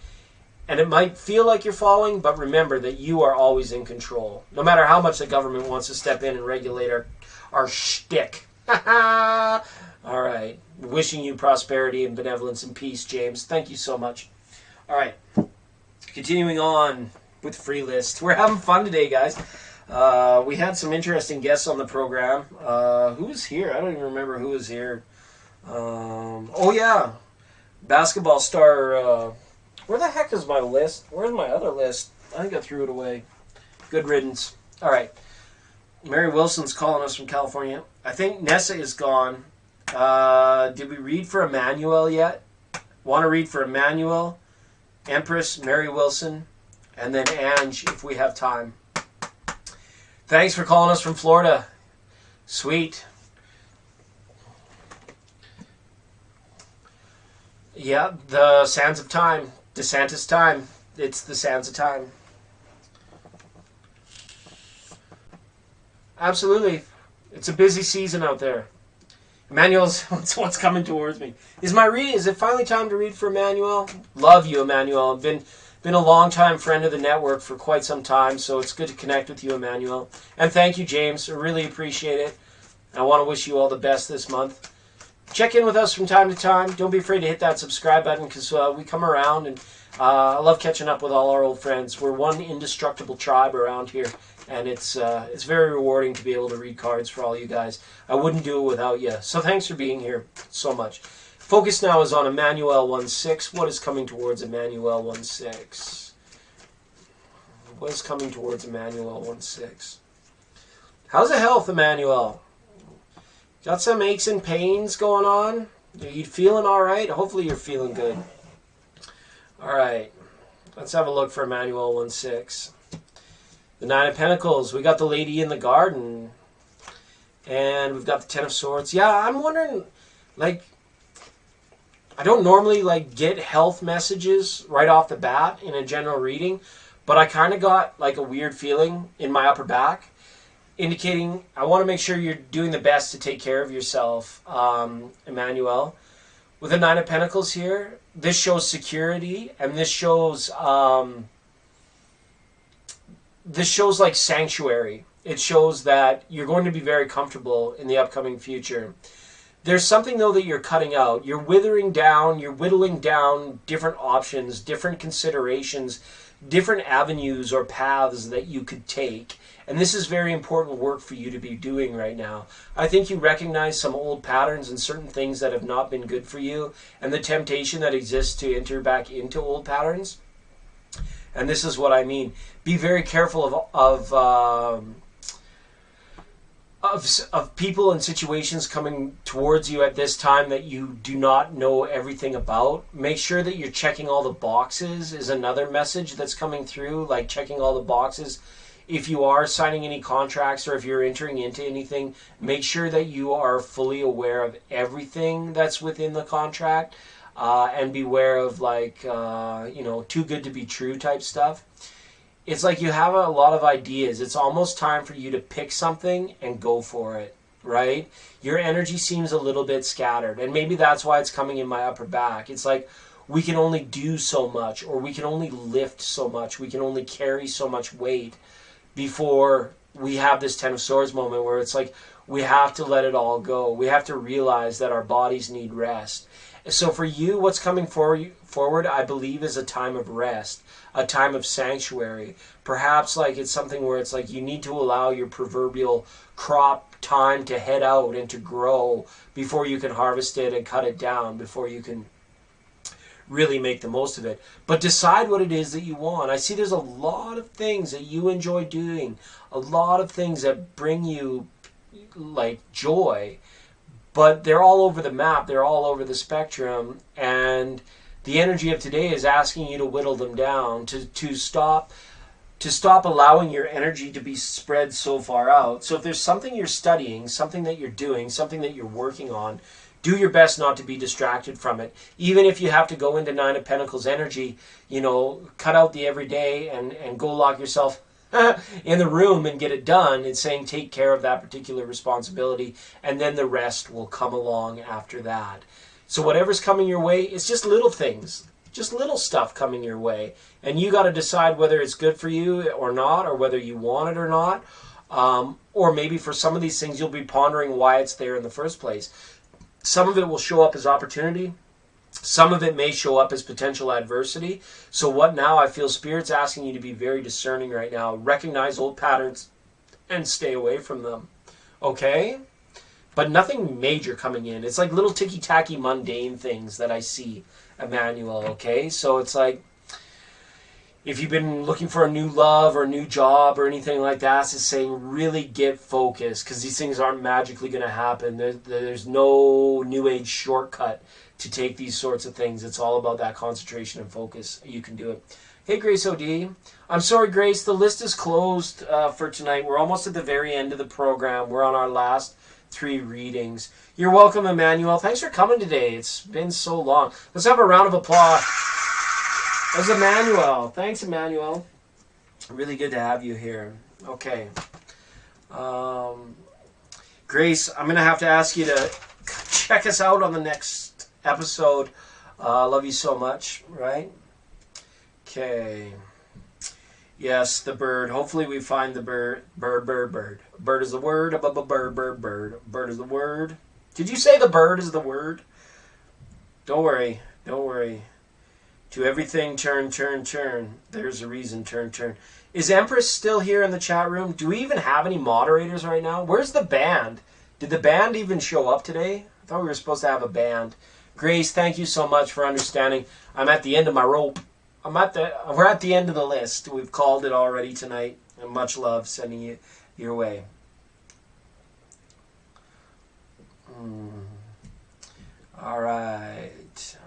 Speaker 1: And it might feel like you're falling, but remember that you are always in control. No matter how much the government wants to step in and regulate our shtick. All right. Wishing you prosperity and benevolence and peace, James. Thank you so much. All right. Continuing on with free list. We're having fun today, guys. We had some interesting guests on the program. Who was here? I don't even remember who was here. Oh, yeah. Basketball star. Where the heck is my list? Where's my other list? I think I threw it away. Good riddance. All right. Mary Wilson's calling us from California. I think Nessa is gone. Did we read for Emmanuel yet? Want to read for Emmanuel, Empress, Mary Wilson, and then Ange if we have time. Thanks for calling us from Florida. Sweet. Yeah, the sands of time. DeSantis time. It's the sands of time. Absolutely. It's a busy season out there. Emmanuel's what's coming towards me. Is it finally time to read for Emmanuel? Love you, Emmanuel. I've been a long-time friend of the network for quite some time, so it's good to connect with you, Emmanuel. And thank you, James. I really appreciate it. I want to wish you all the best this month. Check in with us from time to time. Don't be afraid to hit that subscribe button because we come around, and I love catching up with all our old friends. We're one indestructible tribe around here, and it's very rewarding to be able to read cards for all you guys. I wouldn't do it without you. So thanks for being here so much. Focus now is on Emmanuel 1-6. What is coming towards Emmanuel 1-6? What is coming towards Emmanuel 1-6? How's the health, Emmanuel? Got some aches and pains going on? Are you feeling all right? Hopefully you're feeling good. All right. Let's have a look for Emmanuel 1-6. The Nine of Pentacles. We got the Lady in the Garden. And we've got the Ten of Swords. Yeah, I'm wondering, like, I don't normally, like, get health messages right off the bat in a general reading, but I kind of got, like, a weird feeling in my upper back, indicating I want to make sure you're doing the best to take care of yourself, Emmanuel. with the Nine of Pentacles here, this shows security, and this shows like sanctuary. It shows that you're going to be very comfortable in the upcoming future. There's something, though, that you're cutting out. You're withering down, you're whittling down different options, different considerations, different avenues or paths that you could take. And this is very important work for you to be doing right now. I think you recognize some old patterns and certain things that have not been good for you, and the temptation that exists to enter back into old patterns. And this is what I mean. Be very careful of people and situations coming towards you at this time that you do not know everything about. Make sure that you're checking all the boxes is another message that's coming through, like checking all the boxes. If you are signing any contracts or if you're entering into anything, make sure that you are fully aware of everything that's within the contract, and beware of too good to be true type stuff. It's like you have a lot of ideas. It's almost time for you to pick something and go for it, right? Your energy seems a little bit scattered, and maybe that's why it's coming in my upper back. It's like we can only do so much, or we can only lift so much, we can only carry so much weight before we have this Ten of Swords moment where it's like we have to let it all go. We have to realize that our bodies need rest. So for you, what's coming forward, I believe, is a time of rest, a time of sanctuary. Perhaps like it's something where it's like you need to allow your proverbial crop time to head out and to grow before you can harvest it and cut it down, before you can really make the most of it. But decide what it is that you want. I see there's a lot of things that you enjoy doing, a lot of things that bring you like joy, but they're all over the map, they're all over the spectrum, and the energy of today is asking you to whittle them down, to stop allowing your energy to be spread so far out. So if there's something you're studying, something that you're doing, something that you're working on, do your best not to be distracted from it. Even if you have to go into Nine of Pentacles energy, cut out the everyday and go lock yourself in the room and get it done. It's saying take care of that particular responsibility, and then the rest will come along after that. So whatever's coming your way, it's just little things, just little stuff coming your way, and you got to decide whether it's good for you or not, or whether you want it or not, or maybe for some of these things you'll be pondering why it's there in the first place. Some of it will show up as opportunity. Some of it may show up as potential adversity. So what now? I feel Spirit's asking you to be very discerning right now. Recognize old patterns and stay away from them. Okay? But nothing major coming in. It's like little ticky-tacky mundane things that I see, Emmanuel. Okay? So it's like, if you've been looking for a new love or a new job or anything like that, it's saying really get focused, because these things aren't magically going to happen. There's no new age shortcut to take these sorts of things. It's all about that concentration and focus. You can do it. Hey, Grace OD. I'm sorry, Grace. The list is closed for tonight. We're almost at the very end of the program. We're on our last 3 readings. You're welcome, Emmanuel. Thanks for coming today. It's been so long. Let's have a round of applause. That's Emmanuel. Thanks, Emmanuel. Really good to have you here. Okay. Grace, I'm going to have to ask you to check us out on the next episode. Love you so much, right? Okay. Yes, the bird. Hopefully we find the bird. Bird. Bird is the word. Bird. Bird is the word. Did you say the bird is the word? Don't worry. To everything, turn. There's a reason, turn. Is Empress still here in the chat room? Do we even have any moderators right now? Where's the band? Did the band even show up today? I thought we were supposed to have a band. Grace, thank you so much for understanding. I'm at the end of my rope. We're at the end of the list. We've called it already tonight. And much love sending you your way. All right.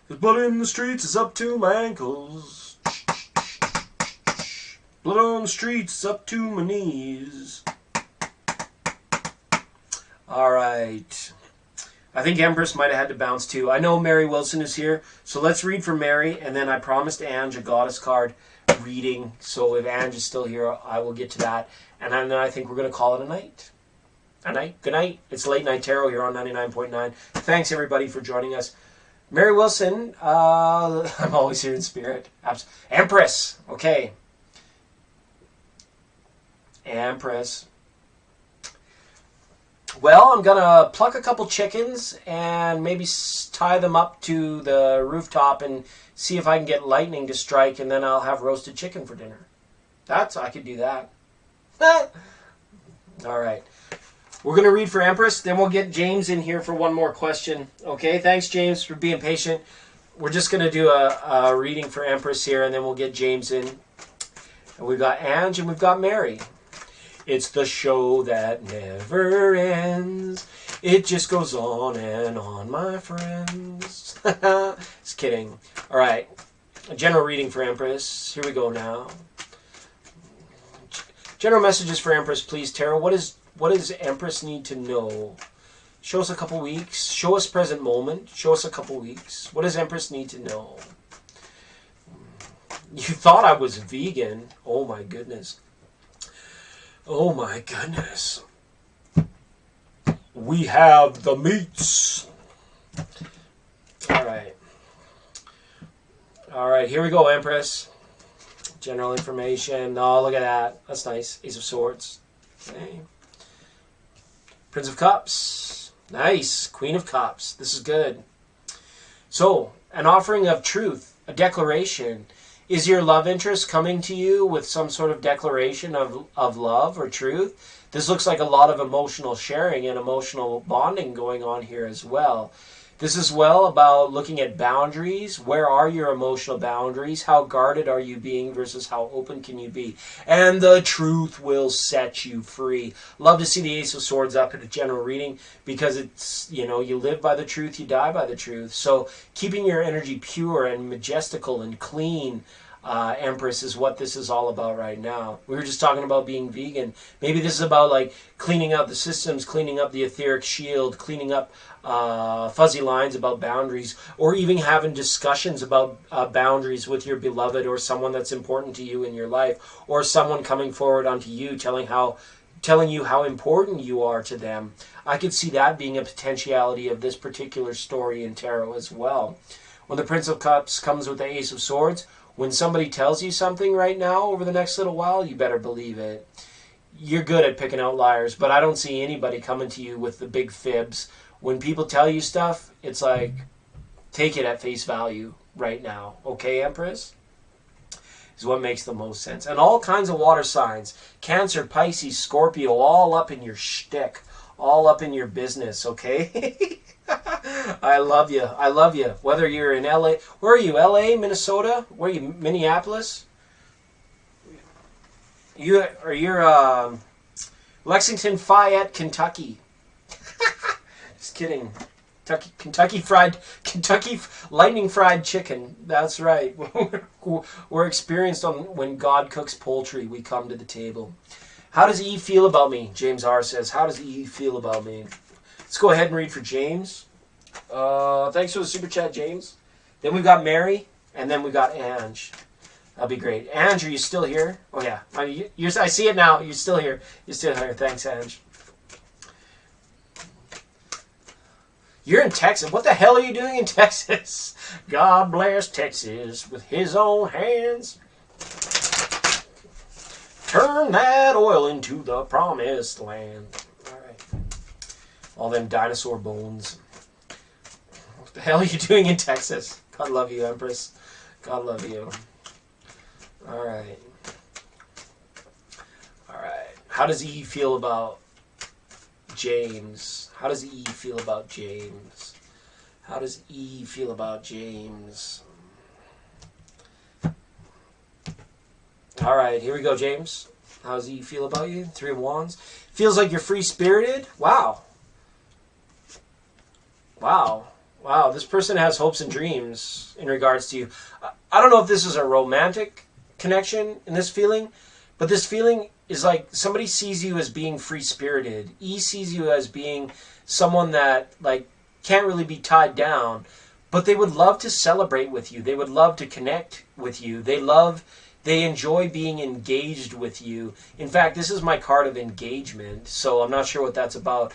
Speaker 1: There's blood in the streets, it's up to my ankles. Blood on the streets, it's up to my knees. Alright. I think Empress might have had to bounce too. I know Mary Wilson is here, so let's read for Mary, and then I promised Ange a goddess card reading. So if Ange is still here, I will get to that. And then I think we're going to call it a night. A night. Good night. It's Late Night Tarot here on 99.9. Thanks, everybody, for joining us. Mary Wilson, I'm always here in spirit. Empress. Okay. Empress. Well, I'm going to pluck a couple chickens and maybe tie them up to the rooftop and see if I can get lightning to strike, and then I'll have roasted chicken for dinner. I could do that. All right. We're going to read for Empress, then we'll get James in here for one more question. Okay, thanks, James, for being patient. We're just going to do a reading for Empress here, and then we'll get James in. And we've got Ange and we've got Mary. It's the show that never ends. It just goes on and on, my friends. Just kidding. All right, a general reading for Empress. Here we go now. General messages for Empress, please, Tarot. What does Empress need to know? Show us a couple weeks. Show us present moment. Show us a couple weeks. What does Empress need to know? You thought I was vegan. Oh my goodness. Oh my goodness. We have the meats. All right. All right, here we go, Empress. General information. Oh, look at that. That's nice. Ace of Swords. Okay. Prince of Cups. Nice. Queen of Cups. This is good. So, an offering of truth, a declaration. Is your love interest coming to you with some sort of declaration of love or truth? This looks like a lot of emotional sharing and emotional bonding going on here as well. This is well about looking at boundaries. Where are your emotional boundaries? How guarded are you being versus how open can you be? And the truth will set you free. Love to see the Ace of Swords up in a general reading because it's, you live by the truth, you die by the truth. So keeping your energy pure and majestical and clean, Empress, is what this is all about right now. We were just talking about being vegan. Maybe this is about like cleaning out the systems, cleaning up the etheric shield, cleaning up fuzzy lines about boundaries, or even having discussions about boundaries with your beloved or someone that's important to you in your life, or someone coming forward onto you telling you how important you are to them. I could see that being a potentiality of this particular story in tarot as well. When the Prince of Cups comes with the Ace of Swords, when somebody tells you something right now over the next little while, you better believe it. You're good at picking out liars, but I don't see anybody coming to you with the big fibs. When people tell you stuff, it's like, take it at face value right now. Okay, Empress? Is what makes the most sense. And all kinds of water signs. Cancer, Pisces, Scorpio, all up in your shtick. All up in your business, okay? I love you. I love you. Whether you're in LA. Where are you? LA, Minnesota? Where are you? Minneapolis? You're Lexington, Fayette, Kentucky. Just kidding. Kentucky lightning fried chicken. That's right. We're experienced on when God cooks poultry. We come to the table. How does E feel about me? James R says. How does E feel about me? Let's go ahead and read for James. Thanks for the super chat, James. Then we've got Mary, and then we got Ange. That'll be great. Ange, are you still here? Oh yeah, I see it now. You're still here. You're still here. Thanks, Ange. You're in Texas. What the hell are you doing in Texas? God bless Texas with his own hands. Turn that oil into the promised land. All right. All them dinosaur bones. What the hell are you doing in Texas? God love you, Empress. God love you. All right. All right. How does E feel about James? How does E feel about James? How does E feel about James? All right, here we go, James. How does E feel about you? Three of Wands. Feels like you're free-spirited? Wow. Wow. Wow, this person has hopes and dreams in regards to you. I don't know if this is a romantic connection in this feeling, but this feeling is like somebody sees you as being free-spirited. E sees you as being someone that like can't really be tied down, but they would love to celebrate with you. They would love to connect with you. They love They enjoy being engaged with you. In fact, this is my card of engagement, so I'm not sure what that's about.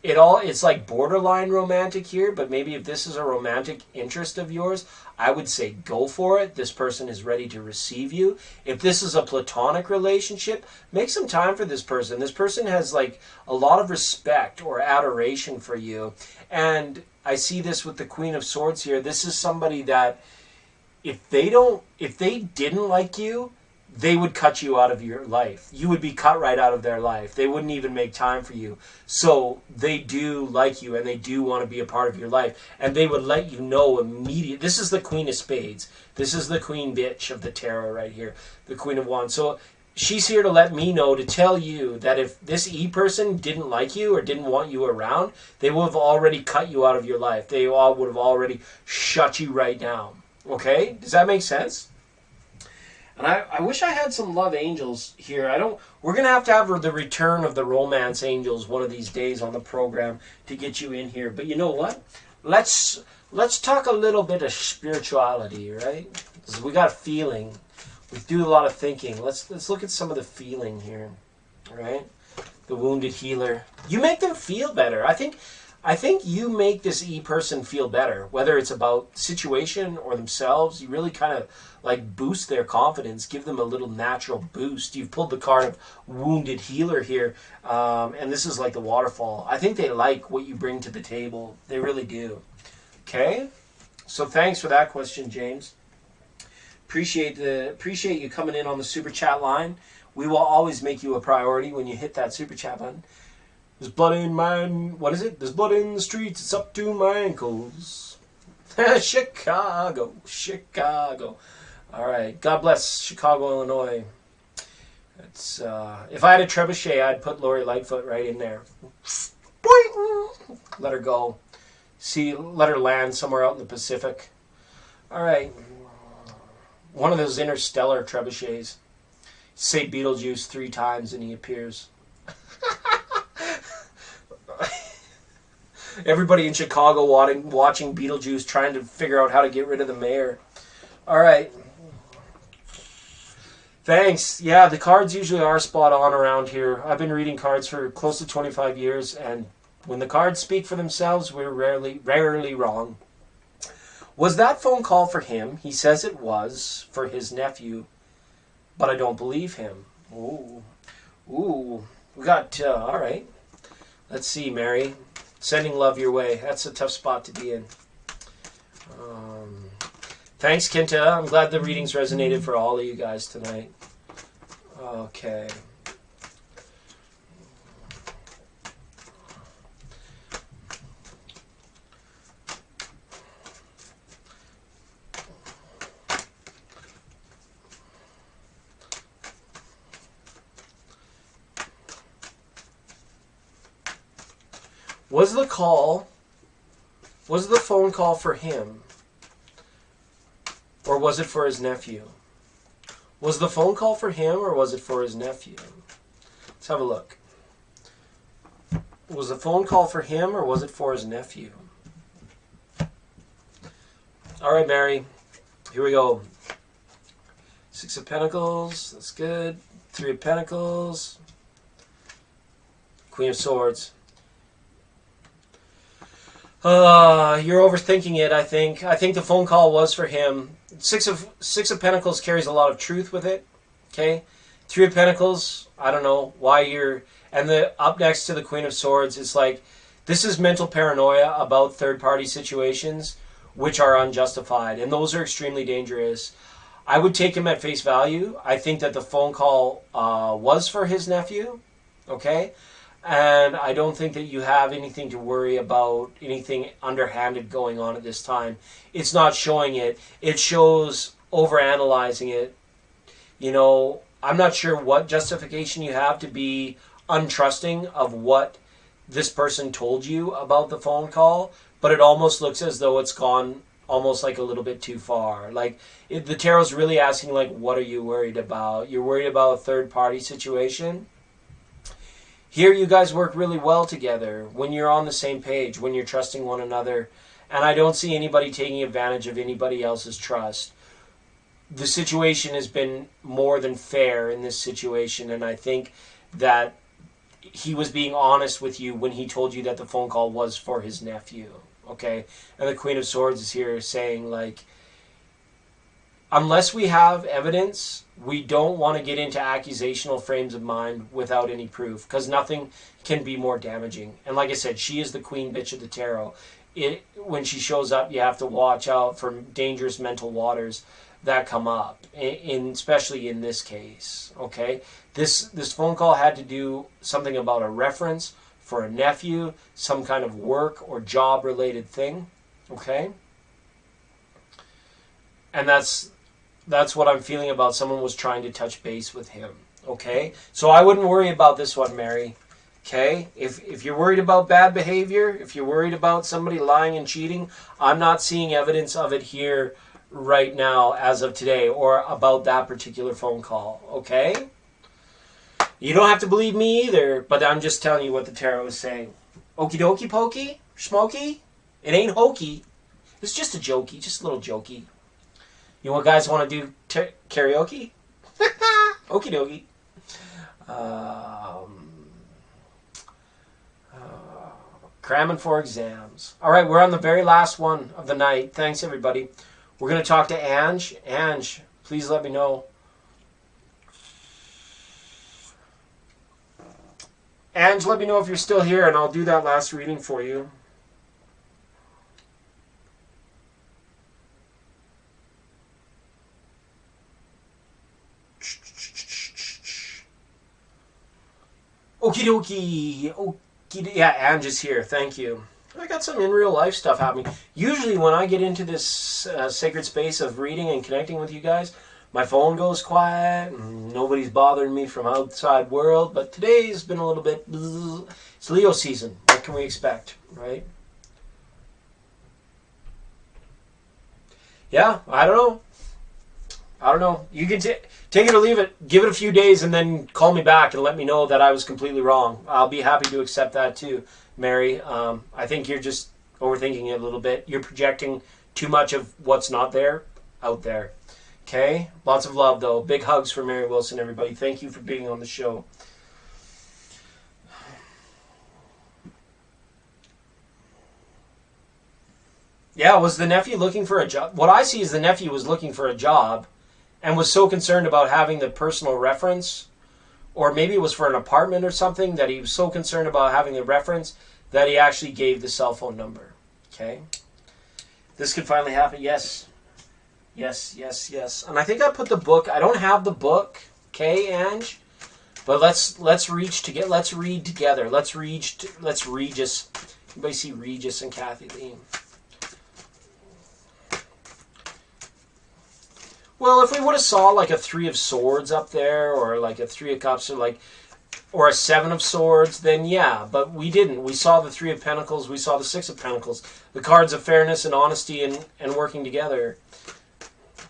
Speaker 1: It's like borderline romantic here, but maybe if this is a romantic interest of yours, I would say go for it. This person is ready to receive you. If this is a platonic relationship, make some time for this person. This person has like a lot of respect or adoration for you. And I see this with the Queen of Swords here. This is somebody that if they didn't like you, they would cut you out of your life. You would be cut right out of their life. They wouldn't even make time for you. So they do like you and they do want to be a part of your life. And they would let you know immediately. This is the Queen of Spades. This is the Queen Bitch of the Tarot right here. The Queen of Wands. So she's here to let me know, to tell you that if this E person didn't like you or didn't want you around, they would have already cut you out of your life. They all would have already shut you right down. Okay? Does that make sense? And I wish I had some love angels here. We're going to have the return of the romance angels one of these days on the program to get you in here. But you know what? Let's talk a little bit of spirituality, right? 'Cause we got feeling. We do a lot of thinking. Let's look at some of the feeling here, right? The wounded healer. You make them feel better. I think you make this E person feel better, whether it's about situation or themselves. You really kind of like boost their confidence, give them a little natural boost. You've pulled the card of wounded healer here, and this is like the waterfall. I think they like what you bring to the table. They really do. Okay, so thanks for that question, James. Appreciate you coming in on the super chat line. We will always make you a priority when you hit that super chat button. There's blood in my... What is it? There's blood in the streets. It's up to my ankles. Chicago. All right. God bless Chicago, Illinois. It's if I had a trebuchet, I'd put Lori Lightfoot right in there. Let her go. Let her land somewhere out in the Pacific. All right. One of those interstellar trebuchets. Say Beetlejuice 3 times and he appears. Everybody in Chicago watching Beetlejuice, trying to figure out how to get rid of the mayor. All right. Thanks. Yeah, the cards usually are spot on around here. I've been reading cards for close to 25 years, and when the cards speak for themselves, we're rarely wrong. Was that phone call for him? He says it was for his nephew, but I don't believe him. Ooh. We got, all right. Let's see, Mary. Sending love your way. That's a tough spot to be in. Thanks, Kinta. I'm glad the readings resonated for all of you guys tonight. Okay. Was the phone call for him? Or was it for his nephew? Was the phone call for him or was it for his nephew? Let's have a look. Was the phone call for him or was it for his nephew? All right, Mary. Here we go. 6 of Pentacles. That's good. 3 of Pentacles. Queen of Swords. You're overthinking it, I think. I think the phone call was for him. Six of Pentacles carries a lot of truth with it. Okay? 3 of Pentacles, I don't know why you're... And up next to the Queen of Swords, it's like, this is mental paranoia about third-party situations, which are unjustified. And those are extremely dangerous. I would take him at face value. I think that the phone call was for his nephew. Okay? And I don't think that you have anything to worry about, anything underhanded going on at this time. It's not showing it. It shows overanalyzing it. You know, I'm not sure what justification you have to be untrusting of what this person told you about the phone call, but it almost looks as though it's gone almost like a little bit too far. Like, the tarot's really asking, like, what are you worried about? You're worried about a third-party situation? Here you guys work really well together when you're on the same page, when you're trusting one another. And I don't see anybody taking advantage of anybody else's trust. the situation has been more than fair in this situation, and I think that he was being honest with you when he told you that the phone call was for his nephew, okay? And the Queen of Swords is here saying, like, unless we have evidence, we don't want to get into accusational frames of mind without any proof, because nothing can be more damaging. And like I said, she is the queen bitch of the tarot. When she shows up, you have to watch out for dangerous mental waters that come up, especially in this case, okay? This phone call had to do something about a reference for a nephew, some kind of work or job related thing, okay? And that's what I'm feeling about. Someone was trying to touch base with him, okay? So I wouldn't worry about this one, Mary, okay? If you're worried about bad behavior, if you're worried about somebody lying and cheating, I'm not seeing evidence of it here right now as of today or about that particular phone call, okay? You don't have to believe me either, but I'm just telling you what the tarot is saying. Okie dokie pokey? Smoky? It ain't hokey. It's just a jokey, just a little jokey. You guys want to do karaoke? Okie dokie. Cramming for exams. All right, we're on the very last one of the night. Thanks, everybody. We're going to talk to Ange. Ange, please let me know. Ange, let me know if you're still here, and I'll do that last reading for you. Okie dokie. Yeah, Ange is here. Thank you. I got some in real life stuff happening. Usually when I get into this sacred space of reading and connecting with you guys, my phone goes quiet and nobody's bothering me from outside world. But today's been a little bit... It's Leo season. What can we expect, right? Yeah, I don't know. You can take it or leave it. Give it a few days and then call me back and let me know that I was completely wrong. I'll be happy to accept that too, Mary. I think you're just overthinking it a little bit. You're projecting too much of what's not there out there. Okay? Lots of love, though. Big hugs for Mary Wilson, everybody. Thank you for being on the show. Yeah, was the nephew looking for a job? What I see is the nephew was looking for a job and was so concerned about having the personal reference, or maybe it was for an apartment or something, that he was so concerned about having the reference that he actually gave the cell phone number. Okay? This could finally happen. Yes. Yes. And I think I put the book. I don't have the book. Okay, Ange? But let's read together. Let's Regis. Anybody see Regis and Kathy Lee? Well, if we would have saw like a 3 of Swords up there, or like a 3 of Cups, or a 7 of Swords, then yeah. But we didn't. We saw the 3 of Pentacles. We saw the 6 of Pentacles. The cards of fairness and honesty and working together.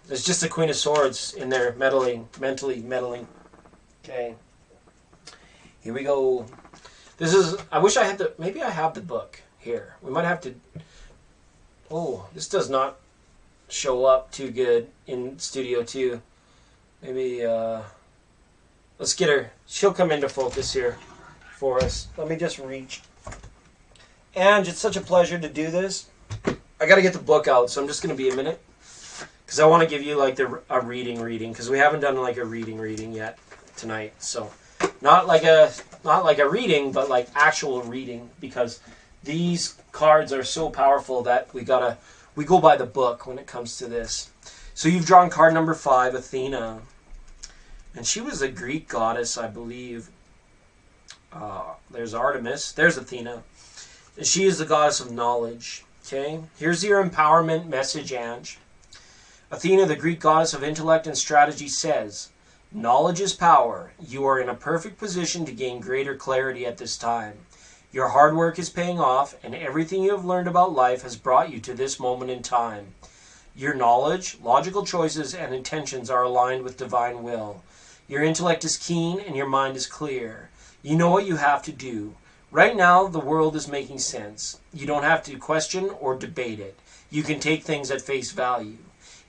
Speaker 1: There's just the Queen of Swords in there mentally meddling. Okay. Here we go. This is, I wish I had maybe I have the book here. We might have to, this does not show up too good in Studio 2. Maybe, let's get her. She'll come into focus here for us. Let me just reach. And it's such a pleasure to do this. I got to get the book out, so I'm just going to be a minute. Because I want to give you like a reading, because we haven't done like a reading yet tonight. So not like a reading, but like actual reading, because these cards are so powerful that we go by the book when it comes to this. So you've drawn card number 5, Athena, and she was a Greek goddess, I believe. There's Artemis. There's Athena. And she is the goddess of knowledge. Okay, here's your empowerment message, Ange. Athena, the Greek goddess of intellect and strategy, says, "Knowledge is power. You are in a perfect position to gain greater clarity at this time. Your hard work is paying off, and everything you have learned about life has brought you to this moment in time. Your knowledge, logical choices, and intentions are aligned with divine will. Your intellect is keen, and your mind is clear. You know what you have to do. Right now, the world is making sense. You don't have to question or debate it. You can take things at face value.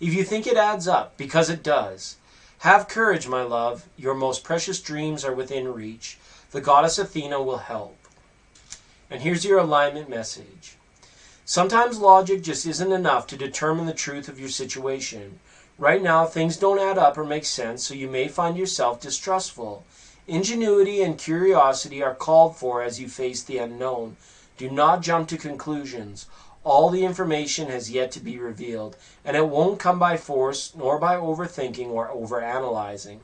Speaker 1: if you think it adds up, because it does. Have courage, my love. Your most precious dreams are within reach. The goddess Athena will help. And here's your alignment message. Sometimes logic just isn't enough to determine the truth of your situation. Right now, things don't add up or make sense, so you may find yourself distrustful. Ingenuity and curiosity are called for as you face the unknown. Do not jump to conclusions. All the information has yet to be revealed, and it won't come by force, nor by overthinking or overanalyzing.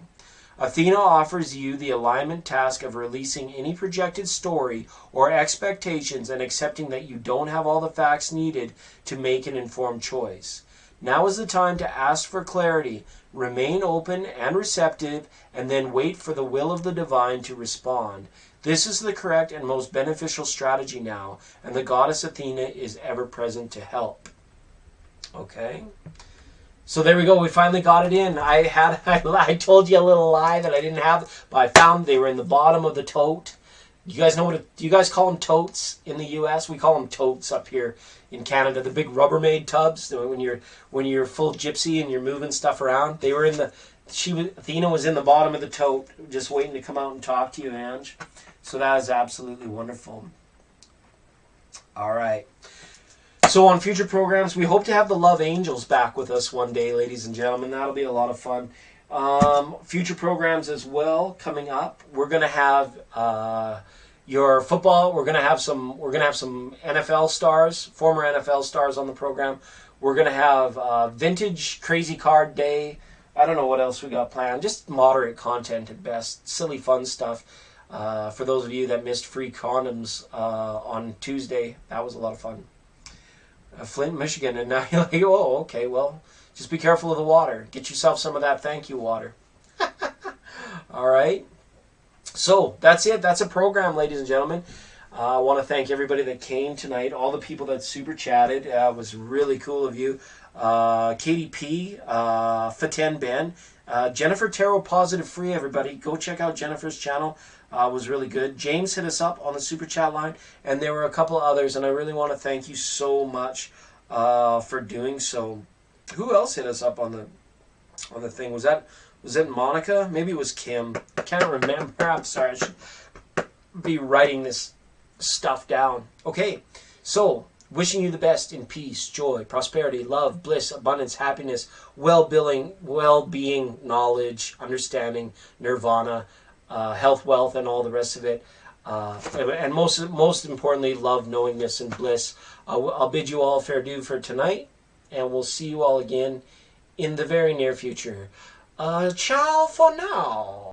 Speaker 1: Athena offers you the alignment task of releasing any projected story or expectations and accepting that you don't have all the facts needed to make an informed choice. Now is the time to ask for clarity, remain open and receptive, and then wait for the will of the divine to respond. This is the correct and most beneficial strategy now, and the goddess Athena is ever present to help. Okay? So there we go. We finally got it in. I told you a little lie that I didn't have, but I found they were in the bottom of the tote. You guys know do you guys call them totes in the U.S.? We call them totes up here in Canada. The big Rubbermaid tubs when you're full gypsy and you're moving stuff around. They were in the. Athena was in the bottom of the tote, just waiting to come out and talk to you, Ange. So that is absolutely wonderful. All right. So on future programs, we hope to have the Love Angels back with us one day, ladies and gentlemen. That'll be a lot of fun. Future programs as well coming up. We're gonna have your football. We're gonna have some NFL stars, former NFL stars on the program. We're gonna have vintage crazy card day. I don't know what else we got planned. Just moderate content at best. Silly fun stuff. For those of you that missed free condoms on Tuesday, that was a lot of fun. Flint, Michigan, and now you're like, oh, okay, well, just be careful of the water. Get yourself some of that thank you water. All right. So that's it. That's a program, ladies and gentlemen. I want to thank everybody that came tonight, all the people that super chatted. It was really cool of you. Katie P, Faten Ben, Jennifer Tarot Positive Free, everybody. Go check out Jennifer's channel. Was really good. James hit us up on the super chat line, and there were a couple others, and I really want to thank you so much for doing so. Who else hit us up on the thing? Was it Monica? Maybe it was Kim. I can't remember. I'm sorry. I should be writing this stuff down. Okay, so wishing you the best in peace, joy, prosperity, love, bliss, abundance, happiness, well-being, knowledge, understanding, nirvana, health, wealth, and all the rest of it. And most importantly, love, knowingness, and bliss. I'll bid you all fair due for tonight, and we'll see you all again in the very near future. Ciao for now.